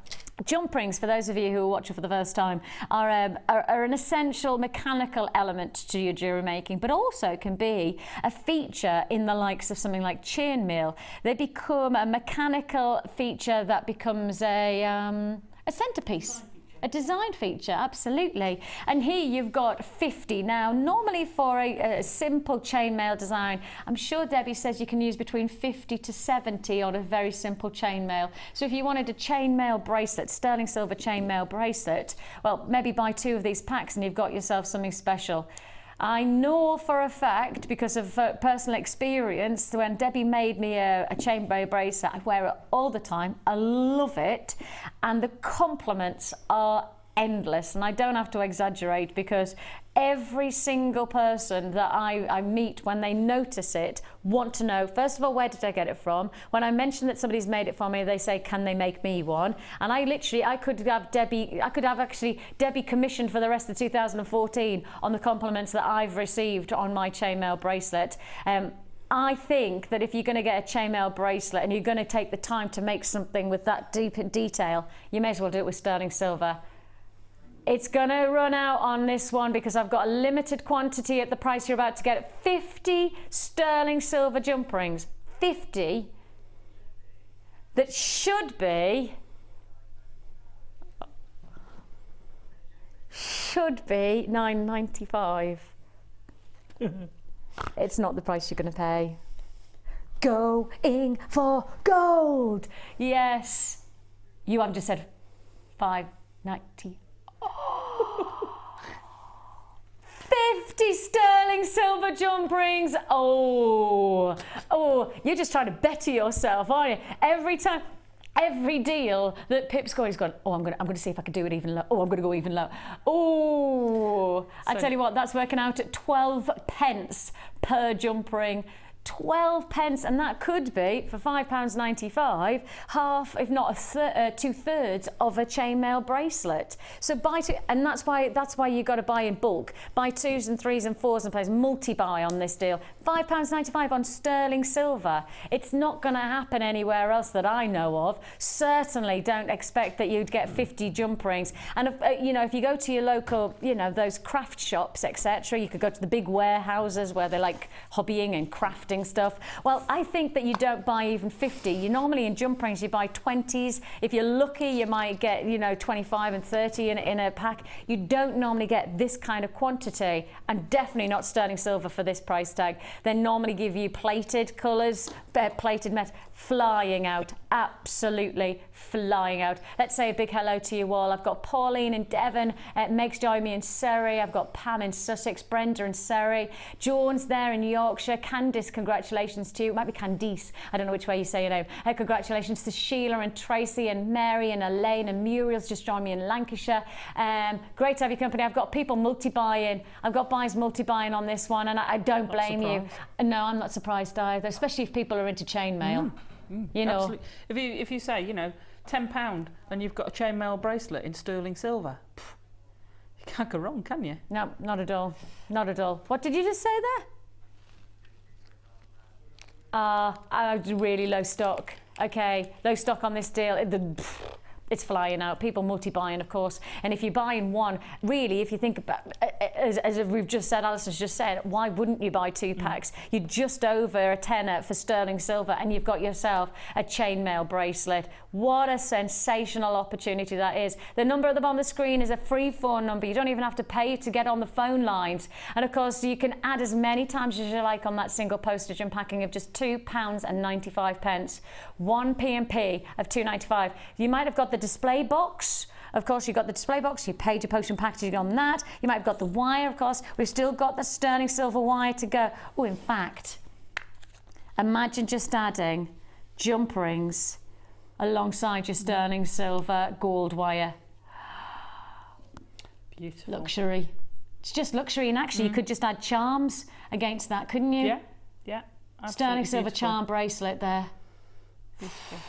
Speaker 4: jump rings, for those of you who are watching for the first time, are an essential mechanical element to your jewellery making, but also can be a feature in the likes of something like chainmail. They become a mechanical feature that becomes a centerpiece. A design feature, absolutely. And here you've got 50. Now, normally for a simple chainmail design, I'm sure Debbie says you can use between 50 to 70 on a very simple chainmail. So if you wanted a chainmail bracelet, sterling silver chainmail bracelet, well, maybe buy 2 of these packs and you've got yourself something special. I know for a fact, because of personal experience, when Debbie made me a chainmail bracelet, I wear it all the time. I love it. And the compliments are endless. And I don't have to exaggerate because every single person that I meet, when they notice it, want to know, first of all, where did I get it from? When I mention that somebody's made it for me, they say, can they make me one? And I could have Debbie commissioned for the rest of 2014 on the compliments that I've received on my chainmail bracelet. I think that if you're going to get a chainmail bracelet and you're going to take the time to make something with that deep detail, you may as well do it with sterling silver. It's going to run out on this one because I've got a limited quantity at the price you're about to get. 50 sterling silver jump rings. 50 that should be $9.95. It's not the price you're going to pay. Going for gold. Yes. You haven't just said $5.90. 50 sterling silver jump rings. Oh, you're just trying to better yourself, aren't you? Every time, every deal that Pip's got, he's gone, oh, I'm going to see if I can do it even low. Oh, I'm going to go even low. Oh, I tell you what, that's working out at 12 pence per jump ring. 12 pence, and that could be, for £5.95, half, if not 2/3 of a chainmail bracelet. So buy two, and that's why you've got to buy in bulk. Buy 2s and 3s and 4s and plays multi-buy on this deal. £5.95 on sterling silver. It's not going to happen anywhere else that I know of. Certainly don't expect that you'd get 50 jump rings. And if you go to your local, those craft shops, etc., you could go to the big warehouses where they're like hobbying and crafting stuff. Well, I think that you don't buy even 50. You normally in jump rings you buy 20s. If you're lucky, you might get 25 and 30 in a pack. You don't normally get this kind of quantity, and definitely not sterling silver for this price tag. They normally give you plated colours, plated metal, flying out, absolutely flying out. Let's say a big hello to you all. I've got Pauline in Devon, Meg's joined me in Surrey, I've got Pam in Sussex, Brenda in Surrey, John's there in Yorkshire, Candice, congratulations to you. It might be Candice, I don't know which way you say your name. Congratulations to Sheila and Tracy and Mary and Elaine, and Muriel's just joined me in Lancashire. Great to have your company. I've got people multi-buying. I've got buyers multi-buying on this one, and I don't blame you. No, I'm not surprised either, especially if people are into chainmail.
Speaker 5: Absolutely. If you say, £10 and you've got a chainmail bracelet in sterling silver, you can't go wrong, can you?
Speaker 4: No, not at all. Not at all. What did you just say there? Really low stock. Okay, low stock on this deal. It's flying out. People multi-buying, of course. And if you're buying one, really, if you think about, as we've just said, Alison's just said, why wouldn't you buy 2 packs? You're just over a tenner for sterling silver, and you've got yourself a chainmail bracelet. What a sensational opportunity that is. The number at the bottom of the screen is a free phone number. You don't even have to pay to get on the phone lines. And of course, you can add as many times as you like on that single postage and packing of just £2.95. 1 P&P of £2.95. You might have got the display box. Of course, you've got the display box, you paid your post and packaging on that. You might have got the wire, of course. We've still got the sterling silver wire to go. Oh, in fact, imagine just adding jump rings alongside your sterling silver gold wire.
Speaker 5: Beautiful.
Speaker 4: Luxury. It's just luxury, and actually you could just add charms against that, couldn't you?
Speaker 5: Yeah.
Speaker 4: Sterling silver
Speaker 5: beautiful.
Speaker 4: charm bracelet there.
Speaker 5: Beautiful.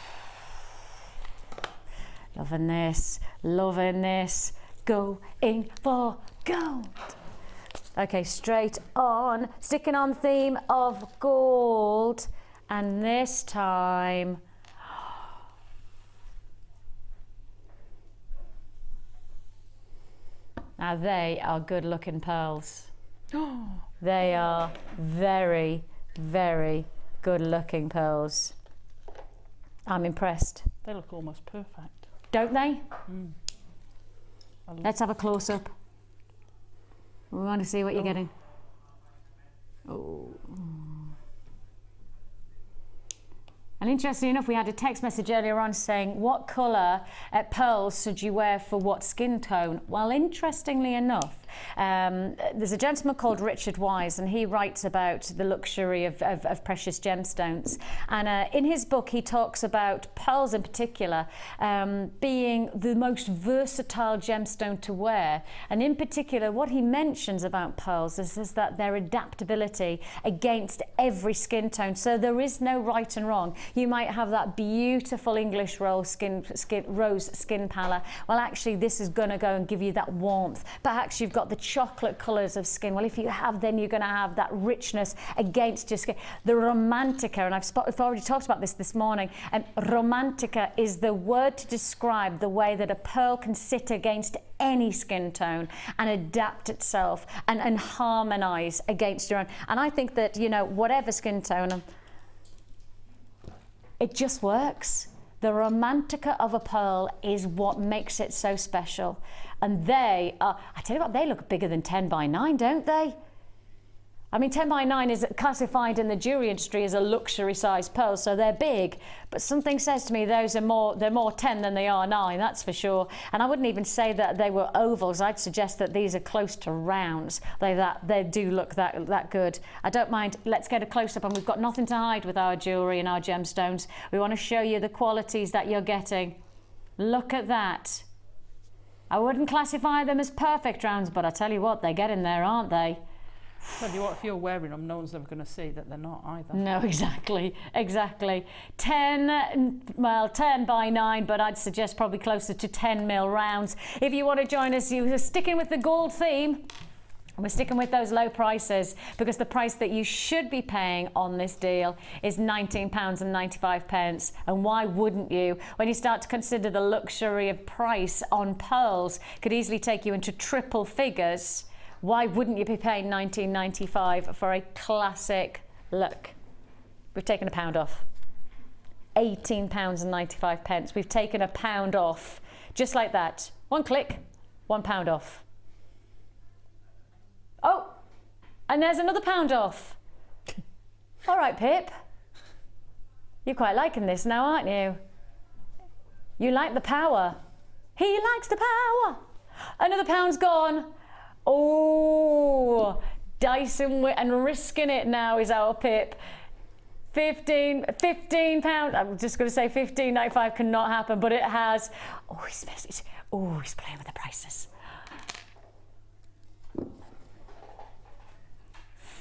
Speaker 4: Loving this, going for gold. Okay, straight on, sticking on theme of gold, and this time, now they are good looking pearls. They are very, very good looking pearls. I'm impressed.
Speaker 5: They look almost perfect.
Speaker 4: Don't they? Let's have a close-up. We want to see what you're getting. Oh. And interestingly enough, we had a text message earlier on saying, what colour pearls should you wear for what skin tone? Well, interestingly enough, there's a gentleman called Richard Wise, and he writes about the luxury of precious gemstones. And in his book, he talks about pearls in particular being the most versatile gemstone to wear. And in particular, what he mentions about pearls is that their adaptability against every skin tone. So there is no right and wrong. You might have that beautiful English rose skin pallor. Well, actually, this is going to go and give you that warmth. Perhaps you've got the chocolate colours of skin. Well, if you have, then you're going to have that richness against your skin. The Romantica, and I've already talked about this morning, and Romantica is the word to describe the way that a pearl can sit against any skin tone and adapt itself and harmonise against your own. And I think that, whatever skin tone, it just works. The Romantica of a pearl is what makes it so special. And they are, I tell you what, they look bigger than 10 by 9, don't they? I mean, 10 by 9 is classified in the jewellery industry as a luxury size pearl, so they're big. But something says to me they're more 10 than they are 9, that's for sure. And I wouldn't even say that they were ovals. I'd suggest that these are close to rounds. They do look that good. I don't mind. Let's get a close-up, and we've got nothing to hide with our jewellery and our gemstones. We want to show you the qualities that you're getting. Look at that. I wouldn't classify them as perfect rounds, but I tell you what, they're getting there, aren't they?
Speaker 5: Tell you what, if you're wearing them, no one's ever going to see that they're not either.
Speaker 4: No, exactly. 10 by 9, but I'd suggest probably closer to 10 mil rounds. If you want to join us, you're sticking with the gold theme. We're sticking with those low prices because the price that you should be paying on this deal is £19.95. And why wouldn't you? When you start to consider the luxury of price on pearls could easily take you into triple figures, why wouldn't you be paying £19.95 for a classic look? We've taken £1 off. £18.95. We've taken £1 off. Just like that. One click, £1 off. Oh, and there's another £1 off. All right, Pip. You're quite liking this now, aren't you? You like the power. He likes the power. Another £1's gone. Oh, Dyson and risking it now is our Pip. £15. I'm just going to say £15.95 cannot happen, but it has. Oh, he's playing with the prices.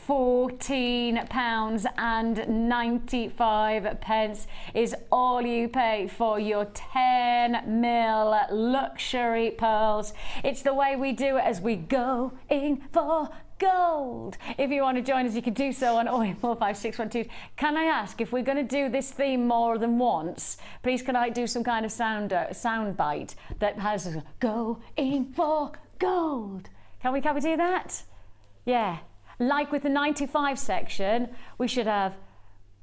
Speaker 4: £14.95 is all you pay for your 10 mil luxury pearls. It's the way we do it as we go in for gold. If you want to join us, you can do so on 0845612. Can I ask, if we're going to do this theme more than once, please can I do some kind of sound bite that has go in for gold? Can we do that? Yeah. Like with the 9 to 5 section, we should have,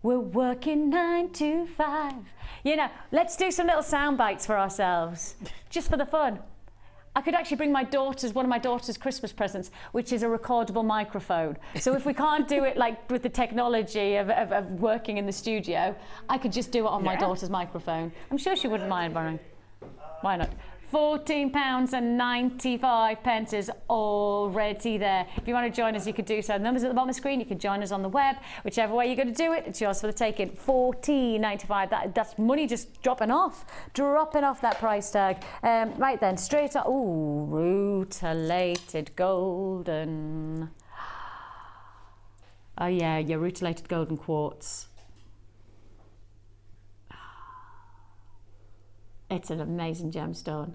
Speaker 4: we're working 9 to 5. You know, let's do some little sound bites for ourselves, just for the fun. I could actually bring one of my daughter's Christmas presents, which is a recordable microphone. So if we can't do it like with the technology of working in the studio, I could just do it on my daughter's microphone. I'm sure she wouldn't mind borrowing. Why not? £14.95 is already there. If you want to join us, you could do so. The numbers at the bottom of the screen. You can join us on the web. Whichever way you're going to do it, it's yours for the taking. £14.95. That's money just dropping off that price tag. Right then, straight up. Ooh, rutilated golden. Oh yeah, your rutilated golden quartz. It's an amazing gemstone.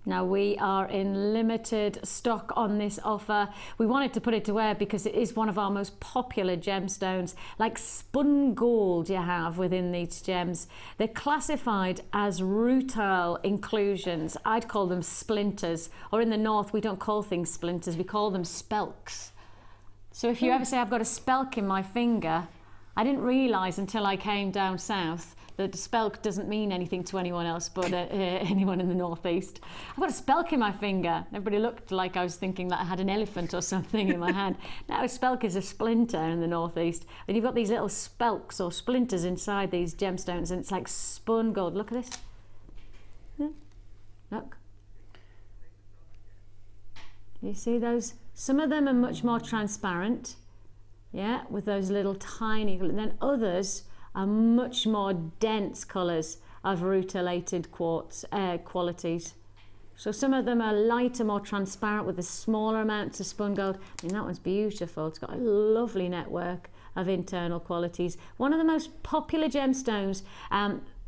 Speaker 4: Now we are in limited stock on this offer. We wanted to put it to wear because it is one of our most popular gemstones, like spun gold you have within these gems. They're classified as rutile inclusions. I'd call them splinters, or in the north we don't call things splinters, we call them spelks. So if you ever say I've got a spelk in my finger, I didn't realise until I came down south that spelk doesn't mean anything to anyone else but anyone in the northeast. I've got a spelk in my finger. Everybody looked like I was thinking that I had an elephant or something in my hand. Now a spelk is a splinter in the northeast. And you've got these little spelks or splinters inside these gemstones, and it's like spun gold. Look at this. Look. You see those? Some of them are much more transparent. Yeah, with those little tiny, and then others are much more dense colours of rutilated quartz qualities. So some of them are lighter, more transparent with the smaller amounts of spun gold. I mean, that one's beautiful. It's got a lovely network of internal qualities. One of the most popular gemstones,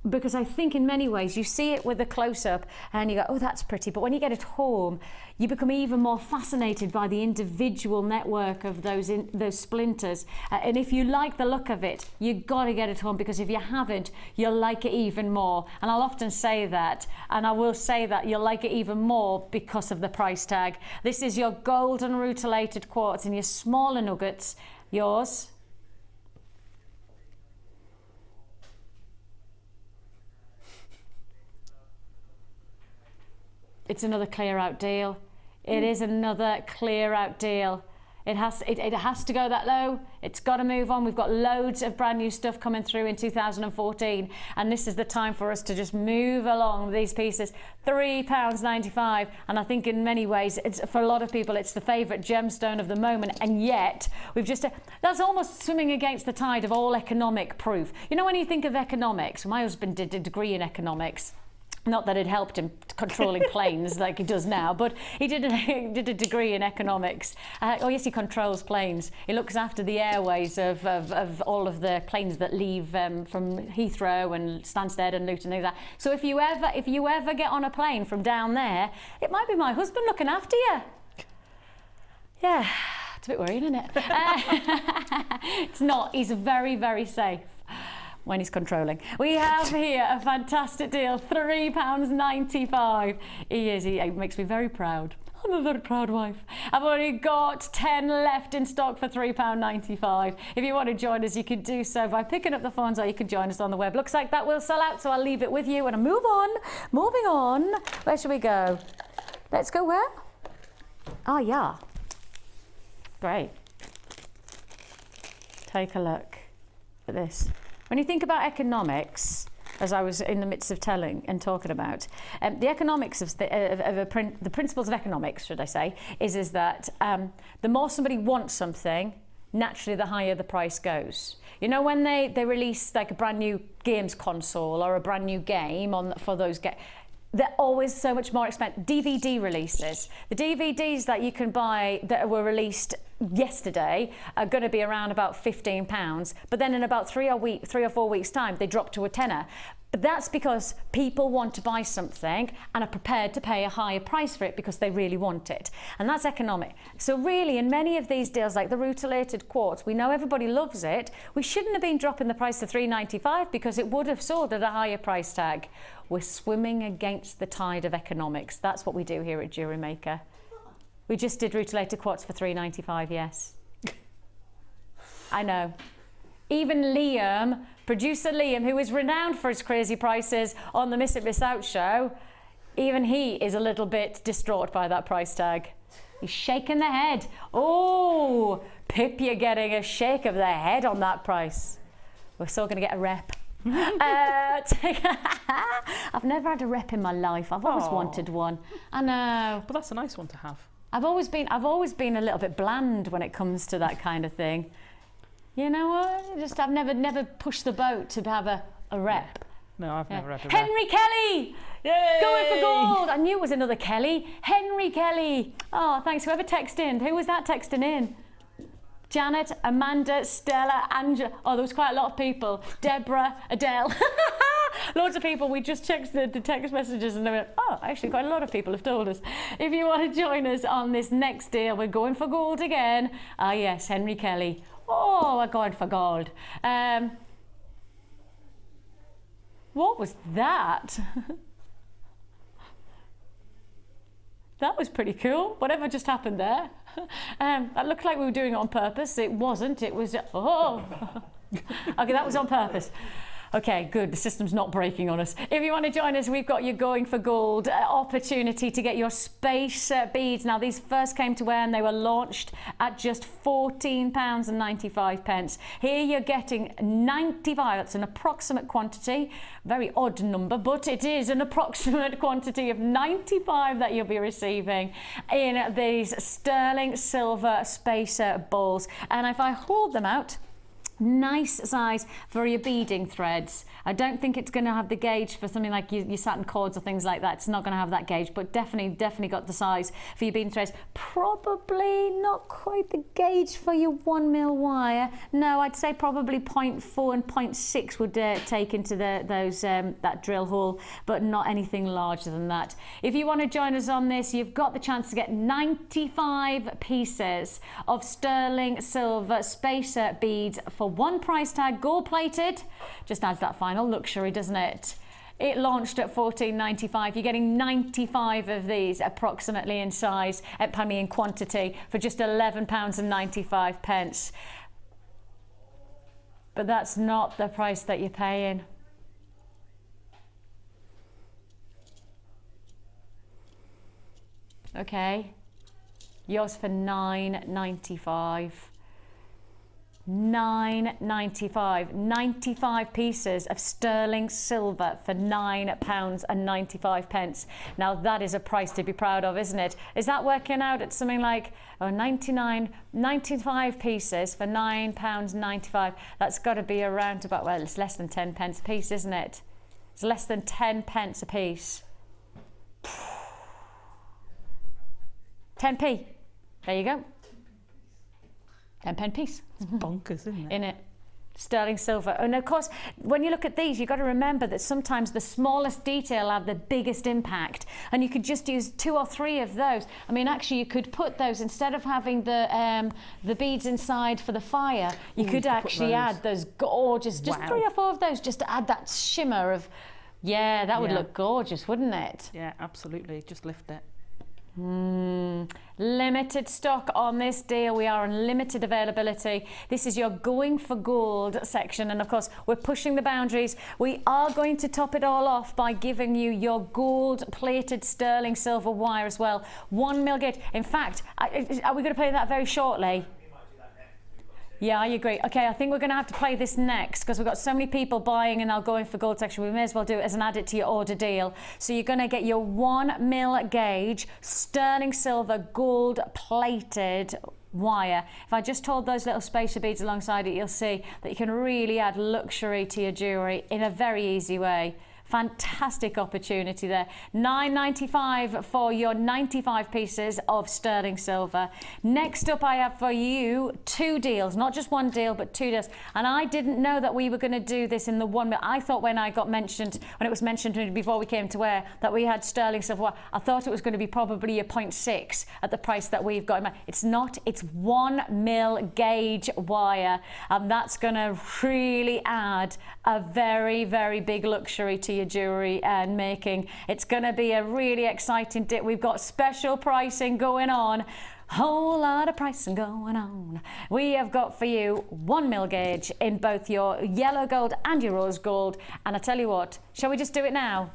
Speaker 4: because I think in many ways you see it with a close-up and you go, oh, that's pretty, but when you get it home you become even more fascinated by the individual network of those splinters, and if you like the look of it, you've got to get it home, because if you haven't, you'll like it even more. And I'll often say that, and I will say that you'll like it even more because of the price tag. This is your golden rutilated quartz in your smaller nuggets. Yours. It's another clear out deal. It is another clear out deal. It has to go that low. It's got to move on. We've got loads of brand new stuff coming through in 2014, and this is the time for us to just move along with these pieces. £3.95, and I think in many ways, for a lot of people, it's the favourite gemstone of the moment, and yet we've just that's almost swimming against the tide of all economic proof. You know, when you think of economics, my husband did a degree in economics. Not that it helped him controlling planes like he does now, but he did a degree in economics. Oh yes, he controls planes. He looks after the airways of all of the planes that leave from Heathrow and Stansted and Luton and that. So if you ever get on a plane from down there, it might be my husband looking after you. Yeah, it's a bit worrying, isn't it? It's not. He's very, very safe when he's controlling. We have here a fantastic deal, £3.95. He makes me very proud. I'm a very proud wife. I've only got 10 left in stock for £3.95. If you want to join us, you can do so by picking up the phones, or you can join us on the web. Looks like that will sell out, so I'll leave it with you and move on. Moving on. Where should we go? Let's go where? Oh, yeah. Great. Take a look at this. When you think about economics, as I was in the midst of telling and talking about, the economics of the principles of economics, should I say, is that the more somebody wants something, naturally the higher the price goes. You know, when they release like a brand new games console or a brand new game for those they're always so much more expensive. DVD releases. The DVDs that you can buy that were released yesterday are going to be around about £15, but then in about 3 or 4 weeks time they drop to a tenner. But that's because people want to buy something and are prepared to pay a higher price for it because they really want it. And that's economic. So really, in many of these deals, like the Rutilated Quartz, we know everybody loves it. We shouldn't have been dropping the price to £3.95 because it would have sold at a higher price tag. We're swimming against the tide of economics. That's what we do here at Jewellery Maker. We just did Rutilated Quartz for £3.95, yes. I know. Even Liam, producer Liam, who is renowned for his crazy prices on the Miss It Miss Out show, even he is a little bit distraught by that price tag. He's shaking the head. Oh, Pip, you're getting a shake of the head on that price. We're still going to get a rep. I've never had a rep in my life. I've always wanted one. I know.
Speaker 5: But that's a nice one to have.
Speaker 4: I've always been a little bit bland when it comes to that kind of thing. You know what? I've never pushed the boat to have a rep.
Speaker 5: No, I've never had a rep.
Speaker 4: Henry Kelly! Yay! Going for gold! I knew it was another Kelly. Henry Kelly! Oh, thanks. Whoever texted in. Who was that texting in? Janet, Amanda, Stella, Angela. Oh, there was quite a lot of people. Deborah, Adele. Loads of people. We just checked the text messages and they went, oh, actually quite a lot of people have told us. If you want to join us on this next deal, we're going for gold again. Ah, yes, Henry Kelly. Oh, we're going for gold. What was that? That was pretty cool. Whatever just happened there. That looked like we were doing it on purpose. It wasn't. It was, oh. Okay, that was on purpose. Okay, good. The system's not breaking on us. If you want to join us, we've got your Going for Gold opportunity to get your space beads. Now, these first came to wear and they were launched at just £14.95. Here you're getting 95. That's an approximate quantity. Very odd number, but it is an approximate quantity of 95 that you'll be receiving in these sterling silver spacer balls. And if I hold them out, nice size for your beading threads. I don't think it's going to have the gauge for something like your satin cords or things like that. It's not going to have that gauge, but definitely got the size for your beading threads. Probably not quite the gauge for your 1mm wire. No, I'd say probably 0.4 and 0.6 would take into that drill hole, but not anything larger than that. If you want to join us on this, you've got the chance to get 95 pieces of sterling silver spacer beads for one price tag, gold plated. Just adds that final luxury, doesn't it? It launched at £14.95. You're getting 95 of these approximately in size, in quantity, for just £11.95. But that's not the price that you're paying. Okay, yours for £9.95. £9.95. 95 pieces of sterling silver for £9.95. Now that is a price to be proud of, isn't it? Is that working out at something like 95 pieces for £9.95? That's got to be around about, well, it's less than 10 pence a piece, isn't it? It's less than 10 pence a piece. 10p. There you go. 10p piece.
Speaker 5: It's bonkers, isn't it?
Speaker 4: In it. Sterling silver. And of course, when you look at these, you've got to remember that sometimes the smallest detail have the biggest impact, and you could just use 2 or 3 of those. I mean, actually, you could put those, instead of having the beads inside for the fire, you could actually add those gorgeous, just 3 or 4 of those, just to add that shimmer of, yeah, that would look gorgeous, wouldn't it?
Speaker 5: Yeah, absolutely. Just lift it.
Speaker 4: Limited stock on this deal. We are on limited availability. This is your going for gold section, and of course we're pushing the boundaries. We are going to top it all off by giving you your gold plated sterling silver wire as well. 1 mil gauge. In fact, are we going to play that very shortly? Yeah, I agree. Okay, I think we're going to have to play this next because we've got so many people buying in our going for gold section. We may as well do it as an add it to your order deal. So you're going to get your 1 mil gauge sterling silver gold plated wire. If I just hold those little spacer beads alongside it, you'll see that you can really add luxury to your jewellery in a very easy way. Fantastic opportunity there. $9.95 for your 95 pieces of sterling silver. Next up, I have for you 2 deals, not just 1 deal, but 2 deals. And I didn't know that we were going to do this in the 1 mil. I thought when it was mentioned to me before we came to air that we had sterling silver, I thought it was going to be probably a 0.6 at the price that we've got in mind. It's not. It's 1 mil gauge wire, and that's going to really add a very, very big luxury to your jewellery and making. It's going to be a really exciting day. We've got special pricing going on. Whole lot of pricing going on. We have got for you 1 mil gauge in both your yellow gold and your rose gold. And I tell you what, shall we just do it now?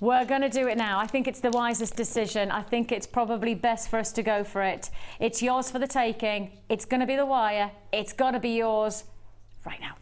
Speaker 4: We're going to do it now. I think it's the wisest decision. I think it's probably best for us to go for it. It's yours for the taking. It's going to be the wire. It's got to be yours right now.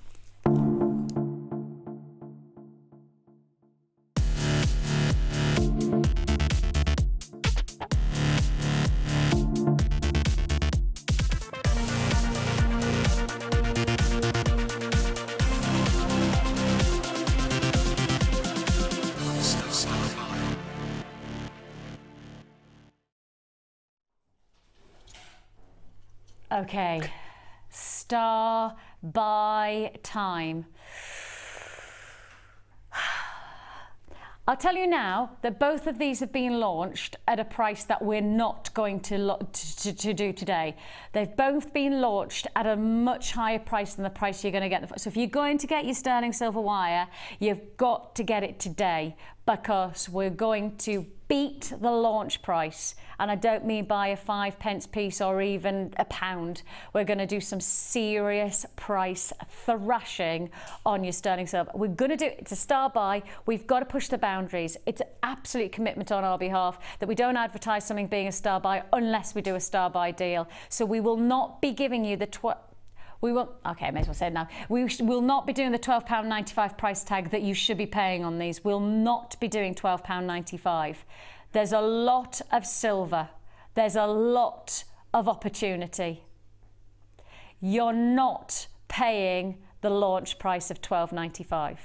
Speaker 4: Okay, star by time. I'll tell you now that both of these have been launched at a price that we're not going to do today. They've both been launched at a much higher price than the price you're going to get. So if you're going to get your sterling silver wire, you've got to get it today, because we're going to beat the launch price. And I don't mean by a 5 pence piece or even a £1. We're going to do some serious price thrashing on your sterling silver. We're going to do it. It's a star buy. We've got to push the boundaries. It's an absolute commitment on our behalf that we don't advertise something being a star buy unless we do a star buy deal. So we will not be giving you the okay, I may as well say it now. We will not be doing the £12.95 price tag that you should be paying on these. We'll not be doing £12.95. There's a lot of silver. There's a lot of opportunity. You're not paying the launch price of £12.95.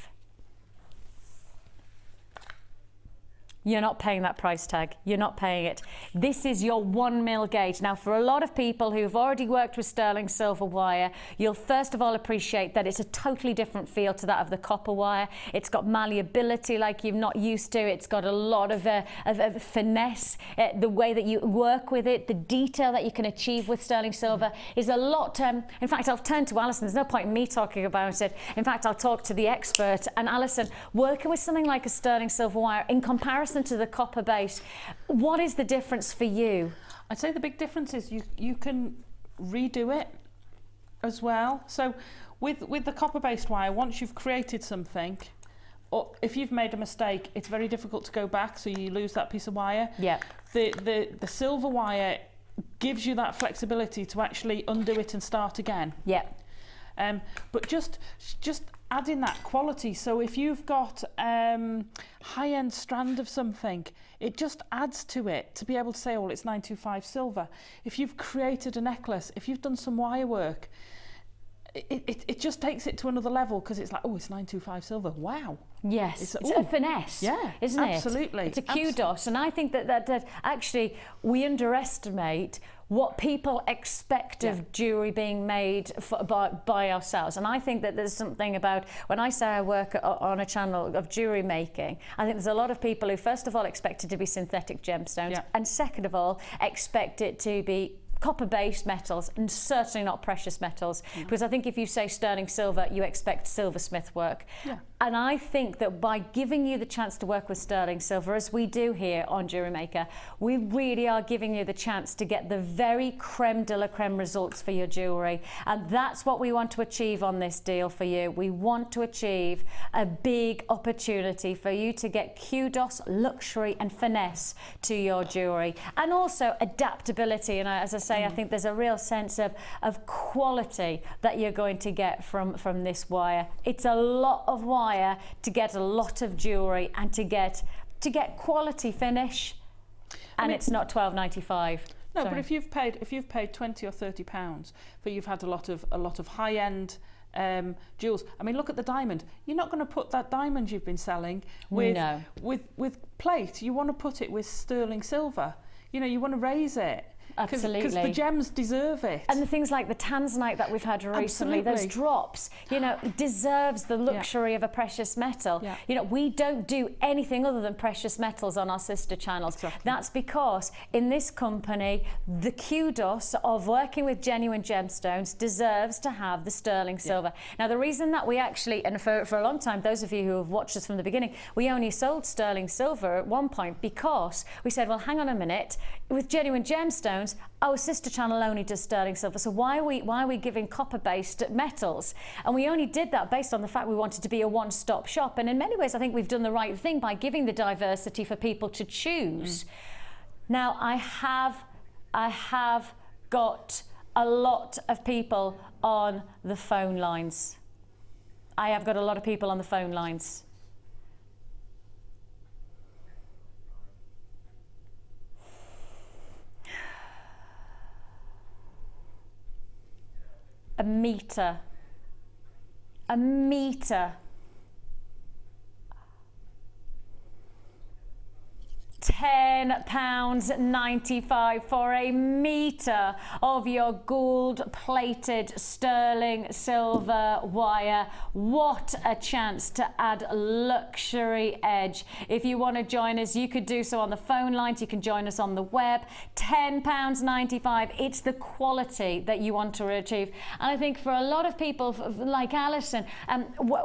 Speaker 4: You're not paying that price tag. You're not paying it. This is your 1 mil gauge. Now, for a lot of people who've already worked with sterling silver wire, you'll first of all appreciate that it's a totally different feel to that of the copper wire. It's got malleability like you're not used to. It's got a lot of finesse. The way that you work with it, the detail that you can achieve with sterling silver is a lot. In fact, I'll turn to Allison. There's no point in me talking about it. In fact, I'll talk to the expert. And Allison, working with something like a sterling silver wire in comparison to the copper base, what is the difference for you?
Speaker 5: I'd say the big difference is you can redo it as well. So with the copper based wire, once you've created something, or if you've made a mistake, it's very difficult to go back, so you lose that piece of wire.
Speaker 4: Yeah.
Speaker 5: The silver wire gives you that flexibility to actually undo it and start again.
Speaker 4: Yeah.
Speaker 5: But just adding that quality. So if you've got high-end strand of something, it just adds to it to be able to say, oh, it's 925 silver. If you've created a necklace, if you've done some wire work, it just takes it to another level, because it's like, oh, it's 925 silver. Wow.
Speaker 4: Yes, it's a finesse, isn't it?
Speaker 5: Absolutely.
Speaker 4: It's a kudos, and I think that actually we underestimate what people expect of jewellery being made by ourselves. And I think that there's something about, when I say I work on a channel of jewellery making, I think there's a lot of people who first of all expect it to be synthetic gemstones, and second of all expect it to be copper-based metals, and certainly not precious metals, because I think if you say sterling silver, you expect silversmith work. And I think that by giving you the chance to work with sterling silver, as we do here on Jewellery Maker, we really are giving you the chance to get the very creme de la creme results for your jewellery. And that's what we want to achieve on this deal for you. We want to achieve a big opportunity for you to get kudos, luxury and finesse to your jewellery, and also adaptability. And as I say, I think there's a real sense of quality that you're going to get from this wire. It's a lot of wire to get a lot of jewellery and to get quality finish, and it's not $12.95.
Speaker 5: No, but if you've paid £20 or £30 for, you've had a lot of high end jewels. I mean, look at the diamond. You're not going to put that diamond you've been selling with plate. You want to put it with sterling silver. You know, you want to raise it.
Speaker 4: Absolutely.
Speaker 5: Because the gems deserve it.
Speaker 4: And the things like the tanzanite that we've had recently, those drops, you know, it deserves the luxury of a precious metal. You know, we don't do anything other than precious metals on our sister channels. That's because in this company, the kudos of working with genuine gemstones deserves to have the sterling silver. Now, the reason that we actually, and for a long time, those of you who have watched us from the beginning, we only sold sterling silver at one point because we said, well, hang on a minute, with genuine gemstones, our sister channel only does sterling silver, so why are we giving copper-based metals? And we only did that based on the fact we wanted to be a one-stop shop. And in many ways, I think we've done the right thing by giving the diversity for people to choose. Now, I have got a lot of people on the phone lines. I have got a lot of people on the phone lines. A metre. £10.95 for a metre of your gold-plated sterling silver wire. What a chance to add luxury edge. If you want to join us, you could do so on the phone lines. You can join us on the web. £10.95. It's the quality that you want to achieve. And I think for a lot of people like Allison,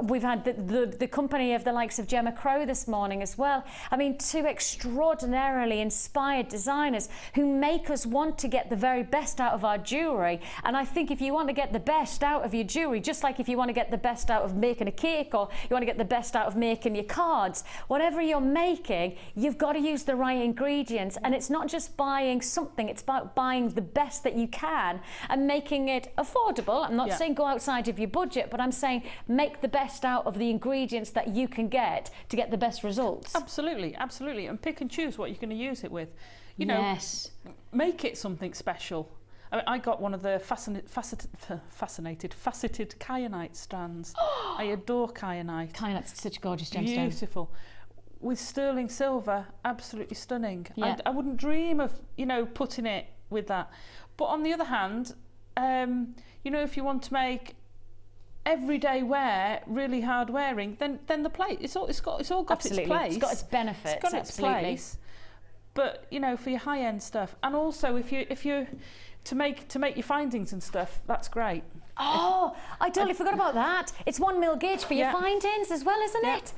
Speaker 4: we've had the company of the likes of Gemma Crow this morning as well. I mean, two extraordinarily inspired designers who make us want to get the very best out of our jewellery. And I think if you want to get the best out of your jewellery, just like if you want to get the best out of making a cake, or you want to get the best out of making your cards, whatever you're making, you've got to use the right ingredients. And it's not just buying something, it's about buying the best that you can and making it affordable. I'm not saying go outside of your budget, but I'm saying make the best out of the ingredients that you can get to get the best results.
Speaker 5: Absolutely, absolutely. And pick and choose what you're going to use it with. You know, make it something special. I mean, I got one of the faceted kyanite strands. I adore kyanite.
Speaker 4: Kyanite's such a gorgeous gemstone.
Speaker 5: Beautiful. With sterling silver, absolutely stunning. I wouldn't dream of, you know, putting it with that. But on the other hand, you know, if you want to make everyday wear really hard wearing, then the plate, it's all got its place.
Speaker 4: It's got its benefits.
Speaker 5: It's got its place. But you know, for your high end stuff, and also if you to make your findings and stuff, that's great.
Speaker 4: Oh, I totally forgot about that. It's 1 mil gauge for your findings as well, isn't it?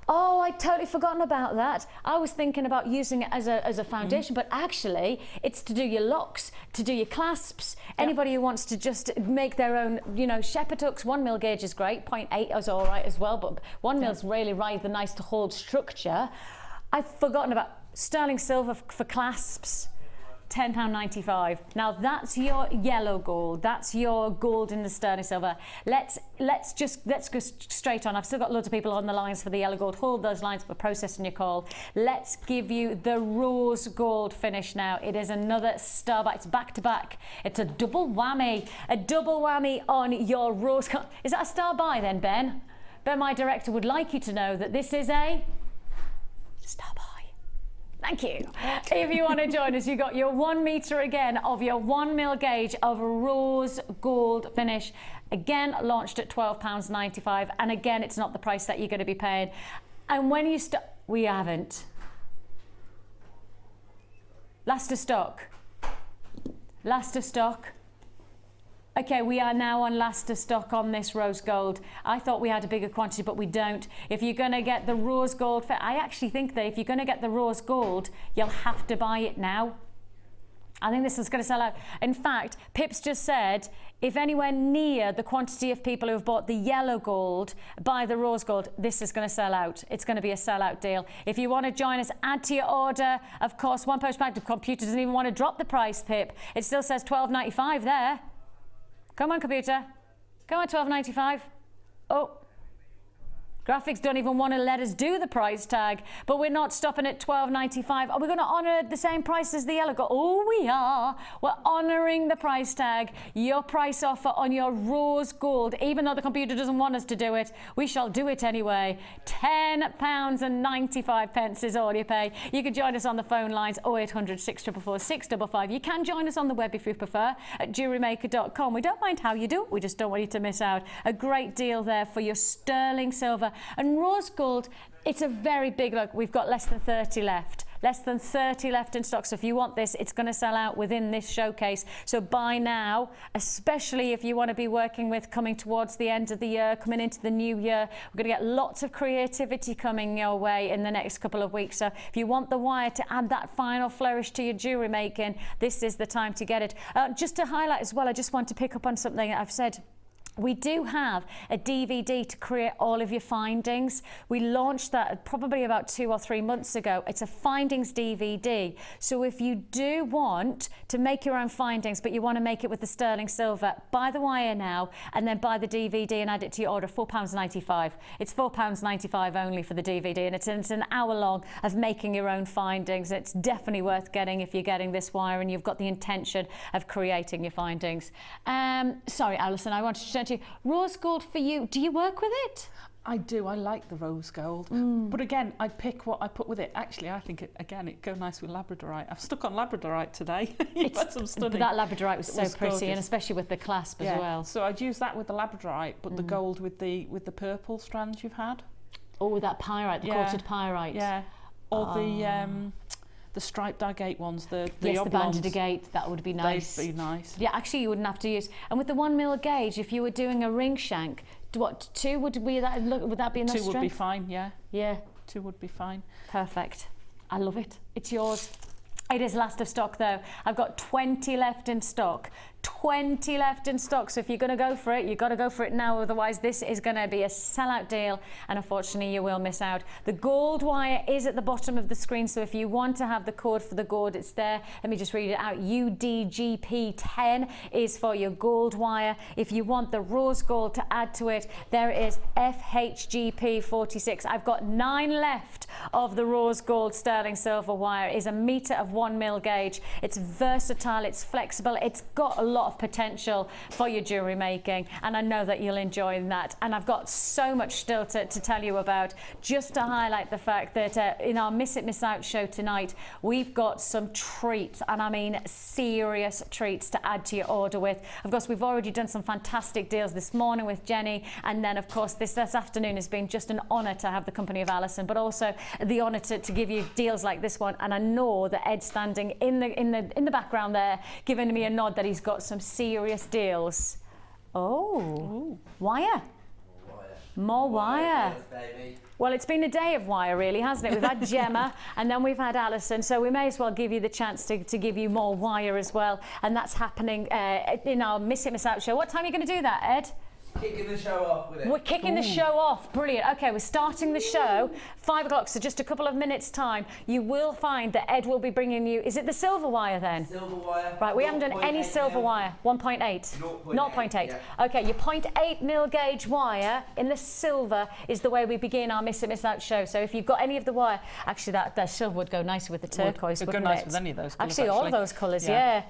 Speaker 4: Oh, I'd totally forgotten about that. I was thinking about using it as a foundation, but actually it's to do your locks, to do your clasps. Anybody who wants to just make their own, you know, shepherd hooks, 1 mil gauge is great, 0.8 is all right as well, but 1 mil's really rather nice to hold structure. I've forgotten about sterling silver for clasps. £10.95. Now that's your yellow gold. That's your gold in the sterling silver. Let's go straight on. I've still got loads of people on the lines for the yellow gold. Hold those lines for processing your call. Let's give you the rose gold finish now. It is another star, but it's back to back. It's a double whammy. A double whammy on your rose. Is that a star buy then, Ben? Ben, my director, would like you to know that this is a star buy. Thank you. If you want to join us, you got your 1 metre again of your 1mm gauge of rose gold finish. Again, launched at £12.95. And again, it's not the price that you're going to be paying. And when you start, we haven't. Last of stock. Last of stock. Okay, we are now on last of stock on this rose gold. I thought we had a bigger quantity, but we don't. If you're going to get the rose gold, I actually think that if you're going to get the rose gold, you'll have to buy it now. I think this is going to sell out. In fact, Pip's just said, if anywhere near the quantity of people who have bought the yellow gold buy the rose gold, this is going to sell out. It's going to be a sellout deal. If you want to join us, add to your order. Of course, one postpaid computer doesn't even want to drop the price, Pip. It still says £12.95 there. Come on, computer. Come on, £12.95. Oh. Graphics don't even want to let us do the price tag, but we're not stopping at £12.95. Are we going to honour the same price as the yellow gold? Oh, we are. We're honouring the price tag. Your price offer on your rose gold, even though the computer doesn't want us to do it, we shall do it anyway. £10.95 is all you pay. You can join us on the phone lines 0800 644 655. You can join us on the web if you prefer at JewelleryMaker.com. We don't mind how you do it. We just don't want you to miss out. A great deal there for your sterling silver. And rose gold, it's a very big look. We've got less than 30 left. Less than 30 left in stock. So if you want this, it's going to sell out within this showcase. So buy now, especially if you want to be working with coming towards the end of the year, coming into the new year. We're going to get lots of creativity coming your way in the next couple of weeks. So if you want the wire to add that final flourish to your jewellery making, this is the time to get it. Just to highlight as well, I just want to pick up on something I've said. We do have a DVD to create all of your findings. We launched that probably about 2 or 3 months ago. It's a findings DVD. So if you do want to make your own findings, but you want to make it with the sterling silver, buy the wire now and then buy the DVD and add it to your order, £4.95. It's £4.95 only for the DVD, and it's an hour long of making your own findings. It's definitely worth getting if you're getting this wire and you've got the intention of creating your findings. Sorry, Allison, I wanted to turn to you. Rose gold for you, do you work with it?
Speaker 5: I do. I like the rose gold, but again, I pick what I put with it. Actually, I think it go nice with Labradorite. I've stuck on Labradorite today. You've had some stunning.
Speaker 4: That Labradorite was so pretty,
Speaker 5: gorgeous.
Speaker 4: and especially with the clasp as well.
Speaker 5: So I'd use that with the Labradorite, but the gold with the purple strands you've had.
Speaker 4: Oh, with that pyrite, the quartered pyrite.
Speaker 5: Yeah, or the striped agate ones, the
Speaker 4: yes, the
Speaker 5: oblongs.
Speaker 4: banded agate, that would be nice.
Speaker 5: They'd be nice.
Speaker 4: Yeah, actually you wouldn't have to use. And with the 1mm gauge, if you were doing a ring shank, what, 2 would be that? Would that be enough
Speaker 5: 2
Speaker 4: strength?
Speaker 5: would be fine. Yeah.
Speaker 4: Yeah.
Speaker 5: 2 would be fine.
Speaker 4: Perfect. I love it. It's yours. It is last of stock though. I've got 20 left in stock. 20 left in stock. So if you're going to go for it, you've got to go for it now. Otherwise, this is going to be a sellout deal. And unfortunately, you will miss out. The gold wire is at the bottom of the screen. So if you want to have the code for the gold, it's there. Let me just read it out. UDGP10 is for your gold wire. If you want the rose gold to add to it, there is FHGP46. I've got 9 left of the rose gold sterling silver wire. It is a metre of 1mm gauge. It's versatile. It's flexible. It's got a lot of potential for your jewellery making, and I know that you'll enjoy that. And I've got so much still to tell you about. Just to highlight the fact that in our Miss It Miss Out show tonight, we've got some treats, and I mean serious treats to add to your order with. Of course, we've already done some fantastic deals this morning with Jenny, and then of course this afternoon has been just an honour to have the company of Allison, but also the honour to give you deals like this one. And I know that Ed's standing in the background there giving me a nod that he's got some serious deals. Oh, wire. More wire.
Speaker 10: Baby.
Speaker 4: Well, it's been a day of wire, really, hasn't it? We've had Gemma and then we've had Allison, so we may as well give you the chance to give you more wire as well. And that's happening in our Miss It Miss Out show. What time are you going to do that, Ed?
Speaker 10: Kicking the show off with it.
Speaker 4: We're kicking the show off. Brilliant. Okay, we're starting the show. 5 o'clock, so just a couple of minutes' time. You will find that Ed will be bringing you. Is it the silver wire then?
Speaker 10: Silver wire.
Speaker 4: Right, we haven't done any silver wire. 1.8. 0.8. Yeah. Okay, your 0.8 mil gauge wire in the silver is the way we begin our Miss It Miss Out show. So if you've got any of the wire, actually that silver would go nicely with the turquoise, wouldn't it?
Speaker 5: Would go nice with any of those colours.
Speaker 4: Actually, all of those colours, yeah.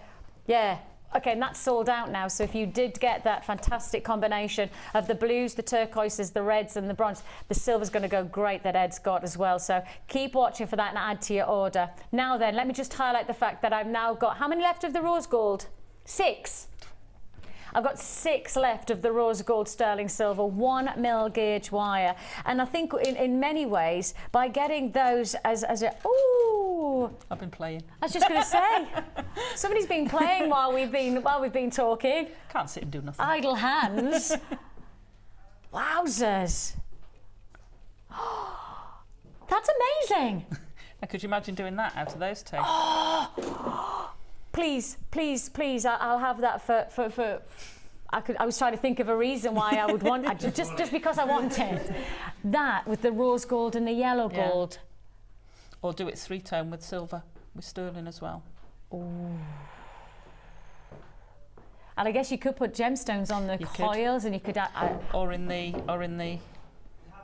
Speaker 4: Okay, and that's sold out now. So if you did get that fantastic combination of the blues, the turquoises, the reds and the bronze, the silver's going to go great that Ed's got as well. So keep watching for that and add to your order. Now then, let me just highlight the fact that I've now got, how many left of the rose gold? 6. I've got 6 left of the rose gold sterling silver 1 mil gauge wire, and I think in many ways by getting those as a
Speaker 5: I've been playing.
Speaker 4: I was just going to say somebody's been playing while we've been talking.
Speaker 5: Can't sit and do nothing.
Speaker 4: Idle hands. Wowzers! That's amazing.
Speaker 5: Now, could you imagine doing that out of those two?
Speaker 4: Please, I'll have that for I was trying to think of a reason why I would want just because I want it. That with the rose gold and the yellow gold.
Speaker 5: Or do it 3-tone with silver, with sterling as well.
Speaker 4: Ooh. And I guess you could put gemstones on the coils, and you could
Speaker 5: or in the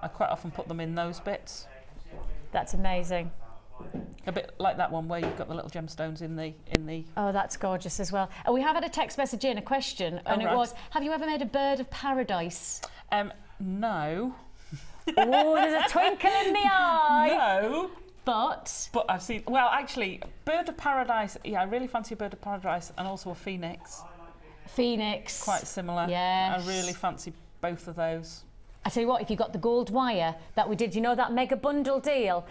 Speaker 5: I quite often put them in those bits.
Speaker 4: That's amazing.
Speaker 5: A bit like that one where you've got the little gemstones in the. Oh,
Speaker 4: that's gorgeous as well. And we have had a text message in, a question, and it was, have you ever made a bird of paradise?
Speaker 5: No.
Speaker 4: Oh, there's a twinkle in the eye.
Speaker 5: No.
Speaker 4: But
Speaker 5: I've seen, well, actually, bird of paradise. Yeah, I really fancy a bird of paradise and also a phoenix.
Speaker 4: Phoenix.
Speaker 5: Quite similar.
Speaker 4: Yes.
Speaker 5: I really fancy both of those.
Speaker 4: I tell you what, if you got the gold wire that we did, you know that mega bundle deal?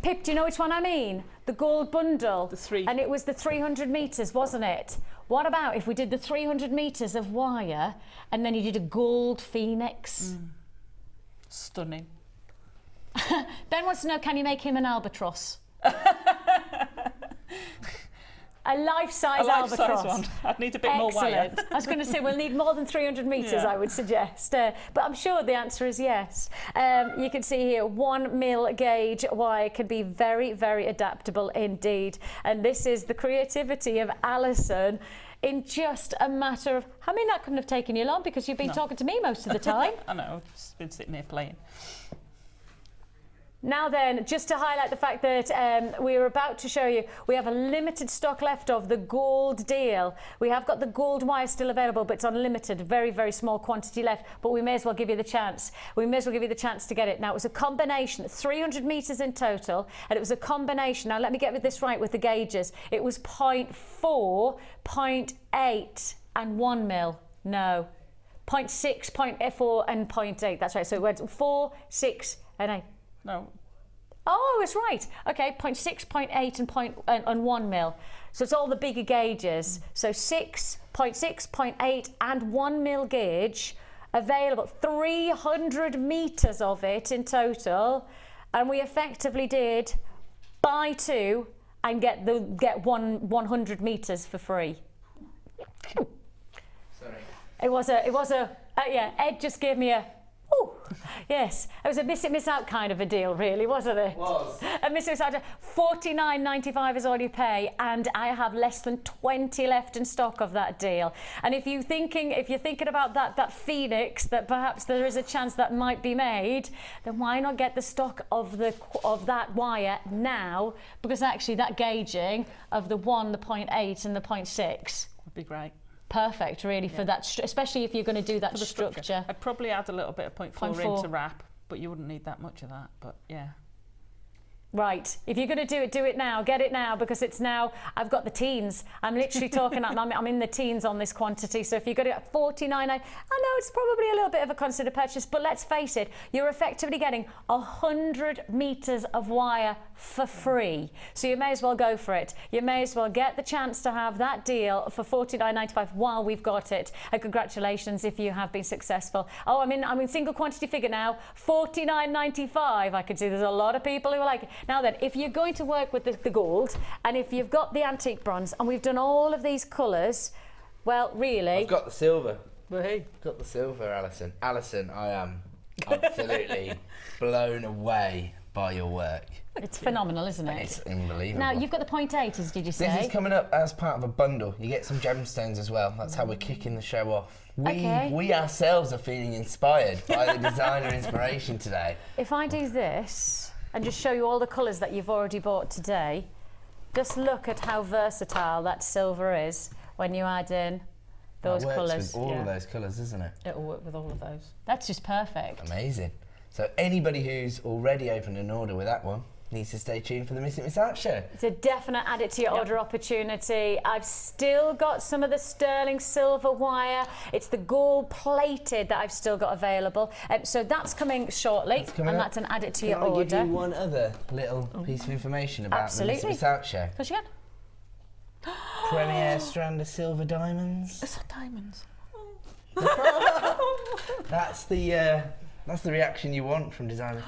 Speaker 4: Pip, do you know which one I mean? The gold bundle.
Speaker 5: The 3.
Speaker 4: And it was the 300 metres, wasn't it? What about if we did the 300 metres of wire and then you did a gold phoenix?
Speaker 5: Stunning.
Speaker 4: Ben wants to know, can you make him an albatross? A life-size albatross.
Speaker 5: One. I'd need a bit more wire.
Speaker 4: I was going to say we'll need more than 300 metres, I would suggest. But I'm sure the answer is yes. You can see here 1 mil gauge wire can be very, very adaptable indeed. And this is the creativity of Allison in just a matter of... I mean, that couldn't have taken you long because you've been talking to me most of the time.
Speaker 5: I know, I've just been sitting here playing.
Speaker 4: Now then, just to highlight the fact that we are about to show you, we have a limited stock left of the gold deal. We have got the gold wire still available, but it's unlimited, very, very small quantity left, but we may as well give you the chance. We may as well give you the chance to get it. Now, it was a combination, 300 metres in total, and it was a combination. Now, let me get this right with the gauges. It was 0.4, 0.8 and 1 mil. No. 0.6, 0.4 and 0.8. That's right. So it went 4, 6 and 8.
Speaker 5: No.
Speaker 4: Oh, it's right. Okay, 0.6, 0.8 and 1 mil. So it's all the bigger gauges. So 6, 0.6, 0.8 and 1 mil gauge available. 300 metres of it in total. And we effectively did buy 2 and get 100 metres for free.
Speaker 10: Sorry.
Speaker 4: It was a Ed just gave me a... Oh, yes. It was a miss it, miss out kind of a deal, really, wasn't it?
Speaker 10: It was.
Speaker 4: A miss it, miss out. $49.95 is all you pay, and I have less than 20 left in stock of that deal. And if you're thinking about that Phoenix, that perhaps there is a chance that might be made, then why not get the stock of that wire now? Because actually, that gauging of the 1, the 0.8, and the 0.6
Speaker 5: would be great.
Speaker 4: Perfect, really, for that, especially if you're going to do that structure.
Speaker 5: I'd probably add a little bit of 0.4 into wrap, but you wouldn't need that much of that, but yeah.
Speaker 4: Right, if you're going to do it now, get it now, because it's now, I've got the teens. I'm literally talking, I'm in the teens on this quantity, so if you've got it at $49, I know it's probably a little bit of a considered purchase, but let's face it, you're effectively getting 100 metres of wire for free. So you may as well go for it. You may as well get the chance to have that deal for $49.95 while we've got it. And congratulations if you have been successful. Oh, I'm in single quantity figure now, $49.95. I can see there's a lot of people who are like it. Now then, if you're going to work with the gold, and if you've got the antique bronze, and we've done all of these colours, well, really...
Speaker 10: I've got the silver.
Speaker 5: Well, hey.
Speaker 10: Got the silver, Allison. Allison, I am absolutely blown away by your work.
Speaker 4: It's phenomenal, isn't it?
Speaker 10: It's unbelievable.
Speaker 4: Now, you've got the 0.8s, did you say?
Speaker 10: This is coming up as part of a bundle. You get some gemstones as well. That's how we're kicking the show off. We ourselves are feeling inspired by the designer inspiration today.
Speaker 4: If I do this and just show you all the colours that you've already bought today, just look at how versatile that silver is when you add in those colours.
Speaker 10: It works with all of those colours, isn't it?
Speaker 4: It'll work with all of those. That's just perfect.
Speaker 10: Amazing. So anybody who's already opened an order with that one needs to stay tuned for the Miss It Miss Out show.
Speaker 4: It's a definite add it to your order opportunity. I've still got some of the sterling silver wire. It's the gold plated that I've still got available. So that's coming shortly, that's an add it to your order.
Speaker 10: Can I give you one other little piece of information about the Miss It Miss Out show?
Speaker 4: Of course you can.
Speaker 10: Premier strand of silver diamonds.
Speaker 5: It's not diamonds.
Speaker 10: That's the reaction you want from designers.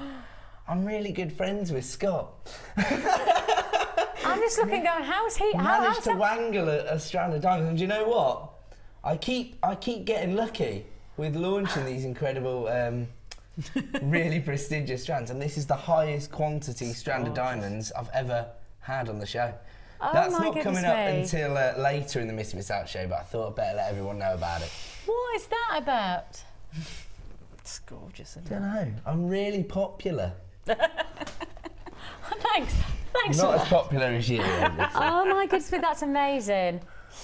Speaker 10: I'm really good friends with Scott.
Speaker 4: I'm just looking going, how's he
Speaker 10: managed to wangle a strand of diamonds, and do you know what? I keep getting lucky with launching these incredible, really prestigious strands, and this is the highest quantity strand of diamonds I've ever had on the show. That's not coming up until later in the Miss It Miss Out show, but I thought I'd better let everyone know about it.
Speaker 4: What is that about?
Speaker 5: It's gorgeous, isn't
Speaker 10: I don't know. I'm really popular.
Speaker 4: Thanks
Speaker 10: Not as popular as you.
Speaker 4: Oh my goodness, that's amazing.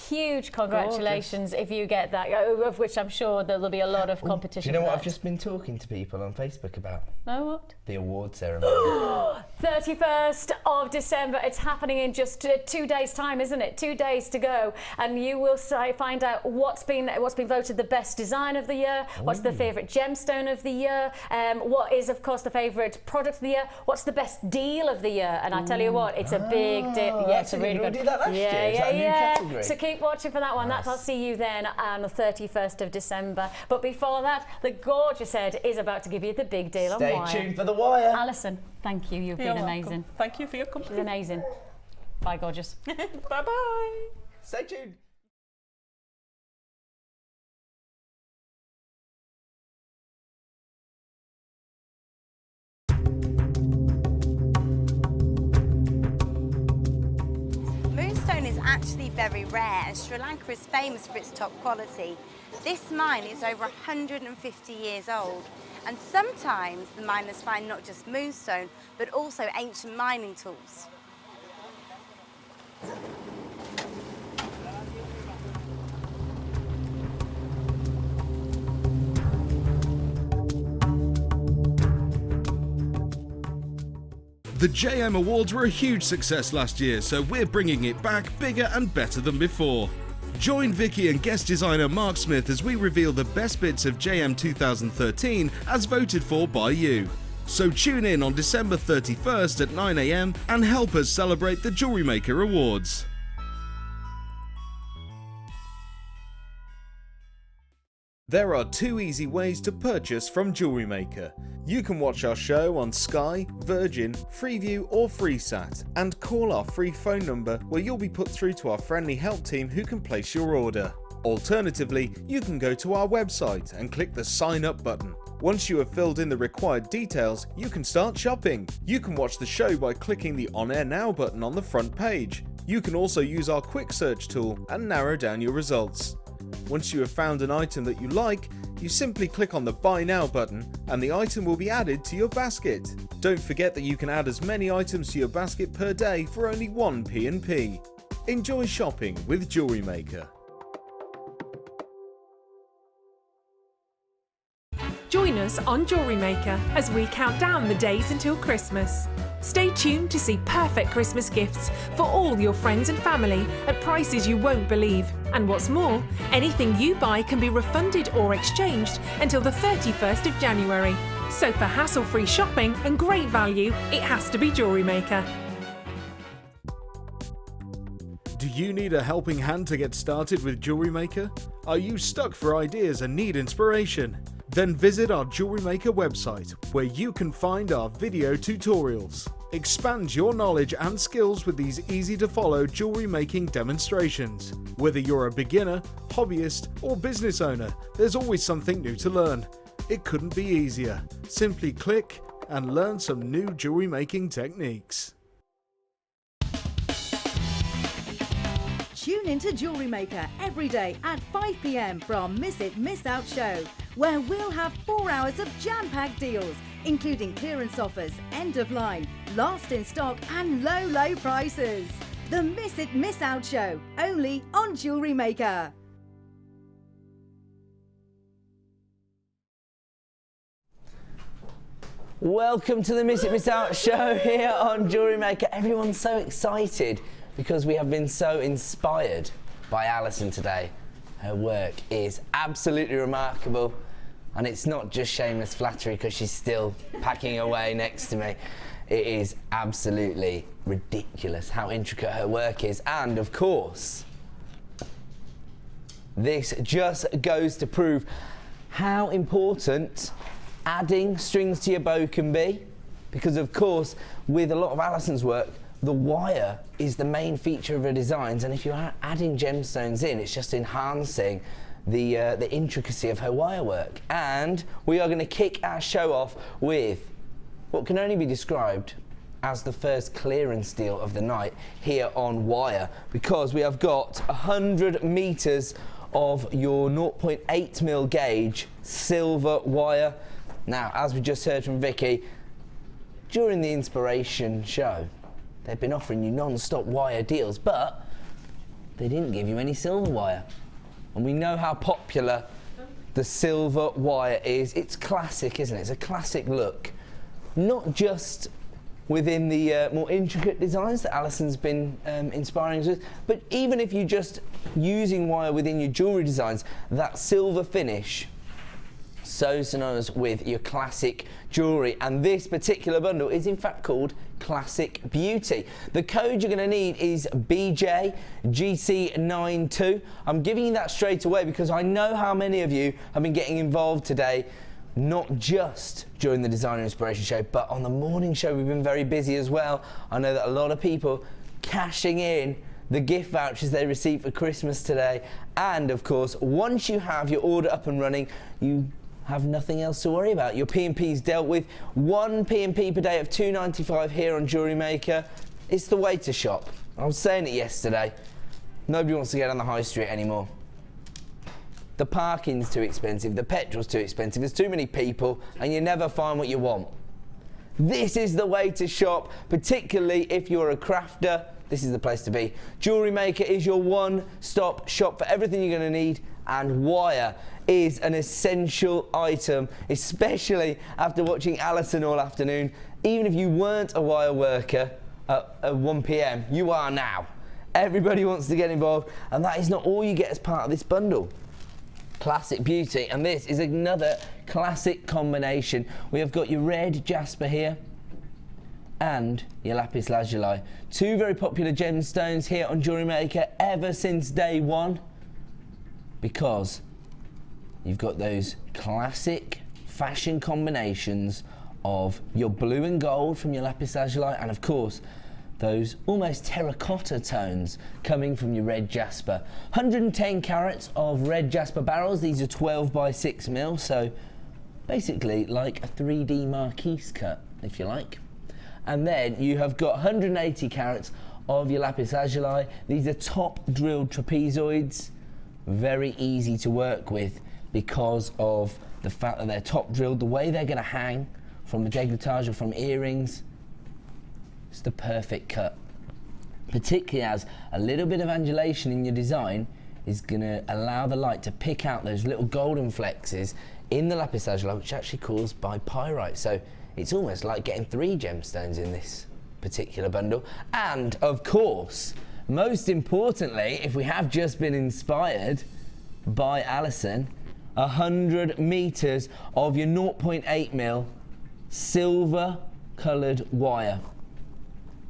Speaker 4: Huge congratulations if you get that, of which I'm sure there'll be a lot of competition.
Speaker 10: Do you know what I've just been talking to people on Facebook about?
Speaker 4: No, what?
Speaker 10: The award ceremony.
Speaker 4: 31st of December. It's happening in just 2 days' time, isn't it? 2 days to go, and you will find out what's been voted the best design of the year, what's the favourite gemstone of the year, what is, of course, the favourite product of the year, what's the best deal of the year. And I tell you what, it's a big deal. Yeah, it's a really good.
Speaker 10: Did that last year? Is that a new category?
Speaker 4: So keep watching for that one. Nice. I'll see you then on the 31st of December. But before that, the gorgeous Ed is about to give you the big deal on wire.
Speaker 10: Stay tuned for the wire.
Speaker 4: Allison, thank you. You've been amazing.
Speaker 5: Welcome. Thank you for your company.
Speaker 4: It's amazing. Bye, gorgeous.
Speaker 5: Bye-bye.
Speaker 10: Stay tuned.
Speaker 11: Moonstone is actually very rare, and Sri Lanka is famous for its top quality. This mine is over 150 years old, and sometimes the miners find not just moonstone, but also ancient mining tools.
Speaker 3: The JM Awards were a huge success last year, so we're bringing it back bigger and better than before. Join Vicki and guest designer Mark Smith as we reveal the best bits of JM 2013 as voted for by you. So tune in on December 31st at 9 AM and help us celebrate the Jewellery Maker Awards. There are 2 easy ways to purchase from Jewellery Maker. You can watch our show on Sky, Virgin, Freeview or FreeSat and call our free phone number where you'll be put through to our friendly help team who can place your order. Alternatively, you can go to our website and click the sign up button. Once you have filled in the required details, you can start shopping. You can watch the show by clicking the On Air Now button on the front page. You can also use our quick search tool and narrow down your results. Once you have found an item that you like, you simply click on the Buy Now button and the item will be added to your basket. Don't forget that you can add as many items to your basket per day for only 1 P&P. Enjoy shopping with Jewellery Maker.
Speaker 6: Join us on Jewellery Maker as we count down the days until Christmas. Stay tuned to see perfect Christmas gifts for all your friends and family at prices you won't believe. And what's more, anything you buy can be refunded or exchanged until the 31st of January. So for hassle-free shopping and great value, it has to be Jewellery Maker.
Speaker 3: Do you need a helping hand to get started with Jewellery Maker? Are you stuck for ideas and need inspiration? Then visit our Jewellery Maker website where you can find our video tutorials. Expand your knowledge and skills with these easy-to-follow jewellery making demonstrations. Whether you're a beginner, hobbyist or business owner, there's always something new to learn. It couldn't be easier. Simply click and learn some new jewellery making techniques.
Speaker 1: Tune into Jewellery Maker every day at 5 p.m. for our Miss It, Miss Out show, where we'll have 4 hours of jam-packed deals, including clearance offers, end of line, last in stock and low prices. The Miss It, Miss Out show, only on Jewellery Maker.
Speaker 10: Welcome to the Miss It, Miss Out show here on Jewellery Maker. Everyone's so excited because we have been so inspired by Allison today. Her work is absolutely remarkable, and it's not just shameless flattery because she's still packing away next to me. It is absolutely ridiculous how intricate her work is, and of course, this just goes to prove how important adding strings to your bow can be, because of course, with a lot of Allison's work, the wire is the main feature of her designs, and if you're adding gemstones in, it's just enhancing the intricacy of her wire work. And we are going to kick our show off with what can only be described as the first clearance deal of the night here on wire, because we have got 100 meters of your 0.8mm gauge silver wire. Now, as we just heard from Vicki, during the Inspiration show, they've been offering you non-stop wire deals, but they didn't give you any silver wire. And we know how popular the silver wire is. It's classic, isn't it? It's a classic look. Not just within the more intricate designs that Allison's been inspiring us with, but even if you're just using wire within your jewellery designs, that silver finish, so synonymous with your classic jewellery. And this particular bundle is in fact called Classic Beauty. The code you're going to need is BJGC92. I'm giving you that straight away because I know how many of you have been getting involved today, not just during the Designer Inspiration show, but on the morning show we've been very busy as well. I know that a lot of people cashing in the gift vouchers they received for Christmas today. And of course, once you have your order up and running, you have nothing else to worry about. Your P&P's dealt with. 1 P&P per day of £2.95 here on Jewellery Maker. It's the way to shop. I was saying it yesterday. Nobody wants to get on the high street anymore. The parking's too expensive, the petrol's too expensive, there's too many people, and you never find what you want. This is the way to shop, particularly if you're a crafter. This is the place to be. Jewellery Maker is your one-stop shop for everything you're going to need, and wire is an essential item, especially after watching Allison all afternoon. Even if you weren't a wire worker at 1 p.m, you are now. Everybody wants to get involved, and that is not all you get as part of this bundle. Classic Beauty, and this is another classic combination. We have got your red jasper here and your lapis lazuli. 2 very popular gemstones here on Jewellery Maker ever since day one, because you've got those classic fashion combinations of your blue and gold from your lapis lazuli, and of course those almost terracotta tones coming from your red jasper. 110 carats of red jasper barrels. These are 12 by 6 mil, so basically like a 3D marquise cut, if you like. And then you have got 180 carats of your lapis lazuli. These are top drilled trapezoids, very easy to work with because of the fact that they're top drilled. The way they're going to hang from the décolletage or from earrings, it's the perfect cut, particularly as a little bit of angulation in your design is going to allow the light to pick out those little golden flexes in the lapis lazuli, which are actually caused by pyrite. So it's almost like getting 3 gemstones in this particular bundle. And of course, most importantly, if we have just been inspired by Allison, 100 meters of your 0.8mm silver coloured wire.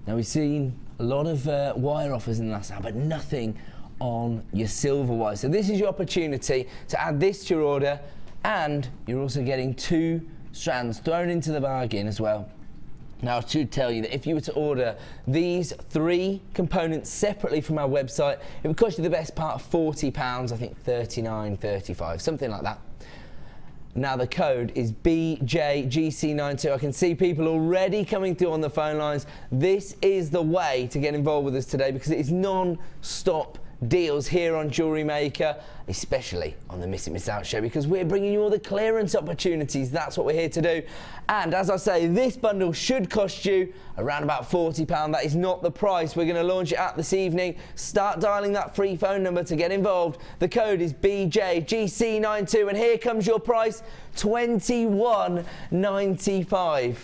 Speaker 10: Now, we've seen a lot of wire offers in the last hour, but nothing on your silver wire. So this is your opportunity to add this to your order, and you're also getting 2 strands thrown into the bargain as well Now, I should tell you that if you were to order these 3 components separately from our website, it would cost you the best part of £40, I think $39.35, something like that. Now, the code is BJGC92. I can see people already coming through on the phone lines. This is the way to get involved with us today because it is non-stop deals here on Jewellery Maker, especially on the Miss It Miss Out show, because we're bringing you all the clearance opportunities. That's what we're here to do. And as I say, this bundle should cost you around about £40. That is not the price we're going to launch it at this evening. Start dialing that free phone number to get involved. The code is BJGC92, and here comes your price, $21.95.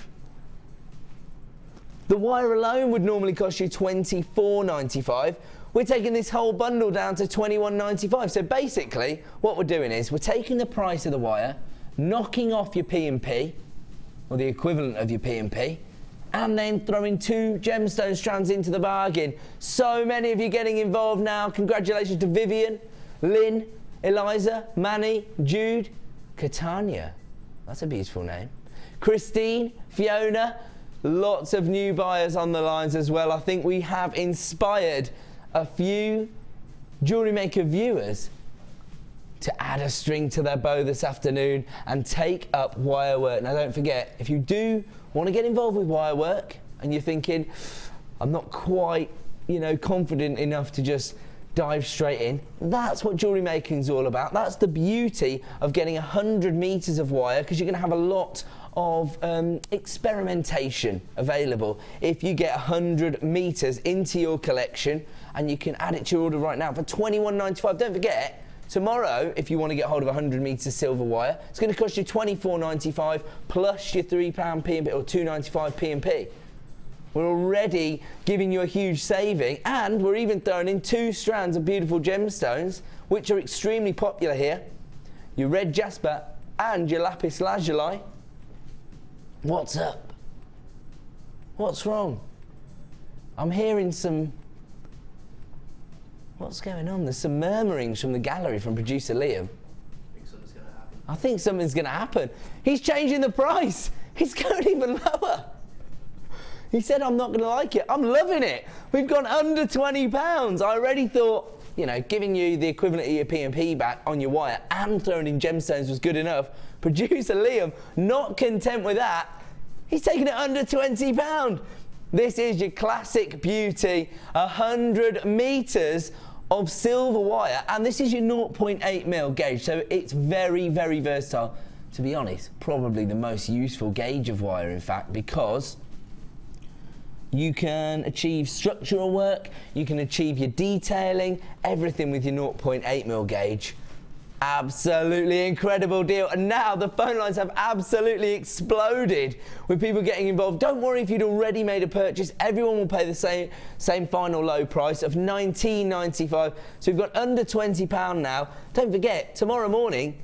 Speaker 10: The wire alone would normally cost you $24.95. We're taking this whole bundle down to $21.95. So basically, what we're doing is we're taking the price of the wire, knocking off your P&P, or the equivalent of your P&P, and then throwing 2 gemstone strands into the bargain. So many of you getting involved now. Congratulations to Vivian, Lynn, Eliza, Manny, Jude, Catania. That's a beautiful name. Christine, Fiona, lots of new buyers on the lines as well. I think we have inspired a few Jewellery Maker viewers to add a string to their bow this afternoon and take up wire work. Now, don't forget, if you do want to get involved with wire work and you're thinking, I'm not quite, confident enough to just dive straight in, that's what jewellery making is all about. That's the beauty of getting 100 meters of wire, because you're going to have a lot of experimentation available if you get 100 meters into your collection, and you can add it to your order right now for $21.95. Don't forget, tomorrow, if you want to get hold of 100 meters silver wire, it's going to cost you $24.95 plus your £3 P&P or $2.95 P&P. We're already giving you a huge saving, and we're even throwing in 2 strands of beautiful gemstones, which are extremely popular here. Your red jasper and your lapis lazuli. What's up? What's wrong? I'm hearing some... What's going on? There's some murmurings from the gallery from producer Liam. I think something's going to happen. He's changing the price. He's going even lower. He said, I'm not going to like it. I'm loving it. We've gone under £20. I already thought, giving you the equivalent of your P&P back on your wire and throwing in gemstones was good enough. Producer Liam, not content with that, he's taking it under £20. This is your classic beauty, 100 meters of silver wire, and this is your 0.8mm gauge, so it's very, very versatile. To be honest, probably the most useful gauge of wire, in fact, because you can achieve structural work, you can achieve your detailing, everything with your 0.8mm gauge. Absolutely incredible deal. And now the phone lines have absolutely exploded with people getting involved. Don't worry if you'd already made a purchase. Everyone will pay the same final low price of $19.95. So we've got under £20 now. Don't forget, tomorrow morning,